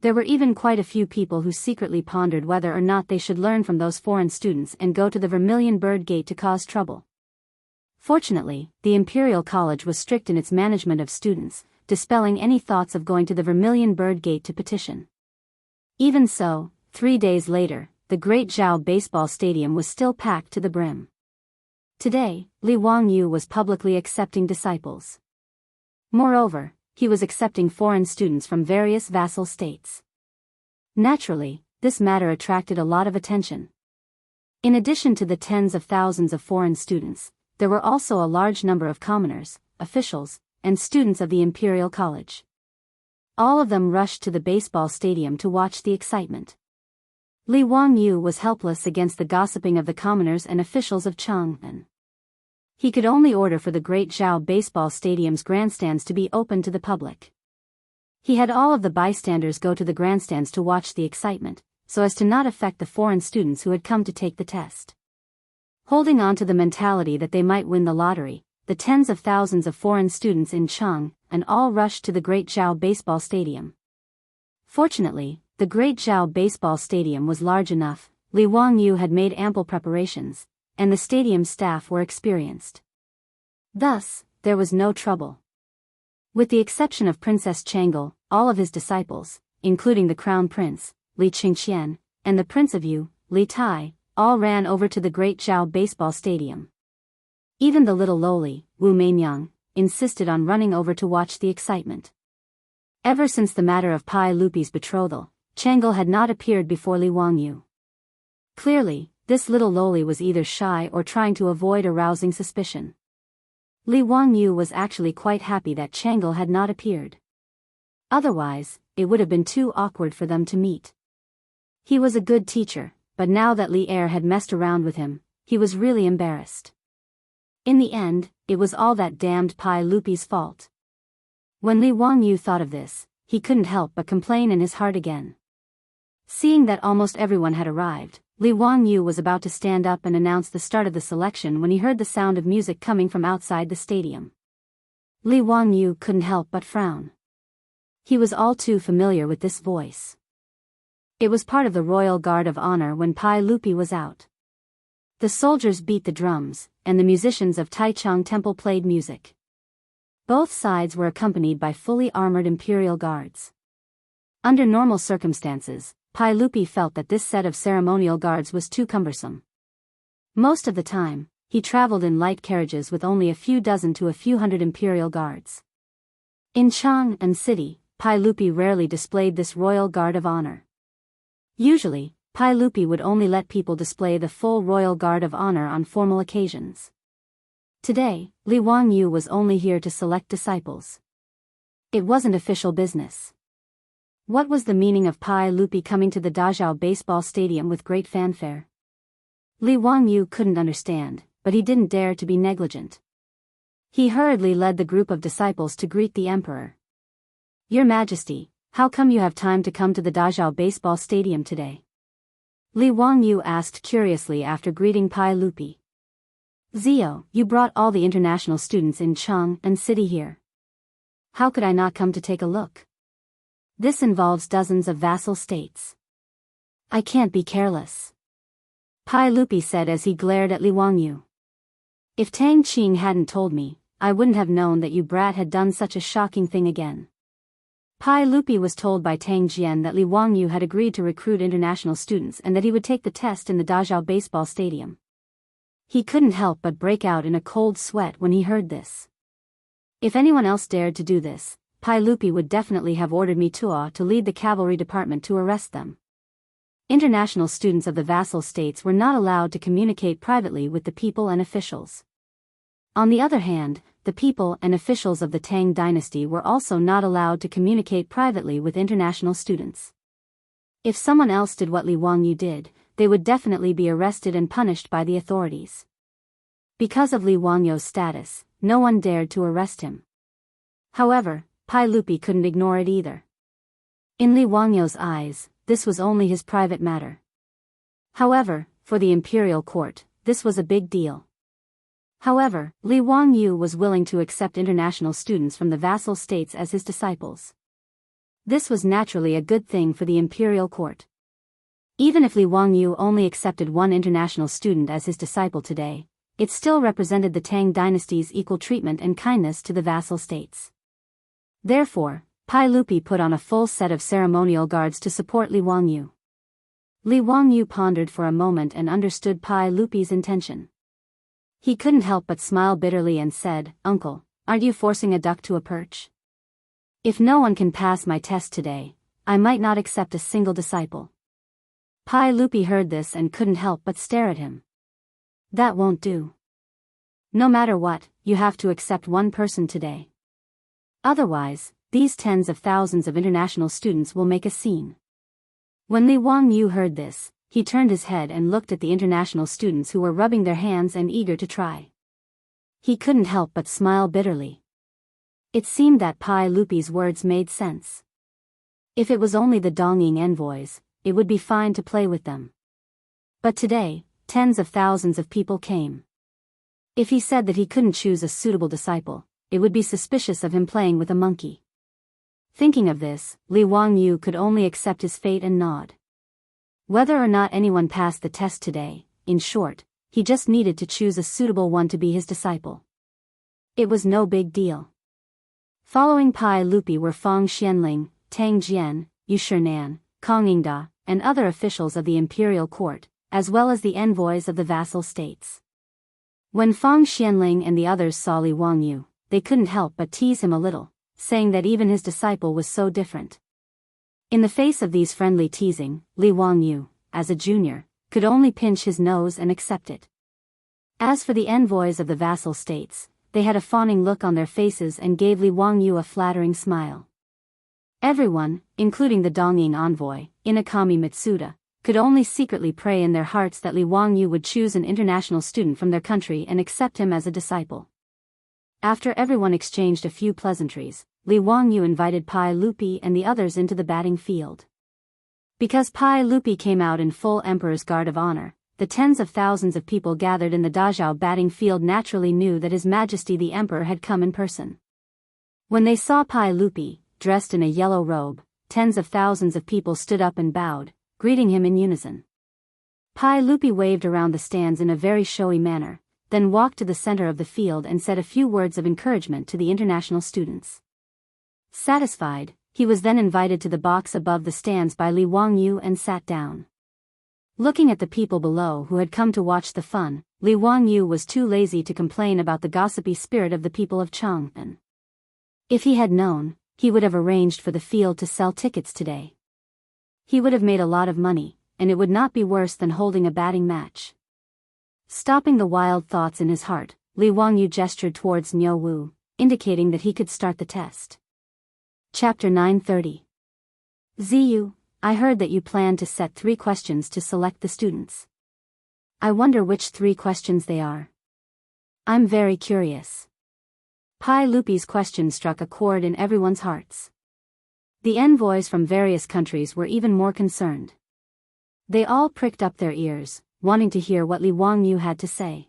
[SPEAKER 1] There were even quite a few people who secretly pondered whether or not they should learn from those foreign students and go to the Vermilion Bird Gate to cause trouble. Fortunately, the Imperial College was strict in its management of students, dispelling any thoughts of going to the Vermilion Bird Gate to petition. Even so, 3 days later, the Great Zhao baseball stadium was still packed to the brim. Today, Li Wangyu was publicly accepting disciples. Moreover, he was accepting foreign students from various vassal states. Naturally, this matter attracted a lot of attention. In addition to the tens of thousands of foreign students, there were also a large number of commoners, officials, and students of the Imperial College. All of them rushed to the baseball stadium to watch the excitement. Li Wangyu was helpless against the gossiping of the commoners and officials of Chang'an. He could only order for the Great Zhao Baseball Stadium's grandstands to be open to the public. He had all of the bystanders go to the grandstands to watch the excitement, so as to not affect the foreign students who had come to take the test. Holding on to the mentality that they might win the lottery, the tens of thousands of foreign students in Cheng and all rushed to the Great Zhao Baseball Stadium. Fortunately, the Great Zhao Baseball Stadium was large enough. Li Wangyu had made ample preparations, and the stadium's staff were experienced. Thus, there was no trouble. With the exception of Princess Chang'e, all of his disciples, including the Crown Prince, Li Qingqian, and the Prince of Yu, Li Tai, all ran over to the Great Zhao Baseball Stadium. Even the little lowly, Wu Meinyang, insisted on running over to watch the excitement. Ever since the matter of Pai Lupi's betrothal, Chang'e had not appeared before Li Wangyu. Clearly, this little lowly was either shy or trying to avoid arousing suspicion. Li Wangyu was actually quite happy that Chang'e had not appeared. Otherwise, it would have been too awkward for them to meet. He was a good teacher, but now that Li Er had messed around with him, he was really embarrassed. In the end, it was all that damned Pai Lupi's fault. When Li Wangyu thought of this, he couldn't help but complain in his heart again. Seeing that almost everyone had arrived, Li Wangyu was about to stand up and announce the start of the selection when he heard the sound of music coming from outside the stadium. Li Wangyu couldn't help but frown. He was all too familiar with this voice. It was part of the Royal Guard of Honor when Pai Lupi was out. The soldiers beat the drums, and the musicians of Taichung Temple played music. Both sides were accompanied by fully armored imperial guards. Under normal circumstances, Pai Lupi felt that this set of ceremonial guards was too cumbersome. Most of the time, he traveled in light carriages with only a few dozen to a few hundred imperial guards. In Chang and City, Pai Lupi rarely displayed this royal guard of honor. Usually, Pai Lupi would only let people display the full royal guard of honor on formal occasions. Today, Li Wangyu was only here to select disciples. It wasn't official business. What was the meaning of Pai Lupi coming to the Dazhao Baseball Stadium with great fanfare? Li Wangyu couldn't understand, but he didn't dare to be negligent. He hurriedly led the group of disciples to greet the emperor. "Your Majesty, how come you have time to come to the Dazhao Baseball Stadium today?" Li Wangyu asked curiously after greeting Pai Lupi. "Zio, you brought all the international students in Cheng and City here. How could I not come to take a look? This involves dozens of vassal states. I can't be careless," Pai Lupi said as he glared at Li Wangyu. "If Tang Qing hadn't told me, I wouldn't have known that you brat had done such a shocking thing again." Pai Lupi was told by Tang Jian that Li Wangyu had agreed to recruit international students and that he would take the test in the Dazhao Baseball Stadium. He couldn't help but break out in a cold sweat when he heard this. If anyone else dared to do this, Pai Lupi would definitely have ordered Mitua to lead the cavalry department to arrest them. International students of the vassal states were not allowed to communicate privately with the people and officials. On the other hand, the people and officials of the Tang dynasty were also not allowed to communicate privately with international students. If someone else did what Li Wangyu did, they would definitely be arrested and punished by the authorities. Because of Li Wangyu's status, no one dared to arrest him. However, Pai Lupi couldn't ignore it either. In Li Wangyu's eyes, this was only his private matter. However, for the imperial court, this was a big deal. However, Li Wangyu was willing to accept international students from the vassal states as his disciples. This was naturally a good thing for the imperial court. Even if Li Wangyu only accepted one international student as his disciple today, it still represented the Tang dynasty's equal treatment and kindness to the vassal states. Therefore, Pai Lupi put on a full set of ceremonial guards to support Li Wangyu. Li Wangyu pondered for a moment and understood Pai Lupi's intention. He couldn't help but smile bitterly and said, "Uncle, aren't you forcing a duck to a perch? If no one can pass my test today, I might not accept a single disciple." Pai Lupi heard this and couldn't help but stare at him. "That won't do. No matter what, you have to accept one person today. Otherwise, these tens of thousands of international students will make a scene." When Li Wangyu heard this, he turned his head and looked at the international students who were rubbing their hands and eager to try. He couldn't help but smile bitterly. It seemed that Pai Lupi's words made sense. If it was only the Dongying envoys, it would be fine to play with them. But today, tens of thousands of people came. If he said that he couldn't choose a suitable disciple, it would be suspicious of him playing with a monkey. Thinking of this, Li Wangyu could only accept his fate and nod. Whether or not anyone passed the test today, in short, he just needed to choose a suitable one to be his disciple. It was no big deal. Following Pai Lupi were Fang Xianling, Tang Jian, Yu Shinan, Kong Yingda, and other officials of the imperial court, as well as the envoys of the vassal states. When Fang Xianling and the others saw Li Wangyu, they couldn't help but tease him a little, saying that even his disciple was so different. In the face of these friendly teasing, Li Wangyu, as a junior, could only pinch his nose and accept it. As for the envoys of the vassal states, they had a fawning look on their faces and gave Li Wangyu a flattering smile. Everyone, including the Dongying envoy, Inakami Mitsuda, could only secretly pray in their hearts that Li Wangyu would choose an international student from their country and accept him as a disciple. After everyone exchanged a few pleasantries, Li Wangyu invited Pai Lupi and the others into the batting field. Because Pai Lupi came out in full Emperor's Guard of Honor, the tens of thousands of people gathered in the Dazhao batting field naturally knew that His Majesty the Emperor had come in person. When they saw Pai Lupi, dressed in a yellow robe, tens of thousands of people stood up and bowed, greeting him in unison. Pai Lupi waved around the stands in a very showy manner, then walked to the center of the field and said a few words of encouragement to the international students. Satisfied, he was then invited to the box above the stands by Li Wangyu and sat down. Looking at the people below who had come to watch the fun, Li Wangyu was too lazy to complain about the gossipy spirit of the people of Chang'an. If he had known, he would have arranged for the field to sell tickets today. He would have made a lot of money, and it would not be worse than holding a batting match. Stopping the wild thoughts in his heart, Li Wangyu gestured towards Niu Wu, indicating that he could start the test. Chapter 930. Ziyu, I heard that you planned to set 3 questions to select the students. I wonder which 3 questions they are. I'm very curious. Pai Lupi's question struck a chord in everyone's hearts. The envoys from various countries were even more concerned. They all pricked up their ears, wanting to hear what Li Wangyu had to say.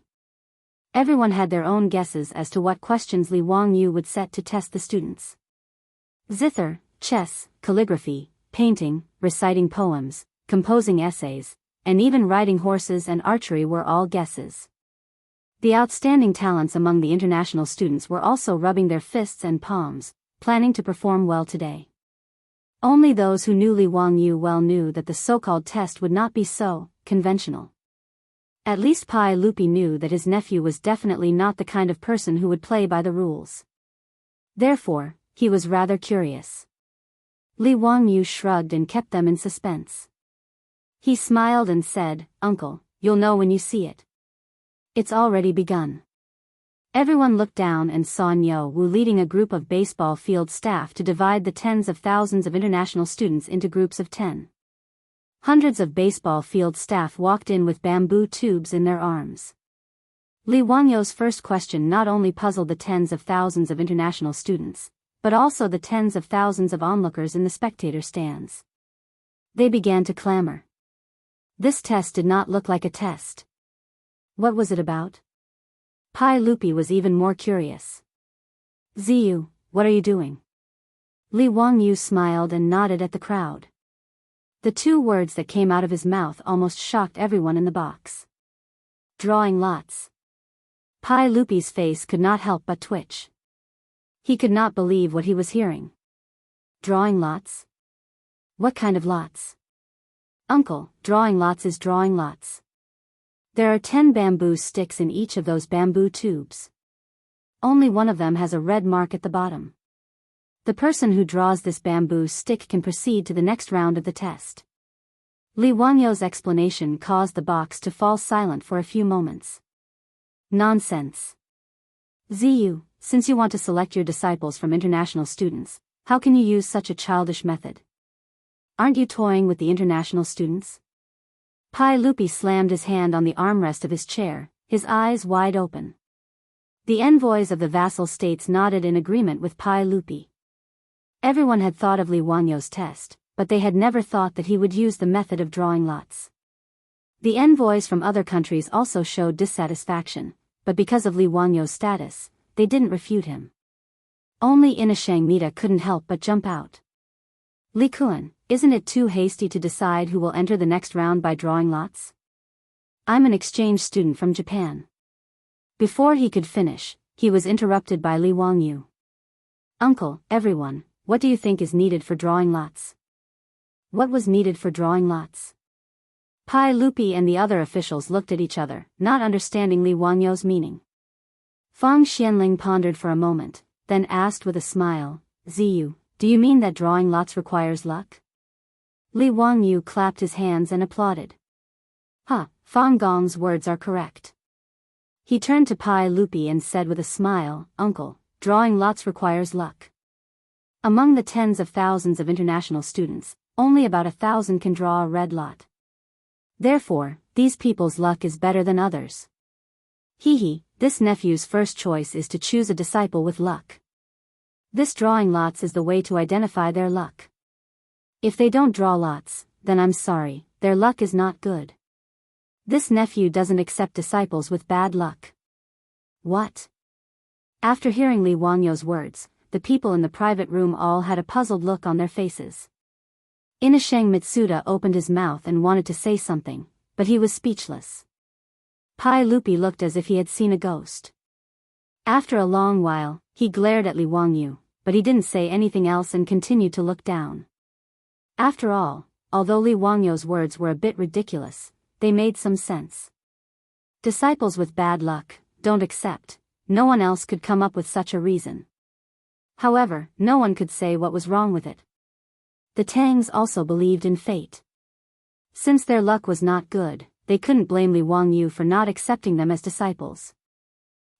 [SPEAKER 1] Everyone had their own guesses as to what questions Li Wangyu would set to test the students. Zither, chess, calligraphy, painting, reciting poems, composing essays, and even riding horses and archery were all guesses. The outstanding talents among the international students were also rubbing their fists and palms, planning to perform well today. Only those who knew Li Wangyu well knew that the so-called test would not be so conventional. At least Pai Lupi knew that his nephew was definitely not the kind of person who would play by the rules. Therefore, he was rather curious. Li Wangyu shrugged and kept them in suspense. He smiled and said, "Uncle, you'll know when you see it. It's already begun." Everyone looked down and saw Niu Wu leading a group of baseball field staff to divide the tens of thousands of international students into groups of 10. Hundreds of baseball field staff walked in with bamboo tubes in their arms. Li Wangyu's first question not only puzzled the tens of thousands of international students, but also the tens of thousands of onlookers in the spectator stands. They began to clamor. This test did not look like a test. What was it about? Pai Lupi was even more curious. Ziyu, what are you doing? Li Wangyu smiled and nodded at the crowd. The 2 words that came out of his mouth almost shocked everyone in the box. Drawing lots. Pai Lupi's face could not help but twitch. He could not believe what he was hearing. Drawing lots? What kind of lots? Uncle, drawing lots is drawing lots. There are 10 bamboo sticks in each of those bamboo tubes. Only one of them has a red mark at the bottom. The person who draws this bamboo stick can proceed to the next round of the test. Li Wangyu's explanation caused the box to fall silent for a few moments. Nonsense. Ziyu, since you want to select your disciples from international students, how can you use such a childish method? Aren't you toying with the international students? Pai Lupi slammed his hand on the armrest of his chair, his eyes wide open. The envoys of the vassal states nodded in agreement with Pai Lupi. Everyone had thought of Li Wangyo's test, but they had never thought that he would use the method of drawing lots. The envoys from other countries also showed dissatisfaction, but because of Li Wangyo's status, they didn't refute him. Only Inashang Mita couldn't help but jump out. Li Kuan, isn't it too hasty to decide who will enter the next round by drawing lots? I'm an exchange student from Japan. Before he could finish, he was interrupted by Li Wangyu. Uncle, everyone, what do you think is needed for drawing lots? What was needed for drawing lots? Pai Lupi and the other officials looked at each other, not understanding Li Wangyo's meaning. Fang Xianling pondered for a moment, then asked with a smile, Ziyu, do you mean that drawing lots requires luck? Li Wangyu clapped his hands and applauded. Fang Gong's words are correct. He turned to Pai Lupi and said with a smile, Uncle, drawing lots requires luck. Among the tens of thousands of international students, only about 1,000 can draw a red lot. Therefore, these people's luck is better than others. This nephew's first choice is to choose a disciple with luck. This drawing lots is the way to identify their luck. If they don't draw lots, then I'm sorry, their luck is not good. This nephew doesn't accept disciples with bad luck. What? After hearing Li Wangyo's words, the people in the private room all had a puzzled look on their faces. Inashang Mitsuda opened his mouth and wanted to say something, but he was speechless. Pai Lupi looked as if he had seen a ghost. After a long while, he glared at Li Wangyu, but he didn't say anything else and continued to look down. After all, although Li Wangyo's words were a bit ridiculous, they made some sense. Disciples with bad luck don't accept. No one else could come up with such a reason. However, no one could say what was wrong with it. The Tangs also believed in fate. Since their luck was not good, they couldn't blame Li Wangyu for not accepting them as disciples.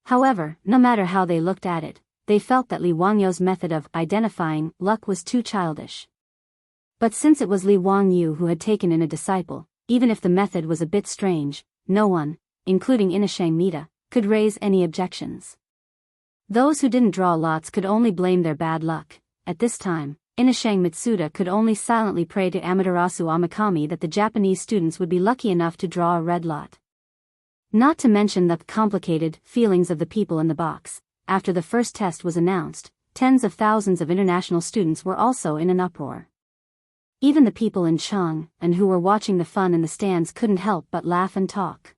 [SPEAKER 1] However, no matter how they looked at it, they felt that Li Wangyo's method of identifying luck was too childish. But since it was Li Wangyu who had taken in a disciple, even if the method was a bit strange, no one, including Inashang Mita, could raise any objections. Those who didn't draw lots could only blame their bad luck. At this time, Inashang Mitsuda could only silently pray to Amaterasu Amakami that the Japanese students would be lucky enough to draw a red lot. Not to mention the complicated feelings of the people in the box. After the first test was announced, tens of thousands of international students were also in an uproar. Even the people in Chang, and who were watching the fun in the stands couldn't help but laugh and talk.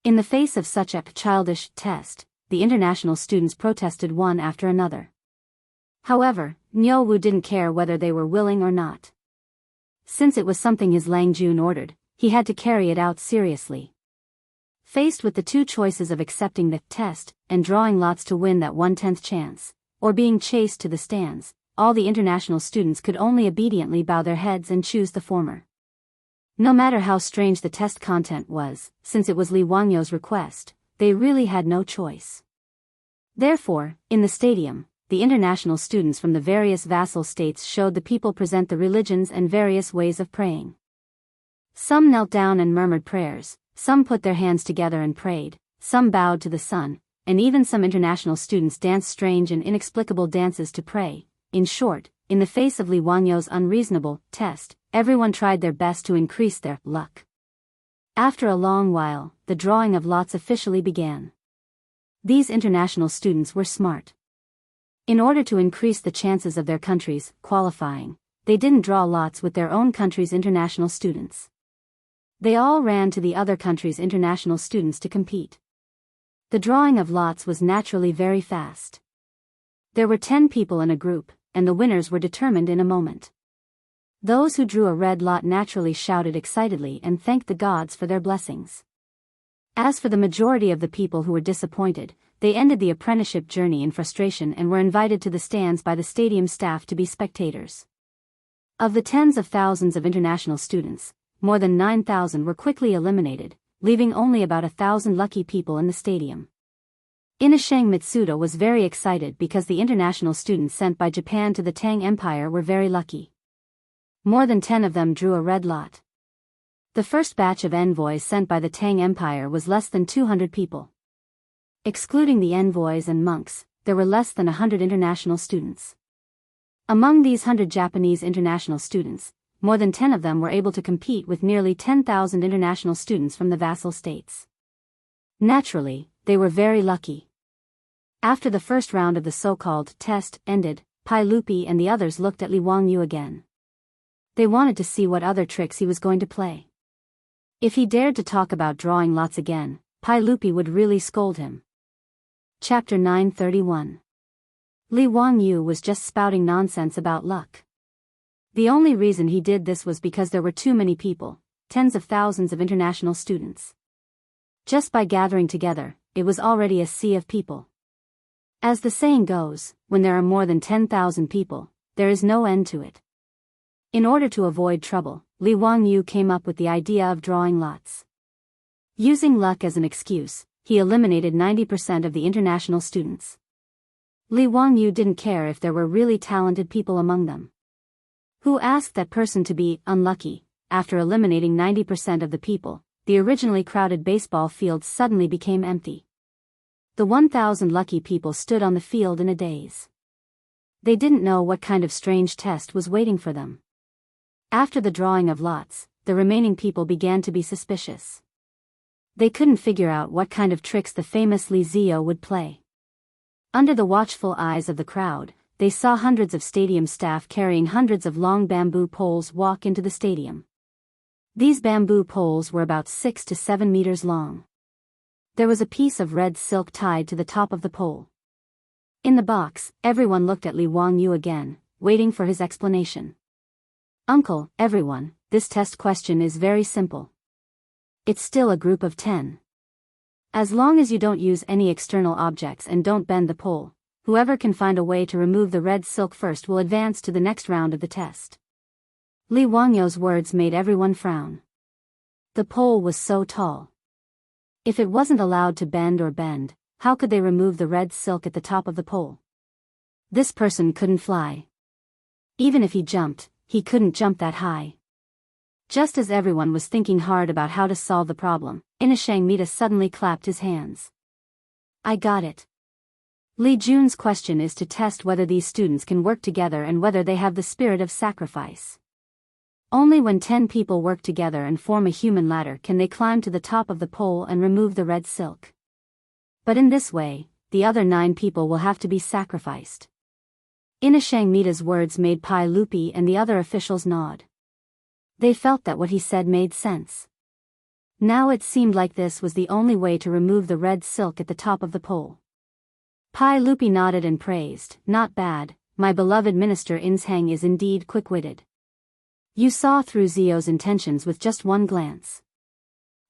[SPEAKER 1] In the face of such a childish test, the international students protested one after another. However, Niu Wu didn't care whether they were willing or not. Since it was something his Lang Jun ordered, he had to carry it out seriously. Faced with the two choices of accepting the test and drawing lots to win that 1/10th chance, or being chased to the stands, all the international students could only obediently bow their heads and choose the former. No matter how strange the test content was, since it was Li Wangyo's request, they really had no choice. Therefore, in the stadium, the international students from the various vassal states showed the people present the religions and various ways of praying. Some knelt down and murmured prayers, some put their hands together and prayed, some bowed to the sun, and even some international students danced strange and inexplicable dances to pray. In short, in the face of Li Wangyo's unreasonable test, everyone tried their best to increase their luck. After a long while, the drawing of lots officially began. These international students were smart. In order to increase the chances of their countries qualifying, they didn't draw lots with their own country's international students. They all ran to the other country's international students to compete. The drawing of lots was naturally very fast. There were 10 people in a group, and the winners were determined in a moment. Those who drew a red lot naturally shouted excitedly and thanked the gods for their blessings. As for the majority of the people who were disappointed, they ended the apprenticeship journey in frustration and were invited to the stands by the stadium staff to be spectators. Of the tens of thousands of international students, more than 9,000 were quickly eliminated, leaving only about 1,000 lucky people in the stadium. Inashang Mitsuda was very excited because the international students sent by Japan to the Tang Empire were very lucky. More than 10 of them drew a red lot. The first batch of envoys sent by the Tang Empire was less than 200 people. Excluding the envoys and monks, there were less than 100 international students. Among these 100 Japanese international students, more than 10 of them were able to compete with nearly 10,000 international students from the vassal states. Naturally, they were very lucky. After the first round of the so-called test ended, Pai Lupi and the others looked at Li Wangyu again. They wanted to see what other tricks he was going to play. If he dared to talk about drawing lots again, Pai Lupi would really scold him. Chapter 931. Li Wangyu was just spouting nonsense about luck. The only reason he did this was because there were too many people, tens of thousands of international students. Just by gathering together, it was already a sea of people. As the saying goes, when there are more than 10,000 people, there is no end to it. In order to avoid trouble, Li Wangyu came up with the idea of drawing lots. Using luck as an excuse, he eliminated 90% of the international students. Li Wangyu didn't care if there were really talented people among them. Who asked that person to be unlucky? After eliminating 90% of the people, the originally crowded baseball field suddenly became empty. The 1,000 lucky people stood on the field in a daze. They didn't know what kind of strange test was waiting for them. After the drawing of lots, the remaining people began to be suspicious. They couldn't figure out what kind of tricks the famous Li Zio would play. Under the watchful eyes of the crowd, they saw hundreds of stadium staff carrying hundreds of long bamboo poles walk into the stadium. These bamboo poles were about 6 to 7 meters long. There was a piece of red silk tied to the top of the pole. In the box, everyone looked at Li Wangyu again, waiting for his explanation. Uncle, everyone, this test question is very simple. It's still a group of 10. As long as you don't use any external objects and don't bend the pole, whoever can find a way to remove the red silk first will advance to the next round of the test. Li Wangyu's words made everyone frown. The pole was so tall. If it wasn't allowed to bend, how could they remove the red silk at the top of the pole? This person couldn't fly. Even if he jumped, he couldn't jump that high. Just as everyone was thinking hard about how to solve the problem, Inashangmita suddenly clapped his hands. I got it. Li Jun's question is to test whether these students can work together and whether they have the spirit of sacrifice. Only when 10 people work together and form a human ladder can they climb to the top of the pole and remove the red silk. But in this way, the other 9 people will have to be sacrificed. Inashangmita's words made Pai Lupi and the other officials nod. They felt that what he said made sense. Now it seemed like this was the only way to remove the red silk at the top of the pole. Pai Lupi nodded and praised, not bad, my beloved minister Inshang is indeed quick-witted. You saw through Zio's intentions with just one glance.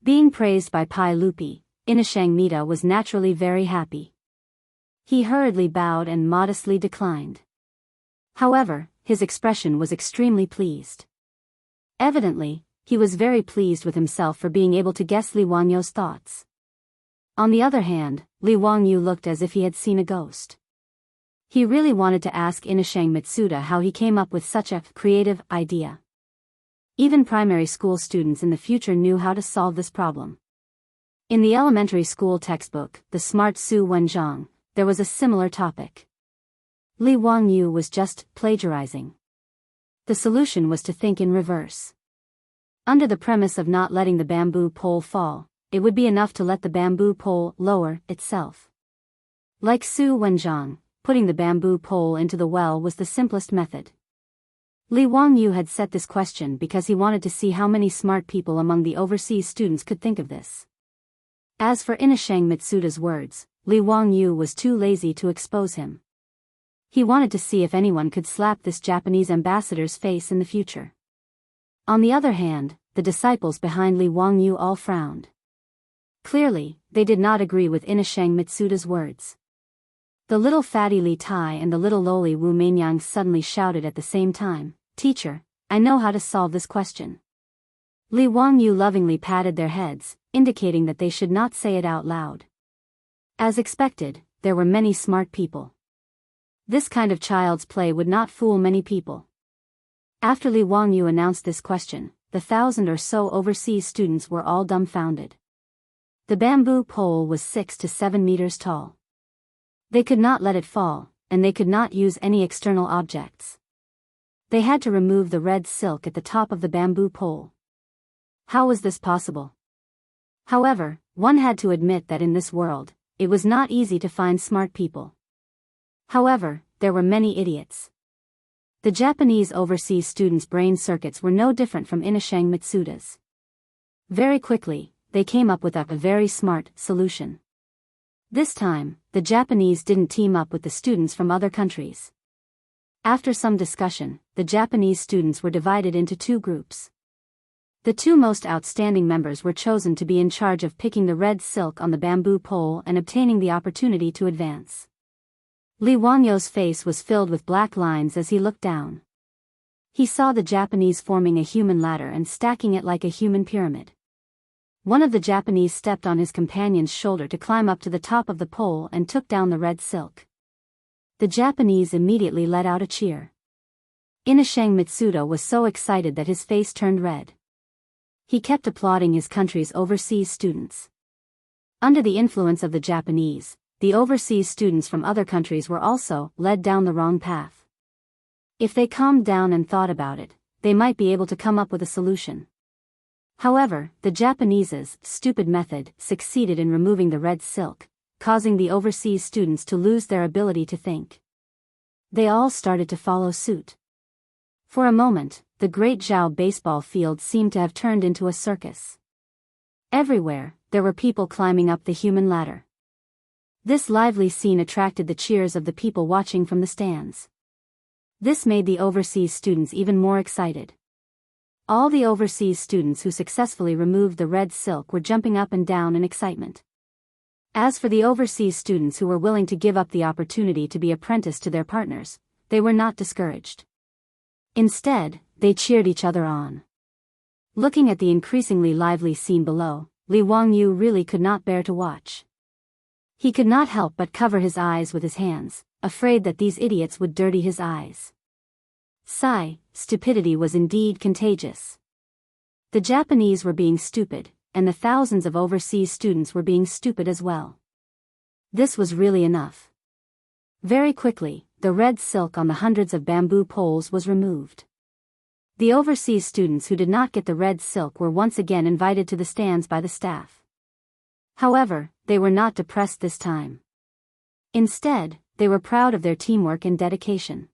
[SPEAKER 1] Being praised by Pai Lupi, Inashangmita was naturally very happy. He hurriedly bowed and modestly declined. However, his expression was extremely pleased. Evidently, he was very pleased with himself for being able to guess Li Wangyu's thoughts. On the other hand, Li Wangyu looked as if he had seen a ghost. He really wanted to ask Inashang Mitsuda how he came up with such a creative idea. Even primary school students in the future knew how to solve this problem. In the elementary school textbook, The Smart Su Wenzhang, there was a similar topic. Li Wangyu was just plagiarizing. The solution was to think in reverse. Under the premise of not letting the bamboo pole fall, it would be enough to let the bamboo pole lower itself. Like Su Wenzhang, putting the bamboo pole into the well was the simplest method. Li Wangyu had set this question because he wanted to see how many smart people among the overseas students could think of this. As for Inashang Mitsuda's words, Li Wangyu was too lazy to expose him. He wanted to see if anyone could slap this Japanese ambassador's face in the future. On the other hand, the disciples behind Li Wangyu all frowned. Clearly, they did not agree with Inashang Mitsuda's words. The little fatty Li Tai and the little lowly Wu Meinyang suddenly shouted at the same time, Teacher, I know how to solve this question. Li Wangyu lovingly patted their heads, indicating that they should not say it out loud. As expected, there were many smart people. This kind of child's play would not fool many people. After Li Wangyu announced this question, the 1,000 or so overseas students were all dumbfounded. The bamboo pole was 6 to 7 meters tall. They could not let it fall, and they could not use any external objects. They had to remove the red silk at the top of the bamboo pole. How was this possible? However, one had to admit that in this world, it was not easy to find smart people. However, there were many idiots. The Japanese overseas students' brain circuits were no different from Inashang Mitsuda's. Very quickly, they came up with a very smart solution. This time, the Japanese didn't team up with the students from other countries. After some discussion, the Japanese students were divided into two groups. The two most outstanding members were chosen to be in charge of picking the red silk on the bamboo pole and obtaining the opportunity to advance. Li Wangyo's face was filled with black lines as he looked down. He saw the Japanese forming a human ladder and stacking it like a human pyramid. One of the Japanese stepped on his companion's shoulder to climb up to the top of the pole and took down the red silk. The Japanese immediately let out a cheer. Inashang Mitsuda was so excited that his face turned red. He kept applauding his country's overseas students. Under the influence of the Japanese, the overseas students from other countries were also led down the wrong path. If they calmed down and thought about it, they might be able to come up with a solution. However, the Japanese's stupid method succeeded in removing the red silk, causing the overseas students to lose their ability to think. They all started to follow suit. For a moment, the great Zhao baseball field seemed to have turned into a circus. Everywhere, there were people climbing up the human ladder. This lively scene attracted the cheers of the people watching from the stands. This made the overseas students even more excited. All the overseas students who successfully removed the red silk were jumping up and down in excitement. As for the overseas students who were willing to give up the opportunity to be apprenticed to their partners, they were not discouraged. Instead, they cheered each other on. Looking at the increasingly lively scene below, Li Wangyu really could not bear to watch. He could not help but cover his eyes with his hands, afraid that these idiots would dirty his eyes. Sigh, stupidity was indeed contagious. The Japanese were being stupid, and the thousands of overseas students were being stupid as well. This was really enough. Very quickly, the red silk on the hundreds of bamboo poles was removed. The overseas students who did not get the red silk were once again invited to the stands by the staff. However, they were not depressed this time. Instead, they were proud of their teamwork and dedication.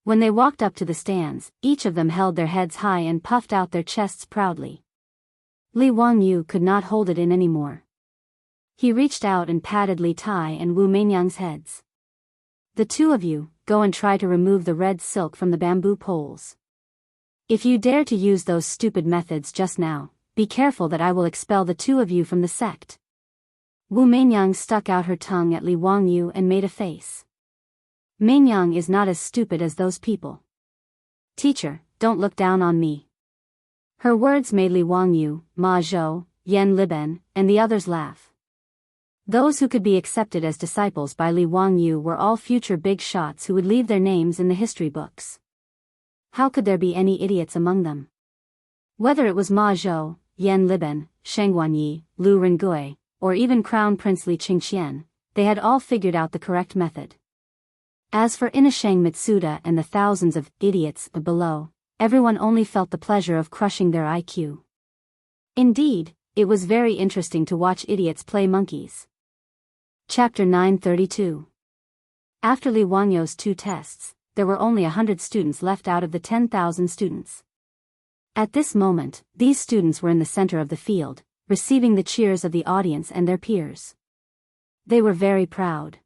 [SPEAKER 1] When they walked up to the stands, each of them held their heads high and puffed out their chests proudly. Li Wangyu could not hold it in anymore. He reached out and patted Li Tai and Wu Meinyang's heads. The two of you, go and try to remove the red silk from the bamboo poles. If you dare to use those stupid methods just now, be careful that I will expel the two of you from the sect. Wu Meinyang stuck out her tongue at Li Wangyu and made a face. Meinyang is not as stupid as those people. Teacher, don't look down on me. Her words made Li Wangyu, Ma Zhou, Yan Liben, and the others laugh. Those who could be accepted as disciples by Li Wangyu were all future big shots who would leave their names in the history books. How could there be any idiots among them? Whether it was Ma Zhou, Yan Liben, Sheng Guanyi, Lu Rengui, or even Crown Prince Li Qingqian, they had all figured out the correct method. As for Inashang Mitsuda and the thousands of idiots below, everyone only felt the pleasure of crushing their IQ. Indeed, it was very interesting to watch idiots play monkeys. Chapter 932. After Li Wangyo's 2 tests, there were only 100 students left out of the 10,000 students. At this moment, these students were in the center of the field, receiving the cheers of the audience and their peers. They were very proud.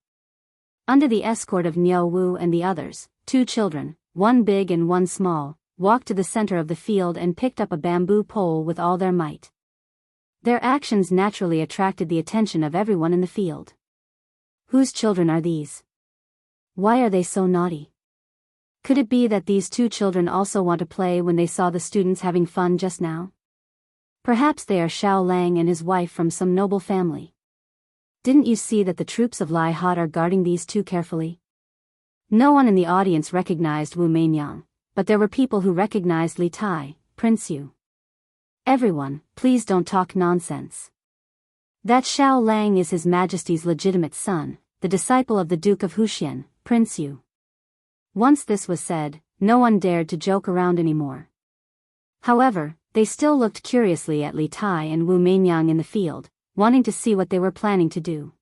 [SPEAKER 1] Under the escort of Niu Wu and the others, 2 children, one big and one small, walked to the center of the field and picked up a bamboo pole with all their might. Their actions naturally attracted the attention of everyone in the field. Whose children are these? Why are they so naughty? Could it be that these 2 children also want to play when they saw the students having fun just now? Perhaps they are Xiao Lang and his wife from some noble family. Didn't you see that the troops of Lai Hot are guarding these 2 carefully? No one in the audience recognized Wu Meinyang, but there were people who recognized Li Tai, Prince Yu. Everyone, please don't talk nonsense. That Xiao Lang is His Majesty's legitimate son, the disciple of the Duke of Huxian, Prince Yu. Once this was said, no one dared to joke around anymore. However, they still looked curiously at Li Tai and Wu Meinyang in the field, wanting to see what they were planning to do.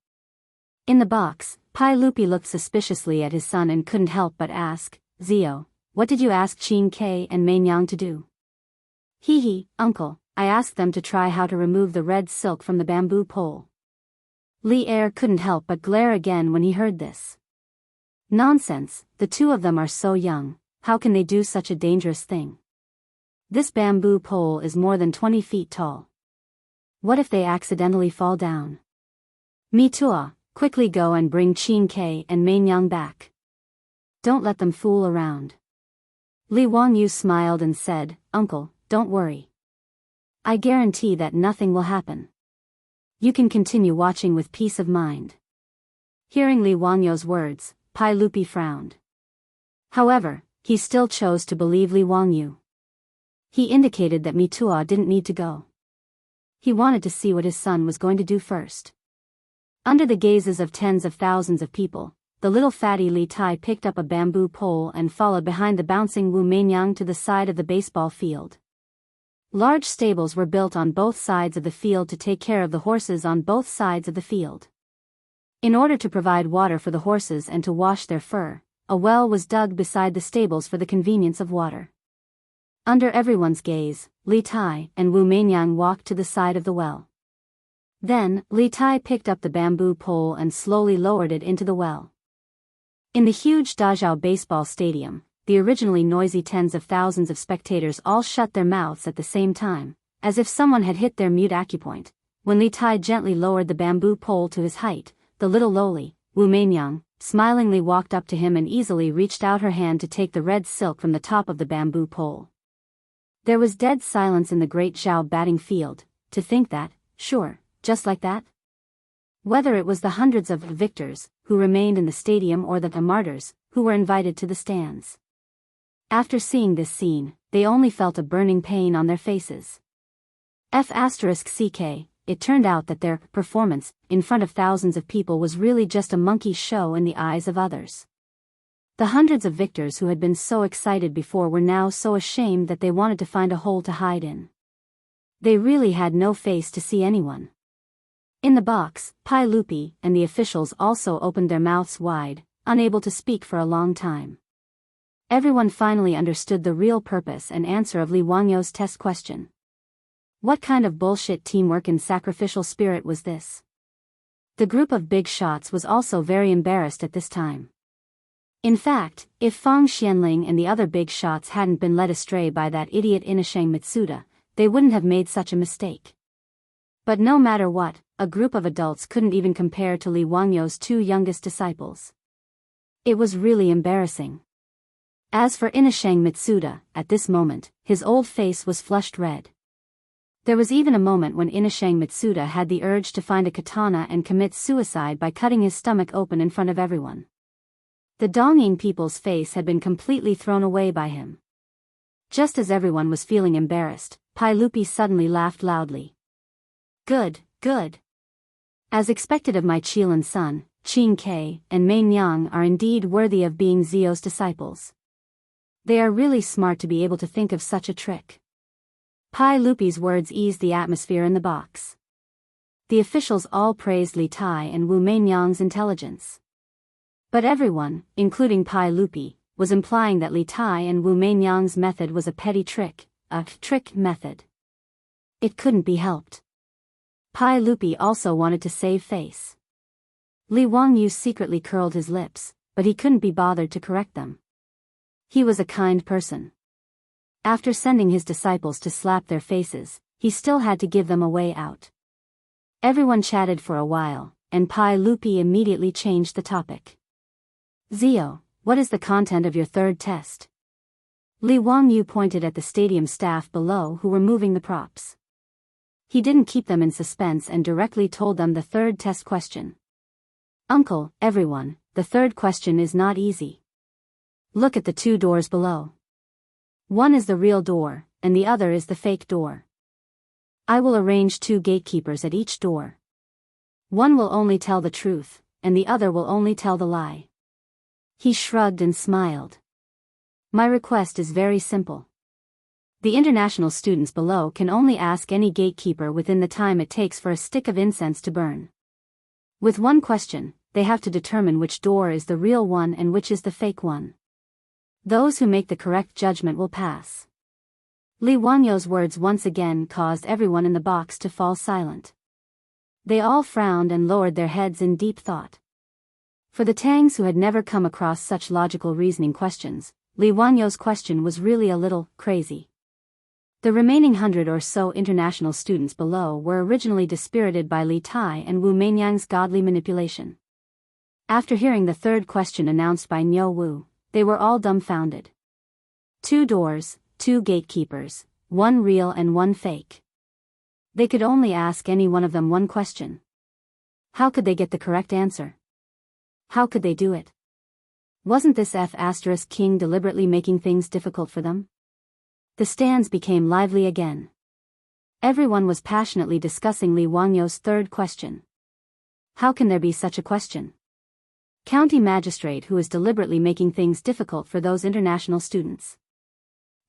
[SPEAKER 1] In the box, Pai Lupi looked suspiciously at his son and couldn't help but ask, "Zio, what did you ask Qin Ke and Meinyang to do?" "Hee, uncle, I asked them to try how to remove the red silk from the bamboo pole." Li Er couldn't help but glare again when he heard this. Nonsense, the two of them are so young, how can they do such a dangerous thing? This bamboo pole is more than 20 feet tall. What if they accidentally fall down? Mitua, quickly go and bring Qin Ke and Meinyang back. Don't let them fool around. Li Wangyu smiled and said, "Uncle, don't worry. I guarantee that nothing will happen. You can continue watching with peace of mind." Hearing Li Wangyu's words, Pai Lupi frowned. However, he still chose to believe Li Wangyu. He indicated that Mitua didn't need to go. He wanted to see what his son was going to do first. Under the gazes of tens of thousands of people, the little fatty Li Tai picked up a bamboo pole and followed behind the bouncing Wu Meinyang to the side of the baseball field. Large stables were built on both sides of the field to take care of the horses on both sides of the field. In order to provide water for the horses and to wash their fur, a well was dug beside the stables for the convenience of water. Under everyone's gaze, Li Tai and Wu Meinyang walked to the side of the well. Then, Li Tai picked up the bamboo pole and slowly lowered it into the well. In the huge Dazhao baseball stadium, the originally noisy tens of thousands of spectators all shut their mouths at the same time, as if someone had hit their mute acupoint. When Li Tai gently lowered the bamboo pole to his height, the little lowly, Wu Meinyang, smilingly walked up to him and easily reached out her hand to take the red silk from the top of the bamboo pole. There was dead silence in the great Zhao batting field, to think that, sure, just like that? Whether it was the hundreds of victors who remained in the stadium or the martyrs who were invited to the stands. After seeing this scene, they only felt a burning pain on their faces. F***ck, it turned out that their performance in front of thousands of people was really just a monkey show in the eyes of others. The hundreds of victors who had been so excited before were now so ashamed that they wanted to find a hole to hide in. They really had no face to see anyone. In the box, Pai Lupi and the officials also opened their mouths wide, unable to speak for a long time. Everyone finally understood the real purpose and answer of Li Wangyu's test question. What kind of bullshit teamwork and sacrificial spirit was this? The group of big shots was also very embarrassed at this time. In fact, if Fang Xianling and the other big shots hadn't been led astray by that idiot Inashang Mitsuda, they wouldn't have made such a mistake. But no matter what, a group of adults couldn't even compare to Li Wangyu's two youngest disciples. It was really embarrassing. As for Inashang Mitsuda, at this moment, his old face was flushed red. There was even a moment when Inashang Mitsuda had the urge to find a katana and commit suicide by cutting his stomach open in front of everyone. The Dongying people's face had been completely thrown away by him. Just as everyone was feeling embarrassed, Pai Lupi suddenly laughed loudly. Good. As expected of my Qilin son, Qin Ke and Meinyang are indeed worthy of being Zio's disciples. They are really smart to be able to think of such a trick. Pai Lupi's words eased the atmosphere in the box. The officials all praised Li Tai and Wu Meinyang's intelligence. But everyone, including Pai Lupi, was implying that Li Tai and Wu Meinyang's method was a petty trick, a trick method. It couldn't be helped. Pai Lupi also wanted to save face. Li Wangyu secretly curled his lips, but he couldn't be bothered to correct them. He was a kind person. After sending his disciples to slap their faces, he still had to give them a way out. Everyone chatted for a while, and Pai Lupi immediately changed the topic. Zio, what is the content of your third test? Li Wangyu pointed at the stadium staff below who were moving the props. He didn't keep them in suspense and directly told them the third test question. Uncle, everyone, the third question is not easy. Look at the two doors below. One is the real door, and the other is the fake door. I will arrange two gatekeepers at each door. One will only tell the truth, and the other will only tell the lie. He shrugged and smiled. My request is very simple. The international students below can only ask any gatekeeper within the time it takes for a stick of incense to burn. With one question, they have to determine which door is the real one and which is the fake one. Those who make the correct judgment will pass. Li Wanyo's words once again caused everyone in the box to fall silent. They all frowned and lowered their heads in deep thought. For the Tangs who had never come across such logical reasoning questions, Li Wanyo's question was really a little crazy. The remaining 100 or so international students below were originally dispirited by Li Tai and Wu Meinyang's godly manipulation. After hearing the third question announced by Niu Wu, they were all dumbfounded. 2 doors, 2 gatekeepers, 1 real and 1 fake. They could only ask any one of them one question. How could they get the correct answer? How could they do it? Wasn't this King deliberately making things difficult for them? The stands became lively again. Everyone was passionately discussing Li Wanyo's third question. How can there be such a question? County magistrate who is deliberately making things difficult for those international students.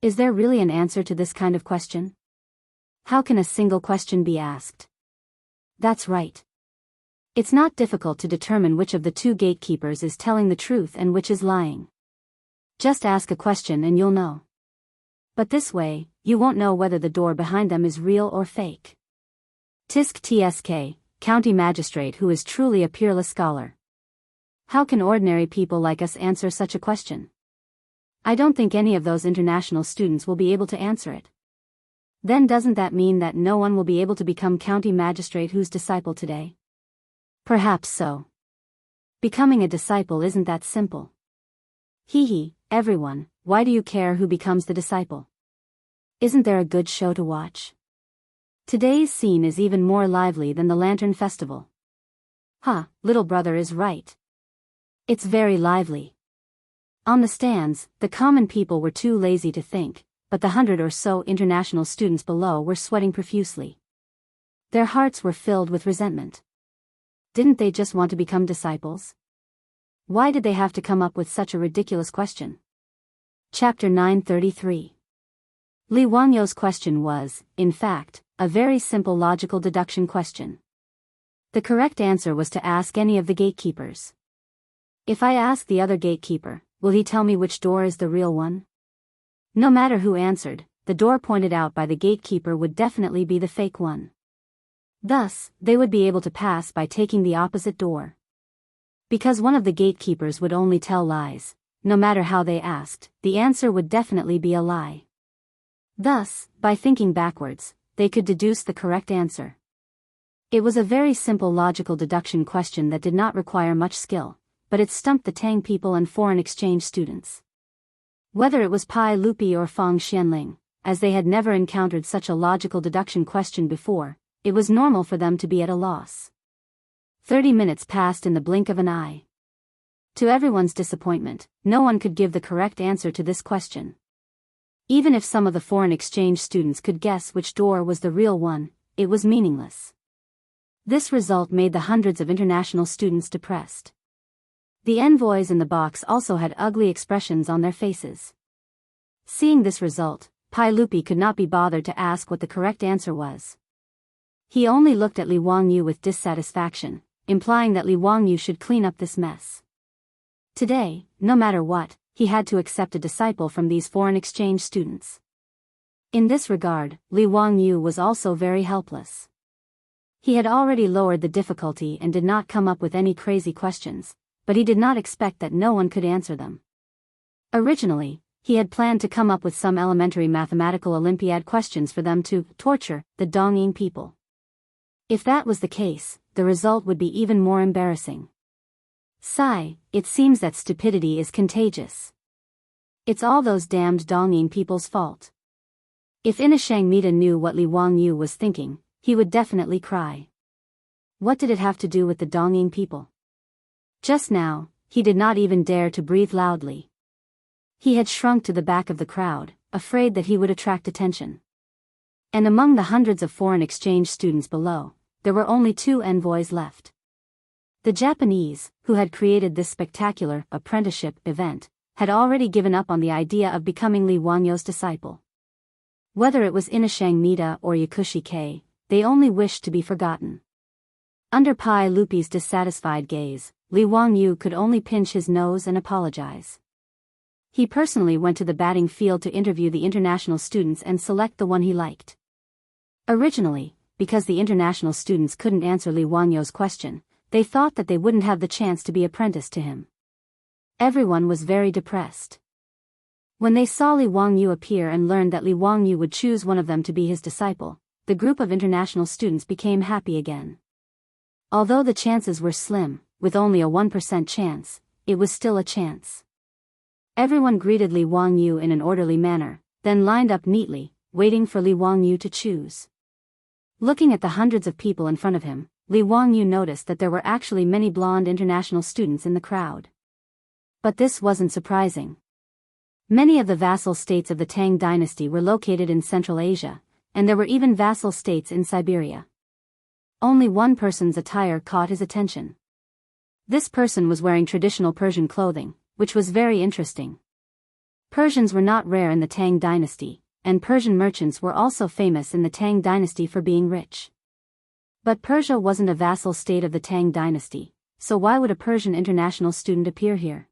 [SPEAKER 1] Is there really an answer to this kind of question? How can a single question be asked? That's right. It's not difficult to determine which of the 2 gatekeepers is telling the truth and which is lying. Just ask a question and you'll know. But this way, you won't know whether the door behind them is real or fake. Tisk Tsk, county magistrate who is truly a peerless scholar. How can ordinary people like us answer such a question? I don't think any of those international students will be able to answer it. Then doesn't that mean that no one will be able to become county magistrate whose disciple today? Perhaps so. Becoming a disciple isn't that simple. Hee, everyone, why do you care who becomes the disciple? Isn't there a good show to watch? Today's scene is even more lively than the Lantern Festival. Little brother is right. It's very lively. On the stands, the common people were too lazy to think, but the 100 or so international students below were sweating profusely. Their hearts were filled with resentment. Didn't they just want to become disciples? Why did they have to come up with such a ridiculous question? Chapter 933. Li Wanyo's question was, in fact, a very simple logical deduction question. The correct answer was to ask any of the gatekeepers. If I ask the other gatekeeper, will he tell me which door is the real one? No matter who answered, the door pointed out by the gatekeeper would definitely be the fake one. Thus, they would be able to pass by taking the opposite door. Because one of the gatekeepers would only tell lies, no matter how they asked, the answer would definitely be a lie. Thus, by thinking backwards, they could deduce the correct answer. It was a very simple logical deduction question that did not require much skill, but it stumped the Tang people and foreign exchange students. Whether it was Pai Lupi or Fang Xianling, as they had never encountered such a logical deduction question before, it was normal for them to be at a loss. 30 minutes passed in the blink of an eye. To everyone's disappointment, no one could give the correct answer to this question. Even if some of the foreign exchange students could guess which door was the real one, it was meaningless. This result made the hundreds of international students depressed. The envoys in the box also had ugly expressions on their faces. Seeing this result, Pai Lupi could not be bothered to ask what the correct answer was. He only looked at Li Wangyu with dissatisfaction, implying that Li Wangyu should clean up this mess. Today, no matter what, he had to accept a disciple from these foreign exchange students. In this regard, Li Wangyu was also very helpless. He had already lowered the difficulty and did not come up with any crazy questions, but he did not expect that no one could answer them. Originally, he had planned to come up with some elementary mathematical Olympiad questions for them to torture the Dongying people. If that was the case, the result would be even more embarrassing. Sigh, it seems that stupidity is contagious. It's all those damned Dongying people's fault. If Inashang Mita knew what Li Wangyu was thinking, he would definitely cry. What did it have to do with the Dongying people? Just now, he did not even dare to breathe loudly. He had shrunk to the back of the crowd, afraid that he would attract attention. And among the hundreds of foreign exchange students below, there were only 2 envoys left. The Japanese, who had created this spectacular apprenticeship event, had already given up on the idea of becoming Li Wangyou's disciple. Whether it was Inashang Nida or Yakushi Kei, they only wished to be forgotten. Under Pai Lupi's dissatisfied gaze, Li Wangyou could only pinch his nose and apologize. He personally went to the batting field to interview the international students and select the one he liked. Originally, because the international students couldn't answer Li Wangyou's question, they thought that they wouldn't have the chance to be apprenticed to him. Everyone was very depressed. When they saw Li Wangyou appear and learned that Li Wangyou would choose one of them to be his disciple, the group of international students became happy again. Although the chances were slim, with only a 1% chance, it was still a chance. Everyone greeted Li Wangyou in an orderly manner, then lined up neatly, waiting for Li Wangyou to choose. Looking at the hundreds of people in front of him, Li Wangyou noticed that there were actually many blonde international students in the crowd. But this wasn't surprising. Many of the vassal states of the Tang dynasty were located in Central Asia, and there were even vassal states in Siberia. Only one person's attire caught his attention. This person was wearing traditional Persian clothing, which was very interesting. Persians were not rare in the Tang dynasty, and Persian merchants were also famous in the Tang dynasty for being rich. But Persia wasn't a vassal state of the Tang dynasty, so why would a Persian international student appear here?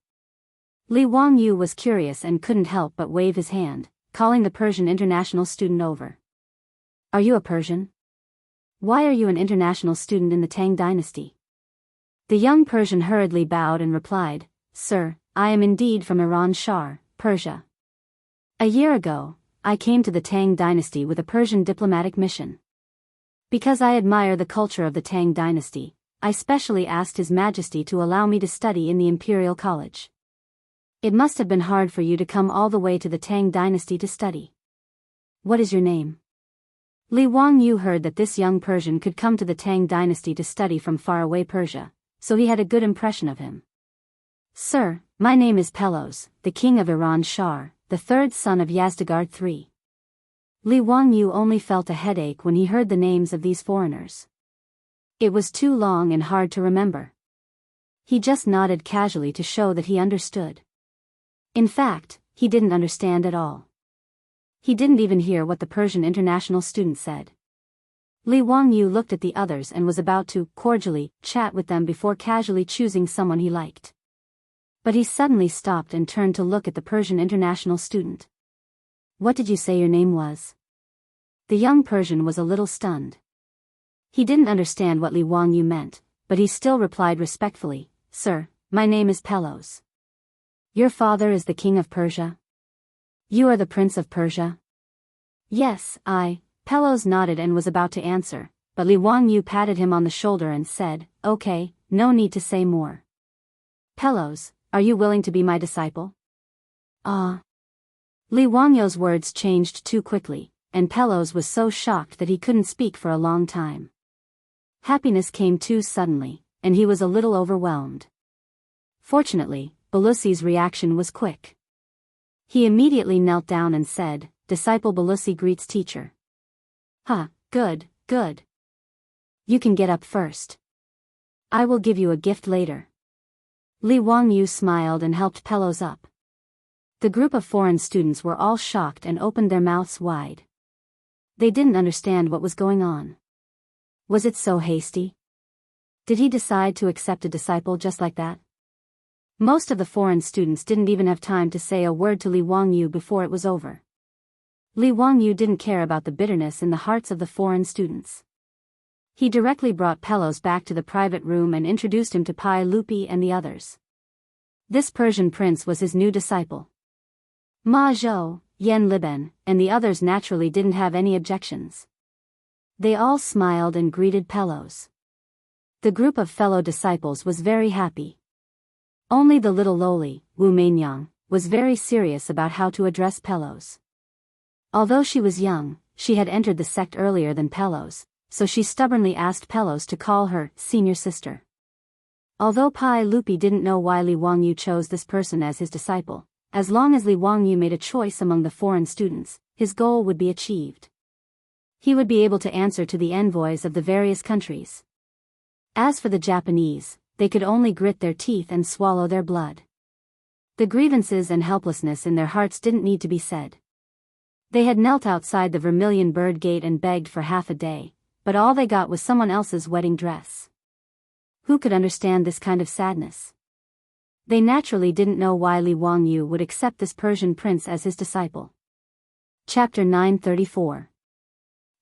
[SPEAKER 1] Li Wangyou was curious and couldn't help but wave his hand, calling the Persian international student over. Are you a Persian? Why are you an international student in the Tang dynasty? The young Persian hurriedly bowed and replied, Sir, I am indeed from Iran Shah, Persia. A year ago, I came to the Tang dynasty with a Persian diplomatic mission. Because I admire the culture of the Tang dynasty, I specially asked His Majesty to allow me to study in the Imperial College. It must have been hard for you to come all the way to the Tang dynasty to study. What is your name? Li Wangyou heard that this young Persian could come to the Tang dynasty to study from faraway Persia, so he had a good impression of him. Sir, my name is Pelos, the king of Iran Shah, the third son of Yazdegerd III. Li Wangyou only felt a headache when he heard the names of these foreigners. It was too long and hard to remember. He just nodded casually to show that he understood. In fact, he didn't understand at all. He didn't even hear what the Persian international student said. Li Wangyou looked at the others and was about to cordially chat with them before casually choosing someone he liked. But he suddenly stopped and turned to look at the Persian international student. What did you say your name was? The young Persian was a little stunned. He didn't understand what Li Wangyou meant, but he still replied respectfully, Sir, my name is Pelos. Your father is the king of Persia? You are the prince of Persia? Yes, Pelos nodded and was about to answer, but Li Wangyou patted him on the shoulder and said, Okay, no need to say more. Pelos, are you willing to be my disciple? Li Wangyou's words changed too quickly, and Pelos was so shocked that he couldn't speak for a long time. Happiness came too suddenly, and he was a little overwhelmed. Fortunately, Belusi's reaction was quick. He immediately knelt down and said, Disciple Belusi greets teacher. Good. You can get up first. I will give you a gift later. Li Wangyou smiled and helped Pelos up. The group of foreign students were all shocked and opened their mouths wide. They didn't understand what was going on. Was it so hasty? Did he decide to accept a disciple just like that? Most of the foreign students didn't even have time to say a word to Li Wangyou before it was over. Li Wangyou didn't care about the bitterness in the hearts of the foreign students. He directly brought Pelos back to the private room and introduced him to Pai Lupi and the others. This Persian prince was his new disciple. Ma Zhou, Yen Liben, and the others naturally didn't have any objections. They all smiled and greeted Pelos. The group of fellow disciples was very happy. Only the little lowly, Wu Meinyang, was very serious about how to address Pelos. Although she was young, she had entered the sect earlier than Pelos, so she stubbornly asked Pelos to call her senior sister. Although Pai Lupi didn't know why Li Wangyou chose this person as his disciple, as long as Li Wangyou made a choice among the foreign students, his goal would be achieved. He would be able to answer to the envoys of the various countries. As for the Japanese, they could only grit their teeth and swallow their blood. The grievances and helplessness in their hearts didn't need to be said. They had knelt outside the Vermilion Bird Gate and begged for half a day, but all they got was someone else's wedding dress. Who could understand this kind of sadness? They naturally didn't know why Li Wangyu would accept this Persian prince as his disciple. Chapter 934.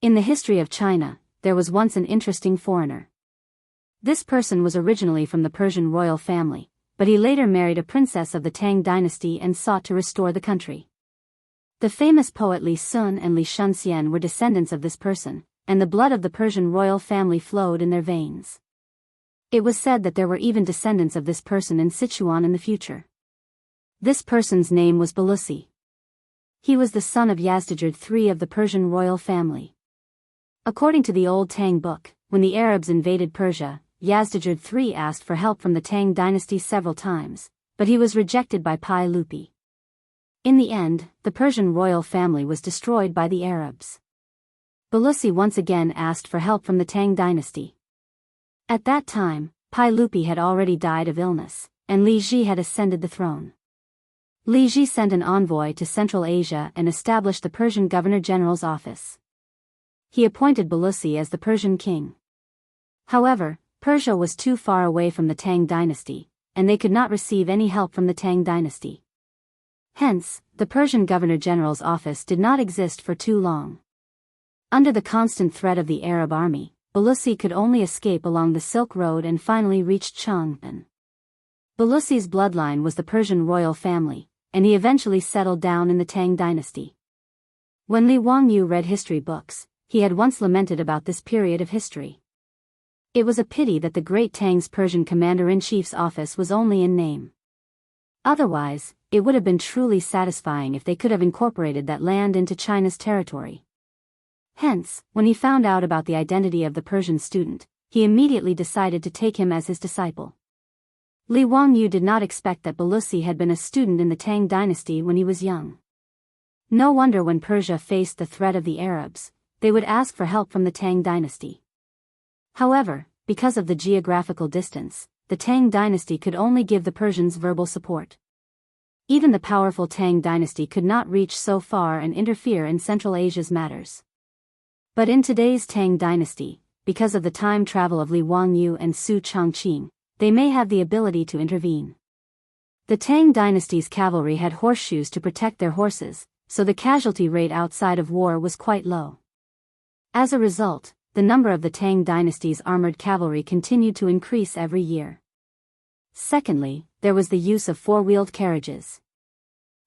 [SPEAKER 1] In the history of China, there was once an interesting foreigner. This person was originally from the Persian royal family, but he later married a princess of the Tang dynasty and sought to restore the country. The famous poet Li Sun and Li Shunxian were descendants of this person, and the blood of the Persian royal family flowed in their veins. It was said that there were even descendants of this person in Sichuan in the future. This person's name was Balusi. He was the son of Yazdijerd III of the Persian royal family. According to the old Tang book, when the Arabs invaded Persia, Yazdijerd III asked for help from the Tang dynasty several times, but he was rejected by Pai Lupi. In the end, the Persian royal family was destroyed by the Arabs. Balusi once again asked for help from the Tang dynasty. At that time, Pai Lupi had already died of illness, and Li Ji had ascended the throne. Li Ji sent an envoy to Central Asia and established the Persian Governor-General's office. He appointed Balusi as the Persian king. However, Persia was too far away from the Tang dynasty, and they could not receive any help from the Tang dynasty. Hence, the Persian Governor-General's office did not exist for too long. Under the constant threat of the Arab army, Balusi could only escape along the Silk Road and finally reached Chang'an. Balusi's bloodline was the Persian royal family, and he eventually settled down in the Tang dynasty. When Li Wangyu read history books, he had once lamented about this period of history. It was a pity that the great Tang's Persian commander-in-chief's office was only in name. Otherwise, it would have been truly satisfying if they could have incorporated that land into China's territory. Hence, when he found out about the identity of the Persian student, he immediately decided to take him as his disciple. Li Wangyu did not expect that Balusi had been a student in the Tang dynasty when he was young. No wonder when Persia faced the threat of the Arabs, they would ask for help from the Tang dynasty. However, because of the geographical distance, the Tang dynasty could only give the Persians verbal support. Even the powerful Tang dynasty could not reach so far and interfere in Central Asia's matters. But in today's Tang dynasty, because of the time travel of Li Wangyu and Su Chongqing, they may have the ability to intervene. The Tang dynasty's cavalry had horseshoes to protect their horses, so the casualty rate outside of war was quite low. As a result, the number of the Tang dynasty's armored cavalry continued to increase every year. Secondly, there was the use of four-wheeled carriages.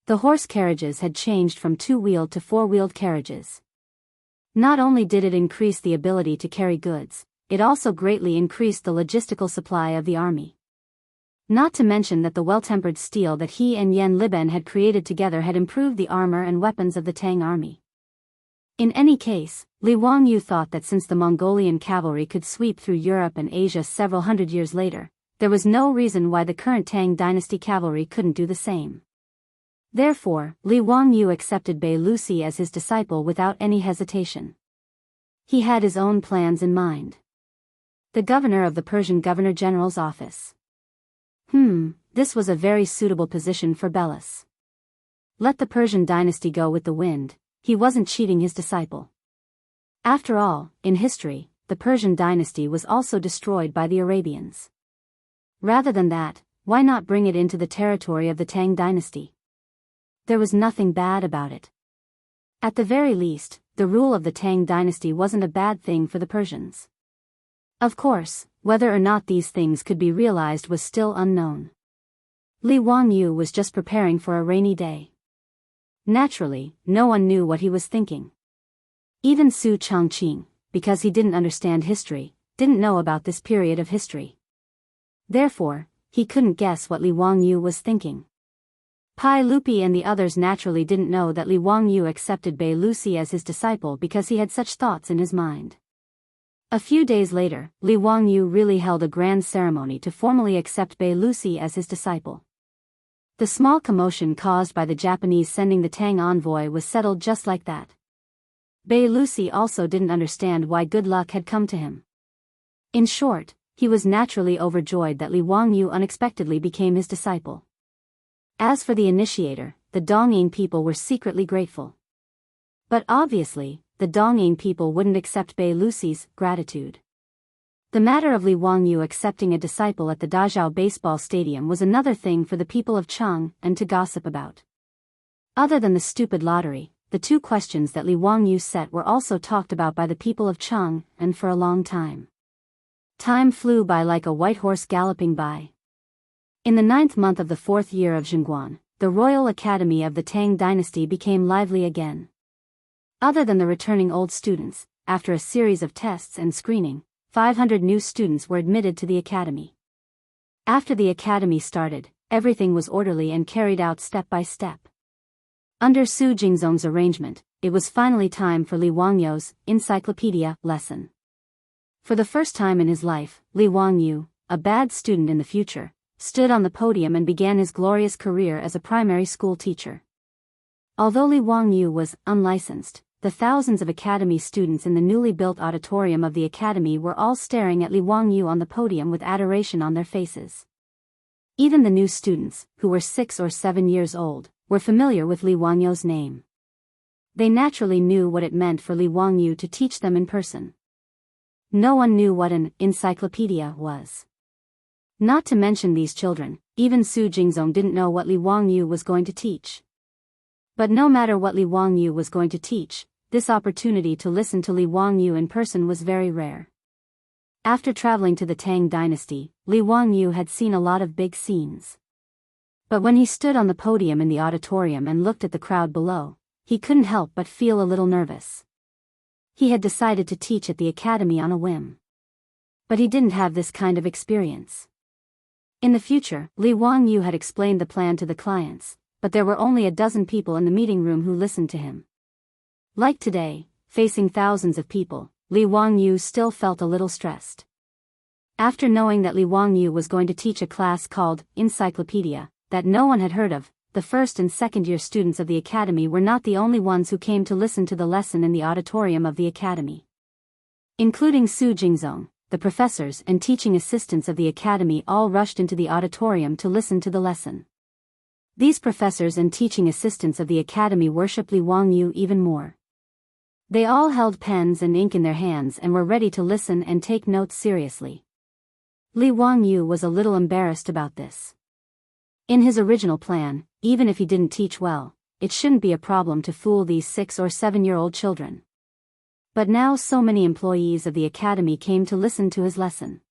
[SPEAKER 1] The horse carriages had changed from two-wheeled to four-wheeled carriages. Not only did it increase the ability to carry goods, it also greatly increased the logistical supply of the army. Not to mention that the well-tempered steel that he and Yen Liben had created together had improved the armor and weapons of the Tang army. In any case, Li Wangyu thought that since the Mongolian cavalry could sweep through Europe and Asia several hundred years later, there was no reason why the current Tang dynasty cavalry couldn't do the same. Therefore, Li Wangyu accepted Balusi as his disciple without any hesitation. He had his own plans in mind. The governor of the Persian Governor-General's office. This was a very suitable position for Belus. Let the Persian dynasty go with the wind, he wasn't cheating his disciple. After all, in history, the Persian dynasty was also destroyed by the Arabians. Rather than that, why not bring it into the territory of the Tang dynasty? There was nothing bad about it. At the very least, the rule of the Tang dynasty wasn't a bad thing for the Persians. Of course, whether or not these things could be realized was still unknown. Li Wangyu was just preparing for a rainy day. Naturally, no one knew what he was thinking. Even Su Chongqing, because he didn't understand history, didn't know about this period of history. Therefore, he couldn't guess what Li Wangyu was thinking. Pai Lupi and the others naturally didn't know that Li Wangyu accepted Balusi as his disciple because he had such thoughts in his mind. A few days later, Li Wangyu really held a grand ceremony to formally accept Balusi as his disciple. The small commotion caused by the Japanese sending the Tang envoy was settled just like that. Balusi also didn't understand why good luck had come to him. In short, he was naturally overjoyed that Li Wangyu unexpectedly became his disciple. As for the initiator, the Dongying people were secretly grateful. But obviously, the Dongying people wouldn't accept Bei Luci's gratitude. The matter of Li Wangyu accepting a disciple at the Dazhao baseball stadium was another thing for the people of Chang and to gossip about. Other than the stupid lottery, the two questions that Li Wangyu set were also talked about by the people of Chang and for a long time. Time flew by like a white horse galloping by. In the 9th month of the 4th year of Zhengguan, the Royal Academy of the Tang dynasty became lively again. Other than the returning old students, after a series of tests and screening, 500 new students were admitted to the academy. After the academy started, everything was orderly and carried out step by step. Under Su Jingzong's arrangement, it was finally time for Li Wangyu's encyclopedia lesson. For the first time in his life, Li Wangyu, a bad student in the future, stood on the podium and began his glorious career as a primary school teacher. Although Li Wangyu was unlicensed, the thousands of academy students in the newly built auditorium of the academy were all staring at Li Wangyu on the podium with adoration on their faces. Even the new students, who were 6 or 7 years old, were familiar with Li Wangyu's name. They naturally knew what it meant for Li Wangyu to teach them in person. No one knew what an encyclopedia was. Not to mention these children, even Su Jingzong didn't know what Li Wangyu was going to teach. But no matter what Li Wangyu was going to teach, this opportunity to listen to Li Wangyu in person was very rare. After traveling to the Tang dynasty, Li Wangyu had seen a lot of big scenes. But when he stood on the podium in the auditorium and looked at the crowd below, he couldn't help but feel a little nervous. He had decided to teach at the academy on a whim. But he didn't have this kind of experience. In the future, Li Wangyu had explained the plan to the clients, but there were only a dozen people in the meeting room who listened to him. Like today, facing thousands of people, Li Wangyu still felt a little stressed. After knowing that Li Wangyu was going to teach a class called Encyclopedia, that no one had heard of, the first and second year students of the academy were not the only ones who came to listen to the lesson in the auditorium of the academy. Including Su Jingzong, the professors and teaching assistants of the academy all rushed into the auditorium to listen to the lesson. These professors and teaching assistants of the academy worshipped Li Wangyu even more. They all held pens and ink in their hands and were ready to listen and take notes seriously. Li Wangyu was a little embarrassed about this. In his original plan, even if he didn't teach well, it shouldn't be a problem to fool these 6 or 7-year-old children. But now so many employees of the academy came to listen to his lesson.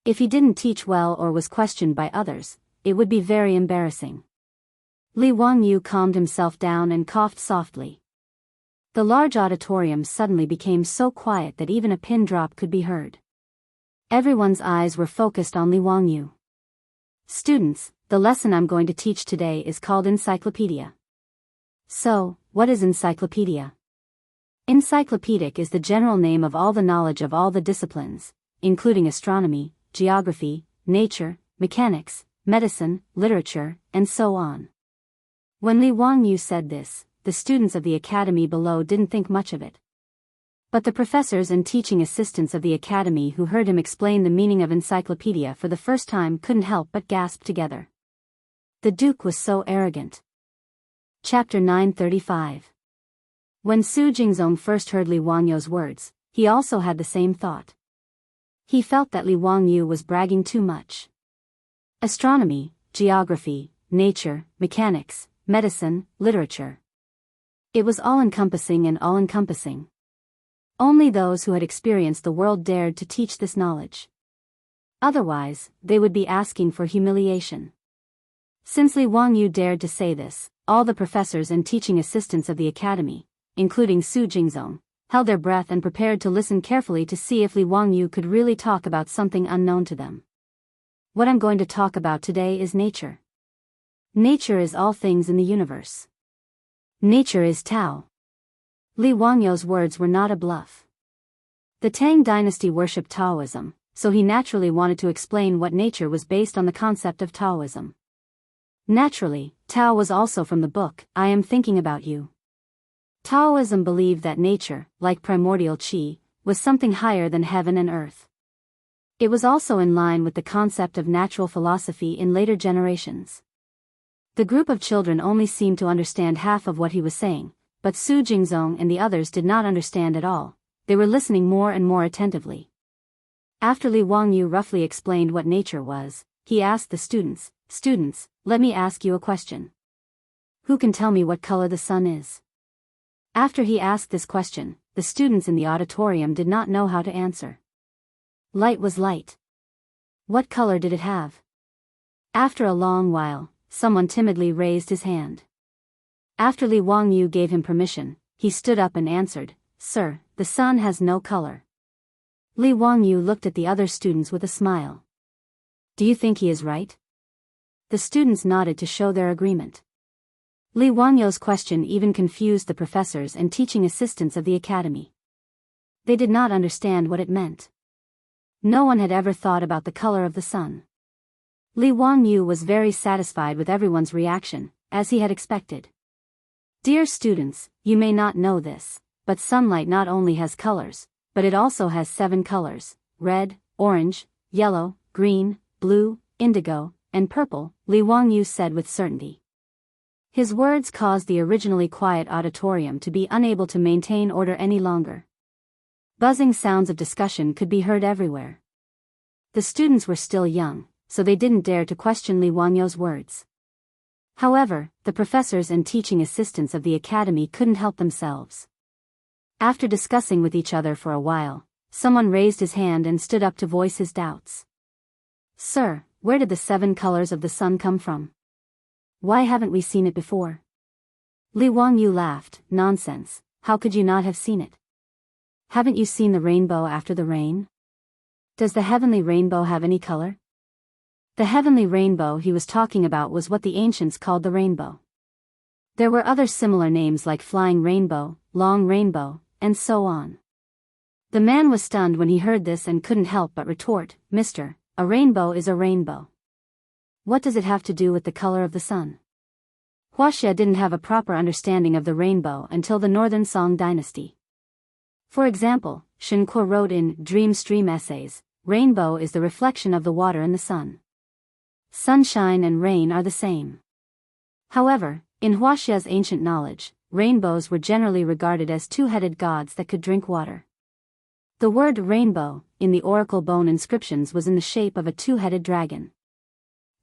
[SPEAKER 1] If he didn't teach well or was questioned by others, it would be very embarrassing. Li Wangyu calmed himself down and coughed softly. The large auditorium suddenly became so quiet that even a pin drop could be heard. Everyone's eyes were focused on Li Wangyu. Students, the lesson I'm going to teach today is called Encyclopedia. So, what is encyclopedia? Encyclopedic is the general name of all the knowledge of all the disciplines, including astronomy, geography, nature, mechanics, medicine, literature, and so on. When Li Wangyu said this, the students of the academy below didn't think much of it. But the professors and teaching assistants of the academy who heard him explain the meaning of encyclopedia for the first time couldn't help but gasp together. The Duke was so arrogant. Chapter 935. When Su Jingzong first heard Li Wangyu's words, he also had the same thought. He felt that Li Wangyu was bragging too much. Astronomy, geography, nature, mechanics, medicine, literature. It was all-encompassing and all-encompassing. Only those who had experienced the world dared to teach this knowledge. Otherwise, they would be asking for humiliation. Since Li Wangyu dared to say this, all the professors and teaching assistants of the academy, including Su Jingzong, held their breath and prepared to listen carefully to see if Li Wangyu could really talk about something unknown to them. What I'm going to talk about today is nature. Nature is all things in the universe. Nature is Tao. Li Wangyu's words were not a bluff. The Tang dynasty worshipped Taoism, so he naturally wanted to explain what nature was based on the concept of Taoism. Naturally, Tao was also from the book, I Am Thinking About You. Taoism believed that nature, like primordial qi, was something higher than heaven and earth. It was also in line with the concept of natural philosophy in later generations. The group of children only seemed to understand half of what he was saying, but Su Jingzong and the others did not understand at all. They were listening more and more attentively. After Li Wangyu roughly explained what nature was, he asked the students, "Students, let me ask you a question. Who can tell me what color the sun is?" After he asked this question, the students in the auditorium did not know how to answer. Light was light. What color did it have? After a long while, someone timidly raised his hand. After Li Wangyu gave him permission, he stood up and answered, "Sir, the sun has no color." Li Wangyu looked at the other students with a smile. "Do you think he is right?" The students nodded to show their agreement. Li Wangyu's question even confused the professors and teaching assistants of the academy. They did not understand what it meant. No one had ever thought about the color of the sun. Li Wangyu was very satisfied with everyone's reaction, as he had expected. Dear students, you may not know this, but sunlight not only has colors, but it also has 7 colors: red, orange, yellow, green, blue, indigo, and purple, Li Wangyu said with certainty. His words caused the originally quiet auditorium to be unable to maintain order any longer. Buzzing sounds of discussion could be heard everywhere. The students were still young, so they didn't dare to question Li Wangyu's words. However, the professors and teaching assistants of the academy couldn't help themselves. After discussing with each other for a while, someone raised his hand and stood up to voice his doubts. "Sir, where did the 7 colors of the sun come from? Why haven't we seen it before?" Li Wangyu laughed. "Nonsense, how could you not have seen it? Haven't you seen the rainbow after the rain? Does the heavenly rainbow have any color?" The heavenly rainbow he was talking about was what the ancients called the rainbow. There were other similar names like flying rainbow, long rainbow, and so on. The man was stunned when he heard this and couldn't help but retort, "Mister, a rainbow is a rainbow. What does it have to do with the color of the sun?" Wuxia didn't have a proper understanding of the rainbow until the Northern Song dynasty. For example, Shen Kuo wrote in Dream Stream Essays, "Rainbow is the reflection of the water in the sun. Sunshine and rain are the same." However, in Wuxia's ancient knowledge, rainbows were generally regarded as 2-headed gods that could drink water. The word rainbow, in the oracle bone inscriptions, was in the shape of a 2-headed dragon.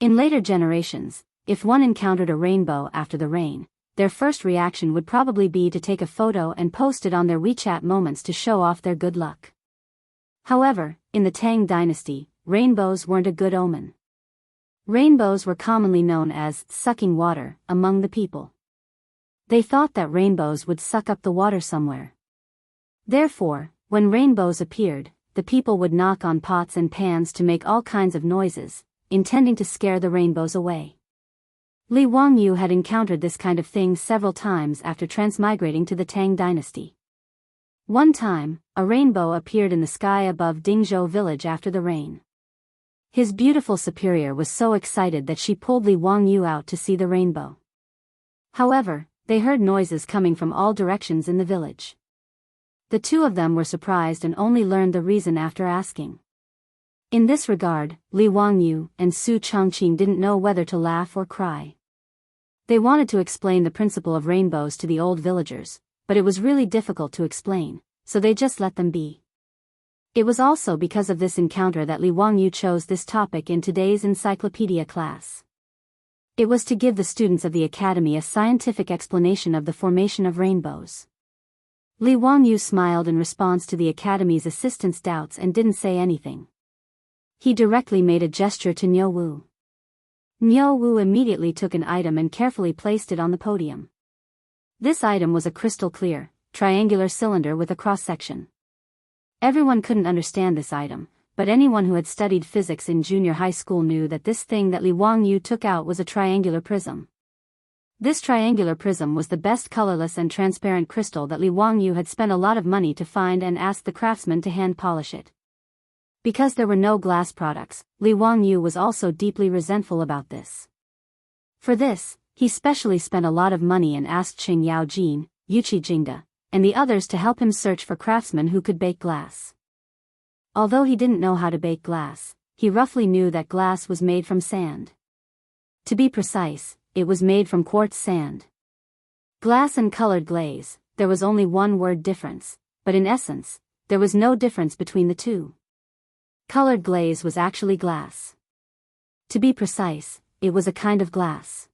[SPEAKER 1] In later generations, if one encountered a rainbow after the rain, their first reaction would probably be to take a photo and post it on their WeChat moments to show off their good luck. However, in the Tang dynasty, rainbows weren't a good omen. Rainbows were commonly known as sucking water among the people. They thought that rainbows would suck up the water somewhere. Therefore, when rainbows appeared, the people would knock on pots and pans to make all kinds of noises, intending to scare the rainbows away. Li Wangyu had encountered this kind of thing several times after transmigrating to the Tang dynasty. One time, a rainbow appeared in the sky above Dingzhou village after the rain. His beautiful superior was so excited that she pulled Li Wangyu out to see the rainbow. However, they heard noises coming from all directions in the village. The two of them were surprised and only learned the reason after asking. In this regard, Li Wangyu and Su Chongqing didn't know whether to laugh or cry. They wanted to explain the principle of rainbows to the old villagers, but it was really difficult to explain, so they just let them be. It was also because of this encounter that Li Wangyu chose this topic in today's encyclopedia class. It was to give the students of the academy a scientific explanation of the formation of rainbows. Li Wangyu smiled in response to the academy's assistant's doubts and didn't say anything. He directly made a gesture to Niu Wu. Niu Wu immediately took an item and carefully placed it on the podium. This item was a crystal-clear, triangular cylinder with a cross-section. Everyone couldn't understand this item, but anyone who had studied physics in junior high school knew that this thing that Li Wangyu took out was a triangular prism. This triangular prism was the best colorless and transparent crystal that Li Wangyu had spent a lot of money to find and asked the craftsman to hand polish it. Because there were no glass products, Li Wangyu was also deeply resentful about this. For this, he specially spent a lot of money and asked Qing Yaojin, Yuqi Jingda, and the others to help him search for craftsmen who could bake glass. Although he didn't know how to bake glass, he roughly knew that glass was made from sand. To be precise, it was made from quartz sand. Glass and colored glaze, there was only one word difference, but in essence, there was no difference between the two. Colored glaze was actually glass. To be precise, it was a kind of glass.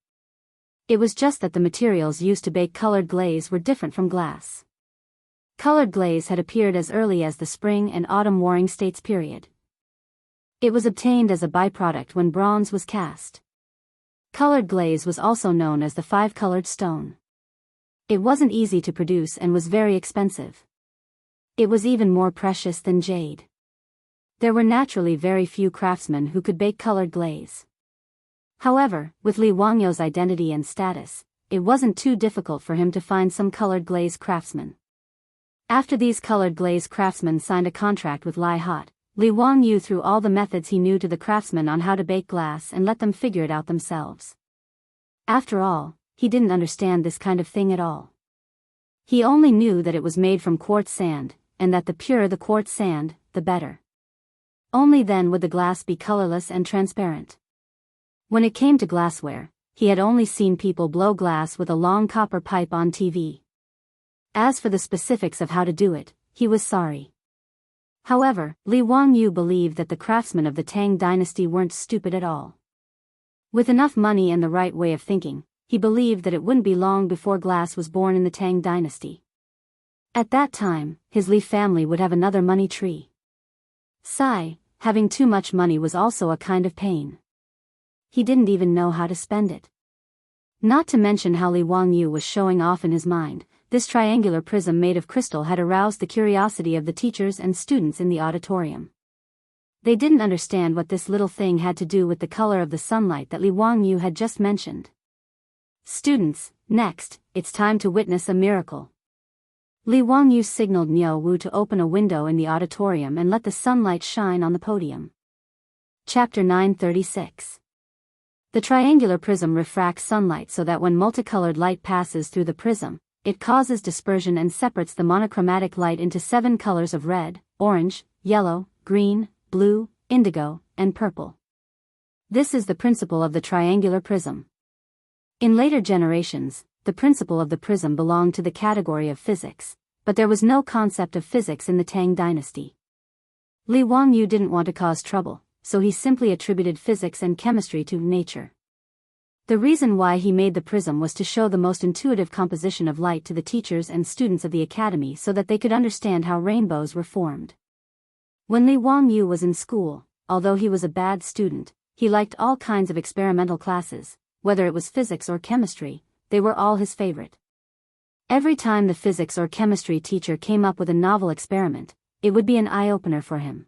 [SPEAKER 1] It was just that the materials used to bake colored glaze were different from glass. Colored glaze had appeared as early as the Spring and Autumn Warring States period. It was obtained as a byproduct when bronze was cast. Colored glaze was also known as the five-colored stone. It wasn't easy to produce and was very expensive. It was even more precious than jade. There were naturally very few craftsmen who could bake colored glaze. However, with Li Wangyou's identity and status, it wasn't too difficult for him to find some colored glaze craftsmen. After these colored glaze craftsmen signed a contract with Li Hot, Li Wangyou threw all the methods he knew to the craftsmen on how to bake glass and let them figure it out themselves. After all, he didn't understand this kind of thing at all. He only knew that it was made from quartz sand, and that the purer the quartz sand, the better. Only then would the glass be colorless and transparent. When it came to glassware, he had only seen people blow glass with a long copper pipe on TV. As for the specifics of how to do it, he was sorry. However, Li Wangyou believed that the craftsmen of the Tang dynasty weren't stupid at all. With enough money and the right way of thinking, he believed that it wouldn't be long before glass was born in the Tang dynasty. At that time, his Li family would have another money tree. Having too much money was also a kind of pain. He didn't even know how to spend it. Not to mention how Li Wangyou was showing off in his mind, this triangular prism made of crystal had aroused the curiosity of the teachers and students in the auditorium. They didn't understand what this little thing had to do with the color of the sunlight that Li Wangyou had just mentioned. Students, next, it's time to witness a miracle. Li Wangyou signaled Niu Wu to open a window in the auditorium and let the sunlight shine on the podium. Chapter 936. The triangular prism refracts sunlight so that when multicolored light passes through the prism, it causes dispersion and separates the monochromatic light into 7 colors of red, orange, yellow, green, blue, indigo, and purple. This is the principle of the triangular prism. In later generations, the principle of the prism belonged to the category of physics, but there was no concept of physics in the Tang dynasty. Li Wangyou didn't want to cause trouble, so he simply attributed physics and chemistry to nature. The reason why he made the prism was to show the most intuitive composition of light to the teachers and students of the academy so that they could understand how rainbows were formed. When Li Wangyou was in school, although he was a bad student, he liked all kinds of experimental classes, whether it was physics or chemistry. They were all his favorite. Every time the physics or chemistry teacher came up with a novel experiment, it would be an eye-opener for him.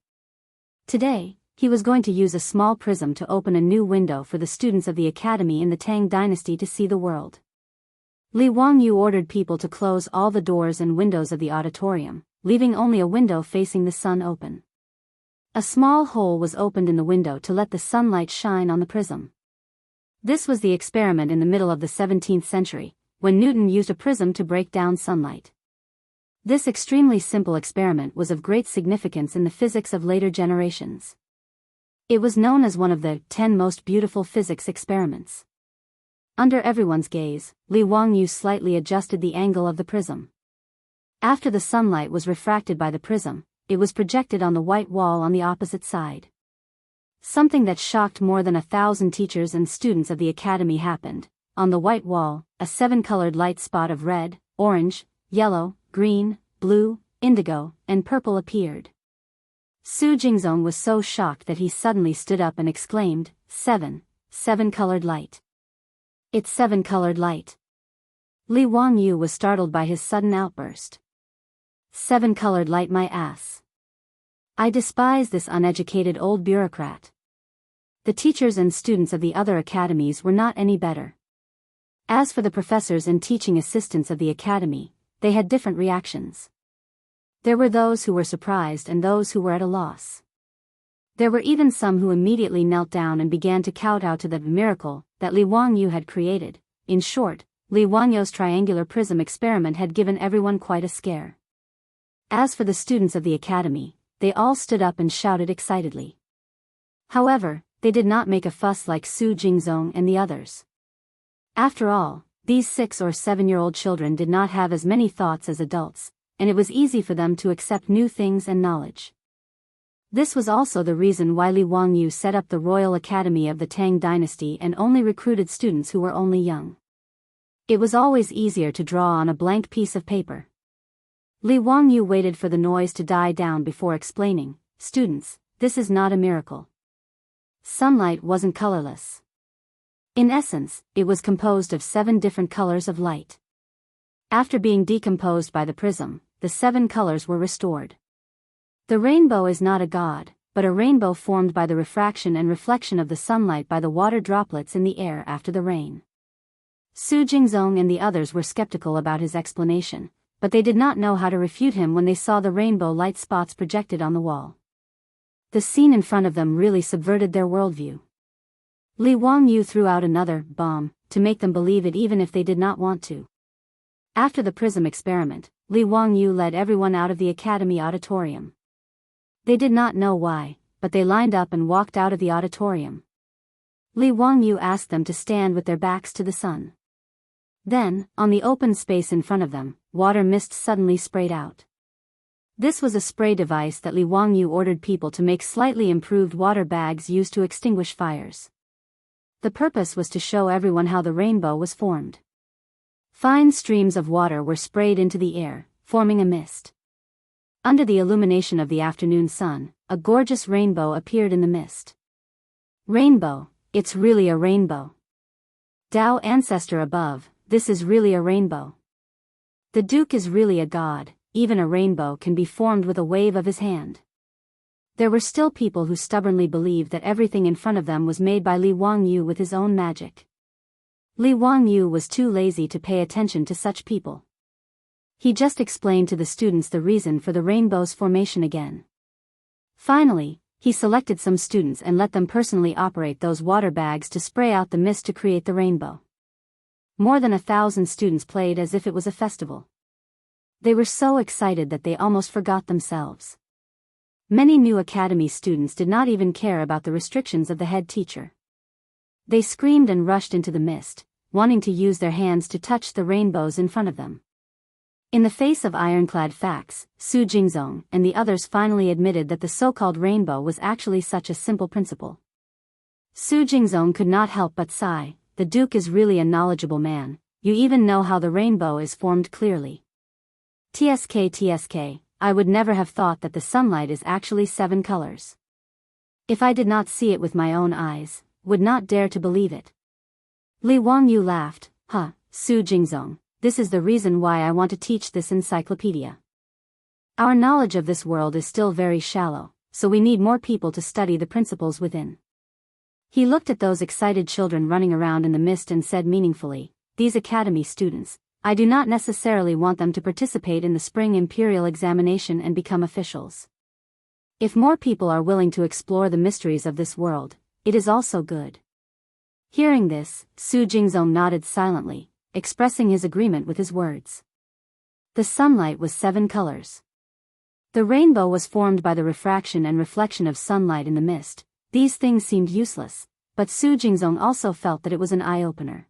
[SPEAKER 1] Today, he was going to use a small prism to open a new window for the students of the academy in the Tang dynasty to see the world. Li Wangyou ordered people to close all the doors and windows of the auditorium, leaving only a window facing the sun open. A small hole was opened in the window to let the sunlight shine on the prism. This was the experiment in the middle of the 17th century, when Newton used a prism to break down sunlight. This extremely simple experiment was of great significance in the physics of later generations. It was known as one of the 10 most beautiful physics experiments. Under everyone's gaze, Li Wangyou slightly adjusted the angle of the prism. After the sunlight was refracted by the prism, it was projected on the white wall on the opposite side. Something that shocked more than 1,000 teachers and students of the academy happened. On the white wall, a 7-colored light spot of red, orange, yellow, green, blue, indigo, and purple appeared. Su Jingzong was so shocked that he suddenly stood up and exclaimed, 7-colored light. It's 7-colored light. Li Wangyou was startled by his sudden outburst. 7-colored light, my ass. I despise this uneducated old bureaucrat. The teachers and students of the other academies were not any better. As for the professors and teaching assistants of the academy, they had different reactions. There were those who were surprised and those who were at a loss. There were even some who immediately knelt down and began to kowtow to the miracle that Li Wangyou had created. In short, Li Wangyou's triangular prism experiment had given everyone quite a scare. As for the students of the academy, they all stood up and shouted excitedly. However, they did not make a fuss like Su Jingzong and the others. After all, these 6 or 7-year-old children did not have as many thoughts as adults, and it was easy for them to accept new things and knowledge. This was also the reason why Li Wangyu set up the Royal Academy of the Tang dynasty and only recruited students who were only young. It was always easier to draw on a blank piece of paper. Li Wangyu waited for the noise to die down before explaining, "Students, this is not a miracle. Sunlight wasn't colorless. In essence, it was composed of 7 different colors of light. After being decomposed by the prism, the 7 colors were restored. The rainbow is not a god, but a rainbow formed by the refraction and reflection of the sunlight by the water droplets in the air after the rain." Su Jingzong and the others were skeptical about his explanation, but they did not know how to refute him when they saw the rainbow light spots projected on the wall. The scene in front of them really subverted their worldview. Li Wangyu threw out another bomb to make them believe it even if they did not want to. After the prism experiment, Li Wangyu led everyone out of the academy auditorium. They did not know why, but they lined up and walked out of the auditorium. Li Wangyu asked them to stand with their backs to the sun. Then, on the open space in front of them, water mist suddenly sprayed out. This was a spray device that Li Wangyu ordered people to make slightly improved water bags used to extinguish fires. The purpose was to show everyone how the rainbow was formed. Fine streams of water were sprayed into the air, forming a mist. Under the illumination of the afternoon sun, a gorgeous rainbow appeared in the mist. "Rainbow, it's really a rainbow. Tao ancestor above, this is really a rainbow. The Duke is really a god, even a rainbow can be formed with a wave of his hand." There were still people who stubbornly believed that everything in front of them was made by Li Wangyu with his own magic. Li Wangyu was too lazy to pay attention to such people. He just explained to the students the reason for the rainbow's formation again. Finally, he selected some students and let them personally operate those water bags to spray out the mist to create the rainbow. More than 1,000 students played as if it was a festival. They were so excited that they almost forgot themselves. Many new academy students did not even care about the restrictions of the head teacher. They screamed and rushed into the mist, wanting to use their hands to touch the rainbows in front of them. In the face of ironclad facts, Su Jingzong and the others finally admitted that the so-called rainbow was actually such a simple principle. Su Jingzong could not help but sigh, "The Duke is really a knowledgeable man, you even know how the rainbow is formed clearly. TSK, I would never have thought that the sunlight is actually 7 colors. If I did not see it with my own eyes, would not dare to believe it." Li Wangyu laughed, Su Jingzong, this is the reason why I want to teach this encyclopedia. Our knowledge of this world is still very shallow, so we need more people to study the principles within." He looked at those excited children running around in the mist and said meaningfully, "These academy students, I do not necessarily want them to participate in the spring imperial examination and become officials. If more people are willing to explore the mysteries of this world, it is also good." Hearing this, Su Jingzong nodded silently, expressing his agreement with his words. The sunlight was 7 colors. The rainbow was formed by the refraction and reflection of sunlight in the mist. These things seemed useless, but Su Jingzong also felt that it was an eye-opener.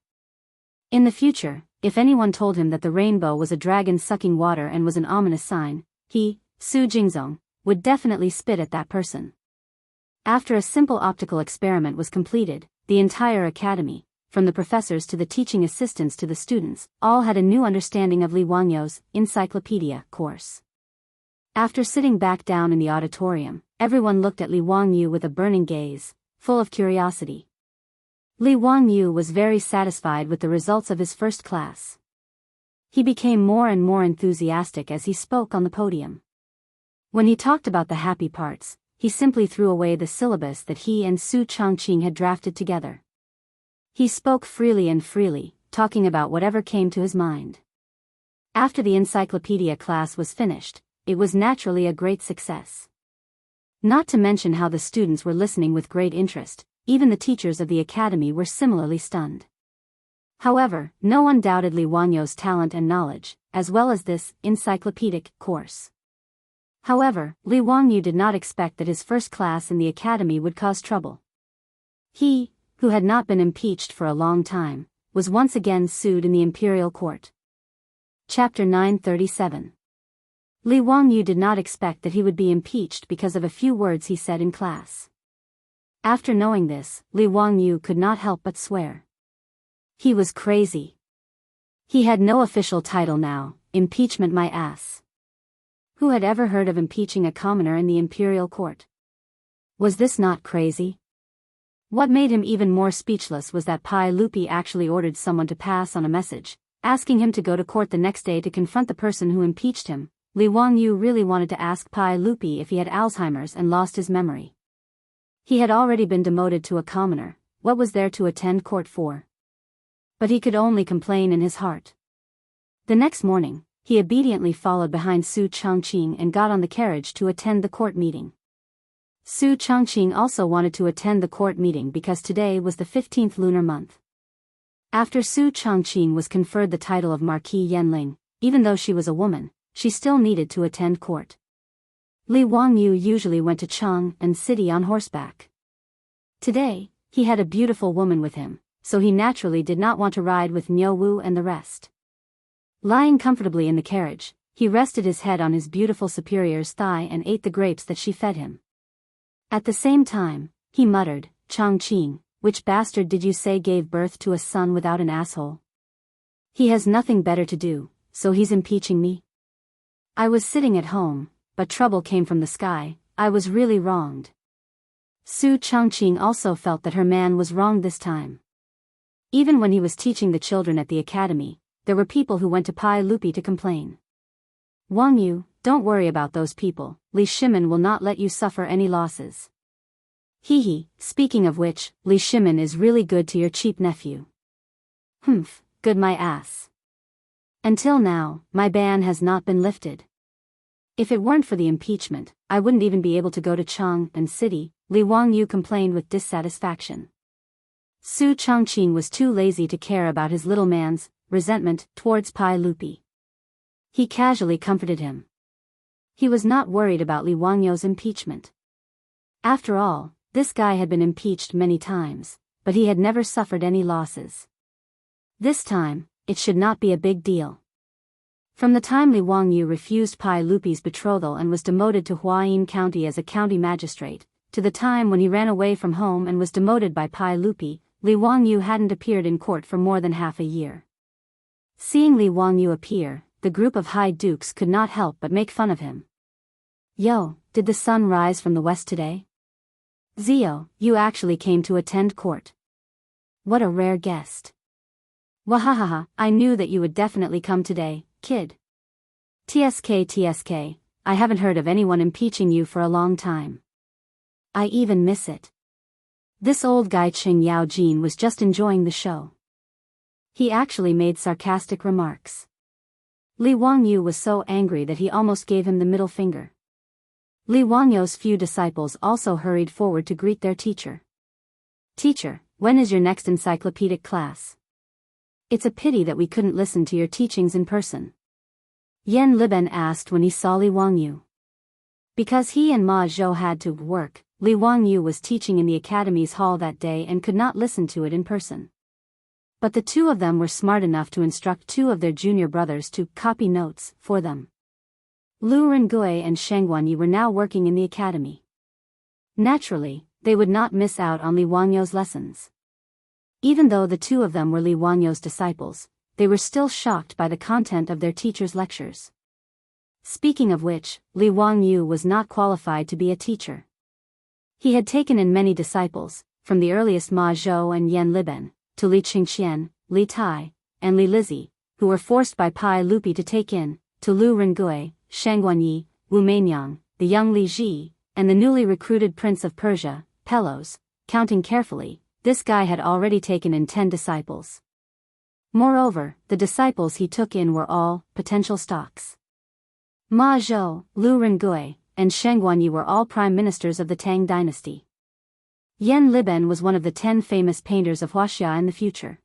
[SPEAKER 1] In the future, if anyone told him that the rainbow was a dragon sucking water and was an ominous sign, he, Su Jingzong, would definitely spit at that person. After a simple optical experiment was completed, the entire academy, from the professors to the teaching assistants to the students, all had a new understanding of Li Wangyu's encyclopedia course. After sitting back down in the auditorium, everyone looked at Li Wangyu with a burning gaze, full of curiosity. Li Wangyu was very satisfied with the results of his first class. He became more and more enthusiastic as he spoke on the podium. When he talked about the happy parts, he simply threw away the syllabus that he and Su Chongqing had drafted together. He spoke freely, talking about whatever came to his mind. After the encyclopedia class was finished, it was naturally a great success. Not to mention how the students were listening with great interest. Even the teachers of the academy were similarly stunned. However, no one doubted Li Wanyu's talent and knowledge, as well as this encyclopedic course. However, Li Wangyu did not expect that his first class in the academy would cause trouble. He, who had not been impeached for a long time, was once again sued in the imperial court. Chapter 937. Li Wangyu did not expect that he would be impeached because of a few words he said in class. After knowing this, Li Wangyu could not help but swear. He was crazy. He had no official title now, impeachment my ass. Who had ever heard of impeaching a commoner in the imperial court? Was this not crazy? What made him even more speechless was that Pai Lupi actually ordered someone to pass on a message, asking him to go to court the next day to confront the person who impeached him. Li Wangyu really wanted to ask Pai Lupi if he had Alzheimer's and lost his memory. He had already been demoted to a commoner, what was there to attend court for? But he could only complain in his heart. The next morning, he obediently followed behind Su Chongqing and got on the carriage to attend the court meeting. Su Chongqing also wanted to attend the court meeting because today was the 15th lunar month. After Su Chongqing was conferred the title of Marquis Yanling, even though she was a woman, she still needed to attend court. Li Wangyu usually went to Chang'an City on horseback. Today, he had a beautiful woman with him, so he naturally did not want to ride with Niu Wu and the rest. Lying comfortably in the carriage, he rested his head on his beautiful superior's thigh and ate the grapes that she fed him. At the same time, he muttered, Chongqing, which bastard did you say gave birth to a son without an asshole? He has nothing better to do, so he's impeaching me? I was sitting at home, but trouble came from the sky, I was really wronged. Su Chongqing also felt that her man was wrong this time. Even when he was teaching the children at the academy, there were people who went to Pai Lupi to complain. Wangyu, don't worry about those people, Li Shimin will not let you suffer any losses. Hee, speaking of which, Li Shimin is really good to your cheap nephew. Humph, good my ass. Until now, my ban has not been lifted. If it weren't for the impeachment, I wouldn't even be able to go to Chang'an City, Li Wangyu complained with dissatisfaction. Su Chongqing was too lazy to care about his little man's resentment towards Pai Lupi. He casually comforted him. He was not worried about Li Wangyu's impeachment. After all, this guy had been impeached many times, but he had never suffered any losses. This time, it should not be a big deal. From the time Li Wangyu refused Pai Lupi's betrothal and was demoted to Huayin County as a county magistrate, to the time when he ran away from home and was demoted by Pai Lupi, Li Wangyu hadn't appeared in court for more than half a year. Seeing Li Wangyu appear, the group of high dukes could not help but make fun of him. Yo, did the sun rise from the west today? Zio, you actually came to attend court. What a rare guest. Wahahaha, I knew that you would definitely come today, kid. TSK, I haven't heard of anyone impeaching you for a long time. I even miss it. This old guy Qing Yao Jin was just enjoying the show. He actually made sarcastic remarks. Li Wangyu was so angry that he almost gave him the middle finger. Li Wangyu's few disciples also hurried forward to greet their teacher. Teacher, when is your next encyclopedic class? It's a pity that we couldn't listen to your teachings in person. Yan Liben asked when he saw Li Wangyu. Because he and Ma Zhou had to work, Li Wangyu was teaching in the academy's hall that day and could not listen to it in person. But the two of them were smart enough to instruct two of their junior brothers to copy notes for them. Lu Rengui and Shengguanyi were now working in the academy. Naturally, they would not miss out on Li Wangyu's lessons. Even though the two of them were Li Wangyu's disciples, they were still shocked by the content of their teacher's lectures. Speaking of which, Li Wangyu was not qualified to be a teacher. He had taken in many disciples, from the earliest Ma Zhou and Yan Liben, to Li Qingxian, Li Tai, and Li Lizhi, who were forced by Pai Lupi to take in, to Lu Rengui, Shangguanyi, Wu Meinyang, the young Li Ji, and the newly recruited Prince of Persia, Pelos. Counting carefully, this guy had already taken in 10 disciples. Moreover, the disciples he took in were all potential stocks. Ma Zhou, Lu Rengui, and Shangguanyi were all prime ministers of the Tang dynasty. Yan Liben was one of the 10 famous painters of Wuxia in the future.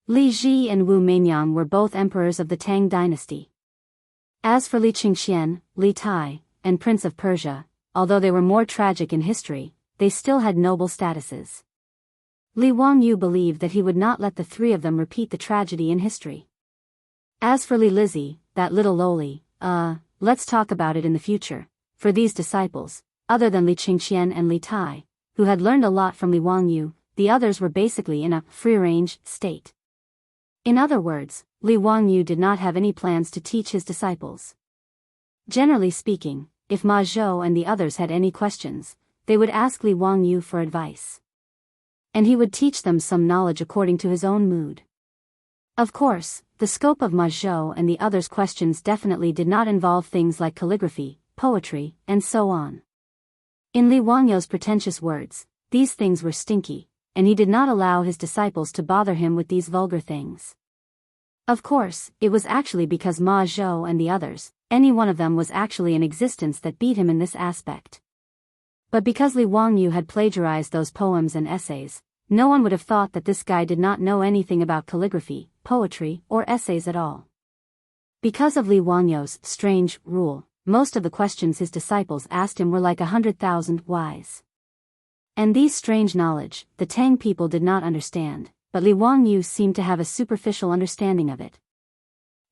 [SPEAKER 1] Li Ji and Wu Meinyang were both emperors of the Tang dynasty. As for Li Qingxian, Li Tai, and Prince of Persia, although they were more tragic in history, they still had noble statuses. Li Wangyu believed that he would not let the three of them repeat the tragedy in history. As for Li Lizzie, that little lowly, let's talk about it in the future. For these disciples, other than Li Qingqian and Li Tai, who had learned a lot from Li Wangyu, the others were basically in a free-range state. In other words, Li Wangyu did not have any plans to teach his disciples. Generally speaking, if Ma Zhou and the others had any questions, they would ask Li Wangyu for advice. And he would teach them some knowledge according to his own mood. Of course, the scope of Ma Zhou and the others' questions definitely did not involve things like calligraphy, poetry, and so on. In Li Wangyu's pretentious words, these things were stinky, and he did not allow his disciples to bother him with these vulgar things. Of course, it was actually because Ma Zhou and the others, any one of them was actually in existence that beat him in this aspect. But because Li Wangyu had plagiarized those poems and essays, no one would have thought that this guy did not know anything about calligraphy, poetry, or essays at all. Because of Li Wangyu's strange rule, most of the questions his disciples asked him were like 100,000 whys. And these strange knowledge, the Tang people did not understand, but Li Wangyu seemed to have a superficial understanding of it.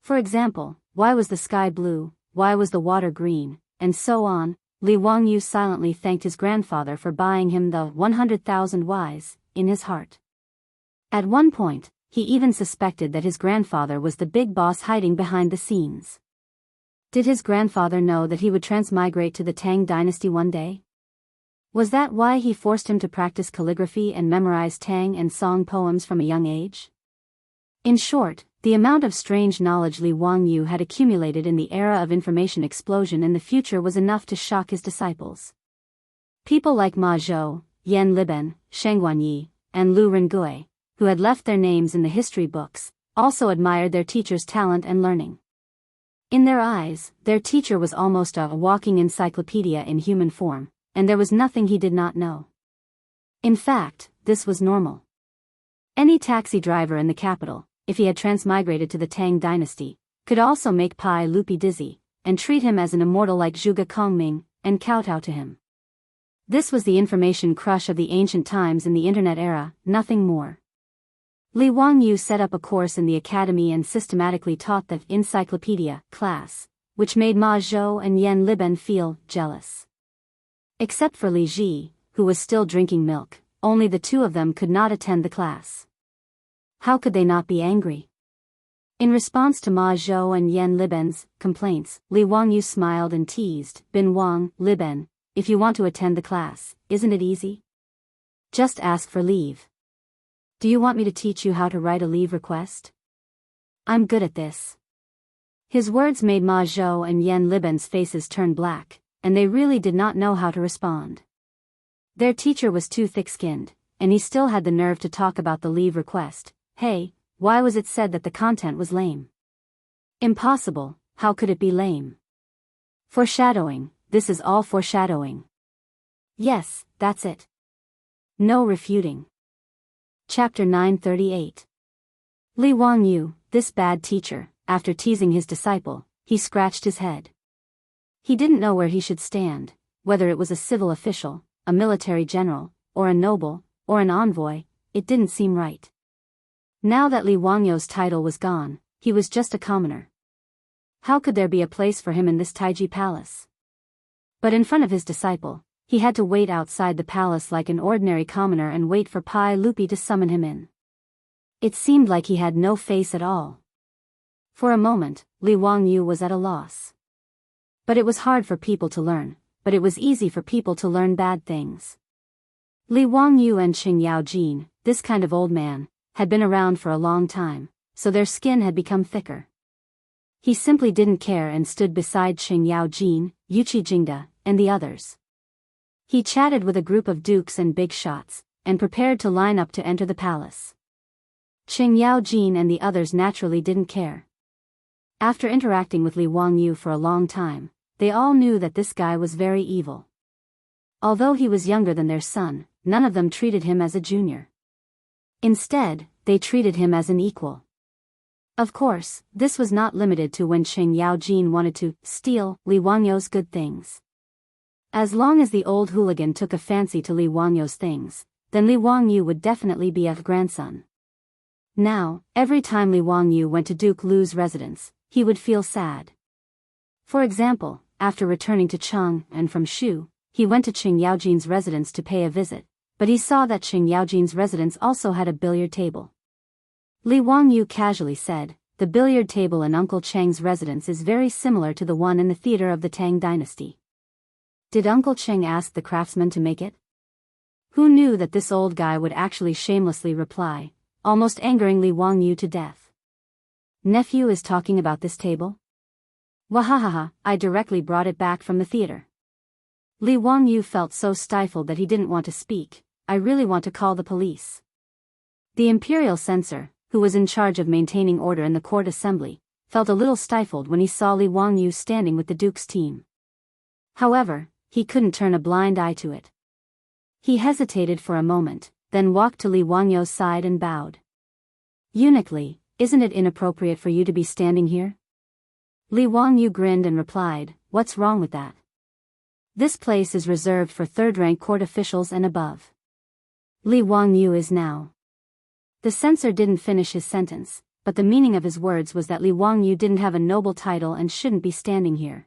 [SPEAKER 1] For example, why was the sky blue, why was the water green, and so on. Li Wangyu silently thanked his grandfather for buying him the 100,000 whys, in his heart. At one point, he even suspected that his grandfather was the big boss hiding behind the scenes. Did his grandfather know that he would transmigrate to the Tang dynasty one day? Was that why he forced him to practice calligraphy and memorize Tang and Song poems from a young age? In short, the amount of strange knowledge Li Wangyu had accumulated in the era of information explosion in the future was enough to shock his disciples. People like Ma Zhou, Yan Liben, Sheng Guanyi, and Lu Rengui, who had left their names in the history books, also admired their teacher's talent and learning. In their eyes, their teacher was almost a walking encyclopedia in human form, and there was nothing he did not know. In fact, this was normal. Any taxi driver in the capital, if he had transmigrated to the Tang dynasty, could also make Pai Lupi dizzy, and treat him as an immortal like Zhuge Kongming, and kowtow to him. This was the information crush of the ancient times in the internet era, nothing more. Li Wangyu set up a course in the academy and systematically taught the encyclopedia class, which made Ma Zhou and Yan Liben feel jealous. Except for Li Ji, who was still drinking milk, only the two of them could not attend the class. How could they not be angry? In response to Ma Zhou and Yan Liben's complaints, Li Wangyu smiled and teased, Bin Wang, Liben, if you want to attend the class, isn't it easy? Just ask for leave. Do you want me to teach you how to write a leave request? I'm good at this. His words made Ma Zhou and Yan Liben's faces turn black, and they really did not know how to respond. Their teacher was too thick-skinned, and he still had the nerve to talk about the leave request. Hey, why was it said that the content was lame? Impossible, how could it be lame? Foreshadowing, this is all foreshadowing. Yes, that's it. No refuting. Chapter 938. Li Wangyu, this bad teacher, after teasing his disciple, he scratched his head. He didn't know where he should stand, whether it was a civil official, a military general, or a noble, or an envoy, it didn't seem right. Now that Li Wangyu's title was gone, he was just a commoner. How could there be a place for him in this Taiji palace? But in front of his disciple, he had to wait outside the palace like an ordinary commoner and wait for Pai Lupi to summon him in. It seemed like he had no face at all. For a moment, Li Wangyu was at a loss. But it was hard for people to learn, but it was easy for people to learn bad things. Li Wangyu and Qing Yaojin, this kind of old man, had been around for a long time, so their skin had become thicker. He simply didn't care and stood beside Qing Yaojin, Yuqi Jingda, and the others. He chatted with a group of dukes and big shots, and prepared to line up to enter the palace. Qing Yaojin and the others naturally didn't care. After interacting with Li Wangyu for a long time, they all knew that this guy was very evil. Although he was younger than their son, none of them treated him as a junior. Instead, they treated him as an equal. Of course, this was not limited to when Qing Yaojin wanted to steal Li Wangyo's good things. As long as the old hooligan took a fancy to Li Wangyo's things, then Li Wangyu would definitely be a grandson. Now, every time Li Wangyu went to Duke Lu's residence, he would feel sad. For example, after returning to Cheng and from Shu, he went to Qing Yaojin's residence to pay a visit, but he saw that Qing Yaojin's residence also had a billiard table. Li Wangyu casually said, "The billiard table in Uncle Cheng's residence is very similar to the one in the theater of the Tang dynasty." Did Uncle Cheng ask the craftsman to make it? Who knew that this old guy would actually shamelessly reply, almost angering Li Wangyu to death. "Nephew is talking about this table? Wahahaha, I directly brought it back from the theater." Li Wangyu felt so stifled that he didn't want to speak. "I really want to call the police." The imperial censor, who was in charge of maintaining order in the court assembly, felt a little stifled when he saw Li Wangyu standing with the duke's team. However, he couldn't turn a blind eye to it. He hesitated for a moment, then walked to Li Wangyu's side and bowed. "Eunuch Li, isn't it inappropriate for you to be standing here?" Li Wangyu grinned and replied, "What's wrong with that? This place is reserved for third-rank court officials and above. Li Wangyu is now." The censor didn't finish his sentence, but the meaning of his words was that Li Wangyu didn't have a noble title and shouldn't be standing here.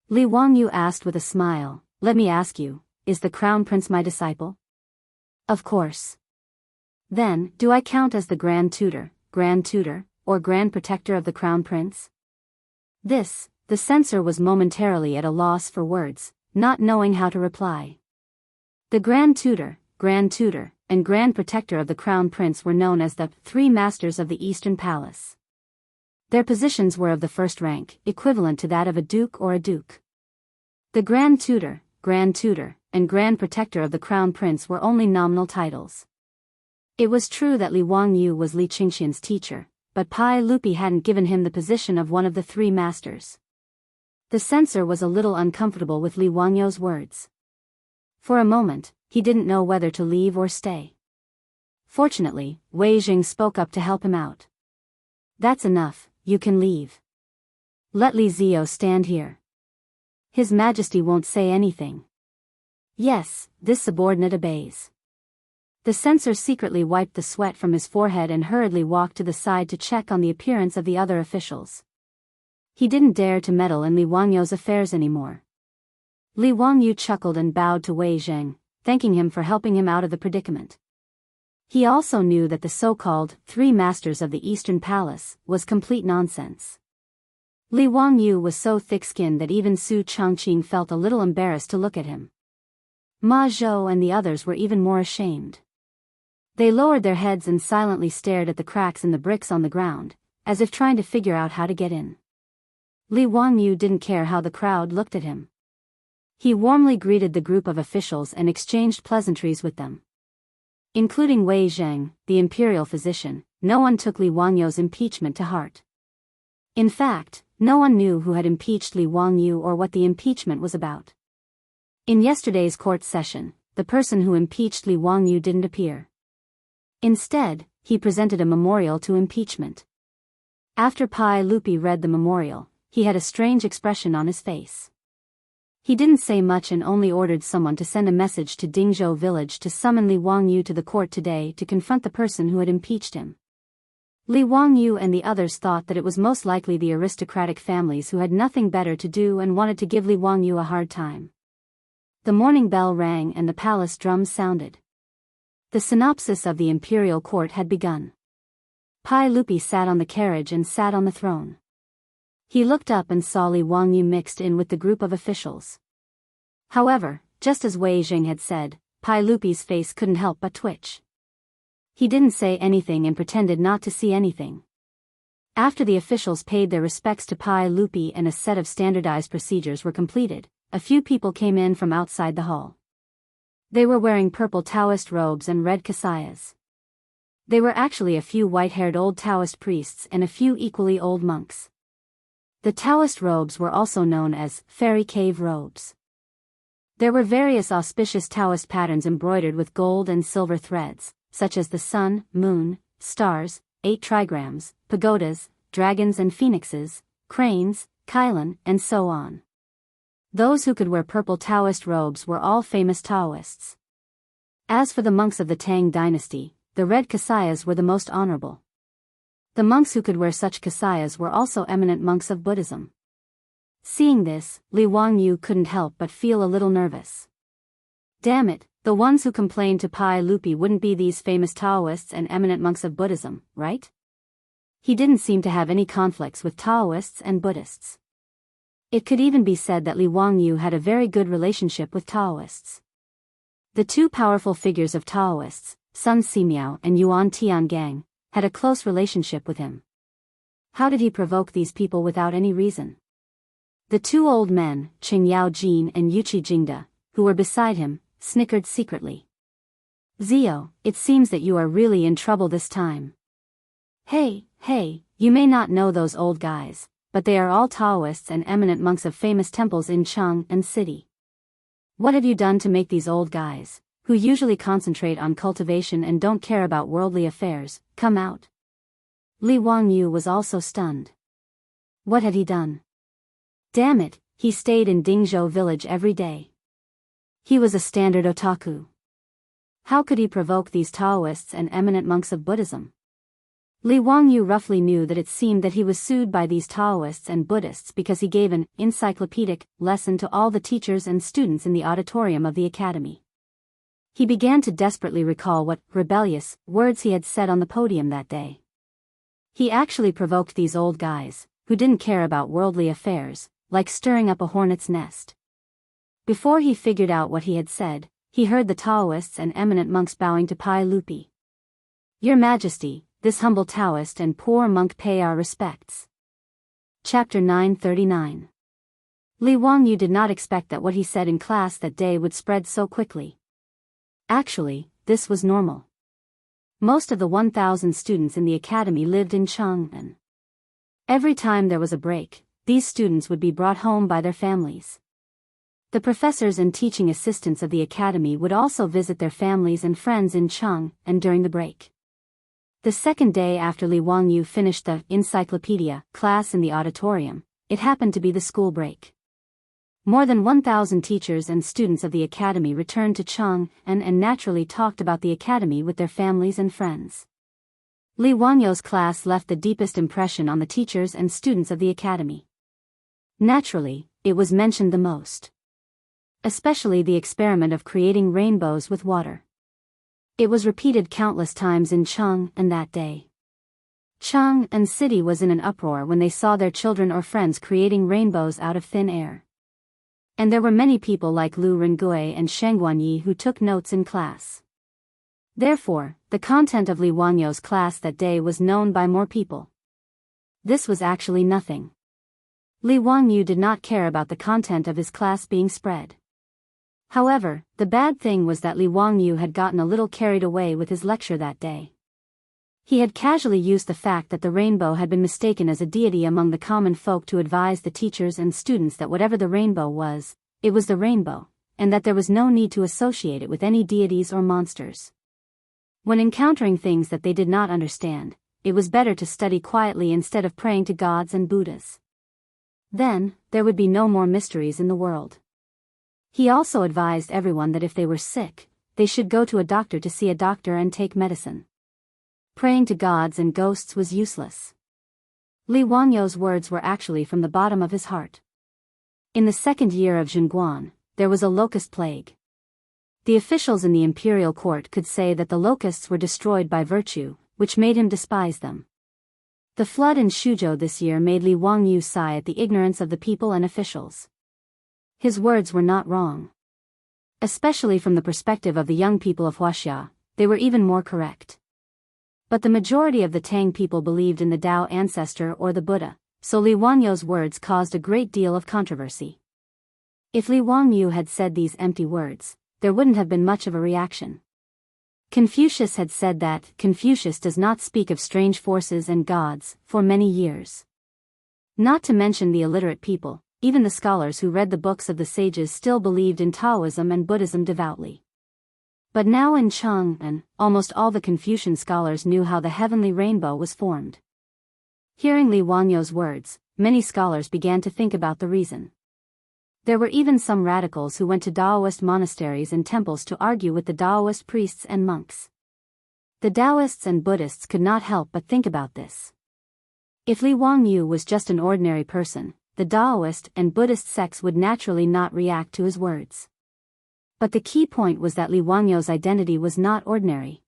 [SPEAKER 1] Li Wangyu asked with a smile, "Let me ask you, is the crown prince my disciple?" "Of course." "Then, do I count as the grand tutor, or grand protector of the crown prince?" The censor was momentarily at a loss for words, not knowing how to reply. The grand tutor, and grand protector of the crown prince were known as the three masters of the Eastern Palace. Their positions were of the first rank, equivalent to that of a duke or a duke. The grand tutor, and grand protector of the crown prince were only nominal titles. It was true that Li Wangyu was Li Qingxian's teacher, but Pai Lupi hadn't given him the position of one of the three masters. The censor was a little uncomfortable with Li Wangyu's words. For a moment, he didn't know whether to leave or stay. Fortunately, Wei Jing spoke up to help him out. "That's enough, you can leave. Let Li Zio stand here. His Majesty won't say anything." "Yes," this subordinate obeys. The censor secretly wiped the sweat from his forehead and hurriedly walked to the side to check on the appearance of the other officials. He didn't dare to meddle in Li Wangyu's affairs anymore. Li Wangyu chuckled and bowed to Wei Jing, thanking him for helping him out of the predicament. He also knew that the so-called three masters of the Eastern Palace was complete nonsense. Li Wangyu was so thick-skinned that even Su Changqing felt a little embarrassed to look at him. Ma Zhou and the others were even more ashamed. They lowered their heads and silently stared at the cracks in the bricks on the ground, as if trying to figure out how to get in. Li Wangyu didn't care how the crowd looked at him. He warmly greeted the group of officials and exchanged pleasantries with them. Including Wei Zheng, the imperial physician, no one took Li Wangyu's impeachment to heart. In fact, no one knew who had impeached Li Wangyu or what the impeachment was about. In yesterday's court session, the person who impeached Li Wangyu didn't appear. Instead, he presented a memorial to impeachment. After Pai Lupi read the memorial, he had a strange expression on his face. He didn't say much and only ordered someone to send a message to Dingzhou village to summon Li Wangyu to the court today to confront the person who had impeached him. Li Wangyu and the others thought that it was most likely the aristocratic families who had nothing better to do and wanted to give Li Wangyu a hard time. The morning bell rang and the palace drums sounded. The synopsis of the imperial court had begun. Pai Lupi sat on the carriage and sat on the throne. He looked up and saw Li Wangyu mixed in with the group of officials. However, just as Wei Jing had said, Pai Lupi's face couldn't help but twitch. He didn't say anything and pretended not to see anything. After the officials paid their respects to Pai Lupi and a set of standardized procedures were completed, a few people came in from outside the hall. They were wearing purple Taoist robes and red kasayas. They were actually a few white-haired old Taoist priests and a few equally old monks. The Taoist robes were also known as fairy cave robes. There were various auspicious Taoist patterns embroidered with gold and silver threads, such as the sun, moon, stars, 8 trigrams, pagodas, dragons and phoenixes, cranes, Kailan, and so on. Those who could wear purple Taoist robes were all famous Taoists. As for the monks of the Tang dynasty, the red kasayas were the most honorable. The monks who could wear such kasayas were also eminent monks of Buddhism. Seeing this, Li Wangyu couldn't help but feel a little nervous. Damn it, the ones who complained to Pai Lupi wouldn't be these famous Taoists and eminent monks of Buddhism, right? He didn't seem to have any conflicts with Taoists and Buddhists. It could even be said that Li Wangyu had a very good relationship with Taoists. The two powerful figures of Taoists, Sun Simiao and Yuan Tiangang, had a close relationship with him. How did he provoke these people without any reason? The two old men, Qing Yaojin and Yuqi Jingda, who were beside him, snickered secretly. Zio, it seems that you are really in trouble this time. Hey, you may not know those old guys, but they are all Taoists and eminent monks of famous temples in Cheng and city. What have you done to make these old guys, who usually concentrate on cultivation and don't care about worldly affairs, come out? Li Wangyu was also stunned. What had he done? Damn it, he stayed in Dingzhou village every day. He was a standard otaku. How could he provoke these Taoists and eminent monks of Buddhism? Li Wangyu roughly knew that it seemed that he was sued by these Taoists and Buddhists because he gave an encyclopedic lesson to all the teachers and students in the auditorium of the academy. He began to desperately recall what rebellious words he had said on the podium that day. He actually provoked these old guys, who didn't care about worldly affairs, like stirring up a hornet's nest. Before he figured out what he had said, he heard the Taoists and eminent monks bowing to Pai Lupi. Your Majesty, this humble Taoist and poor monk pay our respects. Chapter 939. Li Wangyu did not expect that what he said in class that day would spread so quickly. Actually, this was normal. Most of the 1,000 students in the academy lived in Chang'an. Every time there was a break, these students would be brought home by their families. The professors and teaching assistants of the academy would also visit their families and friends in Cheng and during the break. The second day after Li Wangyu finished the encyclopedia class in the auditorium, it happened to be the school break. More than 1,000 teachers and students of the academy returned to Cheng and naturally talked about the academy with their families and friends. Li Wangyu's class left the deepest impression on the teachers and students of the academy. Naturally, it was mentioned the most. Especially the experiment of creating rainbows with water. It was repeated countless times in Cheng and that day. Cheng and city was in an uproar when they saw their children or friends creating rainbows out of thin air. And there were many people like Lu Rengui and Sheng Guanyi who took notes in class. Therefore, the content of Li Wangyu's class that day was known by more people. This was actually nothing. Li Wangyu did not care about the content of his class being spread. However, the bad thing was that Li Wangyu had gotten a little carried away with his lecture that day. He had casually used the fact that the rainbow had been mistaken as a deity among the common folk to advise the teachers and students that whatever the rainbow was, it was the rainbow, and that there was no need to associate it with any deities or monsters. When encountering things that they did not understand, it was better to study quietly instead of praying to gods and Buddhas. Then, there would be no more mysteries in the world. He also advised everyone that if they were sick, they should go to a doctor to see a doctor and take medicine. Praying to gods and ghosts was useless. Li Wangyu's words were actually from the bottom of his heart. In the second year of Zhengguan, there was a locust plague. The officials in the imperial court could say that the locusts were destroyed by virtue, which made him despise them. The flood in Shuzhou this year made Li Wangyu sigh at the ignorance of the people and officials. His words were not wrong. Especially from the perspective of the young people of Wuxia, they were even more correct. But the majority of the Tang people believed in the Tao ancestor or the Buddha, so Li Wangyu's words caused a great deal of controversy. If Li Wangyu had said these empty words, there wouldn't have been much of a reaction. Confucius had said that Confucius does not speak of strange forces and gods for many years. Not to mention the illiterate people, even the scholars who read the books of the sages still believed in Taoism and Buddhism devoutly. But now in Chang'an, almost all the Confucian scholars knew how the heavenly rainbow was formed. Hearing Li Wangyou's words, many scholars began to think about the reason. There were even some radicals who went to Taoist monasteries and temples to argue with the Taoist priests and monks. The Taoists and Buddhists could not help but think about this. If Li Wangyou was just an ordinary person, the Taoist and Buddhist sects would naturally not react to his words. But the key point was that Li Wangyou's identity was not ordinary.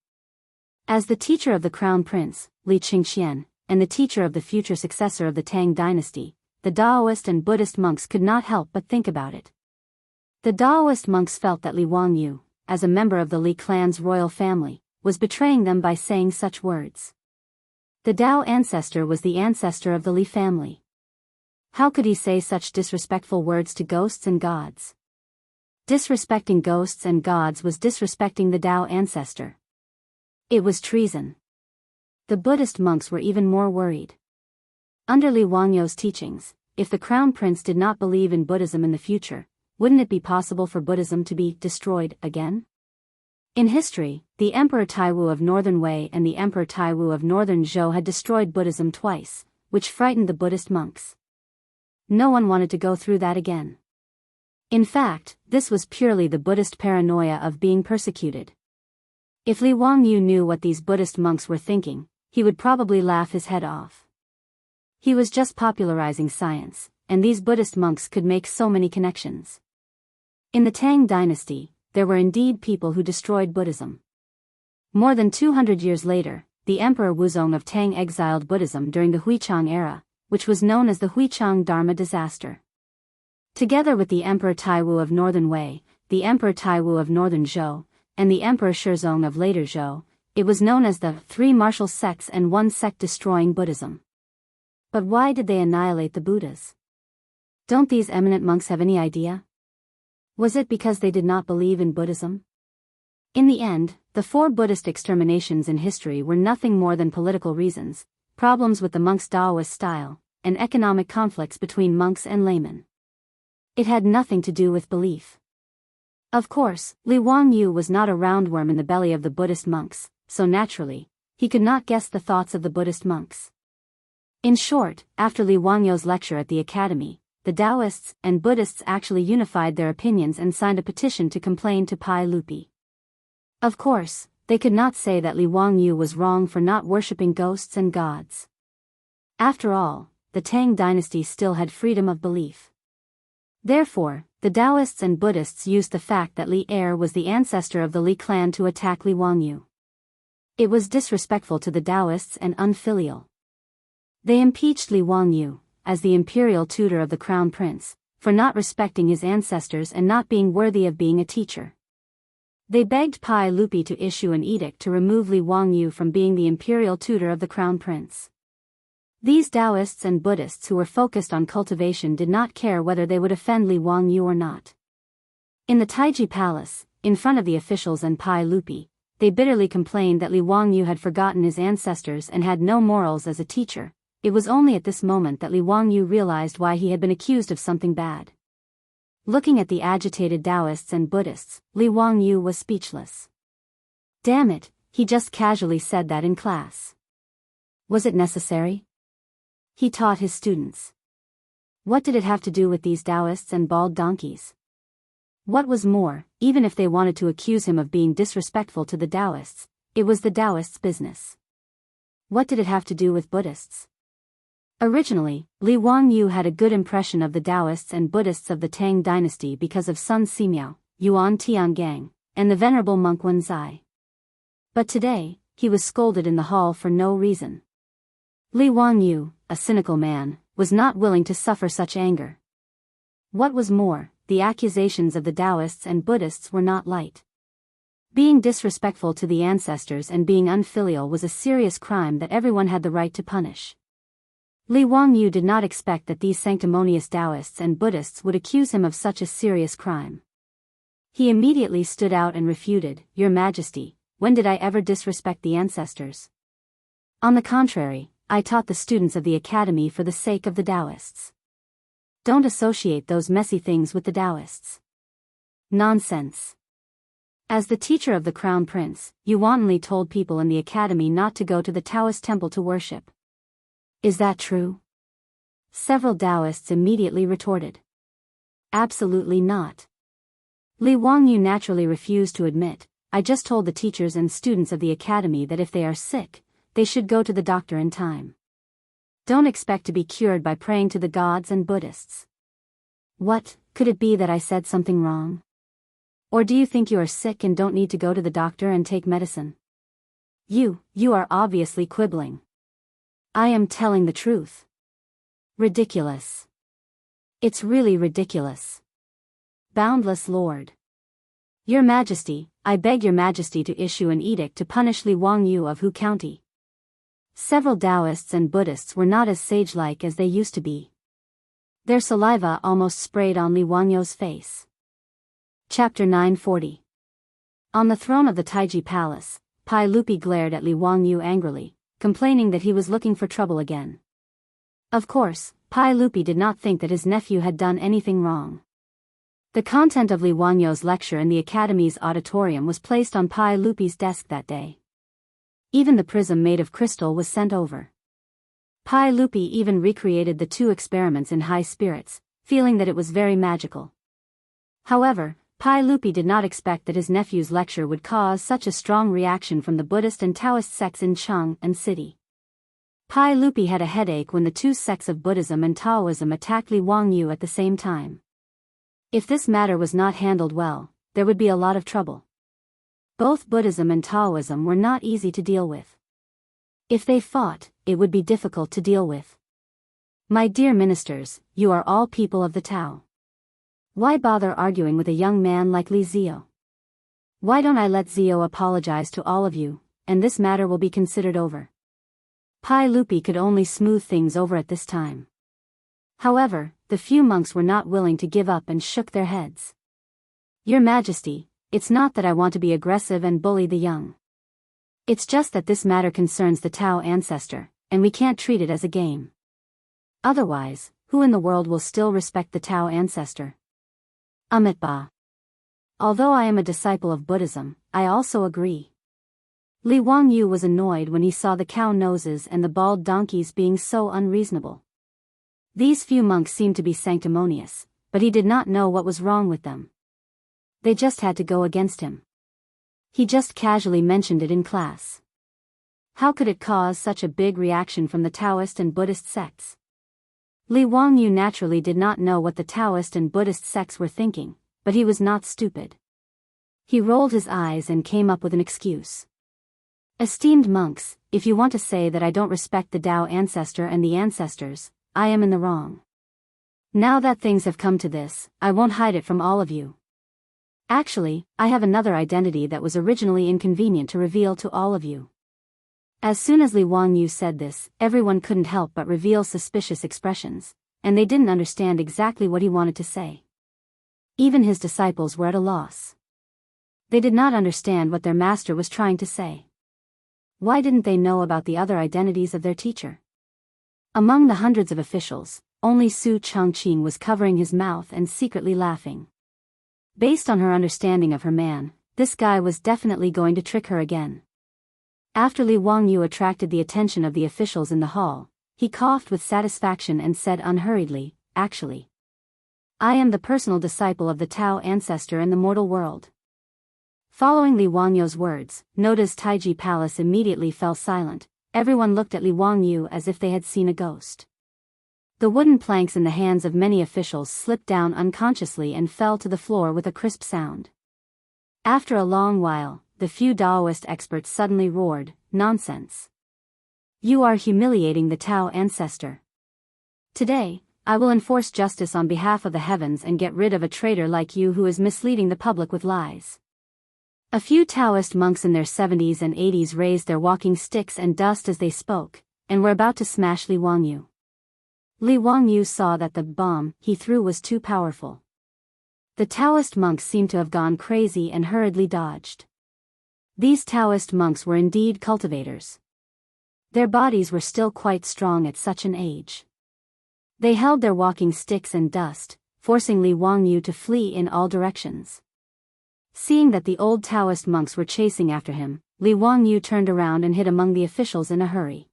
[SPEAKER 1] As the teacher of the crown prince, Li Qingxian, and the teacher of the future successor of the Tang dynasty, the Taoist and Buddhist monks could not help but think about it. The Taoist monks felt that Li Wangyou, as a member of the Li clan's royal family, was betraying them by saying such words. The Tao ancestor was the ancestor of the Li family. How could he say such disrespectful words to ghosts and gods? Disrespecting ghosts and gods was disrespecting the Tao ancestor. It was treason. The Buddhist monks were even more worried. Under Li Wangyou's teachings, if the crown prince did not believe in Buddhism in the future, wouldn't it be possible for Buddhism to be destroyed again? In history, the Emperor Taiwu of Northern Wei and the Emperor Taiwu of Northern Zhou had destroyed Buddhism twice, which frightened the Buddhist monks. No one wanted to go through that again. In fact, this was purely the Buddhist paranoia of being persecuted. If Li Wangyou knew what these Buddhist monks were thinking, he would probably laugh his head off. He was just popularizing science, and these Buddhist monks could make so many connections. In the Tang dynasty, there were indeed people who destroyed Buddhism. More than 200 years later, the Emperor Wuzong of Tang exiled Buddhism during the Huichang era, which was known as the Huichang Dharma disaster. Together with the Emperor Taiwu of Northern Wei, the Emperor Taiwu of Northern Zhou, and the Emperor Shizong of later Zhou, it was known as the Three Martial Sects and one sect destroying Buddhism. But why did they annihilate the Buddhas? Don't these eminent monks have any idea? Was it because they did not believe in Buddhism? In the end, the 4 Buddhist exterminations in history were nothing more than political reasons, problems with the monks' Taoist style, and economic conflicts between monks and laymen. It had nothing to do with belief. Of course, Li Wangyou was not a roundworm in the belly of the Buddhist monks, so naturally, he could not guess the thoughts of the Buddhist monks. In short, after Li Wangyou's lecture at the academy, the Taoists and Buddhists actually unified their opinions and signed a petition to complain to Pai Lupi. Of course, they could not say that Li Wangyou was wrong for not worshipping ghosts and gods. After all, the Tang dynasty still had freedom of belief. Therefore, the Taoists and Buddhists used the fact that Li Er was the ancestor of the Li clan to attack Li Wangyou. It was disrespectful to the Taoists and unfilial. They impeached Li Wangyou, as the imperial tutor of the crown prince, for not respecting his ancestors and not being worthy of being a teacher. They begged Pai Lupi to issue an edict to remove Li Wangyou from being the imperial tutor of the crown prince. These Taoists and Buddhists who were focused on cultivation did not care whether they would offend Li Wangyou or not. In the Taiji Palace, in front of the officials and Pai Lupi, they bitterly complained that Li Wangyou had forgotten his ancestors and had no morals as a teacher. It was only at this moment that Li Wangyou realized why he had been accused of something bad. Looking at the agitated Taoists and Buddhists, Li Wangyou was speechless. Damn it, he just casually said that in class. Was it necessary? He taught his students. What did it have to do with these Taoists and bald donkeys? What was more, even if they wanted to accuse him of being disrespectful to the Taoists, it was the Taoists' business. What did it have to do with Buddhists? Originally, Li Wangyou had a good impression of the Taoists and Buddhists of the Tang dynasty because of Sun Simiao, Yuan Tiangang, and the venerable monk Wen Zai. But today, he was scolded in the hall for no reason. Li Wangyou, a cynical man, was not willing to suffer such anger. What was more, the accusations of the Taoists and Buddhists were not light. Being disrespectful to the ancestors and being unfilial was a serious crime that everyone had the right to punish. Li Wangyou did not expect that these sanctimonious Taoists and Buddhists would accuse him of such a serious crime. He immediately stood out and refuted, "Your Majesty, when did I ever disrespect the ancestors? On the contrary, I taught the students of the academy for the sake of the Taoists. Don't associate those messy things with the Taoists." Nonsense. As the teacher of the Crown Prince, you wantonly told people in the academy not to go to the Taoist temple to worship. Is that true? Several Taoists immediately retorted. Absolutely not. Li Wangyu naturally refused to admit, I just told the teachers and students of the academy that if they are sick, they should go to the doctor in time. Don't expect to be cured by praying to the gods and Buddhists. What, could it be that I said something wrong? Or do you think you are sick and don't need to go to the doctor and take medicine? You are obviously quibbling. I am telling the truth. Ridiculous. It's really ridiculous. Boundless Lord. Your Majesty, I beg your Majesty to issue an edict to punish Li Wangyu of Hu County. Several Taoists and Buddhists were not as sage-like as they used to be. Their saliva almost sprayed on Li Wangyu's face. Chapter 940. On the throne of the Taiji Palace, Pai Lupi glared at Li Wangyu angrily, complaining that he was looking for trouble again. Of course, Pai Lupi did not think that his nephew had done anything wrong. The content of Li Wangyu's lecture in the Academy's auditorium was placed on Pai Lupi's desk that day. Even the prism made of crystal was sent over. Pai Lupi even recreated the two experiments in high spirits, feeling that it was very magical. However, Pai Lupi did not expect that his nephew's lecture would cause such a strong reaction from the Buddhist and Taoist sects in Chang and city. Pai Lupi had a headache when the two sects of Buddhism and Taoism attacked Li Wangyu at the same time. If this matter was not handled well, there would be a lot of trouble. Both Buddhism and Taoism were not easy to deal with. If they fought, it would be difficult to deal with. My dear ministers, you are all people of the Tao. Why bother arguing with a young man like Li Zio? Why don't I let Zio apologize to all of you, and this matter will be considered over? Pai Lupi could only smooth things over at this time. However, the few monks were not willing to give up and shook their heads. Your Majesty, it's not that I want to be aggressive and bully the young. It's just that this matter concerns the Tao ancestor, and we can't treat it as a game. Otherwise, who in the world will still respect the Tao ancestor? Amitabha. Although I am a disciple of Buddhism, I also agree. Li Wangyu was annoyed when he saw the cow noses and the bald donkeys being so unreasonable. These few monks seemed to be sanctimonious, but he did not know what was wrong with them. They just had to go against him. He just casually mentioned it in class. How could it cause such a big reaction from the Taoist and Buddhist sects? Li Wangyu naturally did not know what the Taoist and Buddhist sects were thinking, but he was not stupid. He rolled his eyes and came up with an excuse. Esteemed monks, if you want to say that I don't respect the Tao ancestor and the ancestors, I am in the wrong. Now that things have come to this, I won't hide it from all of you. Actually, I have another identity that was originally inconvenient to reveal to all of you. As soon as Li Wangyu said this, everyone couldn't help but reveal suspicious expressions, and they didn't understand exactly what he wanted to say. Even his disciples were at a loss. They did not understand what their master was trying to say. Why didn't they know about the other identities of their teacher? Among the hundreds of officials, only Su Chongqing was covering his mouth and secretly laughing. Based on her understanding of her man, this guy was definitely going to trick her again. After Li Wangyu attracted the attention of the officials in the hall, he coughed with satisfaction and said unhurriedly, actually, I am the personal disciple of the Tao ancestor in the mortal world. Following Li Wangyu's words, Noda's Taiji Palace immediately fell silent. Everyone looked at Li Wangyu as if they had seen a ghost. The wooden planks in the hands of many officials slipped down unconsciously and fell to the floor with a crisp sound. After a long while, the few Taoist experts suddenly roared, nonsense. You are humiliating the Tao ancestor. Today, I will enforce justice on behalf of the heavens and get rid of a traitor like you who is misleading the public with lies. A few Taoist monks in their 70s and 80s raised their walking sticks and dust as they spoke, and were about to smash Li Wangyu. Li Wangyu saw that the bomb he threw was too powerful. The Taoist monks seemed to have gone crazy and hurriedly dodged. These Taoist monks were indeed cultivators. Their bodies were still quite strong at such an age. They held their walking sticks and dust, forcing Li Wangyu to flee in all directions. Seeing that the old Taoist monks were chasing after him, Li Wangyu turned around and hid among the officials in a hurry.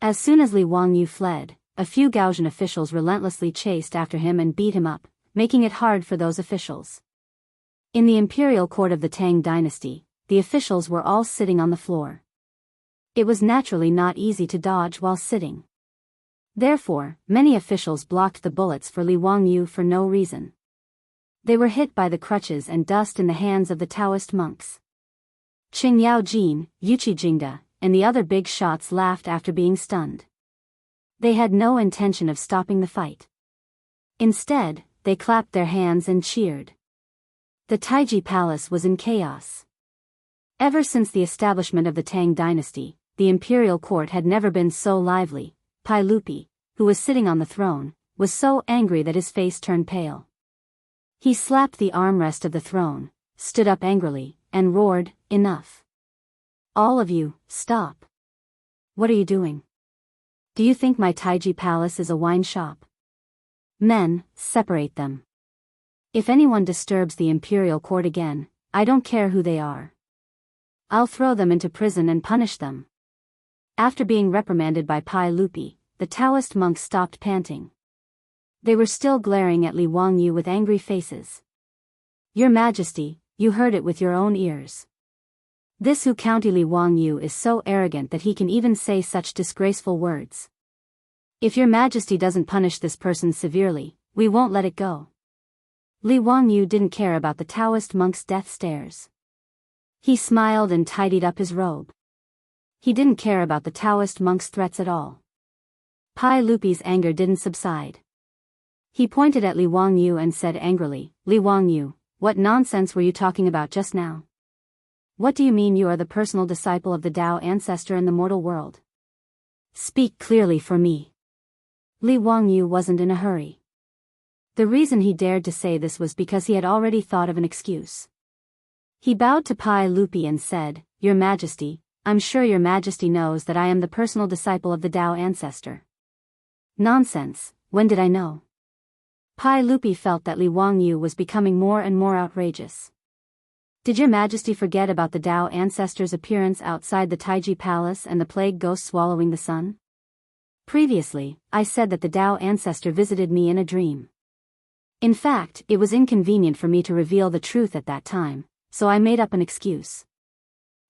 [SPEAKER 1] As soon as Li Wangyu fled, a few Gaotian officials relentlessly chased after him and beat him up, making it hard for those officials. In the imperial court of the Tang dynasty, the officials were all sitting on the floor. It was naturally not easy to dodge while sitting. Therefore, many officials blocked the bullets for Li Wangyu for no reason. They were hit by the crutches and dust in the hands of the Taoist monks. Qing Yao Jin, Yuqi Jingda, and the other big shots laughed after being stunned. They had no intention of stopping the fight. Instead, they clapped their hands and cheered. The Taiji Palace was in chaos. Ever since the establishment of the Tang dynasty, the imperial court had never been so lively. Pai Lupi, who was sitting on the throne, was so angry that his face turned pale. He slapped the armrest of the throne, stood up angrily, and roared, "Enough! All of you, stop! What are you doing? Do you think my Taiji Palace is a wine shop? Men, separate them. If anyone disturbs the imperial court again, I don't care who they are. I'll throw them into prison and punish them." After being reprimanded by Pai Lupi, the Taoist monks stopped panting. They were still glaring at Li Wangyu with angry faces. "Your Majesty, you heard it with your own ears. This Hu County Li Wangyu is so arrogant that he can even say such disgraceful words. If your Majesty doesn't punish this person severely, we won't let it go." Li Wangyu didn't care about the Taoist monk's death stares. He smiled and tidied up his robe. He didn't care about the Taoist monk's threats at all. Pai Lupi's anger didn't subside. He pointed at Li Wangyu and said angrily, "Li Wangyu, what nonsense were you talking about just now? What do you mean you are the personal disciple of the Tao ancestor in the mortal world? Speak clearly for me." Li Wangyu wasn't in a hurry. The reason he dared to say this was because he had already thought of an excuse. He bowed to Pai Lupi and said, "Your Majesty, I'm sure your Majesty knows that I am the personal disciple of the Tao ancestor." "Nonsense, when did I know?" Pai Lupi felt that Li Wangyu was becoming more and more outrageous. "Did your Majesty forget about the Tao ancestor's appearance outside the Taiji Palace and the plague ghost swallowing the sun? Previously, I said that the Tao ancestor visited me in a dream. In fact, it was inconvenient for me to reveal the truth at that time, so I made up an excuse.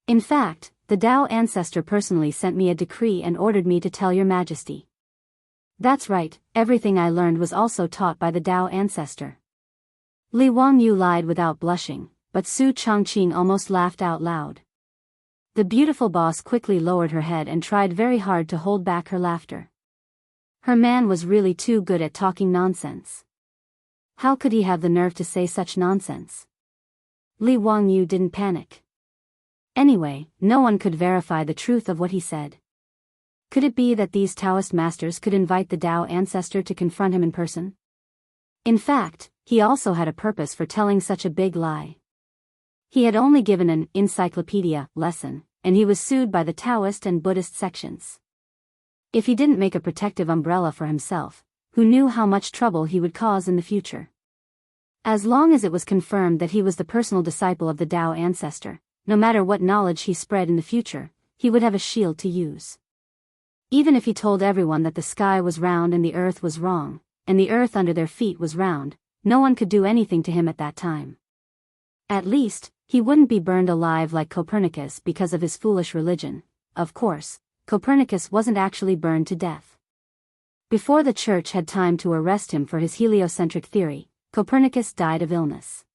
[SPEAKER 1] In fact, the Tao ancestor personally sent me a decree and ordered me to tell your Majesty." "That's right, everything I learned was also taught by the Tao ancestor." Li Wangyu lied without blushing, but Su Chongqing almost laughed out loud. The beautiful boss quickly lowered her head and tried very hard to hold back her laughter. Her man was really too good at talking nonsense. How could he have the nerve to say such nonsense? Li Wangyu didn't panic. Anyway, no one could verify the truth of what he said. Could it be that these Taoist masters could invite the Tao ancestor to confront him in person? In fact, he also had a purpose for telling such a big lie. He had only given an encyclopedia lesson, and he was sued by the Taoist and Buddhist sections. If he didn't make a protective umbrella for himself, who knew how much trouble he would cause in the future? As long as it was confirmed that he was the personal disciple of the Tao ancestor, no matter what knowledge he spread in the future, he would have a shield to use. Even if he told everyone that the sky was round and the earth was wrong, and the earth under their feet was round, no one could do anything to him at that time. At least, he wouldn't be burned alive like Copernicus because of his foolish religion. Of course, Copernicus wasn't actually burned to death. Before the church had time to arrest him for his heliocentric theory, Copernicus died of illness.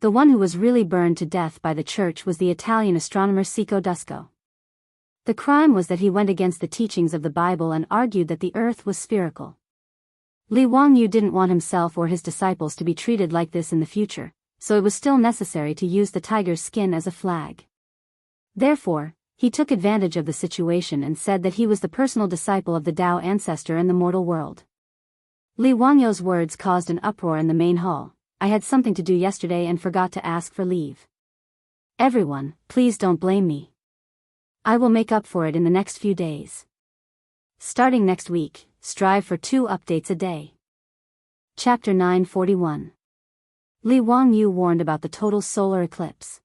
[SPEAKER 1] The one who was really burned to death by the church was the Italian astronomer Cicco Dusco. The crime was that he went against the teachings of the Bible and argued that the earth was spherical. Li Wangyu didn't want himself or his disciples to be treated like this in the future, so it was still necessary to use the tiger's skin as a flag. Therefore, he took advantage of the situation and said that he was the personal disciple of the Tao ancestor in the mortal world. Li Wangyu's words caused an uproar in the main hall. "I had something to do yesterday and forgot to ask for leave. Everyone, please don't blame me. I will make up for it in the next few days. Starting next week, strive for 2 updates a day." Chapter 941. Li Wangyu warned about the total solar eclipse.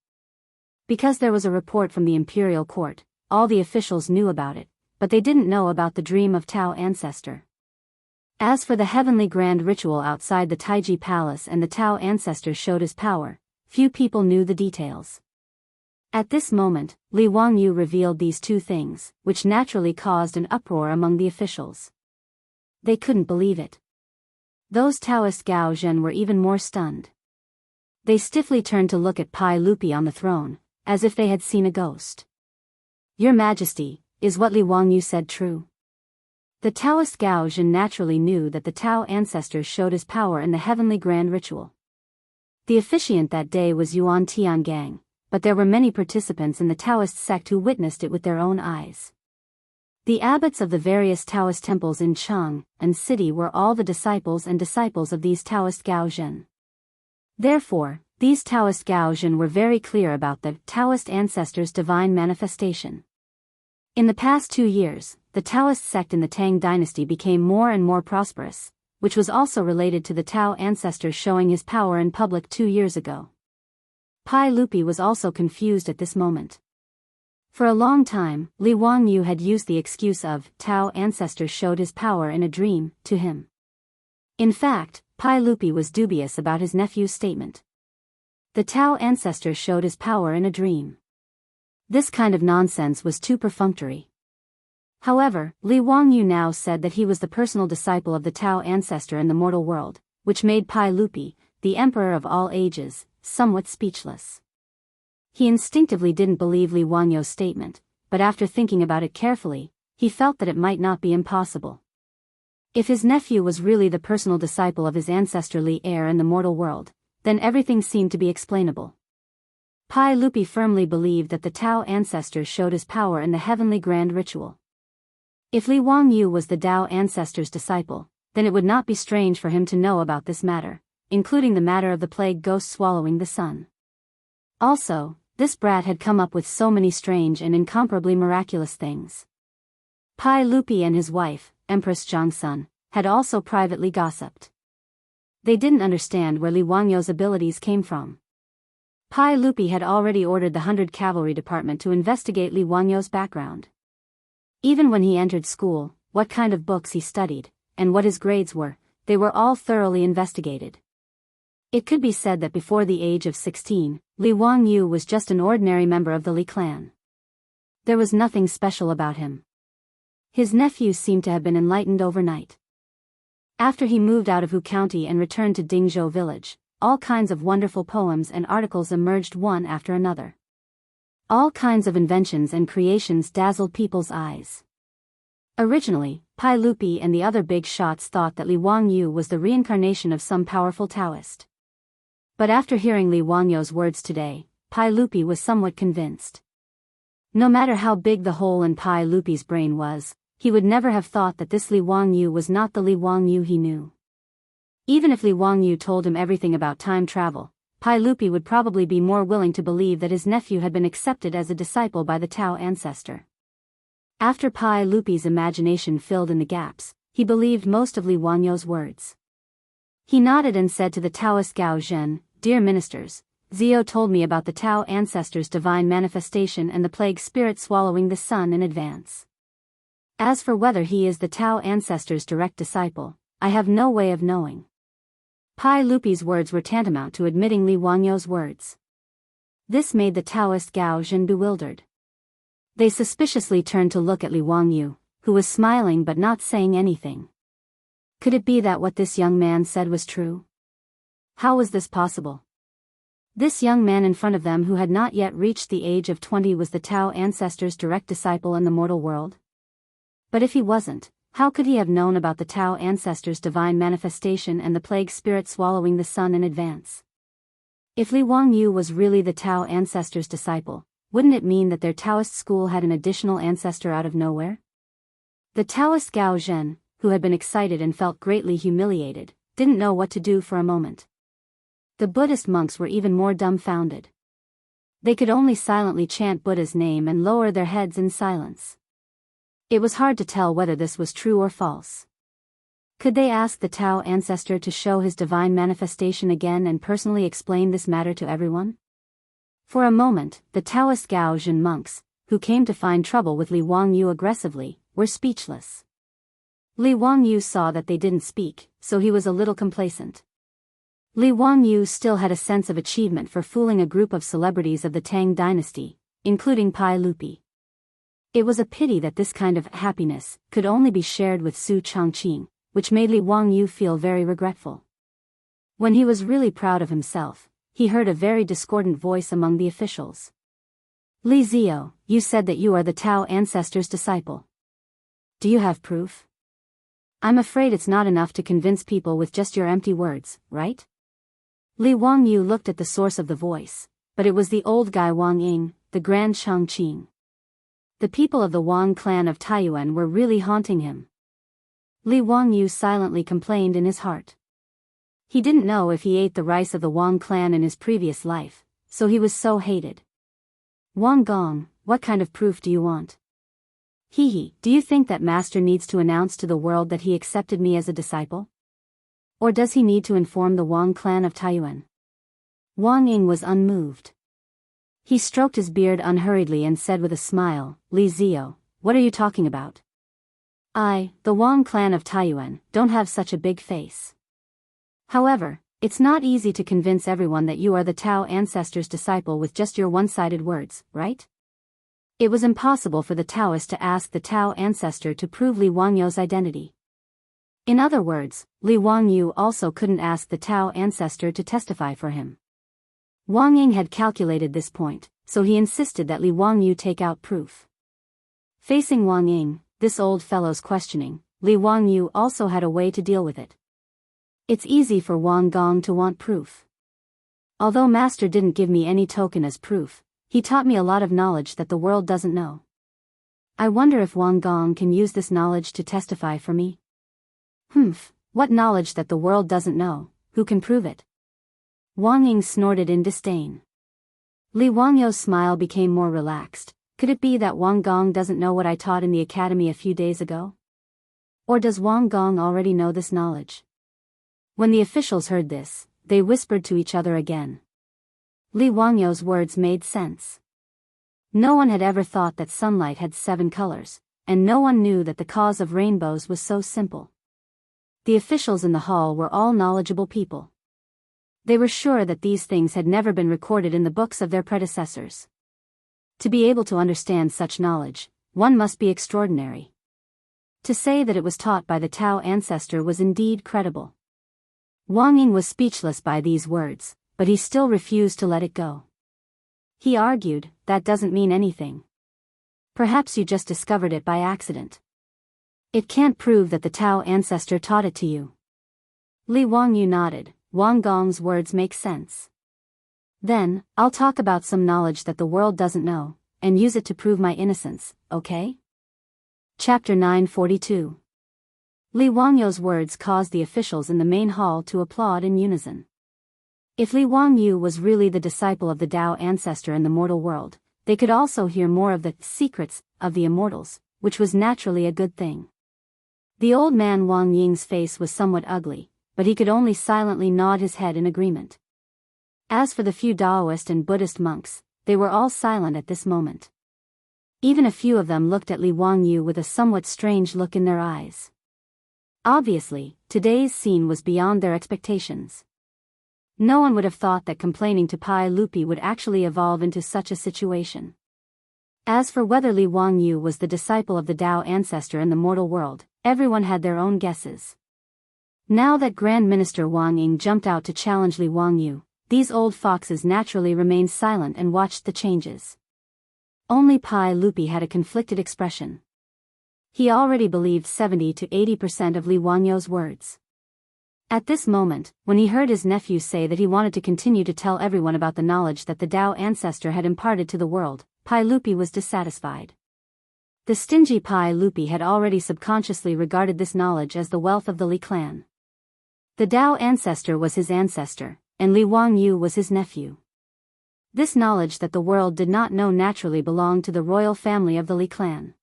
[SPEAKER 1] Because there was a report from the imperial court, all the officials knew about it, but they didn't know about the dream of Tao ancestor. As for the heavenly grand ritual outside the Taiji palace and the Tao ancestor showed his power, few people knew the details. At this moment, Li Wangyu revealed these two things, which naturally caused an uproar among the officials. They couldn't believe it. Those Taoist Gao Zhen were even more stunned. They stiffly turned to look at Pai Lupi on the throne, as if they had seen a ghost. Your Majesty, is what Li Wangyu said true? The Taoist Gao Zhen naturally knew that the Tao ancestors showed his power in the heavenly grand ritual. The officiant that day was Yuan Tiangang, but there were many participants in the Taoist sect who witnessed it with their own eyes. The abbots of the various Taoist temples in Chang and city were all the disciples and disciples of these Taoist Gao Zhen. Therefore, these Taoist Gao Zhen were very clear about the Taoist ancestors' divine manifestation. In the past 2 years, the Taoist sect in the Tang dynasty became more and more prosperous, which was also related to the Tao ancestors showing his power in public 2 years ago. Pai Lupi was also confused at this moment. For a long time, Li Wangyu had used the excuse of Tao ancestors showed his power in a dream to him. In fact, Pai Lupi was dubious about his nephew's statement. The Tao ancestor showed his power in a dream. This kind of nonsense was too perfunctory. However, Li Wangyu now said that he was the personal disciple of the Tao ancestor in the mortal world, which made Pai Lupi, the emperor of all ages, somewhat speechless. He instinctively didn't believe Li Wangyu's statement, but after thinking about it carefully, he felt that it might not be impossible. If his nephew was really the personal disciple of his ancestor Li Er in the mortal world, then everything seemed to be explainable. Pai Lupi firmly believed that the Tao ancestors showed his power in the heavenly grand ritual. If Li Wangyu was the Tao ancestors' disciple, then it would not be strange for him to know about this matter, including the matter of the plague ghost swallowing the sun. Also, this brat had come up with so many strange and incomparably miraculous things. Pai Lupi and his wife, Empress Jiangsun, had also privately gossiped. They didn't understand where Li Wangyu's abilities came from. Pai Lupi had already ordered the 100 Cavalry Department to investigate Li Wangyu's background. Even when he entered school, what kind of books he studied, and what his grades were, they were all thoroughly investigated. It could be said that before the age of 16, Li Wangyu was just an ordinary member of the Li clan. There was nothing special about him. His nephew seemed to have been enlightened overnight. After he moved out of Hu County and returned to Dingzhou village, all kinds of wonderful poems and articles emerged one after another. All kinds of inventions and creations dazzled people's eyes. Originally, Pai Lupi and the other big shots thought that Li Wangyu was the reincarnation of some powerful Taoist. But after hearing Li Wangyu's words today, Pai Lupi was somewhat convinced. No matter how big the hole in Pai Lupi's brain was, he would never have thought that this Li Wangyu was not the Li Wangyu he knew. Even if Li Wangyu told him everything about time travel, Pai Lupi would probably be more willing to believe that his nephew had been accepted as a disciple by the Tao ancestor. After Pai Lupi's imagination filled in the gaps, he believed most of Li Wangyu's words. He nodded and said to the Taoist Gao Zhen, "Dear ministers, Zio told me about the Tao ancestors' divine manifestation and the plague spirit swallowing the sun in advance. As for whether he is the Tao ancestors' direct disciple, I have no way of knowing." Pai Lupi's words were tantamount to admitting Li Wangyu's words. This made the Taoist Gao Zhen bewildered. They suspiciously turned to look at Li Wangyu, who was smiling but not saying anything. Could it be that what this young man said was true? How was this possible? This young man in front of them who had not yet reached the age of 20 was the Tao ancestors' direct disciple in the mortal world? But if he wasn't, how could he have known about the Tao ancestors' divine manifestation and the plague spirit swallowing the sun in advance? If Li Wangyu was really the Tao ancestors' disciple, wouldn't it mean that their Taoist school had an additional ancestor out of nowhere? The Taoist Gao Zhen, who had been excited and felt greatly humiliated, didn't know what to do for a moment. The Buddhist monks were even more dumbfounded. They could only silently chant Buddha's name and lower their heads in silence. It was hard to tell whether this was true or false. Could they ask the Tao ancestor to show his divine manifestation again and personally explain this matter to everyone? For a moment, the Taoist Gaozhen monks, who came to find trouble with Li Wangyu aggressively, were speechless. Li Wangyu saw that they didn't speak, so he was a little complacent. Li Wangyu still had a sense of achievement for fooling a group of celebrities of the Tang dynasty, including Pai Lupi. It was a pity that this kind of happiness could only be shared with Su Chongqing, which made Li Wangyu feel very regretful. When he was really proud of himself, he heard a very discordant voice among the officials. Li Zio, you said that you are the Tao ancestor's disciple. Do you have proof? I'm afraid it's not enough to convince people with just your empty words, right? Li Wangyu looked at the source of the voice, but it was the old guy Wang Ying, the Grand Chongqing. The people of the Wang clan of Taiyuan were really haunting him. Li Wangyu silently complained in his heart. He didn't know if he ate the rice of the Wang clan in his previous life, so he was so hated. Wang Gong, what kind of proof do you want? Hehe, do you think that master needs to announce to the world that he accepted me as a disciple? Or does he need to inform the Wang clan of Taiyuan? Wang Ying was unmoved. He stroked his beard unhurriedly and said with a smile, Li Zio, what are you talking about? I, the Wang clan of Taiyuan, don't have such a big face. However, it's not easy to convince everyone that you are the Tao ancestor's disciple with just your one-sided words, right? It was impossible for the Taoist to ask the Tao ancestor to prove Li Wangyu's identity. In other words, Li Wangyu also couldn't ask the Tao ancestor to testify for him. Wang Ying had calculated this point, so he insisted that Li Wangyu take out proof. Facing Wang Ying, this old fellow's questioning, Li Wangyu also had a way to deal with it. It's easy for Wang Gong to want proof. Although master didn't give me any token as proof, he taught me a lot of knowledge that the world doesn't know. I wonder if Wang Gong can use this knowledge to testify for me? What knowledge that the world doesn't know, who can prove it? Wang Ying snorted in disdain. Li Wangyu's smile became more relaxed. Could it be that Wang Gong doesn't know what I taught in the academy a few days ago? Or does Wang Gong already know this knowledge? When the officials heard this, they whispered to each other again. Li Wangyu's words made sense. No one had ever thought that sunlight had 7 colors, and no one knew that the cause of rainbows was so simple. The officials in the hall were all knowledgeable people. They were sure that these things had never been recorded in the books of their predecessors. To be able to understand such knowledge, one must be extraordinary. To say that it was taught by the Tao ancestor was indeed credible. Wang Ying was speechless by these words, but he still refused to let it go. He argued, that doesn't mean anything. Perhaps you just discovered it by accident. It can't prove that the Tao ancestor taught it to you. Li Wangyu nodded. Wang Gong's words make sense. Then, I'll talk about some knowledge that the world doesn't know, and use it to prove my innocence, okay? Chapter 942. Li Wangyu's words caused the officials in the main hall to applaud in unison. If Li Wangyu was really the disciple of the Tao ancestor in the mortal world, they could also hear more of the secrets of the immortals, which was naturally a good thing. The old man Wang Ying's face was somewhat ugly, but he could only silently nod his head in agreement. As for the few Taoist and Buddhist monks, they were all silent at this moment. Even a few of them looked at Li Wangyu with a somewhat strange look in their eyes. Obviously, today's scene was beyond their expectations. No one would have thought that complaining to Pai Lupi would actually evolve into such a situation. As for whether Li Wangyu was the disciple of the Tao ancestor in the mortal world, everyone had their own guesses. Now that Grand Minister Wang Ying jumped out to challenge Li Wangyu, these old foxes naturally remained silent and watched the changes. Only Pai Lupi had a conflicted expression. He already believed 70 to 80% of Li Wangyu's words. At this moment, when he heard his nephew say that he wanted to continue to tell everyone about the knowledge that the Tao ancestor had imparted to the world, Pai Lupi was dissatisfied. The stingy Pai Lupi had already subconsciously regarded this knowledge as the wealth of the Li clan. The Tao ancestor was his ancestor, and Li Wangyu was his nephew. This knowledge that the world did not know naturally belonged to the royal family of the Li clan.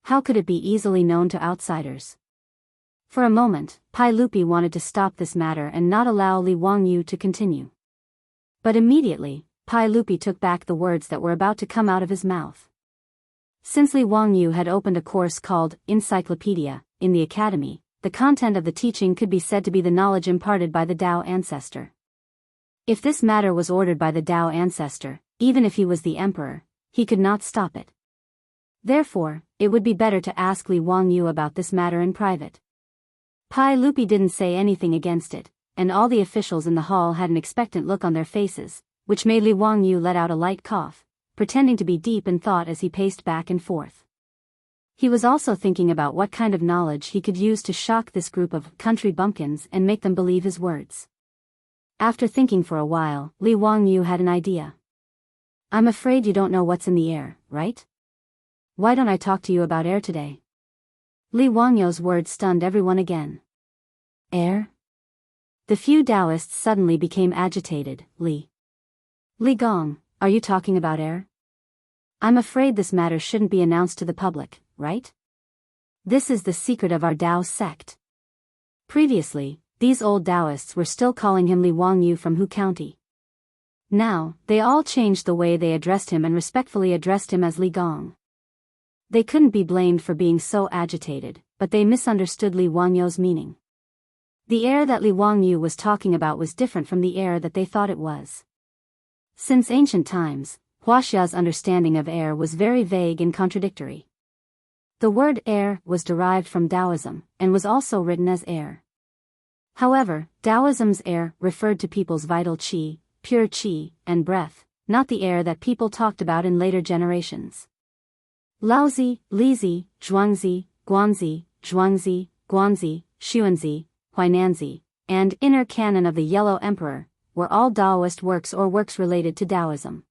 [SPEAKER 1] How could it be easily known to outsiders? For a moment, Pai Lupi wanted to stop this matter and not allow Li Wangyu to continue. But immediately, Pai Lupi took back the words that were about to come out of his mouth. Since Li Wangyu had opened a course called Encyclopedia in the academy, the content of the teaching could be said to be the knowledge imparted by the Tao ancestor. If this matter was ordered by the Tao ancestor, even if he was the emperor, he could not stop it. Therefore, it would be better to ask Li Wangyu about this matter in private. Pai Lupi didn't say anything against it, and all the officials in the hall had an expectant look on their faces, which made Li Wangyu let out a light cough, pretending to be deep in thought as he paced back and forth. He was also thinking about what kind of knowledge he could use to shock this group of country bumpkins and make them believe his words. After thinking for a while, Li Wangyu had an idea. I'm afraid you don't know what's in the air, right? Why don't I talk to you about air today? Li Wangyu's words stunned everyone again. Air? The few Taoists suddenly became agitated. Li Gong, are you talking about air? I'm afraid this matter shouldn't be announced to the public, right? This is the secret of our Tao sect. Previously, these old Taoists were still calling him Li Wangyu from Hu County. Now, they all changed the way they addressed him and respectfully addressed him as Li Gong. They couldn't be blamed for being so agitated, but they misunderstood Li Wangyu's meaning. The air that Li Wangyu was talking about was different from the air that they thought it was. Since ancient times, Wuxia's understanding of air was very vague and contradictory. The word air was derived from Taoism, and was also written as air. However, Taoism's air referred to people's vital qi, pure qi, and breath, not the air that people talked about in later generations. Laozi, Lizi, Zhuangzi, Guanzi, Zhuangzi, Guanzi, Xuanzi, Huainanzi, and Inner Canon of the Yellow Emperor, were all Taoist works or works related to Taoism.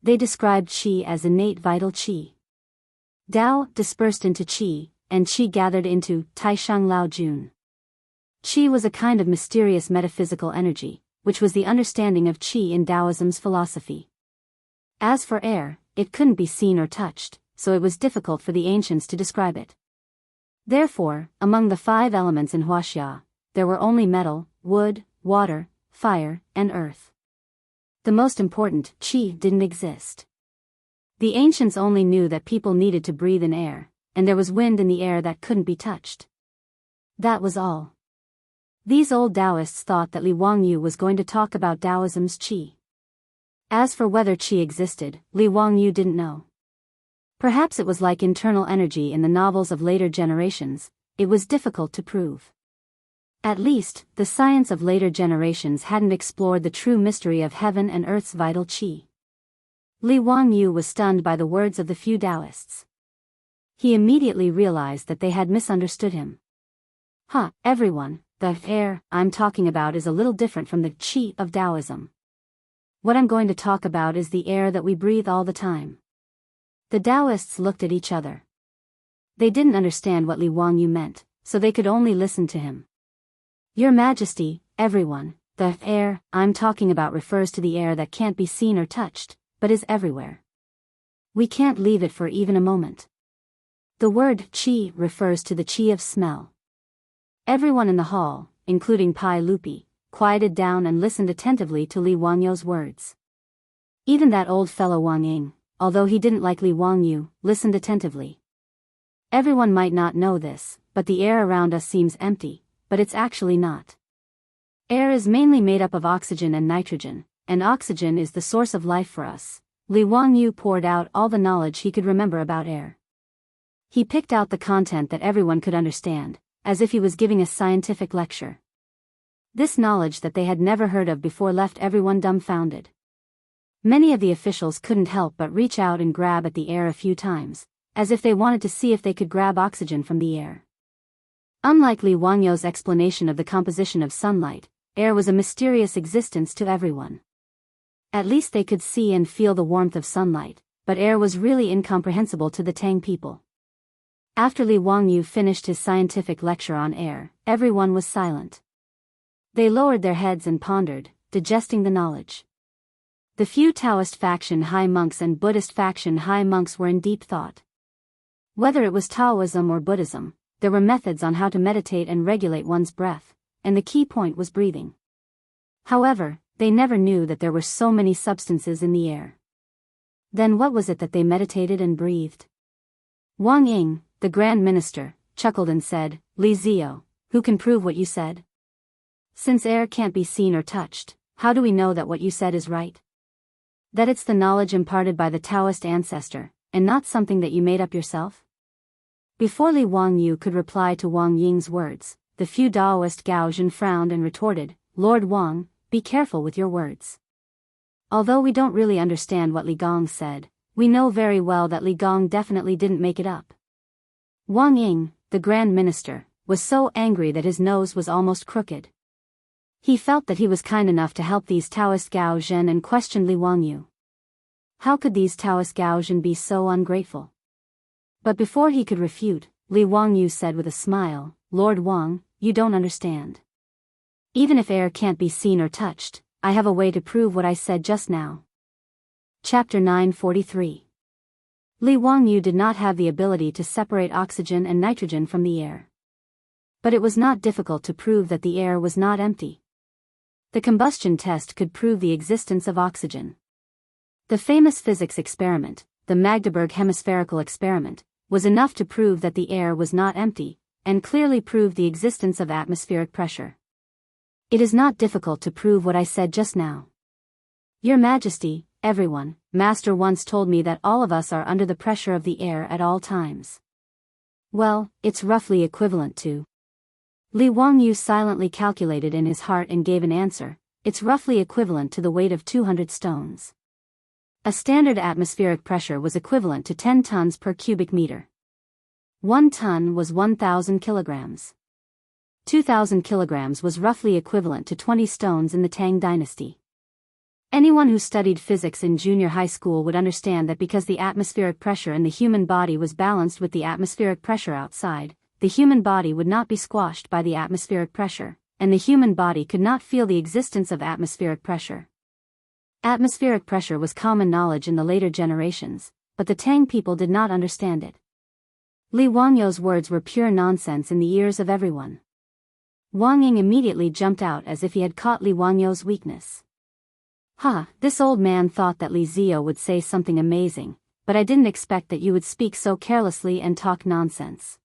[SPEAKER 1] They described qi as innate vital qi. Tao dispersed into qi, and qi gathered into Taishang Lao Jun. Qi was a kind of mysterious metaphysical energy, which was the understanding of qi in Taoism's philosophy. As for air, it couldn't be seen or touched, so it was difficult for the ancients to describe it. Therefore, among the 5 elements in Wuxia, there were only metal, wood, water, fire, and earth. The most important, qi, didn't exist. The ancients only knew that people needed to breathe in air, and there was wind in the air that couldn't be touched. That was all. These old Taoists thought that Li Wangyu was going to talk about Taoism's qi. As for whether qi existed, Li Wangyu didn't know. Perhaps it was like internal energy in the novels of later generations, it was difficult to prove. At least, the science of later generations hadn't explored the true mystery of heaven and earth's vital qi. Li Wangyu was stunned by the words of the few Taoists. He immediately realized that they had misunderstood him. Everyone, the air I'm talking about is a little different from the qi of Taoism. What I'm going to talk about is the air that we breathe all the time. The Taoists looked at each other. They didn't understand what Li Wangyu meant, so they could only listen to him. Your Majesty, everyone, the air I'm talking about refers to the air that can't be seen or touched, but is everywhere. We can't leave it for even a moment. The word qi refers to the qi of smell. Everyone in the hall, including Pai Lupi, quieted down and listened attentively to Li Wangyu's words. Even that old fellow Wang Ying, although he didn't like Li Wangyu, listened attentively. Everyone might not know this, but the air around us seems empty, but it's actually not. Air is mainly made up of oxygen and nitrogen, and oxygen is the source of life for us. Li Wangyu poured out all the knowledge he could remember about air. He picked out the content that everyone could understand, as if he was giving a scientific lecture. This knowledge that they had never heard of before left everyone dumbfounded. Many of the officials couldn't help but reach out and grab at the air a few times, as if they wanted to see if they could grab oxygen from the air. Unlike Li Wangyu's explanation of the composition of sunlight, air was a mysterious existence to everyone. At least they could see and feel the warmth of sunlight, but air was really incomprehensible to the Tang people. After Li Wangyu finished his scientific lecture on air, everyone was silent. They lowered their heads and pondered, digesting the knowledge. The few Taoist faction high monks and Buddhist faction high monks were in deep thought. Whether it was Taoism or Buddhism, there were methods on how to meditate and regulate one's breath, and the key point was breathing. However, they never knew that there were so many substances in the air. Then what was it that they meditated and breathed? Wang Ying, the Grand Minister, chuckled and said, "Li Ziyo, who can prove what you said? Since air can't be seen or touched, how do we know that what you said is right? That it's the knowledge imparted by the Taoist ancestor, and not something that you made up yourself?" Before Li Wangyu could reply to Wang Ying's words, the few Daoist Gao Zhen frowned and retorted, "Lord Wang, be careful with your words. Although we don't really understand what Li Gong said, we know very well that Li Gong definitely didn't make it up." Wang Ying, the Grand Minister, was so angry that his nose was almost crooked. He felt that he was kind enough to help these Taoist Gao Zhen and questioned Li Wangyu. How could these Taoist Gao Zhen be so ungrateful? But before he could refute, Li Wangyu said with a smile, "Lord Wang, you don't understand. Even if air can't be seen or touched, I have a way to prove what I said just now." Chapter 943. Li Wangyu did not have the ability to separate oxygen and nitrogen from the air. But it was not difficult to prove that the air was not empty. The combustion test could prove the existence of oxygen. The famous physics experiment, the Magdeburg hemispherical experiment, was enough to prove that the air was not empty, and clearly proved the existence of atmospheric pressure. It is not difficult to prove what I said just now. Your Majesty, everyone, Master once told me that all of us are under the pressure of the air at all times. Well, it's roughly equivalent to. Li Wangyu silently calculated in his heart and gave an answer, it's roughly equivalent to the weight of 200 stones. A standard atmospheric pressure was equivalent to 10 tons per cubic meter. 1 ton was 1,000 kilograms. 2,000 kilograms was roughly equivalent to 20 stones in the Tang dynasty. Anyone who studied physics in junior high school would understand that because the atmospheric pressure in the human body was balanced with the atmospheric pressure outside, the human body would not be squashed by the atmospheric pressure, and the human body could not feel the existence of atmospheric pressure. Atmospheric pressure was common knowledge in the later generations, but the Tang people did not understand it. Li Wangyu's words were pure nonsense in the ears of everyone. Wang Ying immediately jumped out as if he had caught Li Wangyu's weakness. "Ha, this old man thought that Li Ziyo would say something amazing, but I didn't expect that you would speak so carelessly and talk nonsense.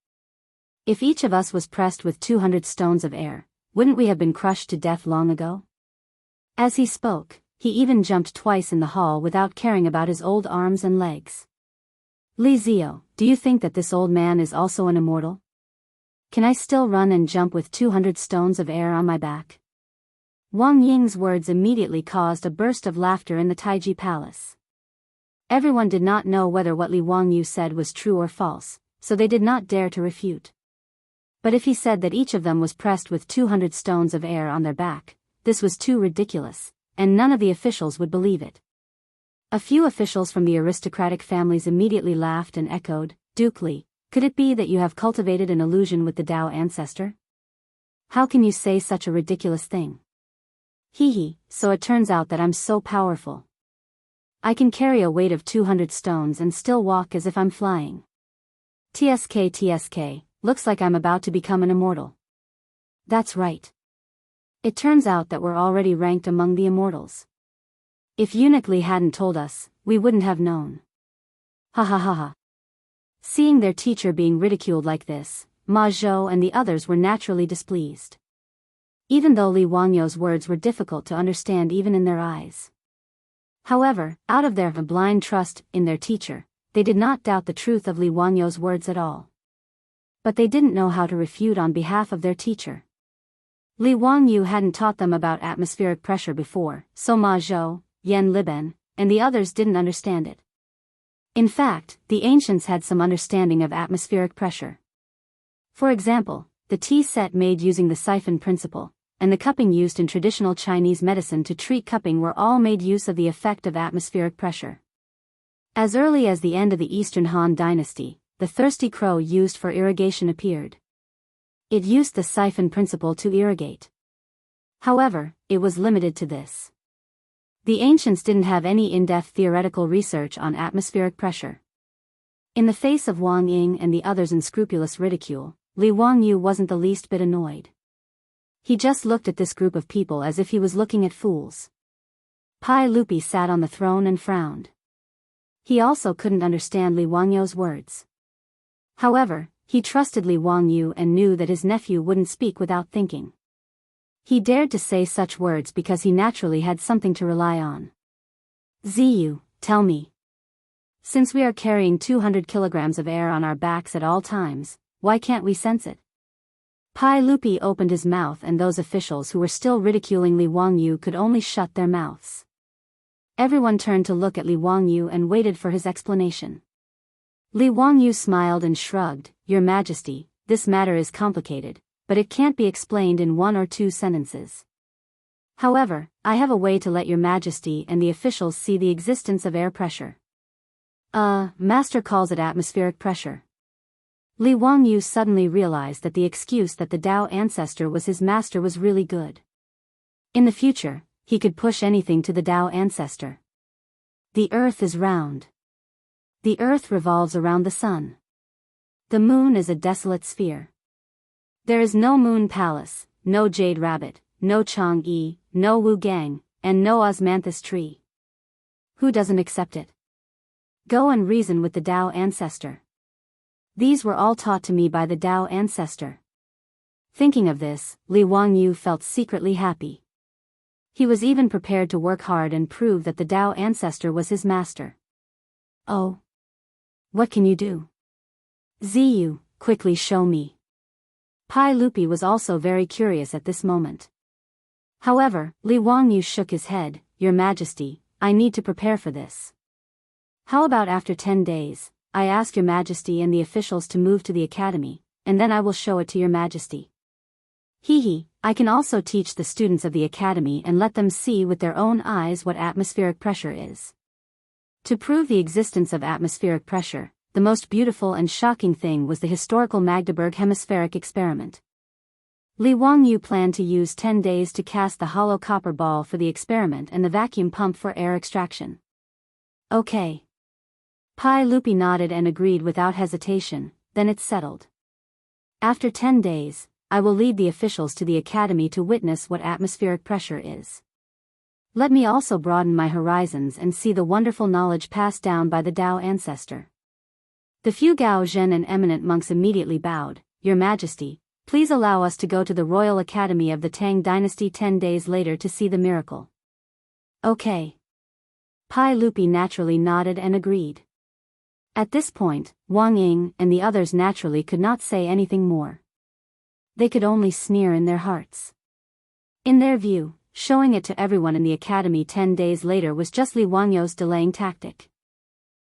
[SPEAKER 1] If each of us was pressed with 200 stones of air, wouldn't we have been crushed to death long ago?" As he spoke, he even jumped twice in the hall without caring about his old arms and legs. "Li Ziyo, do you think that this old man is also an immortal? Can I still run and jump with 200 stones of air on my back?" Wang Ying's words immediately caused a burst of laughter in the Taiji Palace. Everyone did not know whether what Li Wangyu said was true or false, so they did not dare to refute. But if he said that each of them was pressed with 200 stones of air on their back, this was too ridiculous, and none of the officials would believe it. A few officials from the aristocratic families immediately laughed and echoed, "Duke Li, could it be that you have cultivated an illusion with the Tao ancestor? How can you say such a ridiculous thing? Hee, so it turns out that I'm so powerful. I can carry a weight of 200 stones and still walk as if I'm flying. TSK, looks like I'm about to become an immortal." That's right. It turns out that we're already ranked among the immortals. If Eunuch Li hadn't told us, we wouldn't have known. Ha ha ha ha. Seeing their teacher being ridiculed like this, Ma Zhou and the others were naturally displeased. Even though Li Wangyu's words were difficult to understand even in their eyes. However, out of their blind trust in their teacher, they did not doubt the truth of Li Wangyu's words at all. But they didn't know how to refute on behalf of their teacher. Li Wangyu hadn't taught them about atmospheric pressure before, so Ma Zhou, Yan Liben, and the others didn't understand it. In fact, the ancients had some understanding of atmospheric pressure. For example, the tea set made using the siphon principle, and the cupping used in traditional Chinese medicine to treat cupping were all made use of the effect of atmospheric pressure. As early as the end of the Eastern Han Dynasty, the thirsty crow used for irrigation appeared. It used the siphon principle to irrigate. However, it was limited to this. The ancients didn't have any in-depth theoretical research on atmospheric pressure. In the face of Wang Ying and the others' unscrupulous ridicule, Li Wangyu wasn't the least bit annoyed. He just looked at this group of people as if he was looking at fools. Pai Lupi sat on the throne and frowned. He also couldn't understand Li Wangyu's words. However, he trusted Li Wangyu and knew that his nephew wouldn't speak without thinking. He dared to say such words because he naturally had something to rely on. Ziyu, tell me. Since we are carrying 200 kilograms of air on our backs at all times, why can't we sense it? Pai Lupi opened his mouth and those officials who were still ridiculing Li Wangyu could only shut their mouths. Everyone turned to look at Li Wangyu and waited for his explanation. Li Wangyu smiled and shrugged, Your Majesty, this matter is complicated, but it can't be explained in 1 or 2 sentences. However, I have a way to let Your Majesty and the officials see the existence of air pressure. Master calls it atmospheric pressure. Li Wangyu suddenly realized that the excuse that the Tao ancestor was his master was really good. In the future, he could push anything to the Tao ancestor. The earth is round. The earth revolves around the sun. The moon is a desolate sphere. There is no moon palace, no jade rabbit, no Chang'e, no Wu Gang, and no osmanthus tree. Who doesn't accept it? Go and reason with the Tao ancestor. These were all taught to me by the Tao ancestor. Thinking of this, Li Wangyu felt secretly happy. He was even prepared to work hard and prove that the Tao ancestor was his master. Oh. What can you do? Ziyu, quickly show me. Pai Lupi was also very curious at this moment. However, Li Wangyu shook his head, Your Majesty, I need to prepare for this. How about after 10 days? I ask Your Majesty and the officials to move to the academy, and then I will show it to Your Majesty. I can also teach the students of the academy and let them see with their own eyes what atmospheric pressure is. To prove the existence of atmospheric pressure, the most beautiful and shocking thing was the historical Magdeburg hemispheric experiment. Li Wangyu planned to use 10 days to cast the hollow copper ball for the experiment and the vacuum pump for air extraction. Okay. Pai Lupi nodded and agreed without hesitation, then it's settled. After 10 days, I will lead the officials to the academy to witness what atmospheric pressure is. Let me also broaden my horizons and see the wonderful knowledge passed down by the Tao ancestor. The few Gao Zhen and eminent monks immediately bowed, Your Majesty, please allow us to go to the Royal Academy of the Tang dynasty 10 days later to see the miracle. Okay. Pai Lupi naturally nodded and agreed. At this point, Wang Ying and the others naturally could not say anything more. They could only sneer in their hearts. In their view, showing it to everyone in the academy 10 days later was just Li Wangyu's delaying tactic.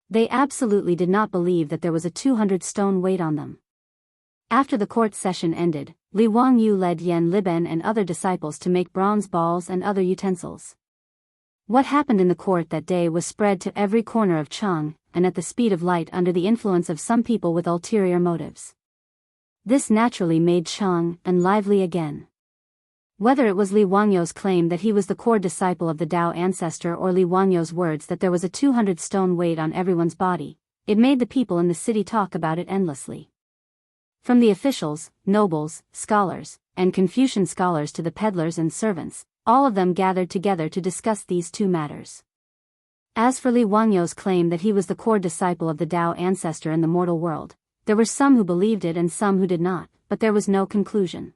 [SPEAKER 1] They absolutely did not believe that there was a 200-stone weight on them. After the court session ended, Li Wangyu led Yan Liben and other disciples to make bronze balls and other utensils. What happened in the court that day was spread to every corner of Chang, and at the speed of light under the influence of some people with ulterior motives. This naturally made Chang lively again. Whether it was Li Wangyu's claim that he was the core disciple of the Tao ancestor or Li Wangyu's words that there was a 200-stone weight on everyone's body, it made the people in the city talk about it endlessly. From the officials, nobles, scholars, and Confucian scholars to the peddlers and servants, all of them gathered together to discuss these two matters. As for Li Wangyu's claim that he was the core disciple of the Tao ancestor in the mortal world, there were some who believed it and some who did not, but there was no conclusion.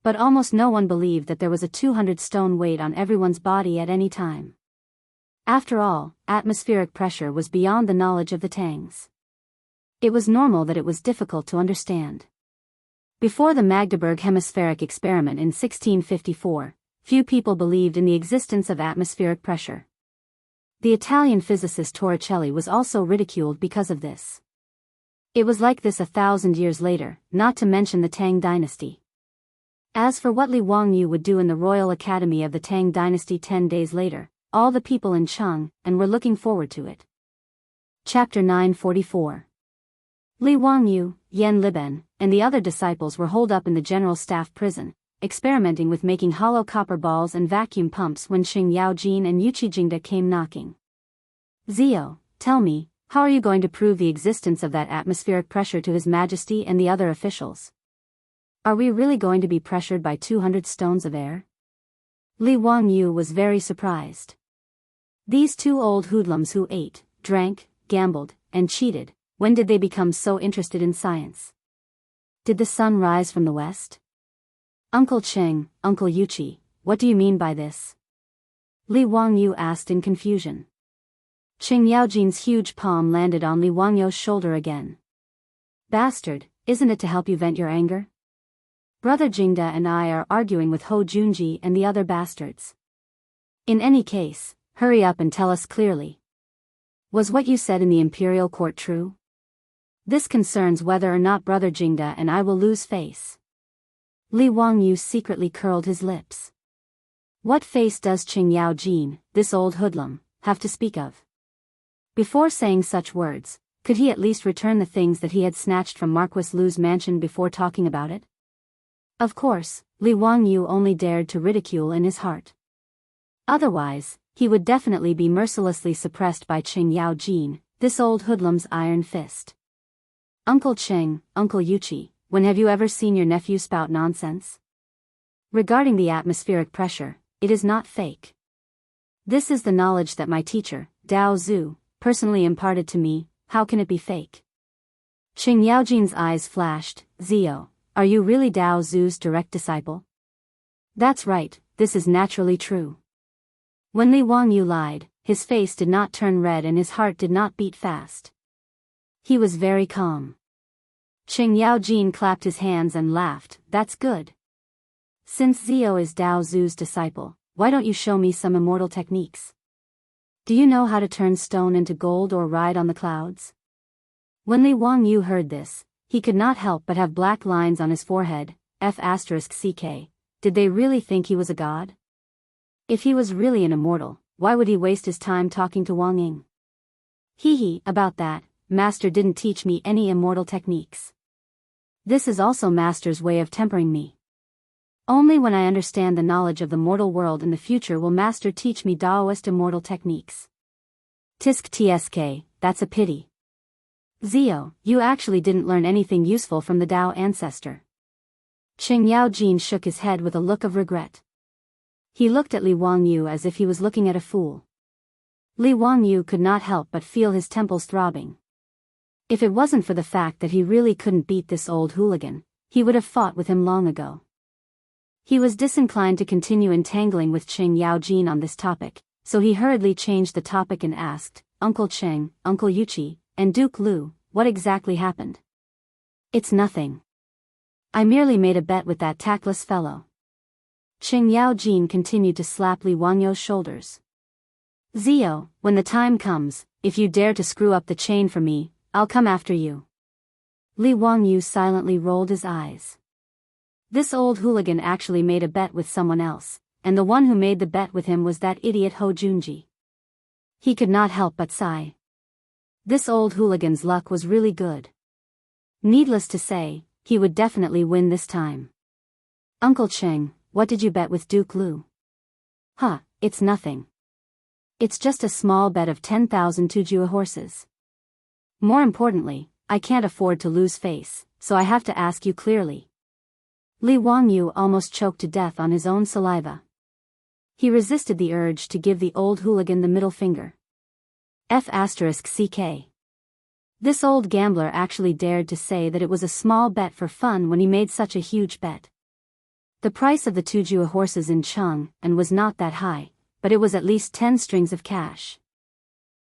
[SPEAKER 1] But almost no one believed that there was a 200-stone weight on everyone's body at any time. After all, atmospheric pressure was beyond the knowledge of the Tangs. It was normal that it was difficult to understand. Before the Magdeburg hemispheric experiment in 1654, few people believed in the existence of atmospheric pressure. The Italian physicist Torricelli was also ridiculed because of this. It was like this 1,000 years later, not to mention the Tang dynasty. As for what Li Wangyu would do in the Royal Academy of the Tang dynasty 10 days later, all the people in Chang were looking forward to it. Chapter 944. Li Wangyu, Yan Liben, and the other disciples were holed up in the General Staff prison, experimenting with making hollow copper balls and vacuum pumps when Xing Yaojin and Yuqi Jingda came knocking. Zio, tell me, How are you going to prove the existence of that atmospheric pressure to His Majesty and the other officials? Are we really going to be pressured by 200 stones of air? Li Wangyu was very surprised. These two old hoodlums who ate, drank, gambled, and cheated, when did they become so interested in science? Did the sun rise from the west? Uncle Cheng, Uncle Yuchi, what do you mean by this? Li Wangyu asked in confusion. Qing Yaojin's huge palm landed on Li Wangyu's shoulder again. Bastard, isn't it to help you vent your anger? Brother Jingda and I are arguing with Ho Junji and the other bastards. In any case, hurry up and tell us clearly. Was what you said in the imperial court true? This concerns whether or not Brother Jingda and I will lose face. Li Wangyu secretly curled his lips. What face does Qing Yaojin, this old hoodlum, have to speak of? Before saying such words, could he at least return the things that he had snatched from Marquis Lu's mansion before talking about it? Of course, Li Wangyu only dared to ridicule in his heart. Otherwise, he would definitely be mercilessly suppressed by Qing Yaojin, this old hoodlum's iron fist. Uncle Cheng, Uncle Yuchi, when have you ever seen your nephew spout nonsense? Regarding the atmospheric pressure, it is not fake. This is the knowledge that my teacher, Dao Zhu, personally imparted to me. How can it be fake? Qing Yaojin's eyes flashed. Zio, are you really Dao Zhu's direct disciple? That's right, this is naturally true. When Li Wangyu lied, his face did not turn red and his heart did not beat fast. He was very calm. Qing Yaojin clapped his hands and laughed. That's good. Since Zio is Dao Zhu's disciple, why don't you show me some immortal techniques? Do you know how to turn stone into gold or ride on the clouds? When Li Wangyu heard this, he could not help but have black lines on his forehead. F***ck, did they really think he was a god? If he was really an immortal, why would he waste his time talking to Wang Ying? Hee about that, Master didn't teach me any immortal techniques. This is also Master's way of tempering me. Only when I understand the knowledge of the mortal world in the future will Master teach me Daoist immortal techniques. Tisk tsk, that's a pity. Zio, you actually didn't learn anything useful from the Dao ancestor. Qing Yaojin shook his head with a look of regret. He looked at Li Wangyu as if he was looking at a fool. Li Wangyu could not help but feel his temples throbbing. If it wasn't for the fact that he really couldn't beat this old hooligan, he would have fought with him long ago. He was disinclined to continue entangling with Qing Yaojin on this topic, so he hurriedly changed the topic and asked, Uncle Cheng, Uncle Yuchi, and Duke Lu, what exactly happened? It's nothing. I merely made a bet with that tactless fellow. Qing Yaojin continued to slap Li Wangyu's shoulders. Zio, when the time comes, if you dare to screw up the chain for me, I'll come after you. Li Wangyu silently rolled his eyes. This old hooligan actually made a bet with someone else, and the one who made the bet with him was that idiot Ho Junji. He could not help but sigh. This old hooligan's luck was really good. Needless to say, he would definitely win this time. Uncle Cheng, what did you bet with Duke Lu? Huh, it's nothing. It's just a small bet of 10,000 Tujua horses. More importantly, I can't afford to lose face, so I have to ask you clearly. Li Wangyu almost choked to death on his own saliva. He resisted the urge to give the old hooligan the middle finger. F***ck. This old gambler actually dared to say that it was a small bet for fun when he made such a huge bet. The price of the Tujua horses in Cheng and was not that high, but it was at least 10 strings of cash.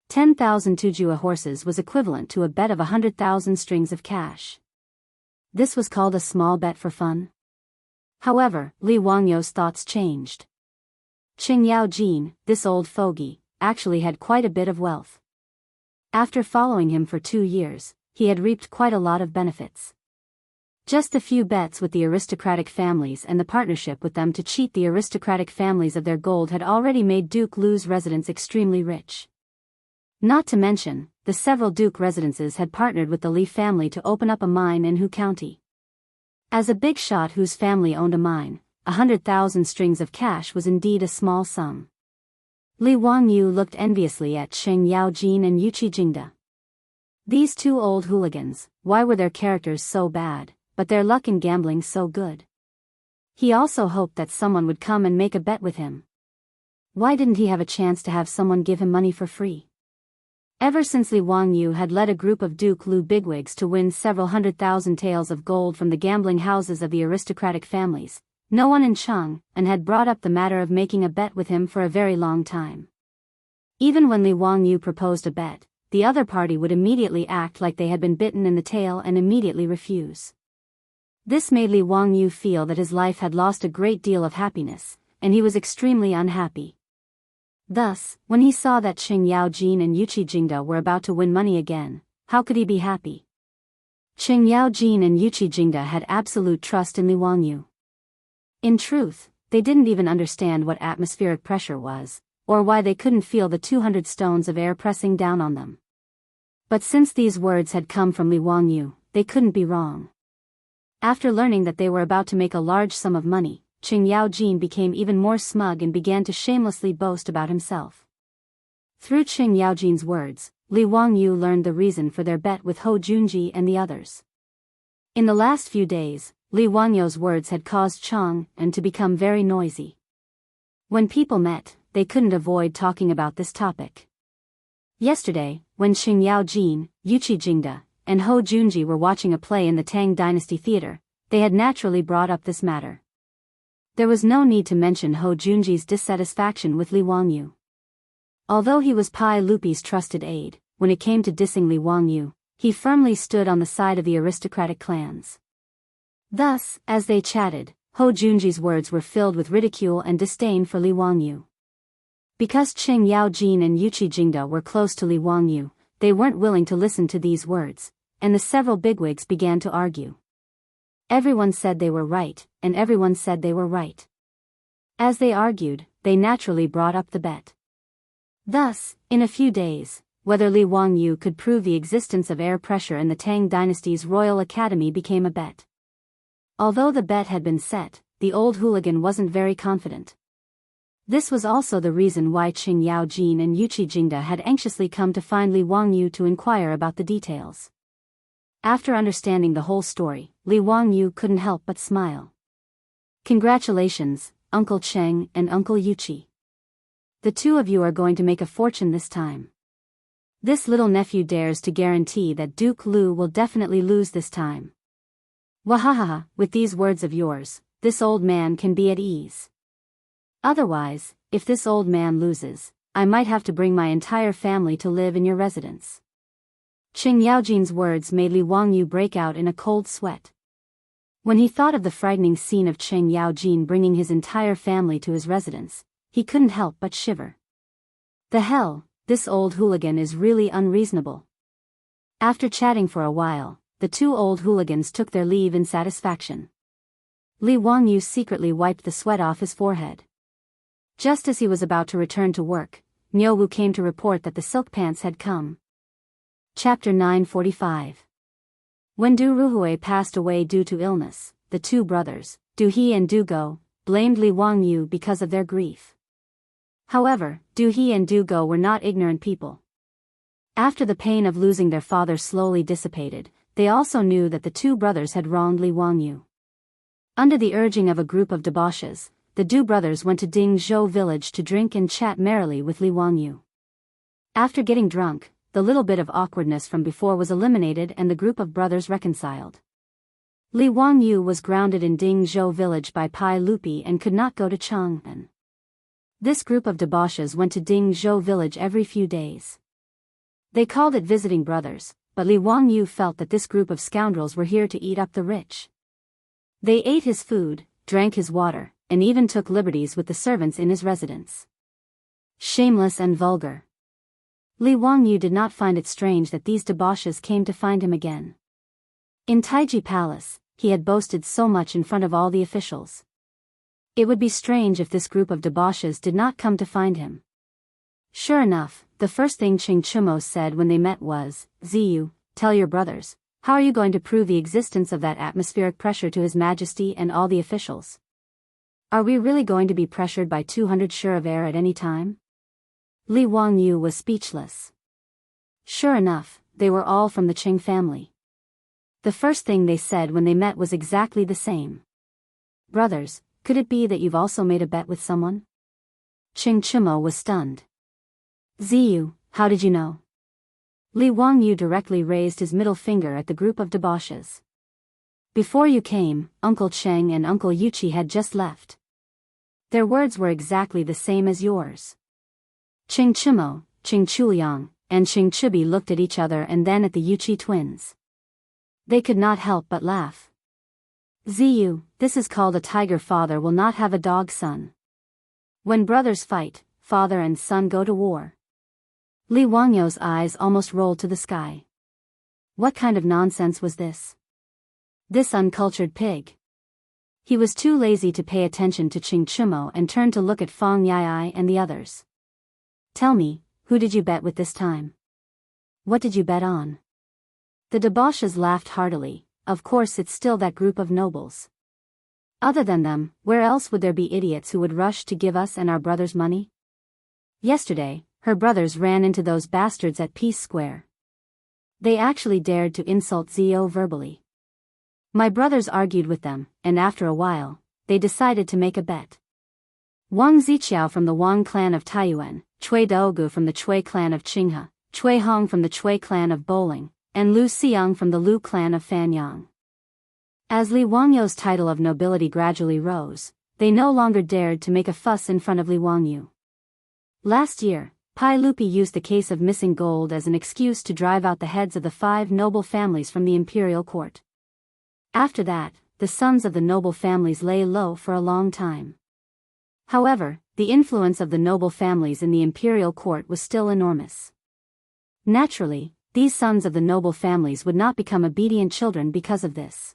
[SPEAKER 1] 10,000 Tujua horses was equivalent to a bet of 100,000 strings of cash. This was called a small bet for fun? However, Li Wangyu's thoughts changed. Qing Yaojin, this old fogey, actually had quite a bit of wealth. After following him for 2 years, he had reaped quite a lot of benefits. Just a few bets with the aristocratic families and the partnership with them to cheat the aristocratic families of their gold had already made Duke Lu's residence extremely rich. Not to mention, the several Duke residences had partnered with the Li family to open up a mine in Hu County. As a big shot whose family owned a mine, 100,000 strings of cash was indeed a small sum. Li Wangyu looked enviously at Qing Yaojin and Yuchi Jingda. These two old hooligans, why were their characters so bad, but their luck in gambling so good? He also hoped that someone would come and make a bet with him. Why didn't he have a chance to have someone give him money for free? Ever since Li Wangyu had led a group of Duke Lu bigwigs to win several 100,000 taels of gold from the gambling houses of the aristocratic families, no one in Chang'an had brought up the matter of making a bet with him for a very long time. Even when Li Wangyu proposed a bet, the other party would immediately act like they had been bitten in the tail and immediately refuse. This made Li Wangyu feel that his life had lost a great deal of happiness, and he was extremely unhappy. Thus, when he saw that Qing Yaojin and Yuqi Jingda were about to win money again, how could he be happy? Qing Yaojin and Yuqi Jingda had absolute trust in Li Wangyu. In truth, they didn't even understand what atmospheric pressure was, or why they couldn't feel the 200 stones of air pressing down on them. But since these words had come from Li Wangyu, they couldn't be wrong. After learning that they were about to make a large sum of money, Qing Yaojin became even more smug and began to shamelessly boast about himself. Through Qing Yaojin's words, Li Wangyu learned the reason for their bet with Hou Junji and the others. In the last few days, Li Wangyu's words had caused Chang'an to become very noisy. When people met, they couldn't avoid talking about this topic. Yesterday, when Qing Yaojin, Yuqi Jingda, and Hou Junji were watching a play in the Tang Dynasty Theater, they had naturally brought up this matter. There was no need to mention Hou Junji's dissatisfaction with Li Wangyu. Although he was Pai Lupi's trusted aide, when it came to dissing Li Wangyu, he firmly stood on the side of the aristocratic clans. Thus, as they chatted, Hou Junji's words were filled with ridicule and disdain for Li Wangyu. Because Qing Yaojin and Yuqi Jingda were close to Li Wangyu, they weren't willing to listen to these words, and the several bigwigs began to argue. Everyone said they were right, and everyone said they were right. As they argued, they naturally brought up the bet. Thus, in a few days, whether Li Wangyu could prove the existence of air pressure in the Tang Dynasty's Royal Academy became a bet. Although the bet had been set, the old hooligan wasn't very confident. This was also the reason why Qing Yaojin and Yuqi Jingda had anxiously come to find Li Wangyu to inquire about the details. After understanding the whole story, Li Wangyu couldn't help but smile. Congratulations, Uncle Cheng and Uncle Yuqi. The two of you are going to make a fortune this time. This little nephew dares to guarantee that Duke Lu will definitely lose this time. Wahahaha, with these words of yours, this old man can be at ease. Otherwise, if this old man loses, I might have to bring my entire family to live in your residence. Qing Yaojin's words made Li Wangyu break out in a cold sweat. When he thought of the frightening scene of Qing Yaojin bringing his entire family to his residence, he couldn't help but shiver. The hell, this old hooligan is really unreasonable. After chatting for a while, the two old hooligans took their leave in satisfaction. Li Wangyu secretly wiped the sweat off his forehead. Just as he was about to return to work, Niuwu came to report that the silk pants had come. Chapter 945. When Du Ruhui passed away due to illness, the two brothers, Du He and Du Go, blamed Li Wangyu because of their grief. However, Du He and Du Go were not ignorant people. After the pain of losing their father slowly dissipated, they also knew that the two brothers had wronged Li Wangyu. Under the urging of a group of debauches, the Du brothers went to Dingzhou village to drink and chat merrily with Li Wangyu. After getting drunk, the little bit of awkwardness from before was eliminated and the group of brothers reconciled. Li Wangyu was grounded in Dingzhou village by Pai Lupi and could not go to Chang'an. This group of debauches went to Dingzhou village every few days. They called it visiting brothers, but Li Wangyu felt that this group of scoundrels were here to eat up the rich. They ate his food, drank his water, and even took liberties with the servants in his residence. Shameless and vulgar. Li Wangyu did not find it strange that these debauches came to find him again. In Taiji Palace, he had boasted so much in front of all the officials. It would be strange if this group of debauches did not come to find him. Sure enough, the first thing Qing Chumo said when they met was, "Ziyu, tell your brothers, how are you going to prove the existence of that atmospheric pressure to His Majesty and all the officials? Are we really going to be pressured by 200 sure of air at any time?" Li Wangyu was speechless. Sure enough, they were all from the Qing family. The first thing they said when they met was exactly the same. Brothers, could it be that you've also made a bet with someone? Qing Chimo was stunned. Ziyu, how did you know? Li Wangyu directly raised his middle finger at the group of debauches. Before you came, Uncle Cheng and Uncle Yuchi had just left. Their words were exactly the same as yours. Qing Chimo, Qing Chuliang, and Qing Chibi looked at each other and then at the Yuchi twins. They could not help but laugh. Ziyu, this is called a tiger. Father will not have a dog son. When brothers fight, father and son go to war. Li Wangyu's eyes almost rolled to the sky. What kind of nonsense was this? This uncultured pig. He was too lazy to pay attention to Qing Chimo and turned to look at Fang Yai and the others. Tell me, who did you bet with this time? What did you bet on? The debauches laughed heartily. Of course, it's still that group of nobles. Other than them, where else would there be idiots who would rush to give us and our brothers money? Yesterday, her brothers ran into those bastards at Peace Square. They actually dared to insult Zio verbally. My brothers argued with them, and after a while, they decided to make a bet. Wang Ziqiao from the Wang clan of Taiyuan, Chui Daogu from the Chui clan of Qinghe, Chui Hong from the Chui clan of Bowling, and Lu Xiang from the Lu clan of Fanyang. As Li Wangyu's title of nobility gradually rose, they no longer dared to make a fuss in front of Li Wangyu. Last year, Pai Lupi used the case of missing gold as an excuse to drive out the heads of the 5 noble families from the imperial court. After that, the sons of the noble families lay low for a long time. However, the influence of the noble families in the imperial court was still enormous. Naturally, these sons of the noble families would not become obedient children because of this.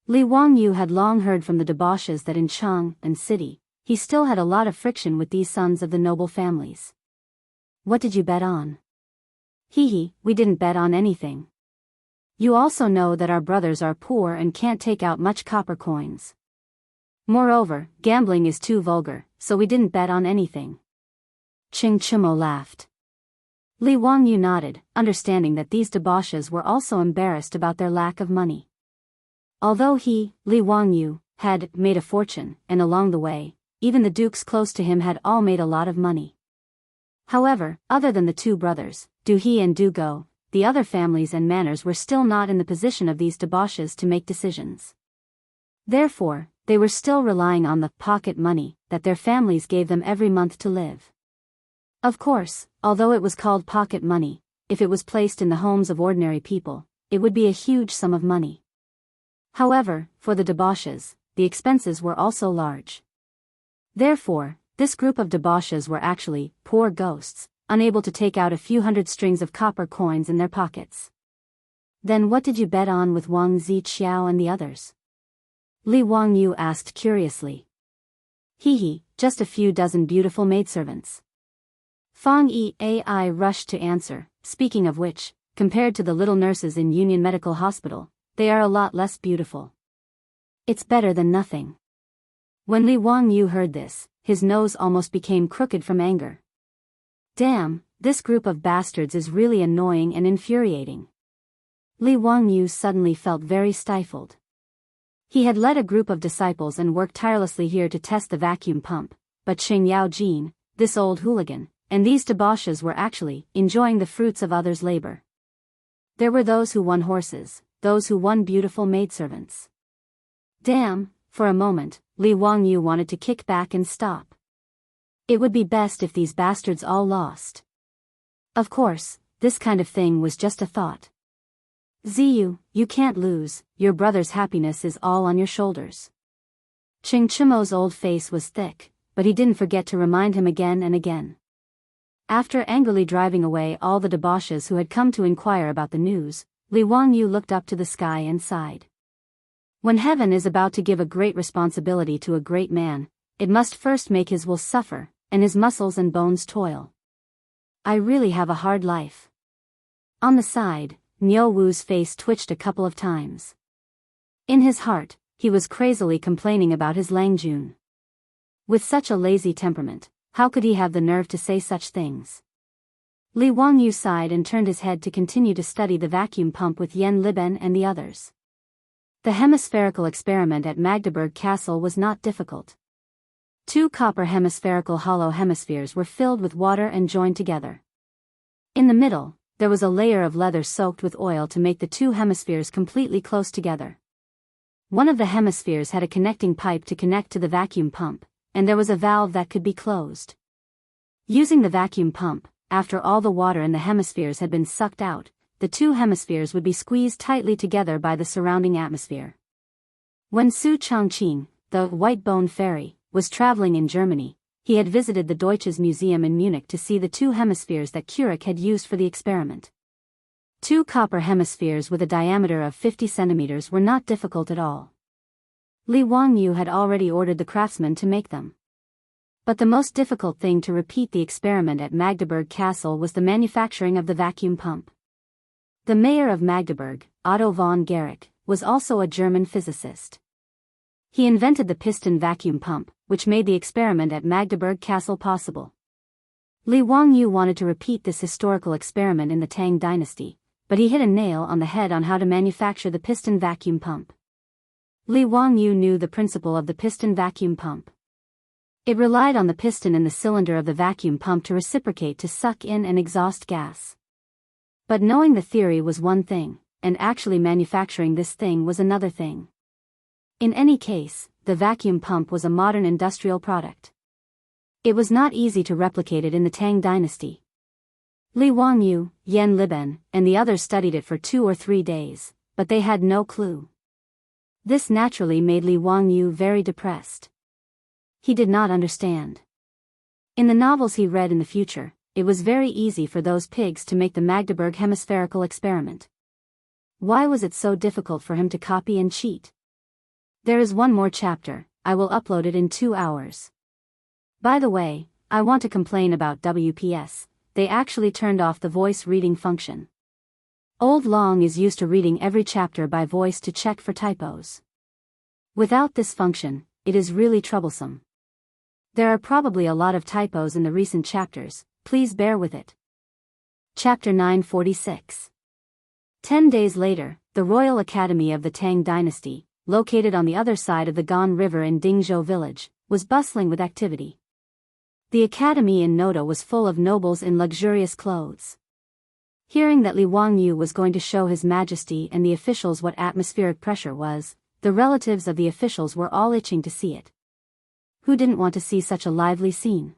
[SPEAKER 1] Li Wangyu had long heard from the debauches that in Chang and city, he still had a lot of friction with these sons of the noble families. What did you bet on? Hee, we didn't bet on anything. You also know that our brothers are poor and can't take out much copper coins. Moreover, gambling is too vulgar, so we didn't bet on anything. Qing Chimo laughed. Li Wangyu nodded, understanding that these debauches were also embarrassed about their lack of money. Although he, Li Wangyu, had made a fortune, and along the way, even the dukes close to him had all made a lot of money. However, other than the 2 brothers, Du He and Du Go, the other families and manors were still not in the position of these debauches to make decisions. Therefore, they were still relying on the pocket money that their families gave them every month to live. Of course, although it was called pocket money, if it was placed in the homes of ordinary people, it would be a huge sum of money. However, for the debauches, the expenses were also large. Therefore, this group of debauches were actually poor ghosts, unable to take out a few hundred strings of copper coins in their pockets. Then what did you bet on with Wang Ziqiao and the others? Li Wangyu asked curiously. Hee, just a few dozen beautiful maidservants. Fang Yi rushed to answer, speaking of which, compared to the little nurses in Union Medical Hospital, they are a lot less beautiful. It's better than nothing. When Li Wangyu heard this, his nose almost became crooked from anger. Damn, this group of bastards is really annoying and infuriating. Li Wangyu suddenly felt very stifled. He had led a group of disciples and worked tirelessly here to test the vacuum pump, but Qing Yao Jin, this old hooligan, and these debauches were actually enjoying the fruits of others' labor. There were those who won horses, those who won beautiful maidservants. Damn, for a moment, Li Wangyu wanted to kick back and stop. It would be best if these bastards all lost. Of course, this kind of thing was just a thought. Ziyu, you can't lose, your brother's happiness is all on your shoulders. Qing Chimo's old face was thick, but he didn't forget to remind him again and again. After angrily driving away all the debauches who had come to inquire about the news, Li Wangyu looked up to the sky and sighed. When heaven is about to give a great responsibility to a great man, it must first make his will suffer, and his muscles and bones toil. I really have a hard life. On the side, Niu Wu's face twitched a couple of times. In his heart, he was crazily complaining about his Langjun. With such a lazy temperament, how could he have the nerve to say such things? Li Wangyu sighed and turned his head to continue to study the vacuum pump with Yan Liben and the others. The hemispherical experiment at Magdeburg Castle was not difficult. 2 copper hemispherical hollow hemispheres were filled with water and joined together. In the middle, there was a layer of leather soaked with oil to make the 2 hemispheres completely close together. One of the hemispheres had a connecting pipe to connect to the vacuum pump, and there was a valve that could be closed. Using the vacuum pump, after all the water in the hemispheres had been sucked out, the 2 hemispheres would be squeezed tightly together by the surrounding atmosphere. When Su Chongqing, the white-bone fairy, was traveling in Germany, he had visited the Deutsches Museum in Munich to see the 2 hemispheres that Keurig had used for the experiment. 2 copper hemispheres with a diameter of 50 centimeters were not difficult at all. Li Wangyu had already ordered the craftsman to make them. But the most difficult thing to repeat the experiment at Magdeburg Castle was the manufacturing of the vacuum pump. The mayor of Magdeburg, Otto von Guericke, was also a German physicist. He invented the piston vacuum pump, which made the experiment at Magdeburg Castle possible. Li Wangyu wanted to repeat this historical experiment in the Tang dynasty, but he hit a nail on the head on how to manufacture the piston vacuum pump. Li Wangyu knew the principle of the piston vacuum pump. It relied on the piston in the cylinder of the vacuum pump to reciprocate to suck in and exhaust gas. But knowing the theory was one thing, and actually manufacturing this thing was another thing. In any case, the vacuum pump was a modern industrial product. It was not easy to replicate it in the Tang dynasty. Li Wangyu, Yan Liben, and the others studied it for 2 or 3 days, but they had no clue. This naturally made Li Wangyu very depressed. He did not understand. In the novels he read in the future, it was very easy for those pigs to make the Magdeburg hemispherical experiment. Why was it so difficult for him to copy and cheat? There is one more chapter. I will upload it in 2 hours. By the way, I want to complain about WPS, they actually turned off the voice reading function. Old Long is used to reading every chapter by voice to check for typos. Without this function, it is really troublesome. There are probably a lot of typos in the recent chapters, please bear with it. Chapter 946. 10 days later, the Royal Academy of the Tang Dynasty, located on the other side of the Gan River in Dingzhou village, was bustling with activity. The academy in Noda was full of nobles in luxurious clothes. Hearing that Li Wangyu was going to show His Majesty and the officials what atmospheric pressure was, the relatives of the officials were all itching to see it. Who didn't want to see such a lively scene?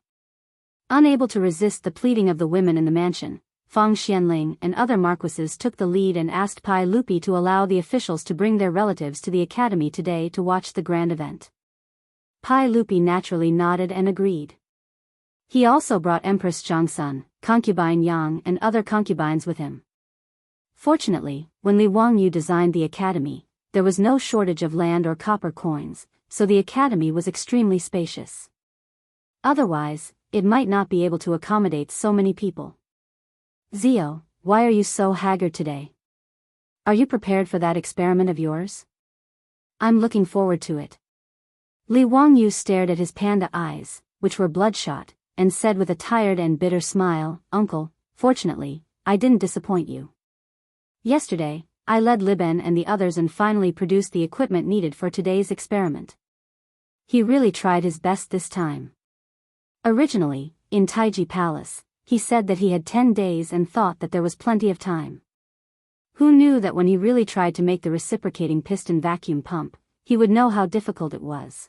[SPEAKER 1] Unable to resist the pleading of the women in the mansion, Fang Xianling and other marquises took the lead and asked Pai Lupi to allow the officials to bring their relatives to the academy today to watch the grand event. Pai Lupi naturally nodded and agreed. He also brought Empress Zhangsun, concubine Yang and other concubines with him. Fortunately, when Li Wangyu designed the academy, there was no shortage of land or copper coins, so the academy was extremely spacious. Otherwise, it might not be able to accommodate so many people. Zio, why are you so haggard today? Are you prepared for that experiment of yours? I'm looking forward to it. Li Wangyu stared at his panda eyes, which were bloodshot, and said with a tired and bitter smile, Uncle, fortunately, I didn't disappoint you. Yesterday, I led Liben and the others and finally produced the equipment needed for today's experiment. He really tried his best this time. Originally, in Taiji Palace, he said that he had 10 days and thought that there was plenty of time. Who knew that when he really tried to make the reciprocating piston vacuum pump, he would know how difficult it was.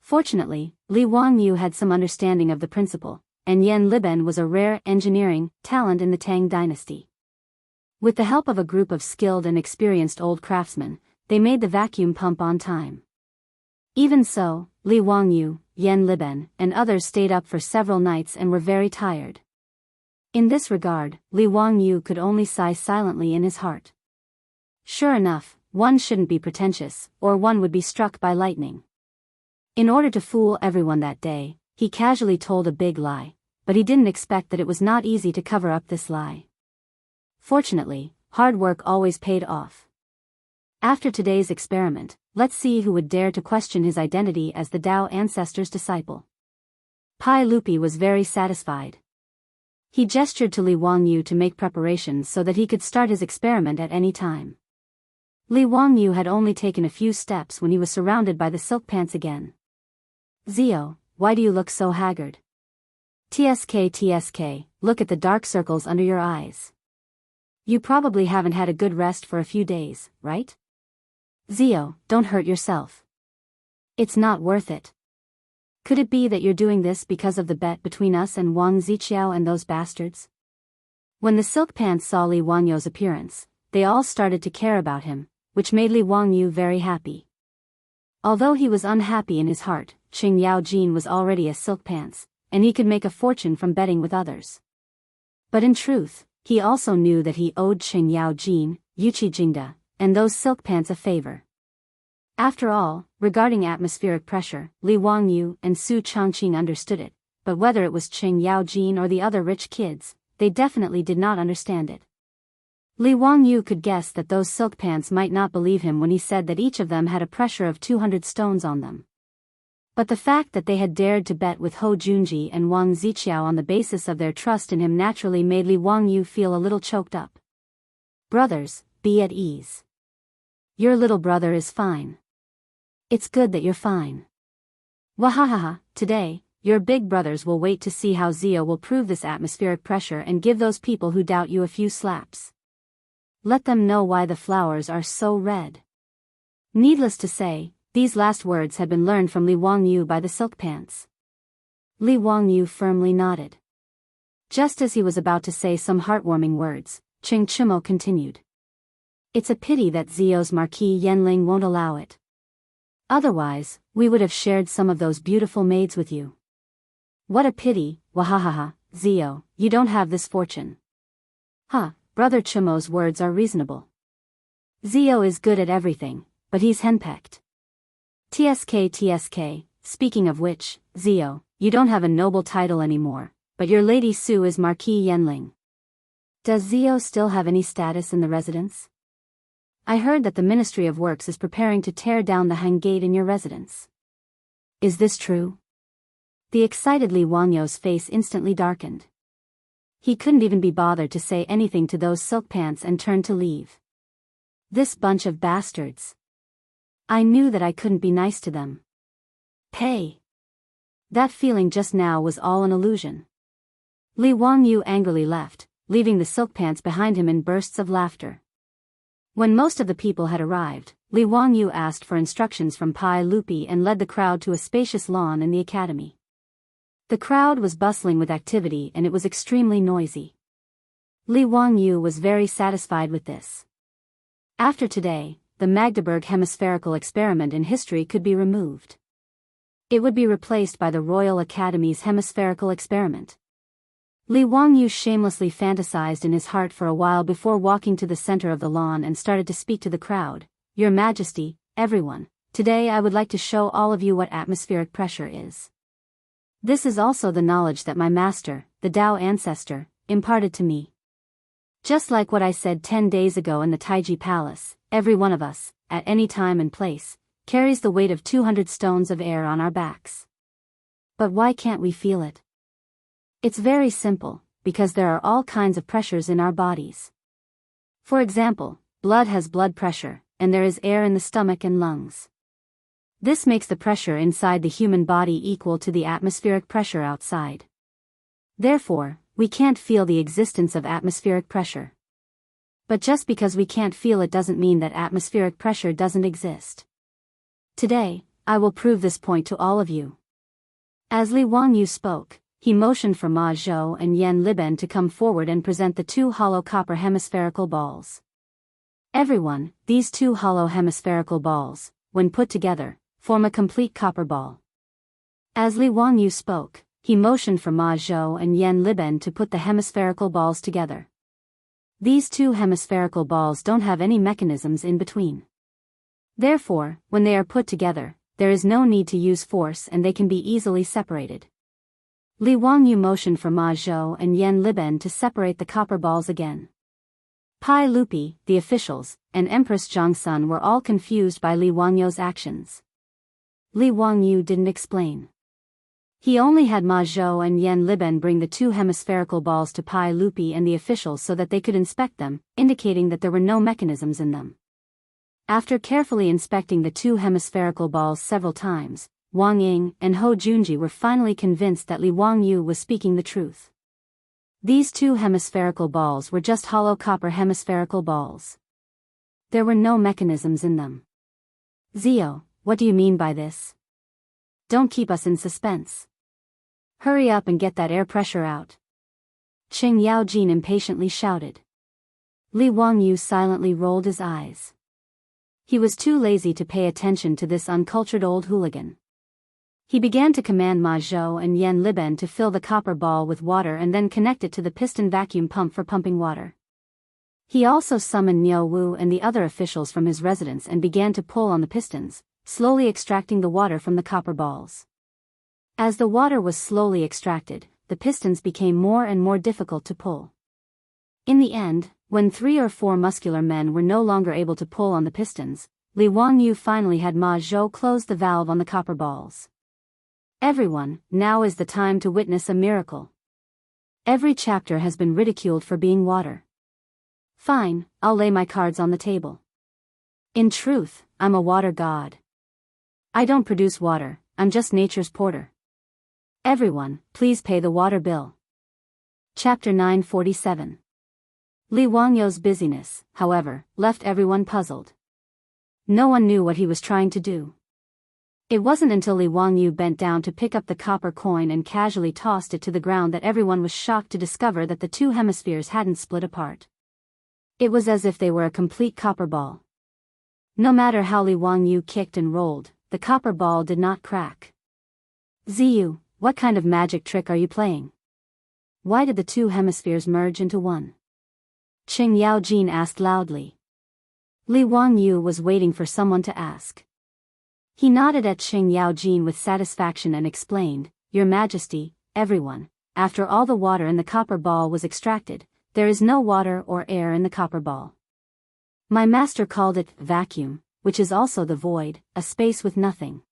[SPEAKER 1] Fortunately, Li Wangyu had some understanding of the principle, and Yan Liben was a rare engineering talent in the Tang dynasty. With the help of a group of skilled and experienced old craftsmen, they made the vacuum pump on time. Even so, Li Wangyu, Yan Liben, and others stayed up for several nights and were very tired. In this regard, Li Wangyu could only sigh silently in his heart. Sure enough, one shouldn't be pretentious, or one would be struck by lightning. In order to fool everyone that day, he casually told a big lie, but he didn't expect that it was not easy to cover up this lie. Fortunately, hard work always paid off. After today's experiment, let's see who would dare to question his identity as the Tao ancestor's disciple. Pai Lupi was very satisfied. He gestured to Li Wangyu to make preparations so that he could start his experiment at any time. Li Wangyu had only taken a few steps when he was surrounded by the silk pants again. Zio, why do you look so haggard? TSK, look at the dark circles under your eyes. You probably haven't had a good rest for a few days, right? Zio, don't hurt yourself. It's not worth it. Could it be that you're doing this because of the bet between us and Wang Ziqiao and those bastards? When the silk pants saw Li Wangyu's appearance, they all started to care about him, which made Li Wangyu very happy. Although he was unhappy in his heart, Qing Yao Jin was already a silk pants, and he could make a fortune from betting with others. But in truth, he also knew that he owed Qing Yao Jin, Yuqi Jingda, and those silk pants a favor. After all, regarding atmospheric pressure, Li Wangyu and Su Changqing understood it, but whether it was Qing Yao Jin or the other rich kids, they definitely did not understand it. Li Wangyu could guess that those silk pants might not believe him when he said that each of them had a pressure of 200 stones on them. But the fact that they had dared to bet with Hou Junji and Wang Ziqiao on the basis of their trust in him naturally made Li Wangyu feel a little choked up. Brothers, be at ease. Your little brother is fine. It's good that you're fine. Wahahaha, today, your big brothers will wait to see how Zio will prove this atmospheric pressure and give those people who doubt you a few slaps. Let them know why the flowers are so red. Needless to say, these last words had been learned from Li Wangyu by the silk pants. Li Wangyu firmly nodded. Just as he was about to say some heartwarming words, Qing Chimo continued. It's a pity that Zio's Marquis Yanling won't allow it. Otherwise, we would have shared some of those beautiful maids with you. What a pity, wahahaha, Zio, you don't have this fortune. Brother Chimo's words are reasonable. Zio is good at everything, but he's henpecked. TSK, speaking of which, Zio, you don't have a noble title anymore, but your Lady Su is Marquis Yanling. Does Zio still have any status in the residence? I heard that the Ministry of Works is preparing to tear down the hang gate in your residence. Is this true? The excited Li Wangyu's face instantly darkened. He couldn't even be bothered to say anything to those silk pants and turned to leave. This bunch of bastards. I knew that I couldn't be nice to them. Pay. That feeling just now was all an illusion. Li Wangyu angrily left, leaving the silk pants behind him in bursts of laughter. When most of the people had arrived, Li Wangyu asked for instructions from Pai Lupi and led the crowd to a spacious lawn in the academy. The crowd was bustling with activity and it was extremely noisy. Li Wangyu was very satisfied with this. After today, the Magdeburg hemispherical experiment in history could be removed. It would be replaced by the Royal Academy's hemispherical experiment. Li Wangyu shamelessly fantasized in his heart for a while before walking to the center of the lawn and started to speak to the crowd. Your Majesty, everyone, today I would like to show all of you what atmospheric pressure is. This is also the knowledge that my master, the Tao ancestor, imparted to me. Just like what I said 10 days ago in the Taiji Palace, every one of us, at any time and place, carries the weight of 200 stones of air on our backs. But why can't we feel it? It's very simple, because there are all kinds of pressures in our bodies. For example, blood has blood pressure, and there is air in the stomach and lungs. This makes the pressure inside the human body equal to the atmospheric pressure outside. Therefore, we can't feel the existence of atmospheric pressure. But just because we can't feel it doesn't mean that atmospheric pressure doesn't exist. Today, I will prove this point to all of you. As Li Wangyu spoke, he motioned for Ma Zhou and Yan Liben to come forward and present the two hollow copper hemispherical balls. Everyone, these two hollow hemispherical balls, when put together, form a complete copper ball. As Li Wangyu spoke, he motioned for Ma Zhou and Yan Liben to put the hemispherical balls together. These two hemispherical balls don't have any mechanisms in between. Therefore, when they are put together, there is no need to use force and they can be easily separated. Li Wangyu motioned for Ma Zhou and Yan Liben to separate the copper balls again. Pai Lupi, the officials, and Empress Zhongsun were all confused by Li Wangyu's actions. Li Wangyu didn't explain. He only had Ma Zhou and Yan Liben bring the two hemispherical balls to Pai Lupi and the officials so that they could inspect them, indicating that there were no mechanisms in them. After carefully inspecting the two hemispherical balls several times, Wang Ying and Hou Junji were finally convinced that Li Wangyu was speaking the truth. These two hemispherical balls were just hollow copper hemispherical balls. There were no mechanisms in them. Zio, what do you mean by this? Don't keep us in suspense. Hurry up and get that air pressure out. Qing Yaojin impatiently shouted. Li Wangyu silently rolled his eyes. He was too lazy to pay attention to this uncultured old hooligan. He began to command Ma Zhou and Yan Liben to fill the copper ball with water and then connect it to the piston vacuum pump for pumping water. He also summoned Niu Wu and the other officials from his residence and began to pull on the pistons, slowly extracting the water from the copper balls. As the water was slowly extracted, the pistons became more and more difficult to pull. In the end, when 3 or 4 muscular men were no longer able to pull on the pistons, Li Wangyu finally had Ma Zhou close the valve on the copper balls. Everyone, now is the time to witness a miracle. Every chapter has been ridiculed for being water. Fine, I'll lay my cards on the table. In truth, I'm a water god. I don't produce water, I'm just nature's porter. Everyone, please pay the water bill. Chapter 947. Li Wangyu's busyness, however, left everyone puzzled. No one knew what he was trying to do. It wasn't until Li Wangyu bent down to pick up the copper coin and casually tossed it to the ground that everyone was shocked to discover that the two hemispheres hadn't split apart. It was as if they were a complete copper ball. No matter how Li Wangyu kicked and rolled, the copper ball did not crack. Ziyu, what kind of magic trick are you playing? Why did the two hemispheres merge into one? Qing Yaojin asked loudly. Li Wangyu was waiting for someone to ask. He nodded at Qing Yaojin with satisfaction and explained, Your Majesty, everyone, after all the water in the copper ball was extracted, there is no water or air in the copper ball. My master called it vacuum, which is also the void, a space with nothing.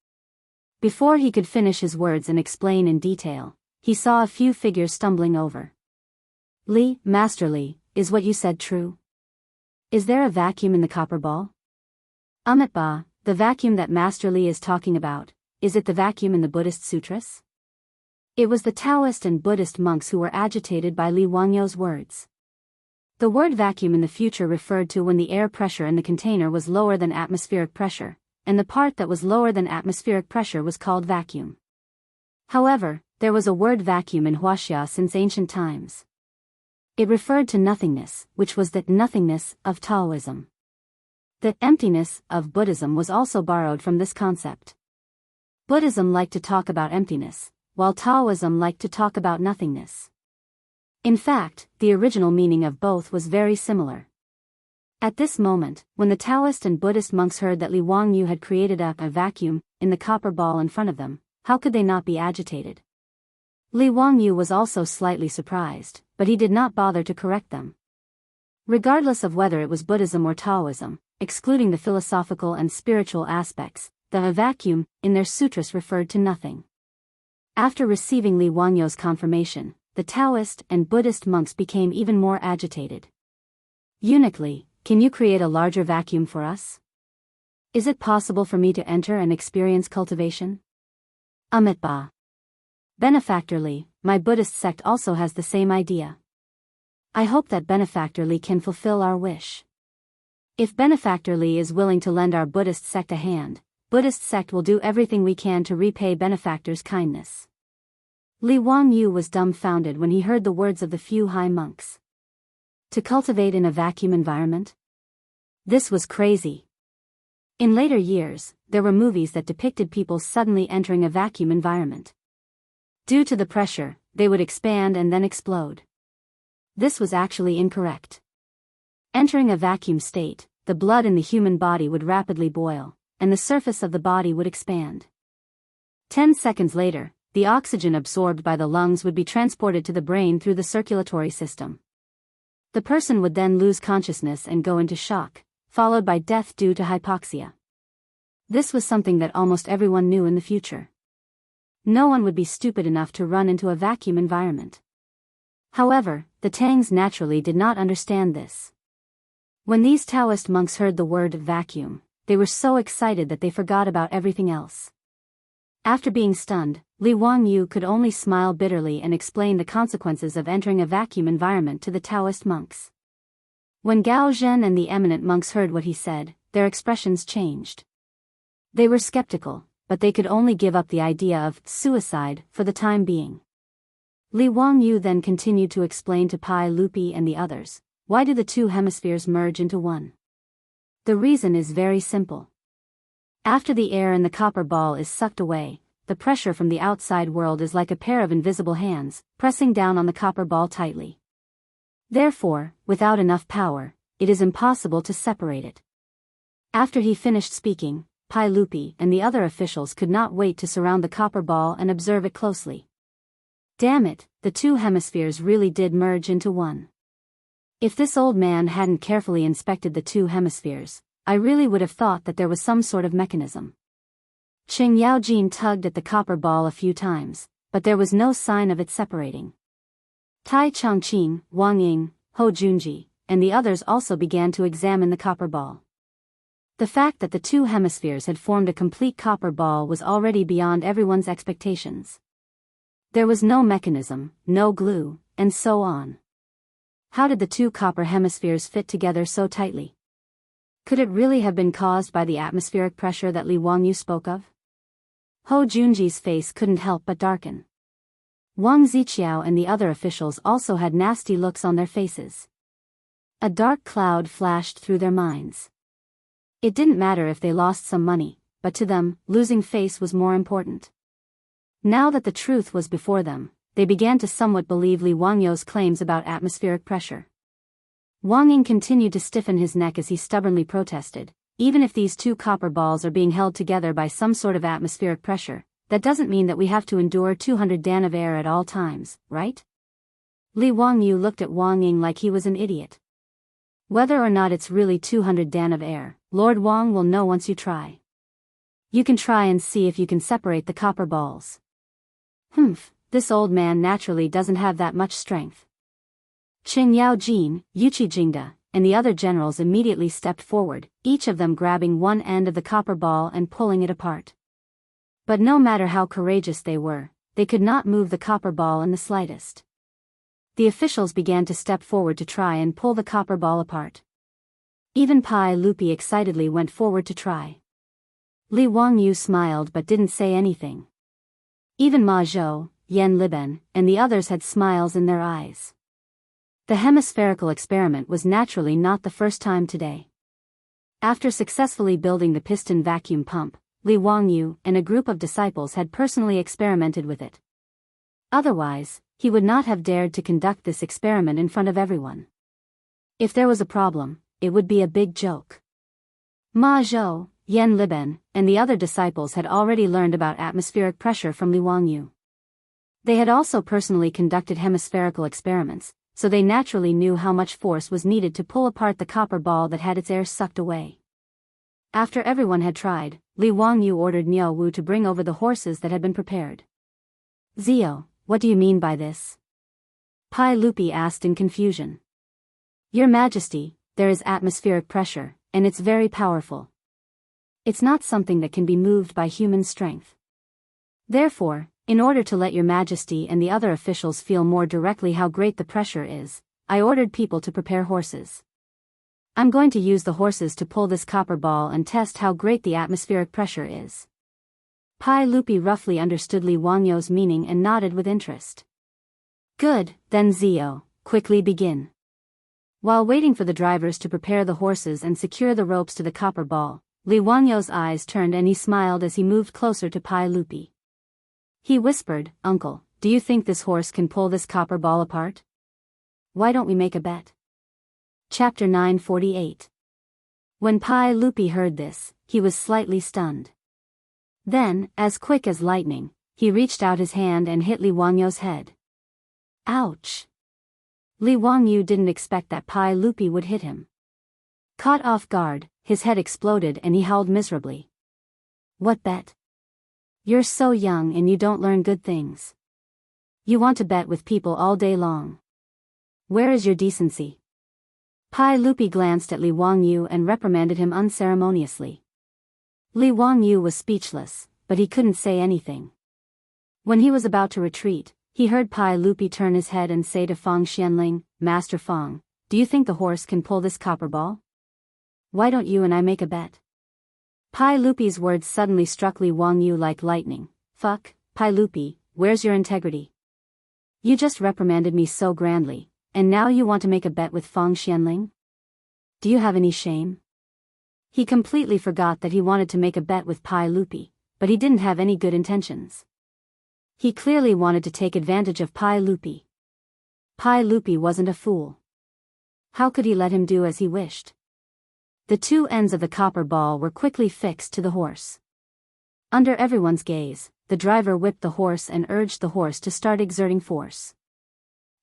[SPEAKER 1] Before he could finish his words and explain in detail, he saw a few figures stumbling over. Li, Master Li, is what you said true? Is there a vacuum in the copper ball? Amitba, the vacuum that Master Li is talking about, is it the vacuum in the Buddhist sutras? It was the Taoist and Buddhist monks who were agitated by Li Wangyu's words. The word vacuum in the future referred to when the air pressure in the container was lower than atmospheric pressure, and the part that was lower than atmospheric pressure was called vacuum. However, there was a word vacuum in Wuxia since ancient times. It referred to nothingness, which was the nothingness of Taoism. The emptiness of Buddhism was also borrowed from this concept. Buddhism liked to talk about emptiness, while Taoism liked to talk about nothingness. In fact, the original meaning of both was very similar. At this moment, when the Taoist and Buddhist monks heard that Li Wangyu had created a vacuum in the copper ball in front of them, how could they not be agitated? Li Wangyu was also slightly surprised, but he did not bother to correct them. Regardless of whether it was Buddhism or Taoism, excluding the philosophical and spiritual aspects, the vacuum in their sutras referred to nothing. After receiving Li Wangyu's confirmation, the Taoist and Buddhist monks became even more agitated. Eunuch Li, can you create a larger vacuum for us? Is it possible for me to enter and experience cultivation? Amitba. Benefactor Li, my Buddhist sect also has the same idea. I hope that Benefactor Li can fulfill our wish. If Benefactor Li is willing to lend our Buddhist sect a hand, Buddhist sect will do everything we can to repay Benefactor's kindness. Li Wangyu was dumbfounded when he heard the words of the few high monks. To cultivate in a vacuum environment? This was crazy. In later years, there were movies that depicted people suddenly entering a vacuum environment. Due to the pressure, they would expand and then explode. This was actually incorrect. Entering a vacuum state, the blood in the human body would rapidly boil, and the surface of the body would expand. 10 seconds later, the oxygen absorbed by the lungs would be transported to the brain through the circulatory system. The person would then lose consciousness and go into shock, followed by death due to hypoxia. This was something that almost everyone knew in the future. No one would be stupid enough to run into a vacuum environment. However, the Tangs naturally did not understand this. When these Taoist monks heard the word vacuum, they were so excited that they forgot about everything else. After being stunned, Li Wangyu could only smile bitterly and explain the consequences of entering a vacuum environment to the Taoist monks. When Gao Zhen and the eminent monks heard what he said, their expressions changed. They were skeptical, but they could only give up the idea of suicide for the time being. Li Wangyu then continued to explain to Pai Lupi and the others, why do the two hemispheres merge into one? The reason is very simple. After the air in the copper ball is sucked away, the pressure from the outside world is like a pair of invisible hands, pressing down on the copper ball tightly. Therefore, without enough power, it is impossible to separate it. After he finished speaking, Pai Lupi and the other officials could not wait to surround the copper ball and observe it closely. Damn it, the two hemispheres really did merge into one. If this old man hadn't carefully inspected the two hemispheres, I really would have thought that there was some sort of mechanism. Qing Yaojin tugged at the copper ball a few times, but there was no sign of it separating. Tai Chongqing, Wang Ying, Ho Junji, and the others also began to examine the copper ball. The fact that the two hemispheres had formed a complete copper ball was already beyond everyone's expectations. There was no mechanism, no glue, and so on. How did the two copper hemispheres fit together so tightly? Could it really have been caused by the atmospheric pressure that Li Wangyu spoke of? Ho Junji's face couldn't help but darken. Wang Ziqiao and the other officials also had nasty looks on their faces. A dark cloud flashed through their minds. It didn't matter if they lost some money, but to them, losing face was more important. Now that the truth was before them, they began to somewhat believe Li Wangyu's claims about atmospheric pressure. Wang Ying continued to stiffen his neck as he stubbornly protested, even if these two copper balls are being held together by some sort of atmospheric pressure, that doesn't mean that we have to endure 200 dan of air at all times, right? Li Wangyu looked at Wang Ying like he was an idiot. Whether or not it's really 200 dan of air, Lord Wang will know once you try. You can try and see if you can separate the copper balls. This old man naturally doesn't have that much strength. Qing Yaojin, Yuqi Jingda, and the other generals immediately stepped forward, each of them grabbing one end of the copper ball and pulling it apart. But no matter how courageous they were, they could not move the copper ball in the slightest. The officials began to step forward to try and pull the copper ball apart. Even Pai Lupi excitedly went forward to try. Li Wangyu smiled but didn't say anything. Even Ma Zhou, Yan Liben, and the others had smiles in their eyes. The hemispherical experiment was naturally not the first time today. After successfully building the piston vacuum pump, Li Wangyu and a group of disciples had personally experimented with it. Otherwise, he would not have dared to conduct this experiment in front of everyone. If there was a problem, it would be a big joke. Ma Zhou, Yan Liben, and the other disciples had already learned about atmospheric pressure from Li Wangyu. They had also personally conducted hemispherical experiments, so they naturally knew how much force was needed to pull apart the copper ball that had its air sucked away. After everyone had tried, Li Wangyu ordered Niu Wu to bring over the horses that had been prepared. Zio, what do you mean by this? Pai Lupi asked in confusion. Your Majesty, there is atmospheric pressure, and it's very powerful. It's not something that can be moved by human strength. Therefore, in order to let Your Majesty and the other officials feel more directly how great the pressure is, I ordered people to prepare horses. I'm going to use the horses to pull this copper ball and test how great the atmospheric pressure is. Pai Lupi roughly understood Li Wangyu's meaning and nodded with interest. Good, then Zio, quickly begin. While waiting for the drivers to prepare the horses and secure the ropes to the copper ball, Li Wangyu's eyes turned and he smiled as he moved closer to Pai Lupi. He whispered, Uncle, do you think this horse can pull this copper ball apart? Why don't we make a bet? Chapter 948. When Pai Lupi heard this, he was slightly stunned. Then, as quick as lightning, he reached out his hand and hit Li Wangyu's head. Ouch! Li Wangyu didn't expect that Pai Lupi would hit him. Caught off guard, his head exploded and he howled miserably. What bet? You're so young and you don't learn good things. You want to bet with people all day long. Where is your decency? Pai Lupi glanced at Li Wangyu and reprimanded him unceremoniously. Li Wangyu was speechless, but he couldn't say anything. When he was about to retreat, he heard Pai Lupi turn his head and say to Fang Xianling, "Master Fang, do you think the horse can pull this copper ball? Why don't you and I make a bet?" Pai Lupi's words suddenly struck Li Wangyu like lightning. "Fuck, Pai Lupi, where's your integrity? You just reprimanded me so grandly, and now you want to make a bet with Fang Xianling? Do you have any shame?" He completely forgot that he wanted to make a bet with Pai Lupi, but he didn't have any good intentions. He clearly wanted to take advantage of Pai Lupi. Pai Lupi wasn't a fool. How could he let him do as he wished? The two ends of the copper ball were quickly fixed to the horse. Under everyone's gaze, the driver whipped the horse and urged the horse to start exerting force.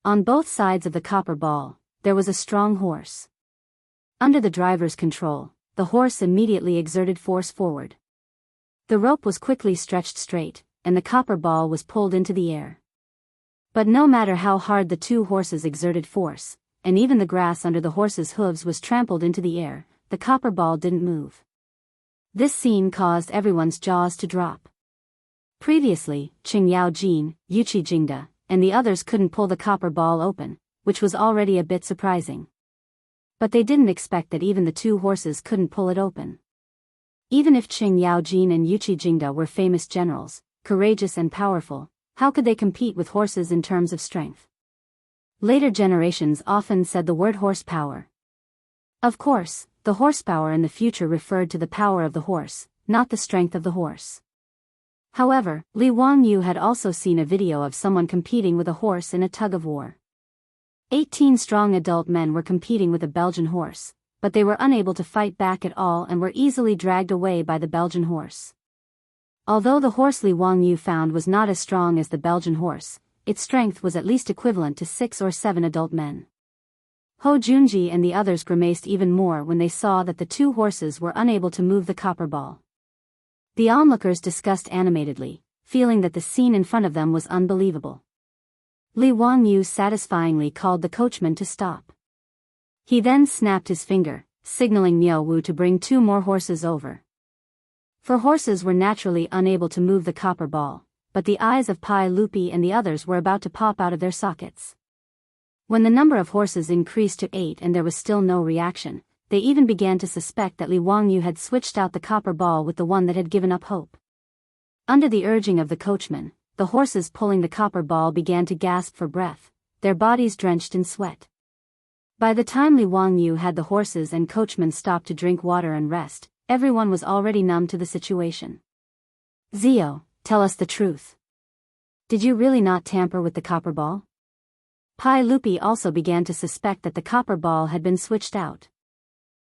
[SPEAKER 1] On both sides of the copper ball, there was a strong horse. Under the driver's control, the horse immediately exerted force forward. The rope was quickly stretched straight, and the copper ball was pulled into the air. But no matter how hard the two horses exerted force, and even the grass under the horses' hooves was trampled into the air, the copper ball didn't move. This scene caused everyone's jaws to drop. Previously, Qing Yaojin, Yuqi Jingda, and the others couldn't pull the copper ball open, which was already a bit surprising. But they didn't expect that even the two horses couldn't pull it open. Even if Qing Yaojin and Yuqi Jingda were famous generals, courageous and powerful, how could they compete with horses in terms of strength? Later generations often said the word horsepower. Of course, the horsepower in the future referred to the power of the horse, not the strength of the horse. However, Li Wangyu had also seen a video of someone competing with a horse in a tug-of-war. 18 strong adult men were competing with a Belgian horse, but they were unable to fight back at all and were easily dragged away by the Belgian horse. Although the horse Li Wangyu found was not as strong as the Belgian horse, its strength was at least equivalent to 6 or 7 adult men. Ho Junji and the others grimaced even more when they saw that the two horses were unable to move the copper ball. The onlookers discussed animatedly, feeling that the scene in front of them was unbelievable. Li Wangyu satisfyingly called the coachman to stop. He then snapped his finger, signaling Miao Wu to bring 2 more horses over. For horses were naturally unable to move the copper ball, but the eyes of Pai Lupi and the others were about to pop out of their sockets. When the number of horses increased to 8 and there was still no reaction, they even began to suspect that Li Wangyu had switched out the copper ball with the one that had given up hope. Under the urging of the coachman, the horses pulling the copper ball began to gasp for breath, their bodies drenched in sweat. By the time Li Wangyu had the horses and coachman stop to drink water and rest, everyone was already numb to the situation. "Zio, tell us the truth. Did you really not tamper with the copper ball?" Pai Lupi also began to suspect that the copper ball had been switched out.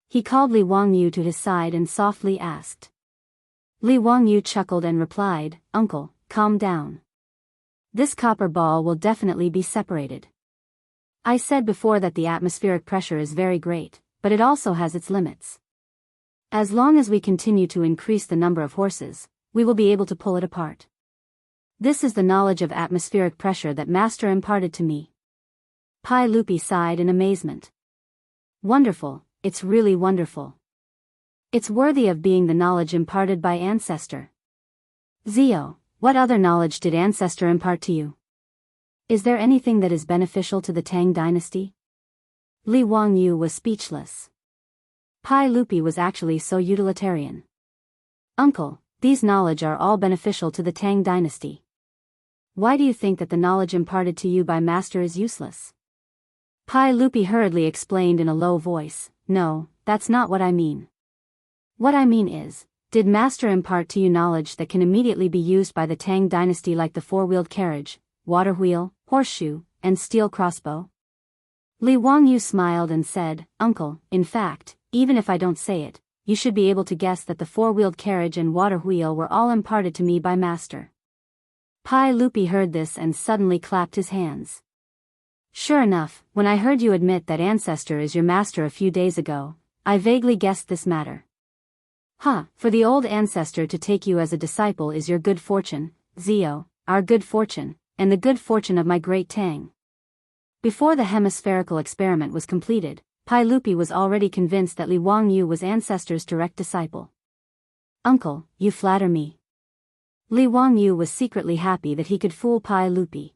[SPEAKER 1] He called Li Wangyu to his side and softly asked. Li Wangyu chuckled and replied, "Uncle, calm down. This copper ball will definitely be separated. I said before that the atmospheric pressure is very great, but it also has its limits. As long as we continue to increase the number of horses, we will be able to pull it apart. This is the knowledge of atmospheric pressure that Master imparted to me." Pai Lupi sighed in amazement. "Wonderful, it's really wonderful. It's worthy of being the knowledge imparted by Ancestor. Zio, what other knowledge did Ancestor impart to you? Is there anything that is beneficial to the Tang dynasty?" Li Wangyu was speechless. Pai Lupi was actually so utilitarian. "Uncle, these knowledge are all beneficial to the Tang dynasty. Why do you think that the knowledge imparted to you by Master is useless?" Pai Lupi hurriedly explained in a low voice, "No, that's not what I mean. What I mean is, did Master impart to you knowledge that can immediately be used by the Tang dynasty like the 4-wheeled carriage, water wheel, horseshoe, and steel crossbow?" Li Wangyu smiled and said, "Uncle, in fact, even if I don't say it, you should be able to guess that the 4-wheeled carriage and water wheel were all imparted to me by Master." Pai Lupi heard this and suddenly clapped his hands. "Sure enough, when I heard you admit that Ancestor is your master a few days ago, I vaguely guessed this matter. For the old ancestor to take you as a disciple is your good fortune, Zio, our good fortune, and the good fortune of my great Tang. Before the hemispherical experiment was completed, Pai Lupi was already convinced that Li Wangyu was ancestor's direct disciple. Uncle, you flatter me. Li Wangyu was secretly happy that he could fool Pai Lupi.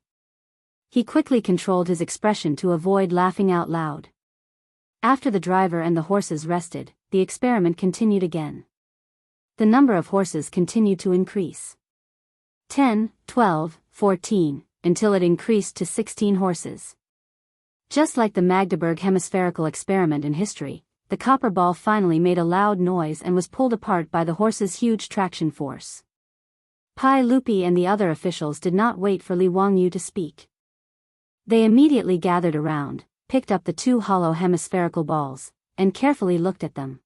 [SPEAKER 1] He quickly controlled his expression to avoid laughing out loud. After the driver and the horses rested, the experiment continued again. The number of horses continued to increase. 10, 12, 14, until it increased to 16 horses. Just like the Magdeburg hemispherical experiment in history, the copper ball finally made a loud noise and was pulled apart by the horse's huge traction force. Pai Lupi and the other officials did not wait for Li Wangyu to speak. They immediately gathered around, picked up the two hollow hemispherical balls, and carefully looked at them.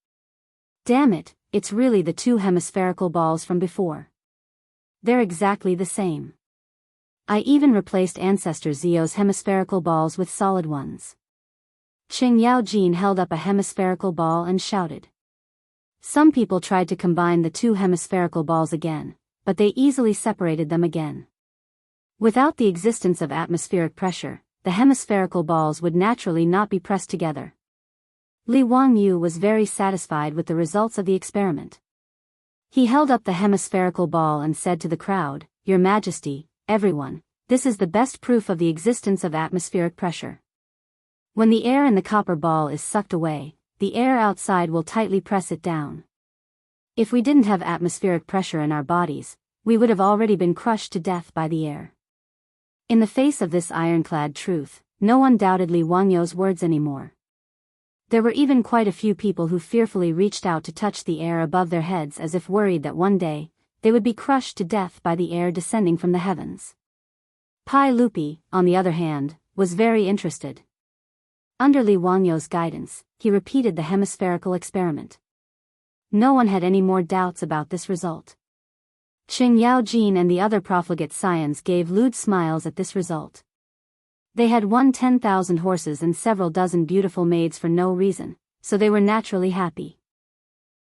[SPEAKER 1] Damn it, it's really the two hemispherical balls from before. They're exactly the same. I even replaced Ancestor Zio's hemispherical balls with solid ones. Qing Yaojin held up a hemispherical ball and shouted. Some people tried to combine the two hemispherical balls again, but they easily separated them again. Without the existence of atmospheric pressure, the hemispherical balls would naturally not be pressed together. Li Wangyu was very satisfied with the results of the experiment. He held up the hemispherical ball and said to the crowd, "Your Majesty, everyone, this is the best proof of the existence of atmospheric pressure. When the air in the copper ball is sucked away, the air outside will tightly press it down. If we didn't have atmospheric pressure in our bodies, we would have already been crushed to death by the air." In the face of this ironclad truth, no one doubted Li Wangyu's words anymore. There were even quite a few people who fearfully reached out to touch the air above their heads as if worried that one day, they would be crushed to death by the air descending from the heavens. Pai Lupi, on the other hand, was very interested. Under Li Wangyu's guidance, he repeated the hemispherical experiment. No one had any more doubts about this result. Qing Yaojin and the other profligate scions gave lewd smiles at this result. They had won 10,000 horses and several dozen beautiful maids for no reason, so they were naturally happy.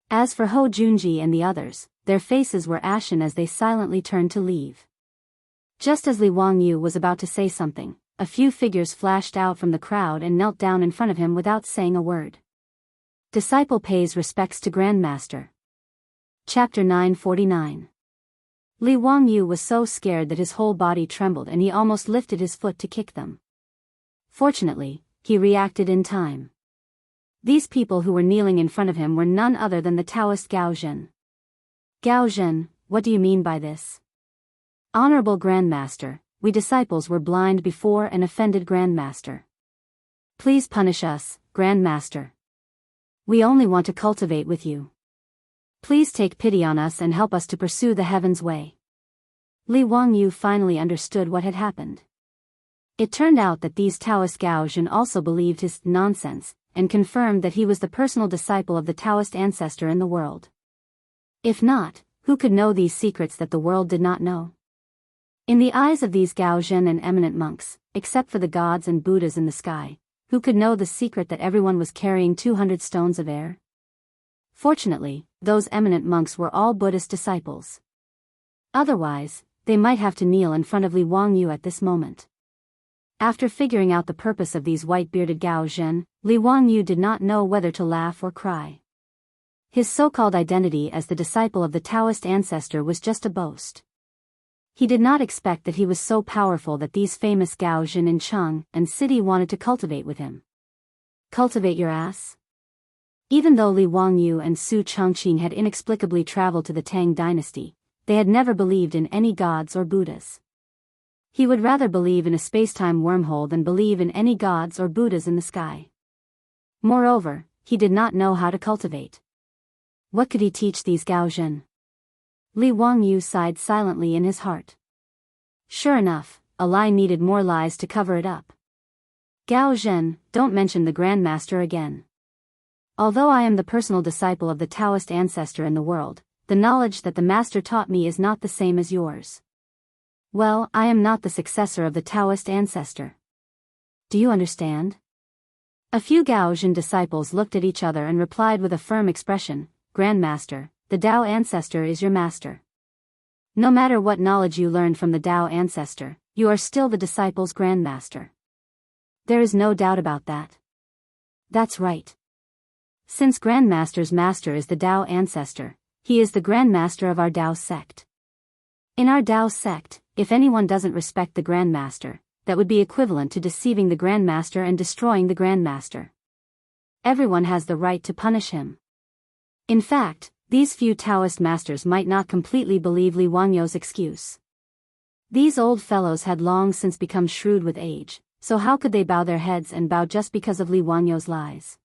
[SPEAKER 1] As for Ho Junji and the others, their faces were ashen as they silently turned to leave. Just as Li Wangyu was about to say something, a few figures flashed out from the crowd and knelt down in front of him without saying a word. Disciple pays respects to Grandmaster. Chapter 949. Li Wangyu was so scared that his whole body trembled and he almost lifted his foot to kick them. Fortunately, he reacted in time. These people who were kneeling in front of him were none other than the Taoist Gao Zhen. Gao Zhen, what do you mean by this? Honorable Grandmaster, we disciples were blind before and offended Grandmaster. Please punish us, Grandmaster. We only want to cultivate with you. Please take pity on us and help us to pursue the heaven's way. Li Wangyu finally understood what had happened. It turned out that these Taoist Gao Zhen also believed his nonsense, and confirmed that he was the personal disciple of the Taoist ancestor in the world. If not, who could know these secrets that the world did not know? In the eyes of these Gao Zhen and eminent monks, except for the gods and Buddhas in the sky, who could know the secret that everyone was carrying 200 stones of air? Fortunately, those eminent monks were all Buddhist disciples. Otherwise, they might have to kneel in front of Li Wangyu at this moment. After figuring out the purpose of these white-bearded Gao Zhen, Li Wangyu did not know whether to laugh or cry. His so-called identity as the disciple of the Taoist ancestor was just a boast. He did not expect that he was so powerful that these famous Gao Zhen in Cheng and city wanted to cultivate with him. Cultivate your ass? Even though Li Wangyu and Su Chongqing had inexplicably traveled to the Tang dynasty, they had never believed in any gods or Buddhas. He would rather believe in a space-time wormhole than believe in any gods or Buddhas in the sky. Moreover, he did not know how to cultivate. What could he teach these Gao Zhen? Li Wangyu sighed silently in his heart. Sure enough, a lie needed more lies to cover it up. Gao Zhen, don't mention the Grandmaster again. Although I am the personal disciple of the Taoist ancestor in the world, the knowledge that the master taught me is not the same as yours. Well, I am not the successor of the Taoist ancestor. Do you understand? A few Gao Zhen disciples looked at each other and replied with a firm expression, Grandmaster, the Tao ancestor is your master. No matter what knowledge you learned from the Tao ancestor, you are still the disciple's grandmaster. There is no doubt about that. That's right. Since Grandmaster's master is the Tao ancestor, he is the grandmaster of our Tao sect. In our Tao sect, if anyone doesn't respect the grandmaster, that would be equivalent to deceiving the grandmaster and destroying the grandmaster. Everyone has the right to punish him. In fact, these few Taoist masters might not completely believe Li Wangyou's excuse. These old fellows had long since become shrewd with age, so how could they bow their heads and bow just because of Li Wangyou's lies?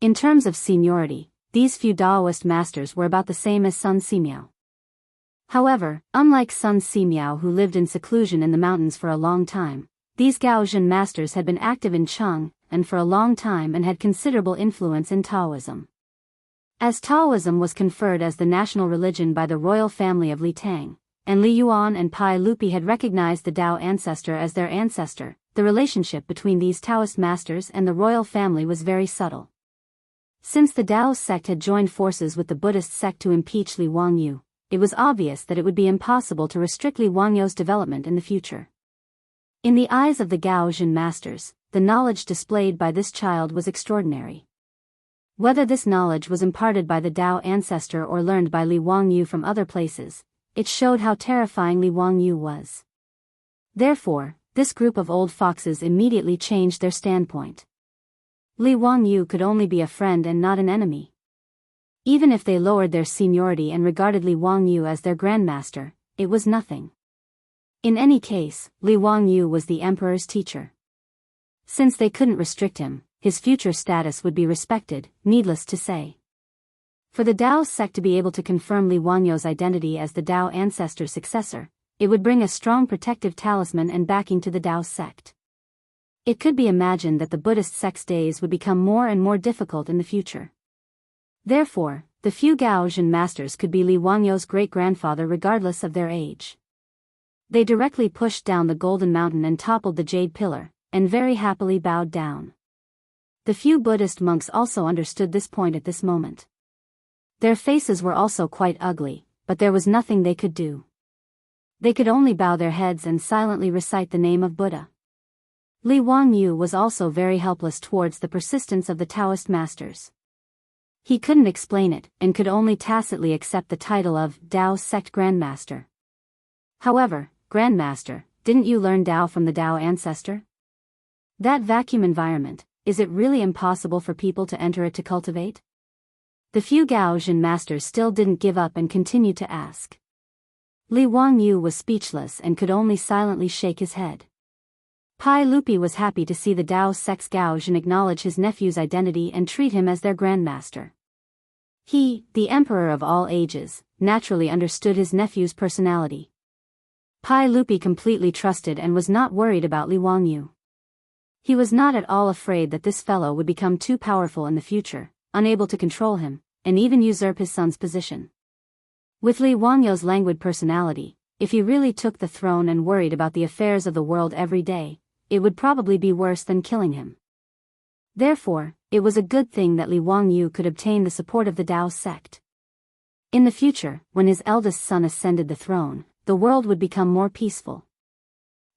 [SPEAKER 1] In terms of seniority, these few Taoist masters were about the same as Sun Simiao. However, unlike Sun Simiao who lived in seclusion in the mountains for a long time, these Gaozhen masters had been active in Cheng, and for a long time and had considerable influence in Taoism. As Taoism was conferred as the national religion by the royal family of Li Tang, and Li Yuan and Pai Lupi had recognized the Tao ancestor as their ancestor, the relationship between these Taoist masters and the royal family was very subtle. Since the Tao sect had joined forces with the Buddhist sect to impeach Li Wangyu, it was obvious that it would be impossible to restrict Li Wangyou's development in the future. In the eyes of the Gaozhen masters, the knowledge displayed by this child was extraordinary. Whether this knowledge was imparted by the Tao ancestor or learned by Li Wangyu from other places, it showed how terrifying Li Wangyu was. Therefore, this group of old foxes immediately changed their standpoint. Li Wangyu could only be a friend and not an enemy. Even if they lowered their seniority and regarded Li Wangyu as their grandmaster, it was nothing. In any case, Li Wangyu was the emperor's teacher. Since they couldn't restrict him, his future status would be respected, needless to say. For the Tao sect to be able to confirm Li Wangyou's identity as the Tao ancestor's successor, it would bring a strong protective talisman and backing to the Tao sect. It could be imagined that the Buddhist sect's days would become more and more difficult in the future. Therefore, the few Gaozhen masters could be Li Wangyou's great-grandfather regardless of their age. They directly pushed down the golden mountain and toppled the jade pillar, and very happily bowed down. The few Buddhist monks also understood this point at this moment. Their faces were also quite ugly, but there was nothing they could do. They could only bow their heads and silently recite the name of Buddha. Li Wangyu was also very helpless towards the persistence of the Taoist masters. He couldn't explain it, and could only tacitly accept the title of Tao sect grandmaster. However, grandmaster, didn't you learn Tao from the Tao ancestor? That vacuum environment, is it really impossible for people to enter it to cultivate? The few Gaozhen masters still didn't give up and continued to ask. Li Wangyu was speechless and could only silently shake his head. Pai Lupi was happy to see the Tao sect's Gaozhen acknowledge his nephew's identity and treat him as their grandmaster. He, the emperor of all ages, naturally understood his nephew's personality. Pai Lupi completely trusted and was not worried about Li Wangyu. He was not at all afraid that this fellow would become too powerful in the future, unable to control him, and even usurp his son's position. With Li Wangyou's languid personality, if he really took the throne and worried about the affairs of the world every day, it would probably be worse than killing him. Therefore, it was a good thing that Li Wangyu could obtain the support of the Tao sect. In the future, when his eldest son ascended the throne, the world would become more peaceful.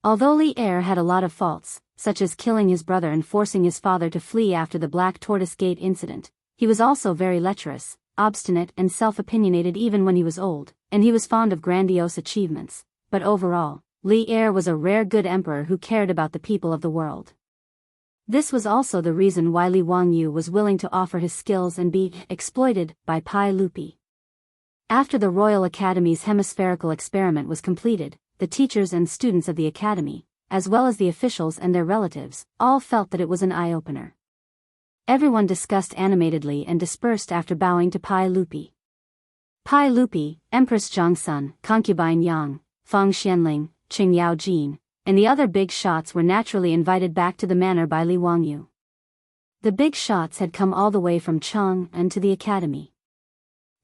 [SPEAKER 1] Although Li Er had a lot of faults, such as killing his brother and forcing his father to flee after the Black Tortoise Gate incident, he was also very lecherous, obstinate and self-opinionated even when he was old, and he was fond of grandiose achievements, but overall, Li Er was a rare good emperor who cared about the people of the world. This was also the reason why Li Wangyu was willing to offer his skills and be exploited by Pai Lupi. After the Royal Academy's hemispherical experiment was completed, the teachers and students of the academy, as well as the officials and their relatives, all felt that it was an eye-opener. Everyone discussed animatedly and dispersed after bowing to Pai Lupi. Pai Lupi, Empress Zhongsun, concubine Yang, Feng Xianling, Qing Yao Jin, and the other big shots were naturally invited back to the manor by Li Wangyu. The big shots had come all the way from Cheng and to the academy.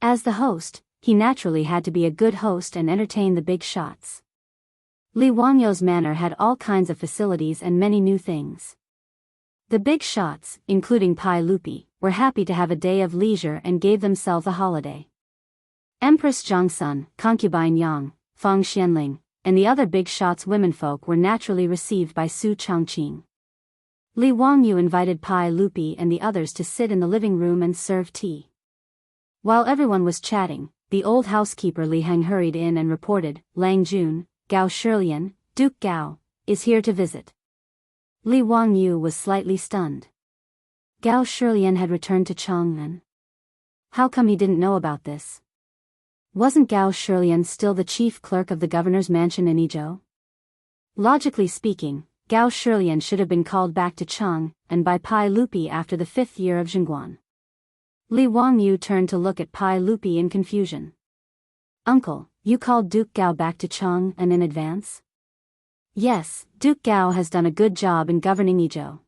[SPEAKER 1] As the host, he naturally had to be a good host and entertain the big shots. Li Wangyou's manor had all kinds of facilities and many new things. The big shots, including Pai Lupi, were happy to have a day of leisure and gave themselves a holiday. Empress Zhangsun, concubine Yang, Feng Xianling, and the other big shots womenfolk were naturally received by Su Chongqing. Li Wangyu invited Pai Lupi and the others to sit in the living room and serve tea. While everyone was chatting, the old housekeeper Li Heng hurried in and reported, Lang Jun, Gao Shilian, Duke Gao, is here to visit. Li Wangyu was slightly stunned. Gao Shilian had returned to Chang'an. How come he didn't know about this? Wasn't Gao Shilian still the chief clerk of the governor's mansion in Yizhou? Logically speaking, Gao Shilian should have been called back to Chang'an by Pai Lupi after the 5th year of Zhengguan. Li Wangyu turned to look at Pai Lupi in confusion. Uncle, you called Duke Gao back to Chang'an in advance? Yes, Duke Gao has done a good job in governing Yizhou.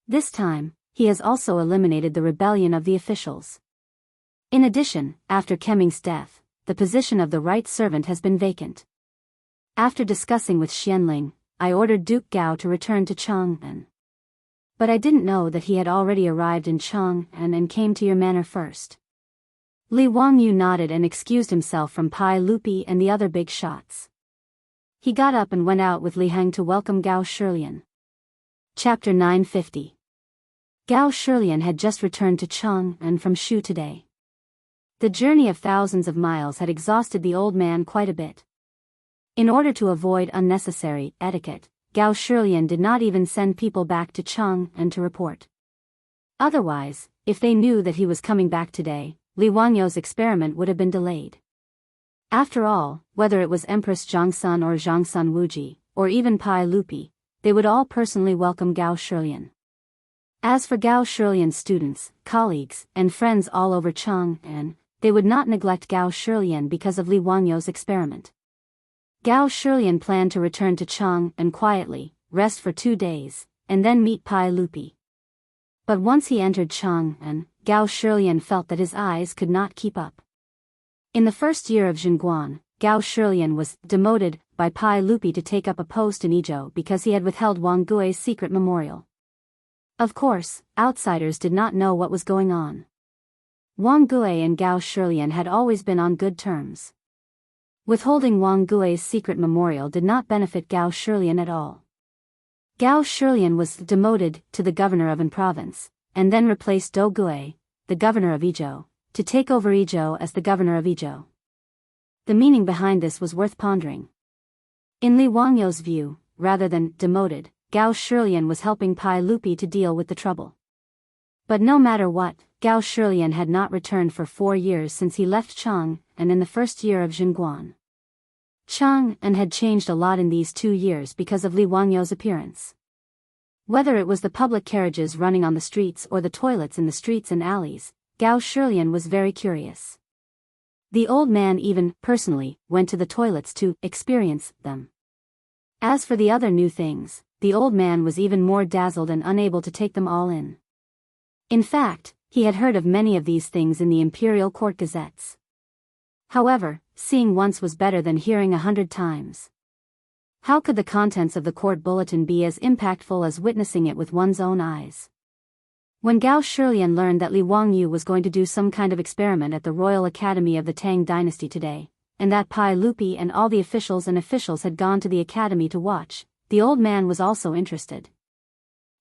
[SPEAKER 1] This time, he has also eliminated the rebellion of the officials. In addition, after Kemming's death, the position of the right servant has been vacant. After discussing with Xianling, I ordered Duke Gao to return to Chang'an. But I didn't know that he had already arrived in Chang'an and came to your manor first. Li Wangyu nodded and excused himself from Pai Lupi and the other big shots. He got up and went out with Li Heng to welcome Gao Shilian. Chapter 950. Gao Shilian had just returned to Chang'an from Shu today. The journey of thousands of miles had exhausted the old man quite a bit. In order to avoid unnecessary etiquette, Gao Shilian did not even send people back to Chang'an to report. Otherwise, if they knew that he was coming back today, Li Wangyu's experiment would have been delayed. After all, whether it was Empress Zhangsun or Zhangsun Wuji, or even Pai Lupi, they would all personally welcome Gao Shilian. As for Gao Shilian's students, colleagues, and friends all over Chang'an, they would not neglect Gao Shilian because of Li Wangyu's experiment. Gao Shilian planned to return to Chang'an quietly, rest for 2 days, and then meet Pai Lupi. But once he entered Chang'an, Gao Shilian felt that his eyes could not keep up. In the 1st year of Zhengguan, Gao Shilian was demoted by Pai Lupi to take up a post in Yizhou because he had withheld Wang Gui's secret memorial. Of course, outsiders did not know what was going on. Wang Gui and Gao Shilian had always been on good terms. Withholding Wang Gui's secret memorial did not benefit Gao Shilian at all. Gao Shilian was demoted to the governor of an province, and then replaced Dou Gui, the governor of Yizhou, to take over Yizhou as the governor of Yizhou. The meaning behind this was worth pondering. In Li Wangyu's view, rather than demoted, Gao Shilian was helping Pai Lupi to deal with the trouble. But no matter what, Gao Shilian had not returned for 4 years since he left Chang'an in the 1st year of Zhengguan. Chang'an had changed a lot in these 2 years because of Li Wangyu's appearance. Whether it was the public carriages running on the streets or the toilets in the streets and alleys, Gao Shilian was very curious. The old man even, personally, went to the toilets to experience them. As for the other new things, the old man was even more dazzled and unable to take them all in. In fact, he had heard of many of these things in the imperial court gazettes. However, seeing once was better than hearing 100 times. How could the contents of the court bulletin be as impactful as witnessing it with one's own eyes? When Gao Shilian learned that Li Wangyu was going to do some kind of experiment at the Royal Academy of the Tang dynasty today, and that Pai Lupi and all the officials had gone to the academy to watch, the old man was also interested.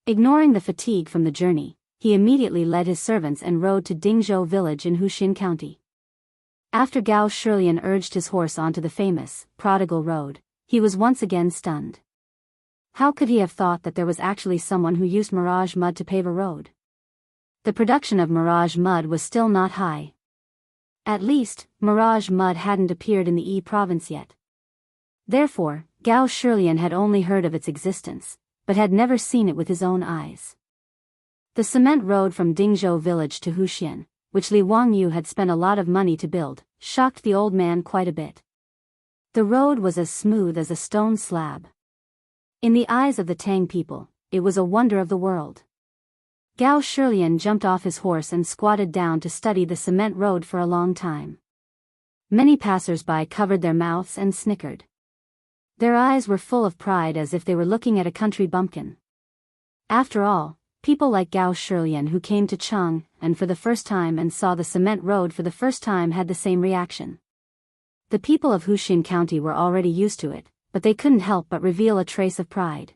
[SPEAKER 1] Ignoring the fatigue from the journey, he immediately led his servants and rode to Dingzhou village in Huxin County. After Gao Shilian urged his horse onto the famous, prodigal road, he was once again stunned. How could he have thought that there was actually someone who used mirage mud to pave a road? The production of mirage mud was still not high. At least, mirage mud hadn't appeared in the Yi province yet. Therefore, Gao Shilian had only heard of its existence, but had never seen it with his own eyes. The cement road from Dingzhou village to Huxian, which Li Wangyu had spent a lot of money to build, shocked the old man quite a bit. The road was as smooth as a stone slab. In the eyes of the Tang people, it was a wonder of the world. Gao Shilian jumped off his horse and squatted down to study the cement road for a long time. Many passers-by covered their mouths and snickered. Their eyes were full of pride as if they were looking at a country bumpkin. After all, people like Gao Shilian who came to Chang'an and for the first time and saw the cement road for the first time had the same reaction. The people of Wuxia County were already used to it, but they couldn't help but reveal a trace of pride.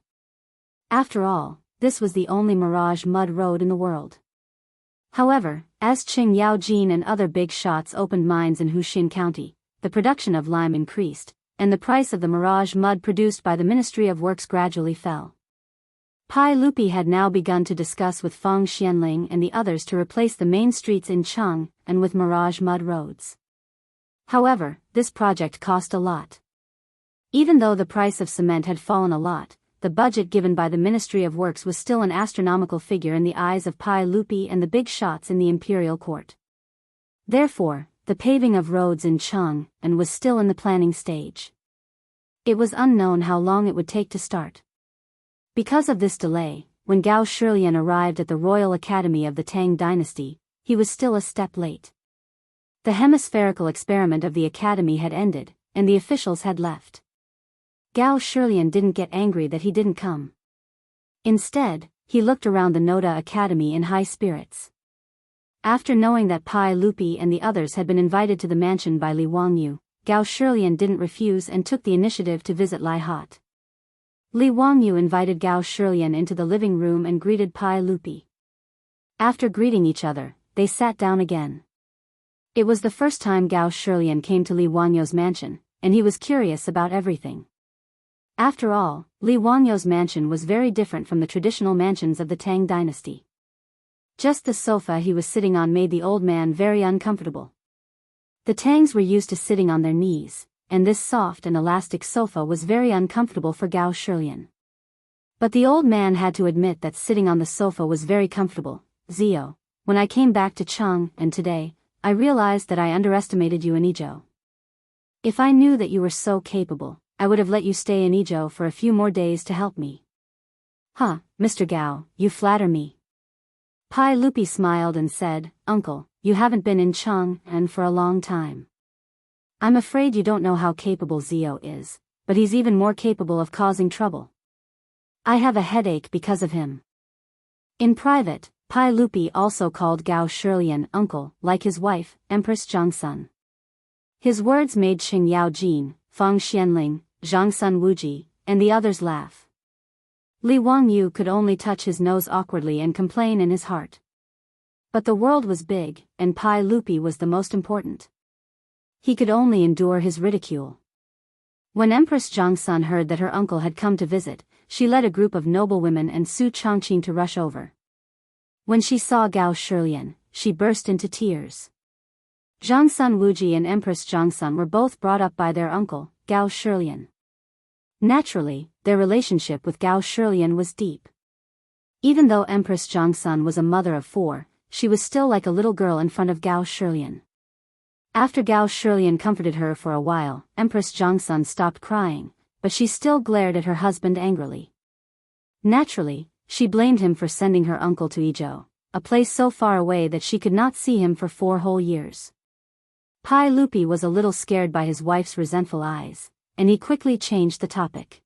[SPEAKER 1] After all, this was the only mirage mud road in the world. However, as Qing Yaojin and other big shots opened mines in Wuxia County, the production of lime increased, and the price of the mirage mud produced by the Ministry of Works gradually fell. Pai Lupi had now begun to discuss with Fang Xianling and the others to replace the main streets in Cheng and with mirage mud roads. However, this project cost a lot. Even though the price of cement had fallen a lot, the budget given by the Ministry of Works was still an astronomical figure in the eyes of Pai Lupi and the big shots in the imperial court. Therefore, the paving of roads in Cheng and was still in the planning stage. It was unknown how long it would take to start. Because of this delay, when Gao Shilian arrived at the Royal Academy of the Tang dynasty, he was still a step late. The hemispherical experiment of the academy had ended, and the officials had left. Gao Shilian didn't get angry that he didn't come. Instead, he looked around the Noda Academy in high spirits. After knowing that Pai Lupi and the others had been invited to the mansion by Li Wangyu, Gao Shilian didn't refuse and took the initiative to visit Lai Hot. Li Wangyu invited Gao Shilian into the living room and greeted Pai Lupi. After greeting each other, they sat down again. It was the first time Gao Shilian came to Li Wangyu's mansion, and he was curious about everything. After all, Li Wangyu's mansion was very different from the traditional mansions of the Tang dynasty. Just the sofa he was sitting on made the old man very uncomfortable. The Tangs were used to sitting on their knees, and this soft and elastic sofa was very uncomfortable for Gao Shilian. But the old man had to admit that sitting on the sofa was very comfortable. Zio, when I came back to Cheng and today, I realized that I underestimated you in Izhou. If I knew that you were so capable, I would have let you stay in Izhou for a few more days to help me. Huh, Mr. Gao, you flatter me. Pai Lupi smiled and said, Uncle, you haven't been in Cheng and for a long time. I'm afraid you don't know how capable Zio is, but he's even more capable of causing trouble. I have a headache because of him. In private, Pai Lupi also called Gao Shilian uncle, like his wife, Empress Jiangsun. His words made Qing Yaojin, Fang Xianling, Jiangsun Wuji, and the others laugh. Li Wangyu could only touch his nose awkwardly and complain in his heart. But the world was big, and Pai Lupi was the most important. He could only endure his ridicule. When Empress Jiangsun heard that her uncle had come to visit, she led a group of noblewomen and Su Chongqing to rush over. When she saw Gao Shilian, she burst into tears. Jiangsun Wuji and Empress Jiangsun were both brought up by their uncle, Gao Shilian. Naturally, their relationship with Gao Shilian was deep. Even though Empress Jiangsun was a mother of 4, she was still like a little girl in front of Gao Shilian. After Gao Shilian comforted her for a while, Empress Jiangsun stopped crying, but she still glared at her husband angrily. Naturally, she blamed him for sending her uncle to Izhou, a place so far away that she could not see him for 4 whole years. Pai Lupi was a little scared by his wife's resentful eyes, and he quickly changed the topic.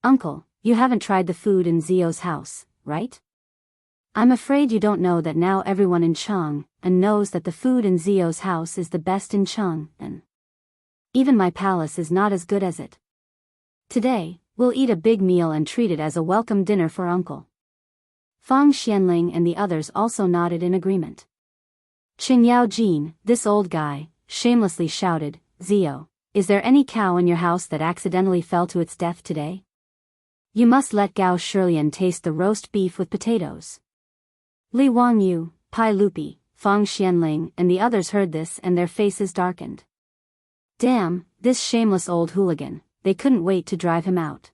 [SPEAKER 1] Uncle, you haven't tried the food in Zio's house, right? I'm afraid you don't know that now everyone in Cheng and knows that the food in Zio's house is the best in Cheng, and even my palace is not as good as it. Today, we'll eat a big meal and treat it as a welcome dinner for Uncle. Fang Xianling and the others also nodded in agreement. Qing Yaojin, this old guy, shamelessly shouted, Zio, is there any cow in your house that accidentally fell to its death today? You must let Gao Shilian taste the roast beef with potatoes. Li Wangyu, Pai Lupi, Fang Xianling and the others heard this and their faces darkened. Damn, this shameless old hooligan, they couldn't wait to drive him out.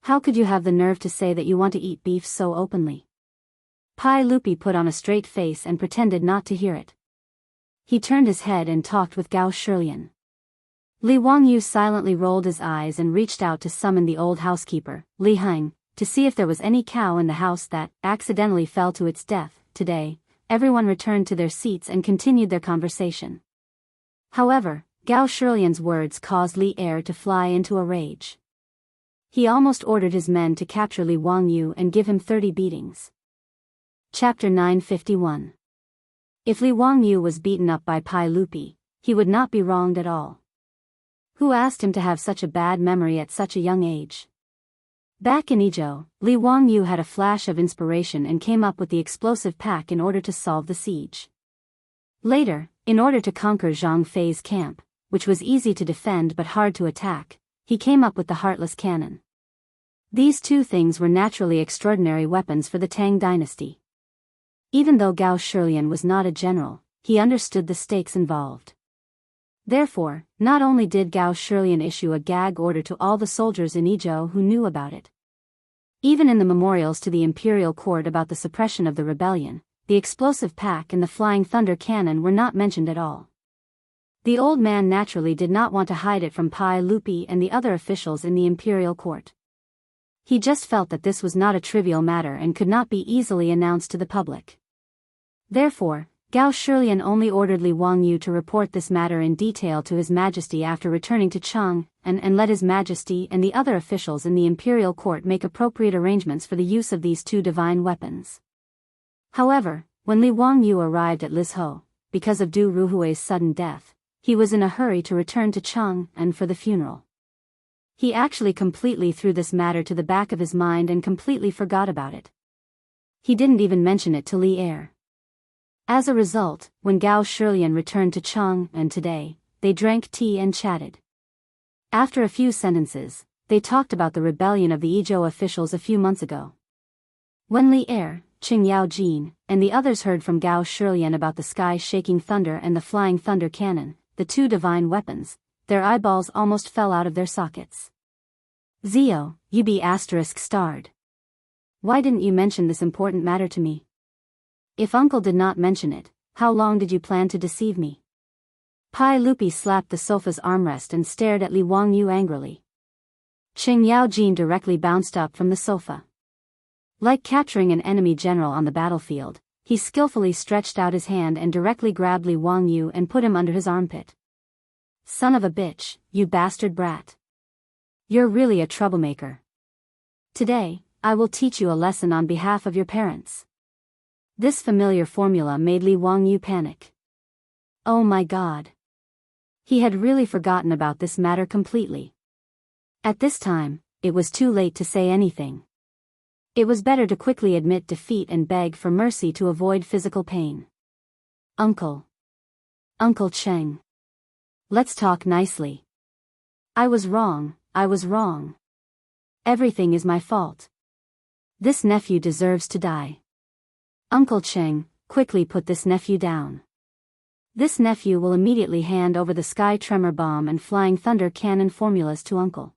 [SPEAKER 1] How could you have the nerve to say that you want to eat beef so openly? Pai Lupi put on a straight face and pretended not to hear it. He turned his head and talked with Gao Shilian. Li Wangyu silently rolled his eyes and reached out to summon the old housekeeper, Li Heng, to see if there was any cow in the house that accidentally fell to its death. Today, everyone returned to their seats and continued their conversation. However, Gao Shilian's words caused Li Er to fly into a rage. He almost ordered his men to capture Li Wangyu and give him 30 beatings. Chapter 951. If Li Wangyu was beaten up by Pai Lupi, he would not be wronged at all. Who asked him to have such a bad memory at such a young age? Back in Izhou, Li Wangyu had a flash of inspiration and came up with the explosive pack in order to solve the siege. Later, in order to conquer Zhang Fei's camp, which was easy to defend but hard to attack, he came up with the heartless cannon. These two things were naturally extraordinary weapons for the Tang dynasty. Even though Gao Shilian was not a general, he understood the stakes involved. Therefore, not only did Gao Shilian issue a gag order to all the soldiers in Izhou who knew about it. Even in the memorials to the imperial court about the suppression of the rebellion, the explosive pack and the flying thunder cannon were not mentioned at all. The old man naturally did not want to hide it from Pai Lupi and the other officials in the imperial court. He just felt that this was not a trivial matter and could not be easily announced to the public. Therefore, Gao Shilian only ordered Li Wangyu to report this matter in detail to His Majesty after returning to Cheng, and let His Majesty and the other officials in the imperial court make appropriate arrangements for the use of these two divine weapons. However, when Li Wangyu arrived at Lizhou, because of Du Ruhui's sudden death, he was in a hurry to return to Cheng and for the funeral. He actually completely threw this matter to the back of his mind and completely forgot about it. He didn't even mention it to Li Er. As a result, when Gao Shilian returned to Cheng and today, they drank tea and chatted. After a few sentences, they talked about the rebellion of the Izhou officials a few months ago. When Li Er, Qing Yaojin, and the others heard from Gao Shilian about the sky-shaking thunder and the flying thunder cannon, the two divine weapons, their eyeballs almost fell out of their sockets. Zio, you be ****. Why didn't you mention this important matter to me? If uncle did not mention it, how long did you plan to deceive me? Pai Lupi slapped the sofa's armrest and stared at Li Wangyu angrily. Qing Yaojin directly bounced up from the sofa. Like capturing an enemy general on the battlefield, he skillfully stretched out his hand and directly grabbed Li Wangyu and put him under his armpit. Son of a bitch, you bastard brat. You're really a troublemaker. Today, I will teach you a lesson on behalf of your parents. This familiar formula made Li Wangyu panic. Oh my God. He had really forgotten about this matter completely. At this time, it was too late to say anything. It was better to quickly admit defeat and beg for mercy to avoid physical pain. Uncle. Uncle Cheng. Let's talk nicely. I was wrong. Everything is my fault. This nephew deserves to die. Uncle Cheng, quickly put this nephew down. This nephew will immediately hand over the sky tremor bomb and flying thunder cannon formulas to uncle.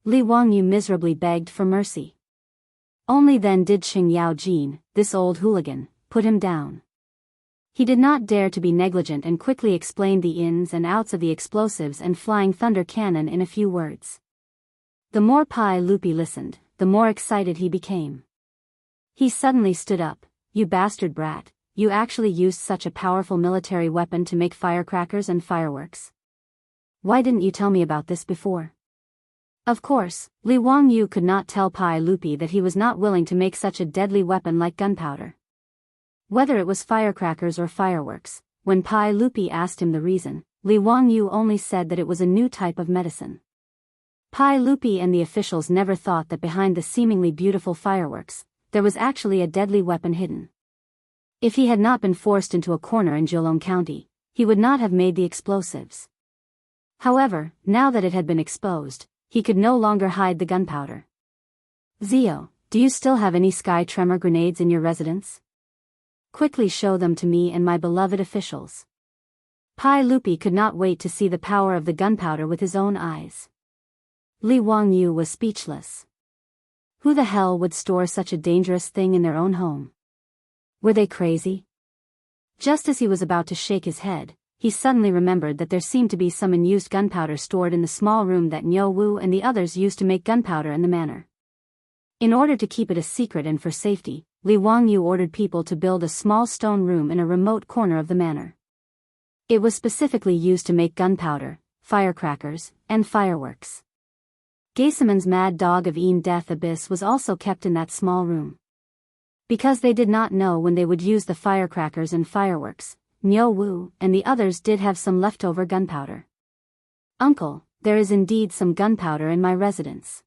[SPEAKER 1] Li Wangyu miserably begged for mercy. Only then did Qing Yaojin, this old hooligan, put him down. He did not dare to be negligent and quickly explained the ins and outs of the explosives and flying thunder cannon in a few words. The more Pai Lupi listened, the more excited he became. He suddenly stood up. You bastard brat, you actually used such a powerful military weapon to make firecrackers and fireworks. Why didn't you tell me about this before? Of course, Li Wangyu could not tell Pai Lupi that he was not willing to make such a deadly weapon like gunpowder. Whether it was firecrackers or fireworks, when Pai Lupi asked him the reason, Li Wangyu only said that it was a new type of medicine. Pai Lupi and the officials never thought that behind the seemingly beautiful fireworks, there was actually a deadly weapon hidden. If he had not been forced into a corner in Jiulong County, he would not have made the explosives. However, now that it had been exposed, he could no longer hide the gunpowder. Zio, do you still have any sky tremor grenades in your residence? Quickly show them to me and my beloved officials. Pai Lupi could not wait to see the power of the gunpowder with his own eyes. Li Wangyu was speechless. Who the hell would store such a dangerous thing in their own home? Were they crazy? Just as he was about to shake his head, he suddenly remembered that there seemed to be some unused gunpowder stored in the small room that Niu Wu and the others used to make gunpowder in the manor. In order to keep it a secret and for safety, Li Wangyu ordered people to build a small stone room in a remote corner of the manor. It was specifically used to make gunpowder, firecrackers, and fireworks. Geiseman's mad dog of Een Death Abyss was also kept in that small room. Because they did not know when they would use the firecrackers and fireworks, Niu Wu and the others did have some leftover gunpowder. Uncle, there is indeed some gunpowder in my residence.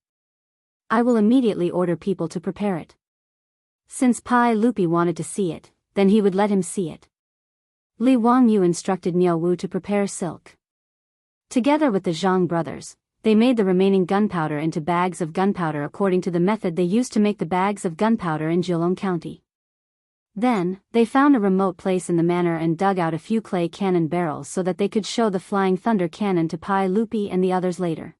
[SPEAKER 1] I will immediately order people to prepare it. Since Pai Lupi wanted to see it, then he would let him see it. Li Wangyu instructed Niu Wu to prepare silk. Together with the Zhang brothers, they made the remaining gunpowder into bags of gunpowder according to the method they used to make the bags of gunpowder in Jilong County. Then, they found a remote place in the manor and dug out a few clay cannon barrels so that they could show the flying thunder cannon to Pai Lupi and the others later.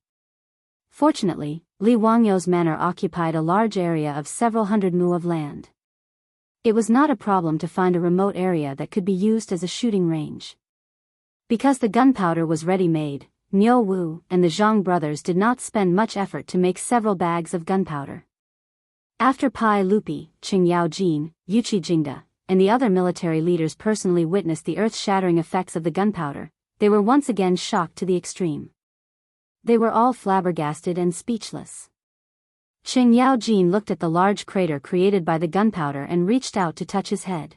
[SPEAKER 1] Fortunately, Li Wangyu's manor occupied a large area of several hundred mu of land. It was not a problem to find a remote area that could be used as a shooting range. Because the gunpowder was ready-made, Niu Wu and the Zhang brothers did not spend much effort to make several bags of gunpowder. After Pai Lupi, Qing Yaojin, Yuqi Jingda, and the other military leaders personally witnessed the earth-shattering effects of the gunpowder, they were once again shocked to the extreme. They were all flabbergasted and speechless. Qing Yaojin looked at the large crater created by the gunpowder and reached out to touch his head.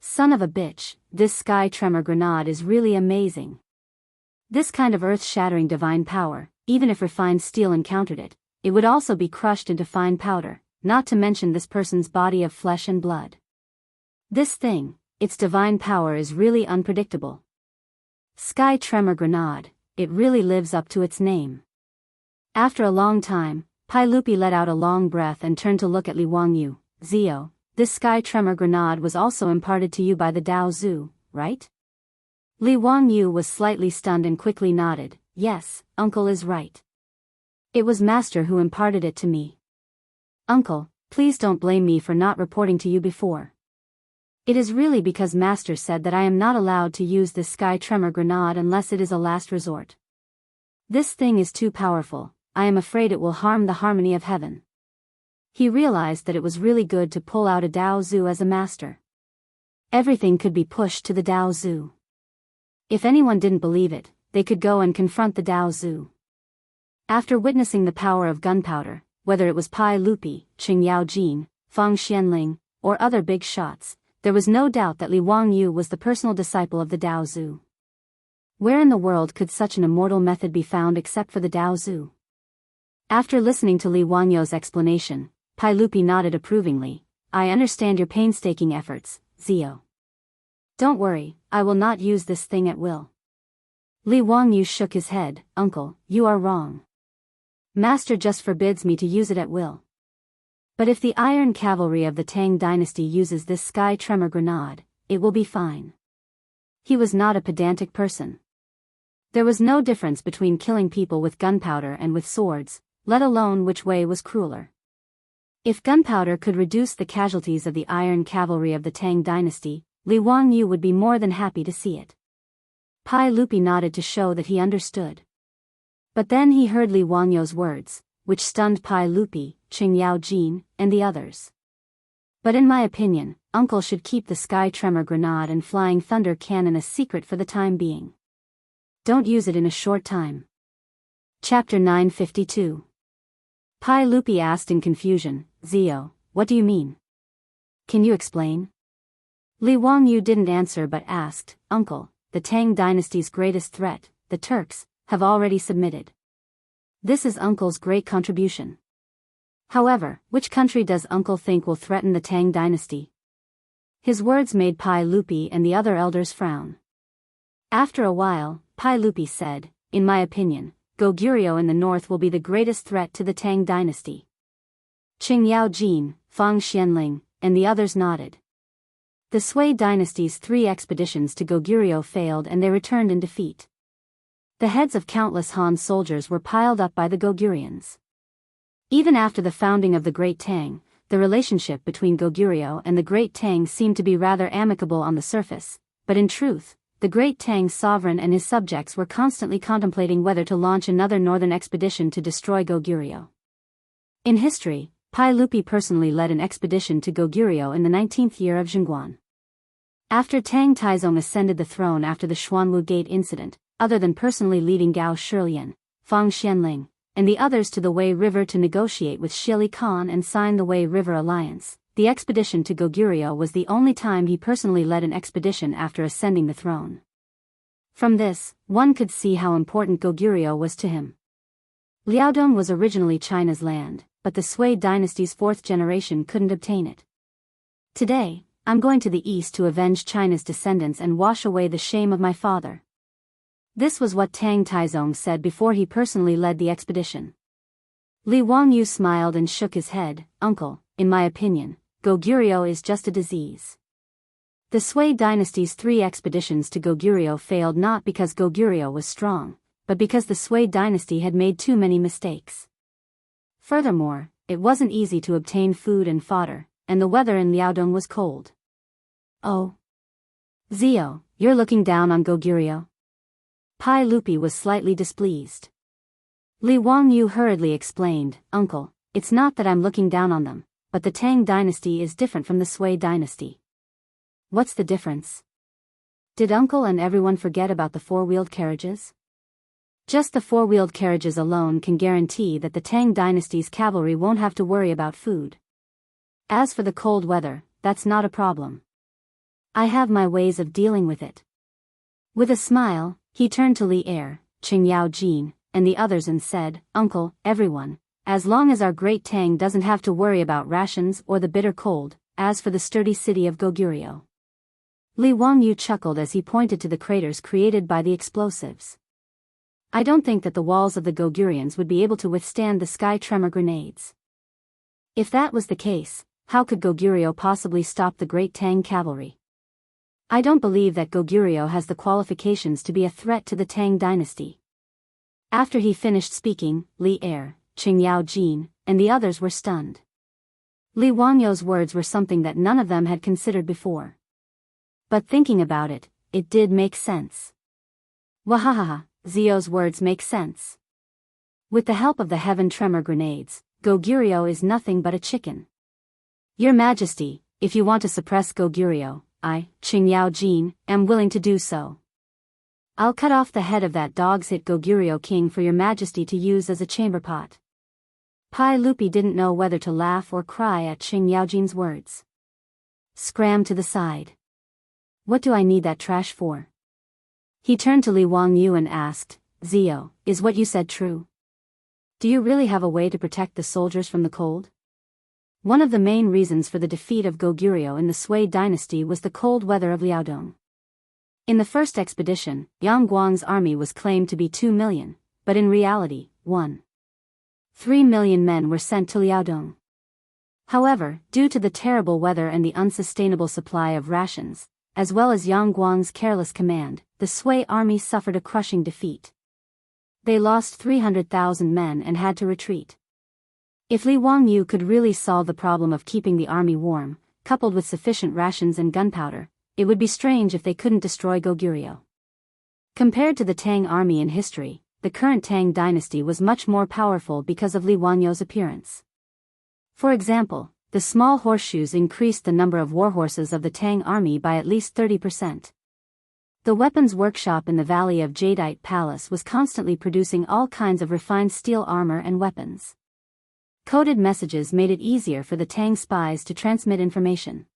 [SPEAKER 1] Son of a bitch, this sky tremor grenade is really amazing. This kind of earth-shattering divine power, even if refined steel encountered it, it would also be crushed into fine powder, not to mention this person's body of flesh and blood. This thing, its divine power is really unpredictable. Sky tremor grenade, it really lives up to its name. After a long time, Pai Lupi let out a long breath and turned to look at Li Wangyu. Zio, this sky tremor grenade was also imparted to you by the Dao Zhu, right? Li Wangyu was slightly stunned and quickly nodded. Yes, uncle is right. It was master who imparted it to me. Uncle, please don't blame me for not reporting to you before. It is really because master said that I am not allowed to use this sky tremor grenade unless it is a last resort. This thing is too powerful, I am afraid it will harm the harmony of heaven. He realized that it was really good to pull out a Dao Zhu as a master. Everything could be pushed to the Dao Zhu. If anyone didn't believe it, they could go and confront the Dao Zhu. After witnessing the power of gunpowder, whether it was Pai Lupi, Qing Yaojin, Fang Xianling, or other big shots, there was no doubt that Li Wangyu was the personal disciple of the Dao Zhu. Where in the world could such an immortal method be found except for the Dao Zhu? After listening to Li Wangyu's explanation, Pai Lupi nodded approvingly. I understand your painstaking efforts, Zio. Don't worry, I will not use this thing at will. Li Wangyu shook his head. Uncle, you are wrong. Master just forbids me to use it at will. But if the iron cavalry of the Tang dynasty uses this sky tremor grenade, it will be fine. He was not a pedantic person. There was no difference between killing people with gunpowder and with swords, let alone which way was crueler. If gunpowder could reduce the casualties of the iron cavalry of the Tang dynasty, Li Wangyu would be more than happy to see it. Pai Lupi nodded to show that he understood. But then he heard Li Wangyu's words, which stunned Pai Lupi, Qing Yaojin, and the others. But in my opinion, uncle should keep the sky tremor grenade and flying thunder cannon a secret for the time being. Don't use it in a short time. Chapter 952. Pai Lupi asked in confusion, Zio, what do you mean? Can you explain? Li Wangyu didn't answer but asked, Uncle, the Tang dynasty's greatest threat, the Turks, have already submitted. This is uncle's great contribution. However, which country does uncle think will threaten the Tang dynasty? His words made Pai Lupi and the other elders frown. After a while, Pai Lupi said, in my opinion, Goguryeo in the north will be the greatest threat to the Tang dynasty. Qing Yaojin, Fang Xianling, and the others nodded. The Sui dynasty's 3 expeditions to Goguryeo failed and they returned in defeat. The heads of countless Han soldiers were piled up by the Goguryans. Even after the founding of the Great Tang, the relationship between Goguryeo and the Great Tang seemed to be rather amicable on the surface, but in truth, the Great Tang sovereign and his subjects were constantly contemplating whether to launch another northern expedition to destroy Goguryeo. In history, Pai Lupi personally led an expedition to Goguryeo in the 19th year of Zhengguan. After Tang Taizong ascended the throne after the Xuanwu Gate incident, other than personally leading Gao Shilian, Fang Xianling, and the others to the Wei River to negotiate with Shili Khan and sign the Wei River Alliance, the expedition to Goguryeo was the only time he personally led an expedition after ascending the throne. From this, one could see how important Goguryeo was to him. Liaodong was originally China's land, but the Sui dynasty's fourth generation couldn't obtain it. Today, I'm going to the east to avenge China's descendants and wash away the shame of my father. This was what Tang Taizong said before he personally led the expedition. Li Wangyu smiled and shook his head. Uncle, in my opinion, Goguryeo is just a disease. The Sui dynasty's 3 expeditions to Goguryeo failed not because Goguryeo was strong, but because the Sui dynasty had made too many mistakes. Furthermore, it wasn't easy to obtain food and fodder, and the weather in Liaodong was cold. Oh. Zio, you're looking down on Goguryeo? Pai Lupi was slightly displeased. Li Wangyu hurriedly explained, Uncle, it's not that I'm looking down on them, but the Tang dynasty is different from the Sui dynasty. What's the difference? Did Uncle and everyone forget about the 4-wheeled carriages? Just the 4-wheeled carriages alone can guarantee that the Tang dynasty's cavalry won't have to worry about food. As for the cold weather, that's not a problem. I have my ways of dealing with it. With a smile, he turned to Li Er, Qingyao Jin, and the others and said, Uncle, everyone, as long as our great Tang doesn't have to worry about rations or the bitter cold, as for the sturdy city of Goguryeo. Li Wangyu chuckled as he pointed to the craters created by the explosives. I don't think that the walls of the Goguryans would be able to withstand the sky tremor grenades. If that was the case, how could Goguryeo possibly stop the great Tang cavalry? I don't believe that Goguryeo has the qualifications to be a threat to the Tang dynasty. After he finished speaking, Li Er, Qingyao Jin, and the others were stunned. Li Wangyu's words were something that none of them had considered before. But thinking about it, it did make sense. Wahahaha, Zio's words make sense. With the help of the heaven tremor grenades, Goguryeo is nothing but a chicken. Your Majesty, if you want to suppress Goguryeo, I, Qingyao Jin, am willing to do so. I'll cut off the head of that dog's-hit Goguryeo king for your Majesty to use as a chamber pot. Pai Lupi didn't know whether to laugh or cry at Qingyao Jin's words. Scram to the side. What do I need that trash for? He turned to Li Wangyu and asked, Zio, is what you said true? Do you really have a way to protect the soldiers from the cold? One of the main reasons for the defeat of Goguryeo in the Sui dynasty was the cold weather of Liaodong. In the first expedition, Yang Guang's army was claimed to be 2 million, but in reality, 3 million men were sent to Liaodong. However, due to the terrible weather and the unsustainable supply of rations, as well as Yang Guang's careless command, the Sui army suffered a crushing defeat. They lost 300,000 men and had to retreat. If Li Wangyu could really solve the problem of keeping the army warm, coupled with sufficient rations and gunpowder, it would be strange if they couldn't destroy Goguryeo. Compared to the Tang army in history, the current Tang dynasty was much more powerful because of Li Wangyu's appearance. For example, the small horseshoes increased the number of warhorses of the Tang army by at least 30%. The weapons workshop in the Valley of Jadeite Palace was constantly producing all kinds of refined steel armor and weapons. Coded messages made it easier for the Tang spies to transmit information.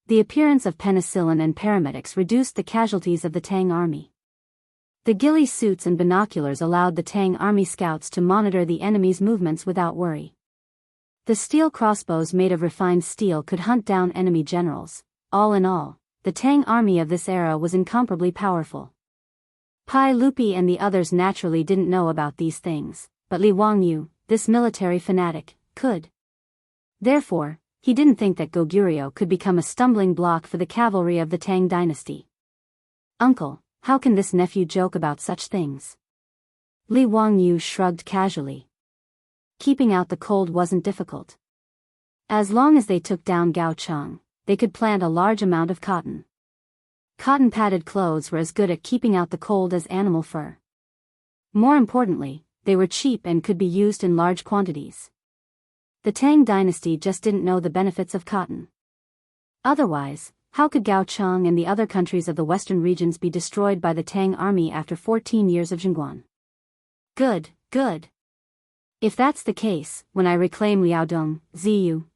[SPEAKER 1] The appearance of penicillin and paramedics reduced the casualties of the Tang army. The ghillie suits and binoculars allowed the Tang army scouts to monitor the enemy's movements without worry. The steel crossbows made of refined steel could hunt down enemy generals. All in all, the Tang army of this era was incomparably powerful. Pai Lupi and the others naturally didn't know about these things, but Li Wangyu, this military fanatic, could. Therefore, he didn't think that Goguryeo could become a stumbling block for the cavalry of the Tang dynasty. Uncle, how can this nephew joke about such things? Li Wangyu shrugged casually. Keeping out the cold wasn't difficult. As long as they took down Gao Cheng, they could plant a large amount of cotton. Cotton-padded clothes were as good at keeping out the cold as animal fur. More importantly, they were cheap and could be used in large quantities. The Tang dynasty just didn't know the benefits of cotton. Otherwise, how could Gao Cheng and the other countries of the western regions be destroyed by the Tang army after 14 years of Zhongguan? Good, good. If that's the case, when I reclaim Liaodong, Ziyu,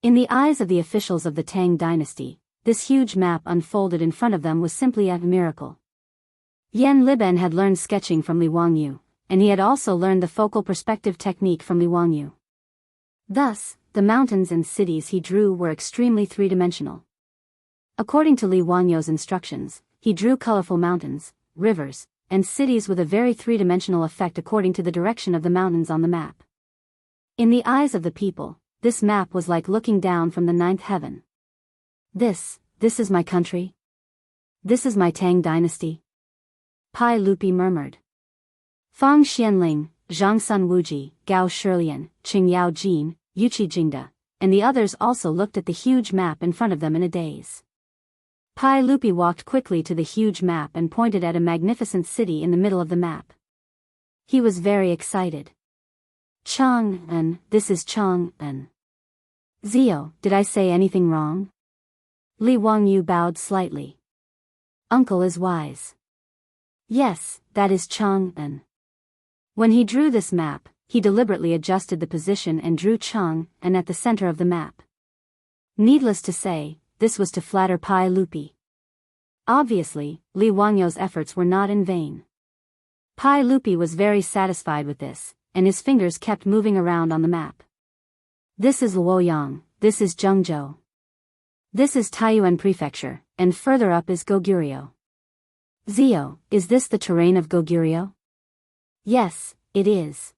[SPEAKER 1] In the eyes of the officials of the Tang dynasty, this huge map unfolded in front of them was simply a miracle. Yan Liben had learned sketching from Li Wangyu, and he had also learned the focal perspective technique from Li Wangyu. Thus, the mountains and cities he drew were extremely three-dimensional. According to Li Wangyu's instructions, he drew colorful mountains, rivers, and cities with a very three-dimensional effect according to the direction of the mountains on the map. In the eyes of the people, this map was like looking down from the ninth heaven. This is my country? This is my Tang dynasty? Pai Lupi murmured. Fang Xianling, Zhang Sun Wuji, Gao Shilian, Qing Yao Jin, Yuqi Jingda, and the others also looked at the huge map in front of them in a daze. Pai Lupi walked quickly to the huge map and pointed at a magnificent city in the middle of the map. He was very excited. Chang'an, this is Chang'an. Zio, did I say anything wrong? Li Wangyu bowed slightly. Uncle is wise. Yes, that is Chang'an. When he drew this map, he deliberately adjusted the position and drew Chang'an at the center of the map. Needless to say, this was to flatter Pai Lupi. Obviously, Li Wangyu's efforts were not in vain. Pai Lupi was very satisfied with this, and his fingers kept moving around on the map. This is Luoyang, this is Zhengzhou. This is Taiyuan Prefecture, and further up is Goguryeo. Zio, is this the terrain of Goguryeo? Yes, it is.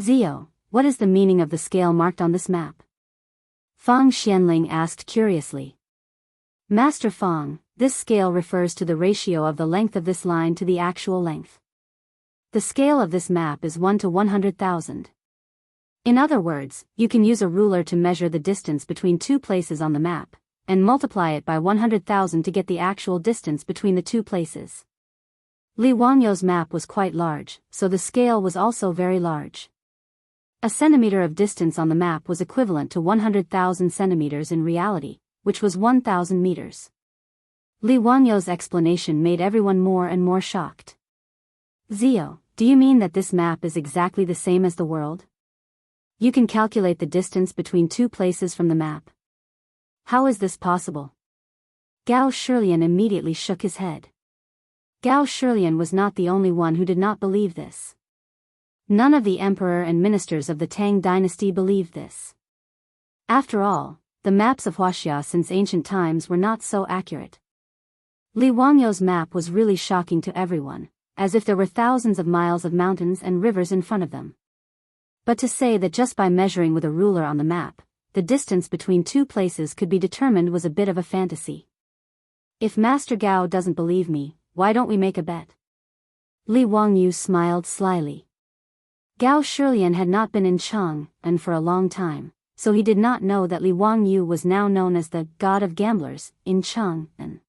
[SPEAKER 1] Zio, what is the meaning of the scale marked on this map? Fang Xianling asked curiously. Master Fang, this scale refers to the ratio of the length of this line to the actual length. The scale of this map is 1 to 100,000. In other words, you can use a ruler to measure the distance between two places on the map, and multiply it by 100,000 to get the actual distance between the two places. Li Wangyu's map was quite large, so the scale was also very large. A centimeter of distance on the map was equivalent to 100,000 centimeters in reality, which was 1,000 meters. Li Wangyu's explanation made everyone more and more shocked. Zio, do you mean that this map is exactly the same as the world? You can calculate the distance between two places from the map. How is this possible? Gao Shilian immediately shook his head. Gao Shilian was not the only one who did not believe this. None of the emperor and ministers of the Tang dynasty believed this. After all, the maps of Wuxia since ancient times were not so accurate. Li Wangyu's map was really shocking to everyone, as if there were thousands of miles of mountains and rivers in front of them. But to say that just by measuring with a ruler on the map, the distance between two places could be determined was a bit of a fantasy. If Master Gao doesn't believe me, why don't we make a bet? Li Wangyu smiled slyly. Gao Shilian had not been in Chang'an for a long time, so he did not know that Li Wangyu was now known as the god of gamblers in Chang'an.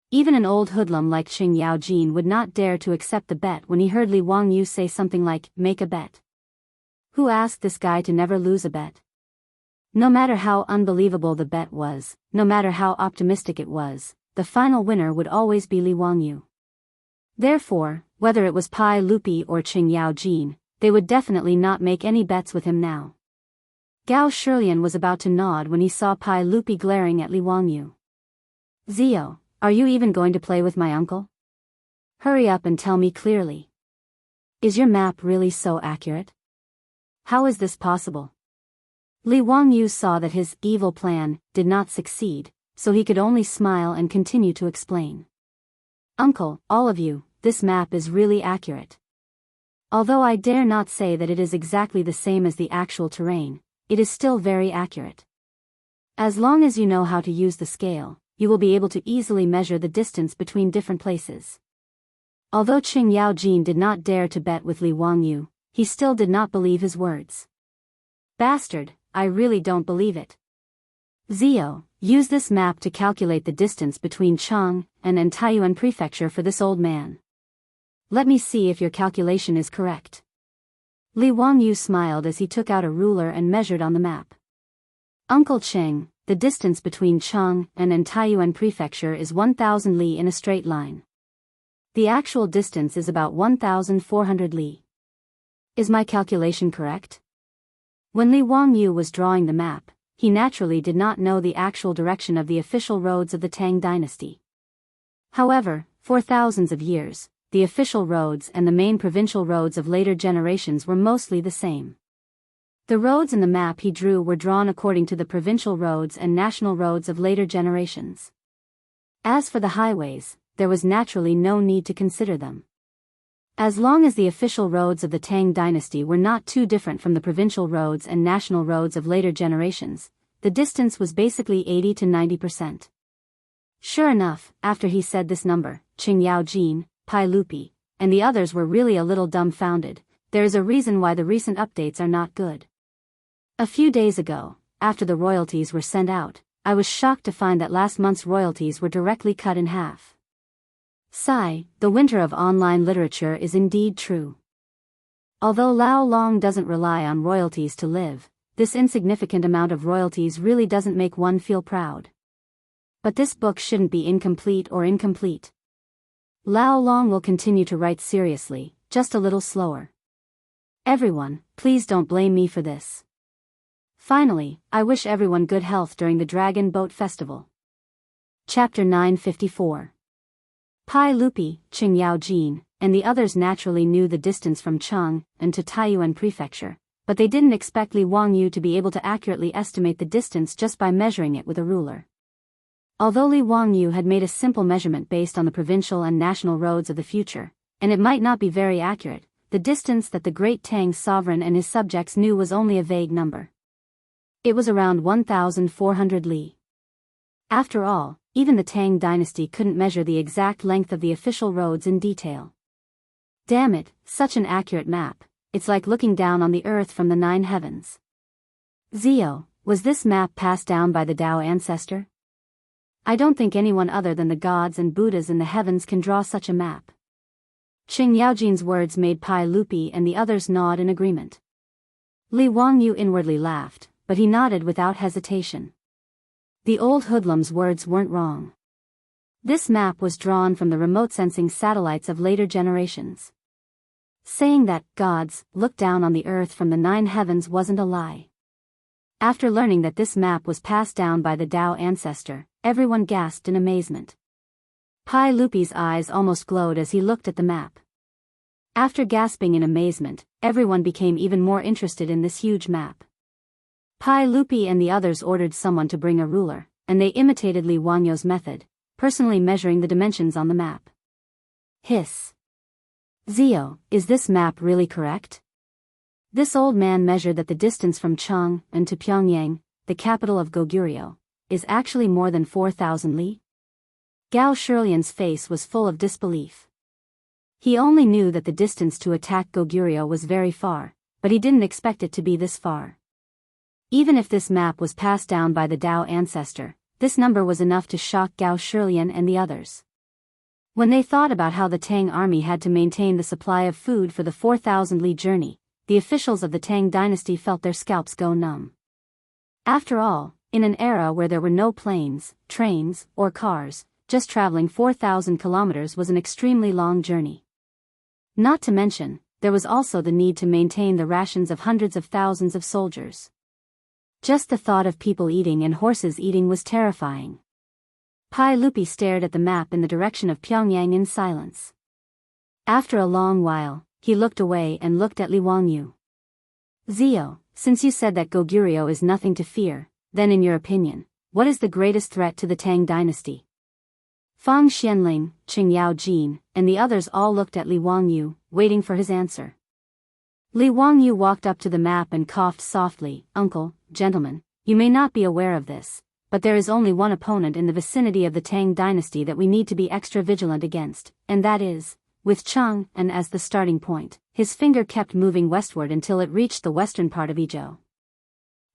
[SPEAKER 1] Even an old hoodlum like Qing Yaojin would not dare to accept the bet when he heard Li Wangyu say something like, make a bet. Who asked this guy to never lose a bet? No matter how unbelievable the bet was, no matter how optimistic it was, the final winner would always be Li Wangyu. Therefore, whether it was Pai Lupi or Qing Yaojin, they would definitely not make any bets with him now. Gao Shilian was about to nod when he saw Pai Lupi glaring at Li Wangyu. Zio, are you even going to play with my uncle? Hurry up and tell me clearly. Is your map really so accurate? How is this possible? Li Wangyu saw that his evil plan did not succeed, so he could only smile and continue to explain. Uncle, all of you, this map is really accurate. Although I dare not say that it is exactly the same as the actual terrain, it is still very accurate. As long as you know how to use the scale, you will be able to easily measure the distance between different places. Although Qing Yaojin did not dare to bet with Li Wangyu, he still did not believe his words. Bastard, I really don't believe it. Zio, use this map to calculate the distance between Chang'an and Taiyuan Prefecture for this old man. Let me see if your calculation is correct. Li Wangyu smiled as he took out a ruler and measured on the map. Uncle Cheng, the distance between Chang'an and Taiyuan Prefecture is 1,000 li in a straight line. The actual distance is about 1,400 li. Is my calculation correct? When Li Wangyu was drawing the map, he naturally did not know the actual direction of the official roads of the Tang dynasty. However, for thousands of years, the official roads and the main provincial roads of later generations were mostly the same. The roads in the map he drew were drawn according to the provincial roads and national roads of later generations. As for the highways, there was naturally no need to consider them. As long as the official roads of the Tang dynasty were not too different from the provincial roads and national roads of later generations, the distance was basically 80 to 90%. Sure enough, after he said this number, Qing Yao Jin, Pai Lupi, and the others were really a little dumbfounded. There is a reason why the recent updates are not good. A few days ago, after the royalties were sent out, I was shocked to find that last month's royalties were directly cut in half. Sigh, the winter of online literature is indeed true. Although Lao Long doesn't rely on royalties to live, this insignificant amount of royalties really doesn't make one feel proud. But this book shouldn't be incomplete or incomplete. Lao Long will continue to write seriously, just a little slower. Everyone, please don't blame me for this. Finally, I wish everyone good health during the Dragon Boat Festival. Chapter 954. Pai Lupi, Qing Yao Jin, and the others naturally knew the distance from Cheng and to Taiyuan Prefecture, but they didn't expect Li Wangyu to be able to accurately estimate the distance just by measuring it with a ruler. Although Li Wangyu had made a simple measurement based on the provincial and national roads of the future, and it might not be very accurate, the distance that the great Tang sovereign and his subjects knew was only a vague number. It was around 1,400 li. After all, even the Tang dynasty couldn't measure the exact length of the official roads in detail. Damn it, such an accurate map, it's like looking down on the earth from the 9 heavens. Zio, was this map passed down by the Tao ancestor? I don't think anyone other than the gods and Buddhas in the heavens can draw such a map. Qing Yaojin's words made Pai Lupi and the others nod in agreement. Li Wangyu inwardly laughed, but he nodded without hesitation. The old hoodlum's words weren't wrong. This map was drawn from the remote-sensing satellites of later generations. Saying that gods look down on the earth from the 9 heavens wasn't a lie. After learning that this map was passed down by the Tao ancestor, everyone gasped in amazement. Pai Lupi's eyes almost glowed as he looked at the map. After gasping in amazement, everyone became even more interested in this huge map. Pai Lupi and the others ordered someone to bring a ruler, and they imitated Li Wangyu's method, personally measuring the dimensions on the map. Hiss. Zio, is this map really correct? This old man measured that the distance from Cheng and to Pyongyang, the capital of Goguryeo, is actually more than 4,000 li? Gao Shirlian's face was full of disbelief. He only knew that the distance to attack Goguryeo was very far, but he didn't expect it to be this far. Even if this map was passed down by the Tao ancestor, this number was enough to shock Gao Shirlian and the others. When they thought about how the Tang army had to maintain the supply of food for the 4,000 li journey, the officials of the Tang dynasty felt their scalps go numb. After all, in an era where there were no planes, trains, or cars, just traveling 4,000 kilometers was an extremely long journey. Not to mention, there was also the need to maintain the rations of hundreds of thousands of soldiers. Just the thought of people eating and horses eating was terrifying. Pai Lupi stared at the map in the direction of Pyongyang in silence. After a long while, he looked away and looked at Li Wangyu. Zio, since you said that Goguryeo is nothing to fear, then in your opinion, what is the greatest threat to the Tang dynasty? Fang Xianling, Qing Yao Jin, and the others all looked at Li Wangyu, waiting for his answer. Li Wangyu walked up to the map and coughed softly. Uncle, gentlemen, you may not be aware of this, but there is only one opponent in the vicinity of the Tang dynasty that we need to be extra vigilant against, and that is, with Cheng and as the starting point, his finger kept moving westward until it reached the western part of Izhou.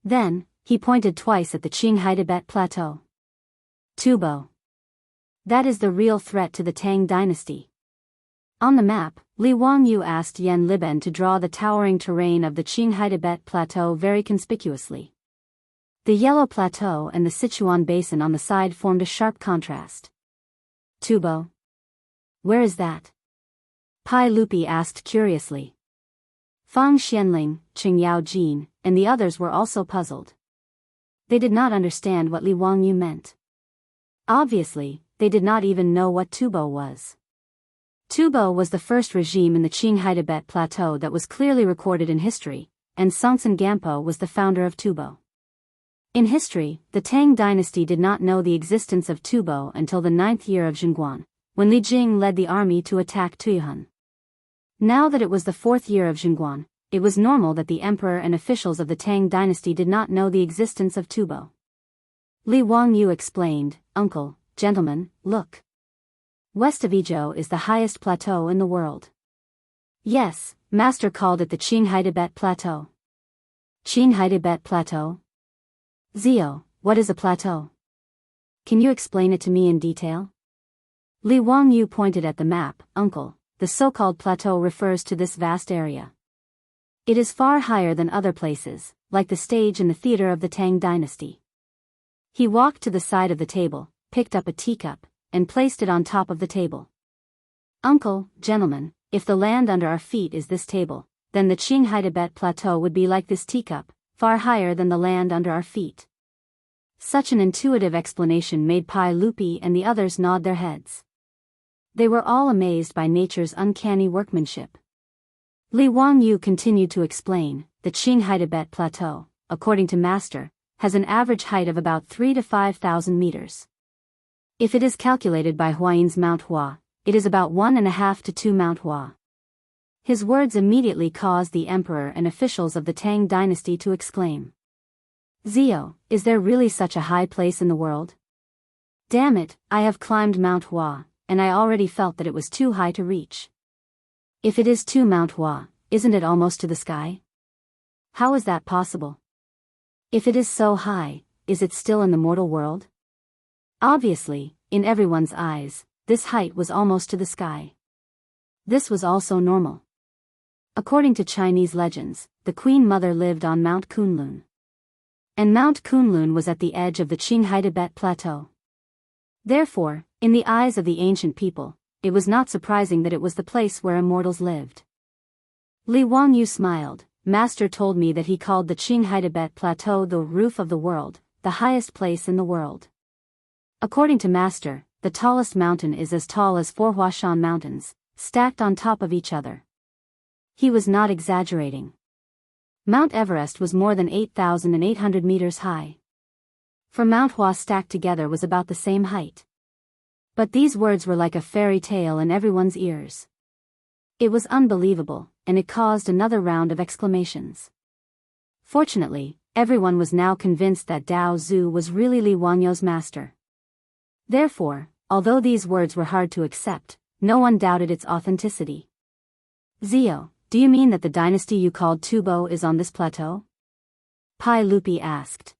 [SPEAKER 1] Then, he pointed twice at the Qinghai Tibet Plateau. Tubo. That is the real threat to the Tang dynasty. On the map, Li Wangyu asked Yan Liben to draw the towering terrain of the Qinghai Tibet Plateau very conspicuously. The Yellow Plateau and the Sichuan Basin on the side formed a sharp contrast. Tubo. Where is that? Pai Lupi asked curiously. Fang Xianling, Qing Yao Jin, and the others were also puzzled. They did not understand what Li Wangyu meant. Obviously, they did not even know what Tubo was. Tubo was the first regime in the Qinghai Tibet Plateau that was clearly recorded in history, and Songtsen Gampo was the founder of Tubo. In history, the Tang dynasty did not know the existence of Tubo until the 9th year of Zhenguan, when Li Jing led the army to attack Tuyuhun. Now that it was the 4th year of Zhenguan, it was normal that the emperor and officials of the Tang dynasty did not know the existence of Tubo. Li Wangyu explained, "Uncle, gentlemen, look. West of Biyao is the highest plateau in the world." Yes, Master called it the Qinghai Tibet Plateau. Qinghai Tibet Plateau? Zio, what is a plateau? Can you explain it to me in detail? Li Wangyu pointed at the map. "Uncle, the so-called plateau refers to this vast area. It is far higher than other places, like the stage and the theater of the Tang dynasty." He walked to the side of the table, picked up a teacup, and placed it on top of the table. "Uncle, gentlemen, if the land under our feet is this table, then the Qinghai Tibet Plateau would be like this teacup, far higher than the land under our feet." Such an intuitive explanation made Pai Lupi and the others nod their heads. They were all amazed by nature's uncanny workmanship. Li Wangyu continued to explain, "The Qinghai Tibet Plateau, according to Master, has an average height of about 3,000 to 5,000 meters. If it is calculated by Huayan's Mount Hua, it is about 1.5 to 2 Mount Hua." His words immediately caused the emperor and officials of the Tang dynasty to exclaim, "Zio, is there really such a high place in the world? Damn it, I have climbed Mount Hua, and I already felt that it was too high to reach. If it is 2 Mount Hua, isn't it almost to the sky? How is that possible? If it is so high, is it still in the mortal world?" Obviously, in everyone's eyes, this height was almost to the sky. This was also normal. According to Chinese legends, the Queen Mother lived on Mount Kunlun. And Mount Kunlun was at the edge of the Qinghai Tibet Plateau. Therefore, in the eyes of the ancient people, it was not surprising that it was the place where immortals lived. Li Wangyu smiled. "Master told me that he called the Qinghai Tibet Plateau the roof of the world, the highest place in the world. According to Master, the tallest mountain is as tall as 4 Huashan mountains, stacked on top of each other." He was not exaggerating. Mount Everest was more than 8,800 meters high. For Mount Hua stacked together was about the same height. But these words were like a fairy tale in everyone's ears. It was unbelievable, and it caused another round of exclamations. Fortunately, everyone was now convinced that Dao Zhu was really Li Wangyu's master. Therefore, although these words were hard to accept, no one doubted its authenticity. "Zio, do you mean that the dynasty you called Tubo is on this plateau?" Pai Lupi asked.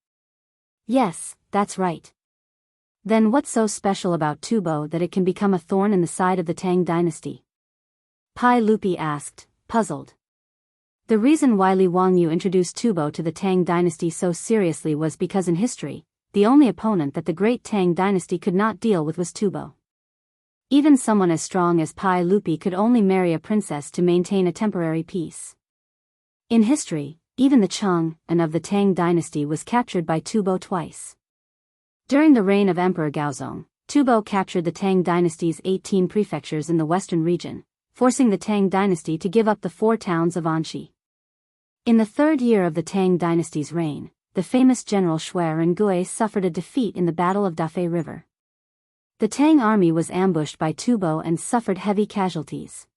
[SPEAKER 1] "Yes, that's right." "Then what's so special about Tubo that it can become a thorn in the side of the Tang dynasty?" Pai Lupi asked, puzzled. The reason why Li Wangyu introduced Tubo to the Tang dynasty so seriously was because in history, the only opponent that the great Tang dynasty could not deal with was Tubo. Even someone as strong as Pai Lupi could only marry a princess to maintain a temporary peace. In history, even the Chang and of the Tang dynasty was captured by Tubo twice. During the reign of Emperor Gaozong, Tubo captured the Tang dynasty's 18 prefectures in the western region, forcing the Tang dynasty to give up the 4 towns of Anxi. In the 3rd year of the Tang dynasty's reign, the famous general Shui Rengui suffered a defeat in the Battle of Dafei River. The Tang army was ambushed by Tubo and suffered heavy casualties.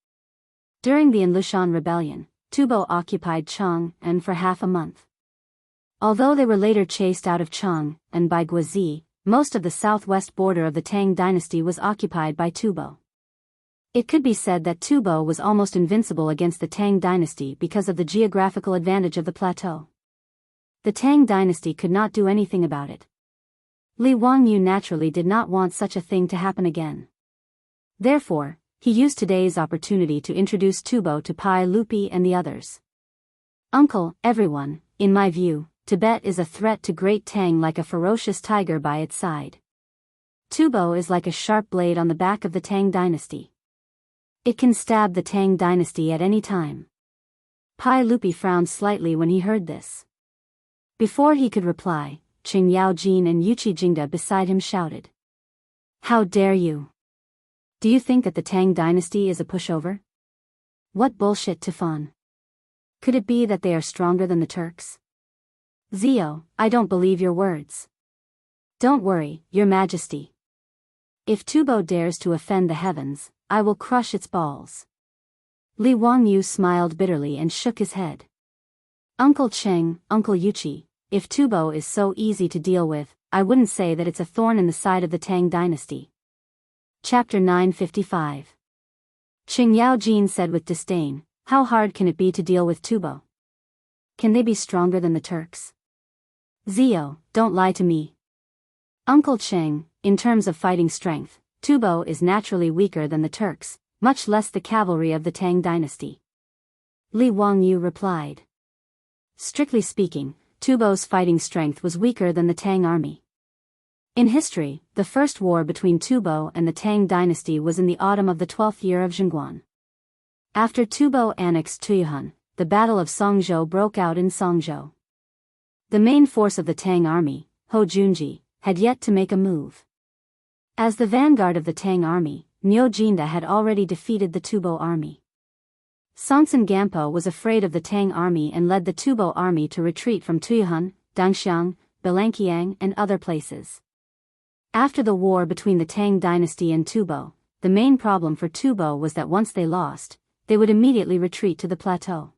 [SPEAKER 1] During the Enlushan rebellion, Tubo occupied Chang'an for half a month. Although they were later chased out of Chang'an by Guizi, most of the southwest border of the Tang dynasty was occupied by Tubo. It could be said that Tubo was almost invincible against the Tang dynasty because of the geographical advantage of the plateau. The Tang dynasty could not do anything about it. Li Wangyu naturally did not want such a thing to happen again. Therefore, he used today's opportunity to introduce Tubo to Pai Lupi and the others. "Uncle, everyone, in my view, Tibet is a threat to Great Tang like a ferocious tiger by its side. Tubo is like a sharp blade on the back of the Tang dynasty. It can stab the Tang dynasty at any time." Pai Lupi frowned slightly when he heard this. Before he could reply, Qing Yaojin and Yuqi Jingda beside him shouted. How dare you? Do you think that the Tang dynasty is a pushover? What bullshit, Tufan. Could it be that they are stronger than the Turks? Zio, I don't believe your words. Don't worry, your majesty. If Tubo dares to offend the heavens, I will crush its balls. Li Wangyu smiled bitterly and shook his head. Uncle Cheng, Uncle Yuqi, if Tubo is so easy to deal with, I wouldn't say that it's a thorn in the side of the Tang dynasty. Chapter 955. Qing Yaojin said with disdain, how hard can it be to deal with Tubo? Can they be stronger than the Turks? Zio, don't lie to me. Uncle Cheng, in terms of fighting strength, Tubo is naturally weaker than the Turks, much less the cavalry of the Tang dynasty. Li Wangyu replied. Strictly speaking, Tubo's fighting strength was weaker than the Tang army. In history, the first war between Tubo and the Tang dynasty was in the autumn of the 12th year of Zhengguan. After Tubo annexed Tuyuan, the Battle of Songzhou broke out in Songzhou. The main force of the Tang army, Ho Junji, had yet to make a move. As the vanguard of the Tang army, Niu Jinda had already defeated the Tubo army. Songtsen Gampo was afraid of the Tang army and led the Tubo army to retreat from Tuyuan, Dangxiang, Belanqiang and other places. After the war between the Tang dynasty and Tubo, the main problem for Tubo was that once they lost, they would immediately retreat to the plateau.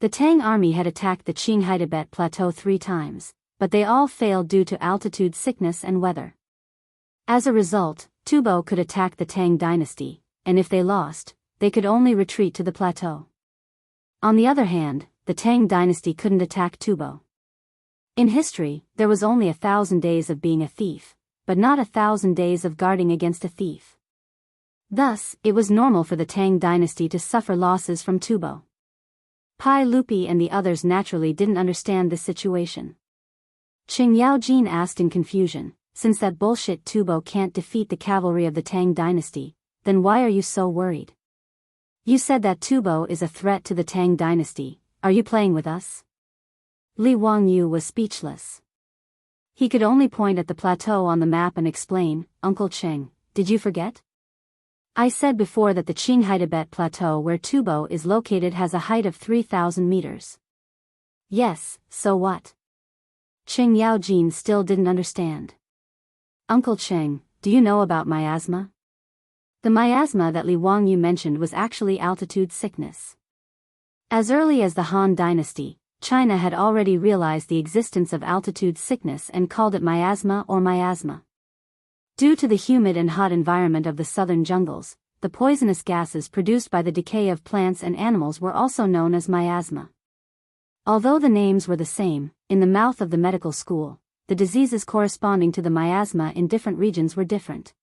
[SPEAKER 1] The Tang army had attacked the Qinghai Tibet plateau 3 times, but they all failed due to altitude sickness and weather. As a result, Tubo could attack the Tang dynasty, and if they lost, they could only retreat to the plateau. On the other hand, the Tang dynasty couldn't attack Tubo. In history, there was only 1,000 days of being a thief, but not 1,000 days of guarding against a thief. Thus, it was normal for the Tang dynasty to suffer losses from Tubo. Pai Lupi and the others naturally didn't understand this situation. Qing Yaojin asked in confusion, since that bullshit Tubo can't defeat the cavalry of the Tang dynasty, then why are you so worried? You said that Tubo is a threat to the Tang dynasty, are you playing with us? Li Wangyu was speechless. He could only point at the plateau on the map and explain, Uncle Cheng, did you forget? I said before that the Qinghai Tibet plateau where Tubo is located has a height of 3,000 meters. Yes, so what? Qing Yaojin still didn't understand. Uncle Cheng, do you know about miasma? The miasma that Li Wangyu mentioned was actually altitude sickness. As early as the Han Dynasty, China had already realized the existence of altitude sickness and called it miasma or miasma. Due to the humid and hot environment of the southern jungles, the poisonous gases produced by the decay of plants and animals were also known as miasma. Although the names were the same, in the mouth of the medical school, the diseases corresponding to the miasma in different regions were different.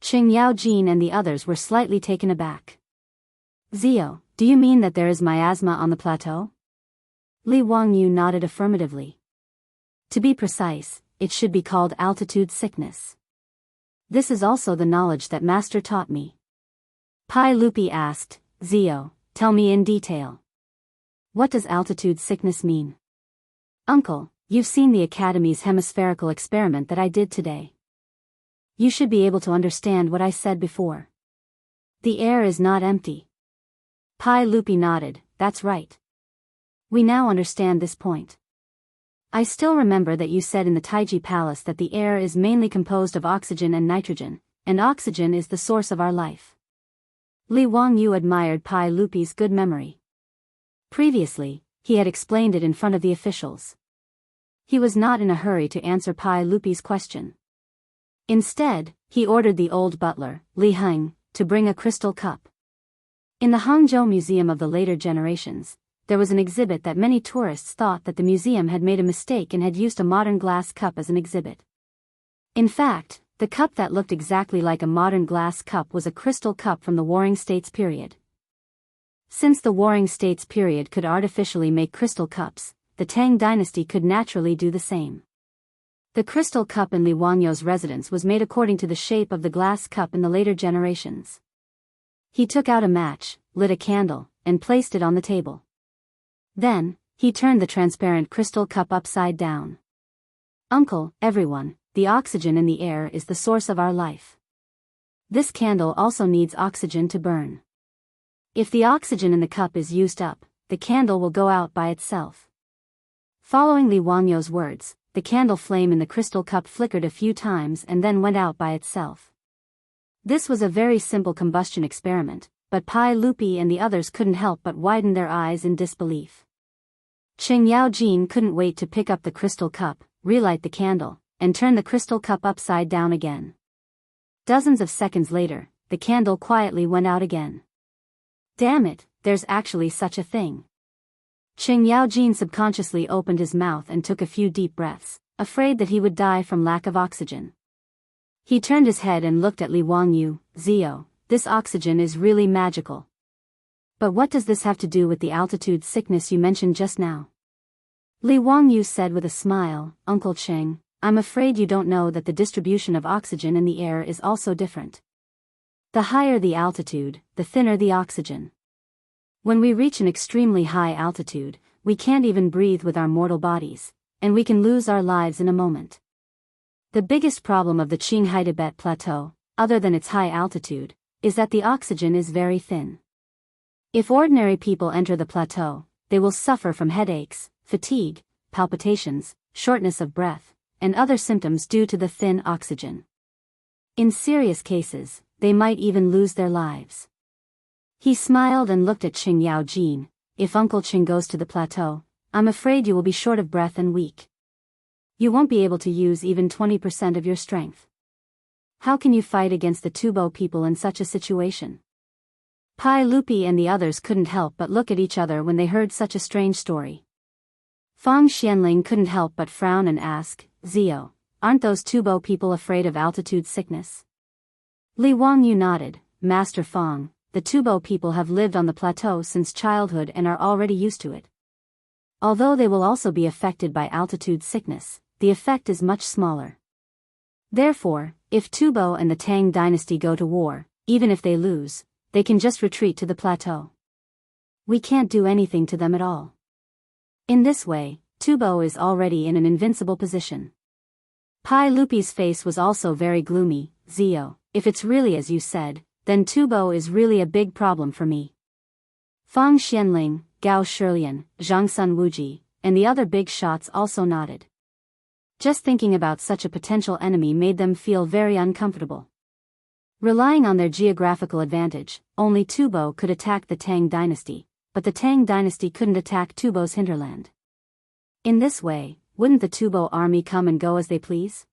[SPEAKER 1] Qing Yaojin and the others were slightly taken aback. Zio, do you mean that there is miasma on the plateau? Li Wangyu nodded affirmatively. To be precise, it should be called altitude sickness. This is also the knowledge that Master taught me. Pai Lupi asked, Zio, tell me in detail. What does altitude sickness mean? Uncle, you've seen the Academy's hemispherical experiment that I did today. You should be able to understand what I said before. The air is not empty. Pai Lupi nodded, that's right. We now understand this point. I still remember that you said in the Taiji Palace that the air is mainly composed of oxygen and nitrogen, and oxygen is the source of our life. Li Wangyu admired Pai Lupi's good memory. Previously, he had explained it in front of the officials. He was not in a hurry to answer Pai Lupi's question. Instead, he ordered the old butler, Li Heng, to bring a crystal cup. In the Hangzhou Museum of the later generations, there was an exhibit that many tourists thought that the museum had made a mistake and had used a modern glass cup as an exhibit. In fact, the cup that looked exactly like a modern glass cup was a crystal cup from the Warring States period. Since the Warring States period could artificially make crystal cups, the Tang dynasty could naturally do the same. The crystal cup in Li Wangyu's residence was made according to the shape of the glass cup in the later generations. He took out a match, lit a candle, and placed it on the table. Then, he turned the transparent crystal cup upside down. Uncle, everyone, the oxygen in the air is the source of our life. This candle also needs oxygen to burn. If the oxygen in the cup is used up, the candle will go out by itself. Following Li Wangyou's words, the candle flame in the crystal cup flickered a few times and then went out by itself. This was a very simple combustion experiment, but Pai Lupi and the others couldn't help but widen their eyes in disbelief. Qing Yaojin couldn't wait to pick up the crystal cup, relight the candle, and turn the crystal cup upside down again. Dozens of seconds later, the candle quietly went out again. Damn it, there's actually such a thing. Qing Yaojin subconsciously opened his mouth and took a few deep breaths, afraid that he would die from lack of oxygen. He turned his head and looked at Li Wangyu. Zio, this oxygen is really magical. But what does this have to do with the altitude sickness you mentioned just now? Li Wangyu said with a smile, Uncle Qing, I'm afraid you don't know that the distribution of oxygen in the air is also different. The higher the altitude, the thinner the oxygen. When we reach an extremely high altitude, we can't even breathe with our mortal bodies, and we can lose our lives in a moment. The biggest problem of the Qinghai Tibet Plateau, other than its high altitude, is that the oxygen is very thin. If ordinary people enter the plateau, they will suffer from headaches, fatigue, palpitations, shortness of breath, and other symptoms due to the thin oxygen. In serious cases, they might even lose their lives. He smiled and looked at Qing Yaojin. If Uncle Qing goes to the plateau, I'm afraid you will be short of breath and weak. You won't be able to use even 20% of your strength. How can you fight against the Tubo people in such a situation? Pai Lupi and the others couldn't help but look at each other when they heard such a strange story. Fang Xianling couldn't help but frown and ask, Zio, aren't those Tubo people afraid of altitude sickness? Li Wangyu nodded, Master Fang, the Tubo people have lived on the plateau since childhood and are already used to it. Although they will also be affected by altitude sickness, the effect is much smaller. Therefore, if Tubo and the Tang dynasty go to war, even if they lose, they can just retreat to the plateau. We can't do anything to them at all. In this way, Tubo is already in an invincible position. Pai Lupi's face was also very gloomy. Zio, if it's really as you said, then Tubo is really a big problem for me. Fang Xianling, Gao Shilian, Zhang Sun Wuji, and the other big shots also nodded. Just thinking about such a potential enemy made them feel very uncomfortable. Relying on their geographical advantage, only Tubo could attack the Tang dynasty, but the Tang dynasty couldn't attack Tubo's hinterland. In this way, wouldn't the Tubo army come and go as they please?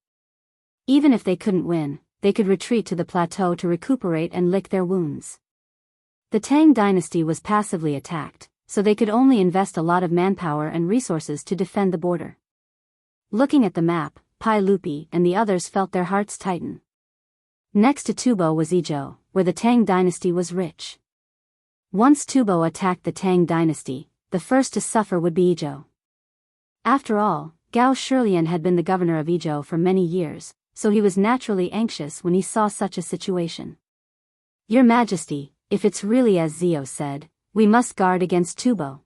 [SPEAKER 1] Even if they couldn't win, they could retreat to the plateau to recuperate and lick their wounds. The Tang dynasty was passively attacked, so they could only invest a lot of manpower and resources to defend the border. Looking at the map, Pai Lupi and the others felt their hearts tighten. Next to Tubo was Izhou, where the Tang dynasty was rich. Once Tubo attacked the Tang dynasty, the first to suffer would be Izhou. After all, Gao Shilian had been the governor of Izhou for many years, so he was naturally anxious when he saw such a situation. Your Majesty, if it's really as Zio said, we must guard against Tubo.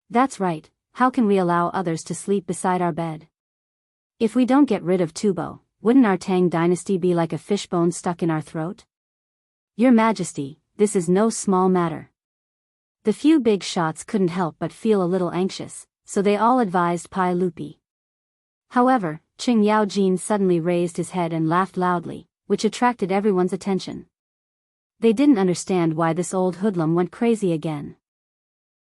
[SPEAKER 1] That's right, how can we allow others to sleep beside our bed? If we don't get rid of Tubo, wouldn't our Tang dynasty be like a fishbone stuck in our throat? Your Majesty, this is no small matter. The few big shots couldn't help but feel a little anxious, so they all advised Pai Lupi. However, Qing Yaojin suddenly raised his head and laughed loudly, which attracted everyone's attention. They didn't understand why this old hoodlum went crazy again.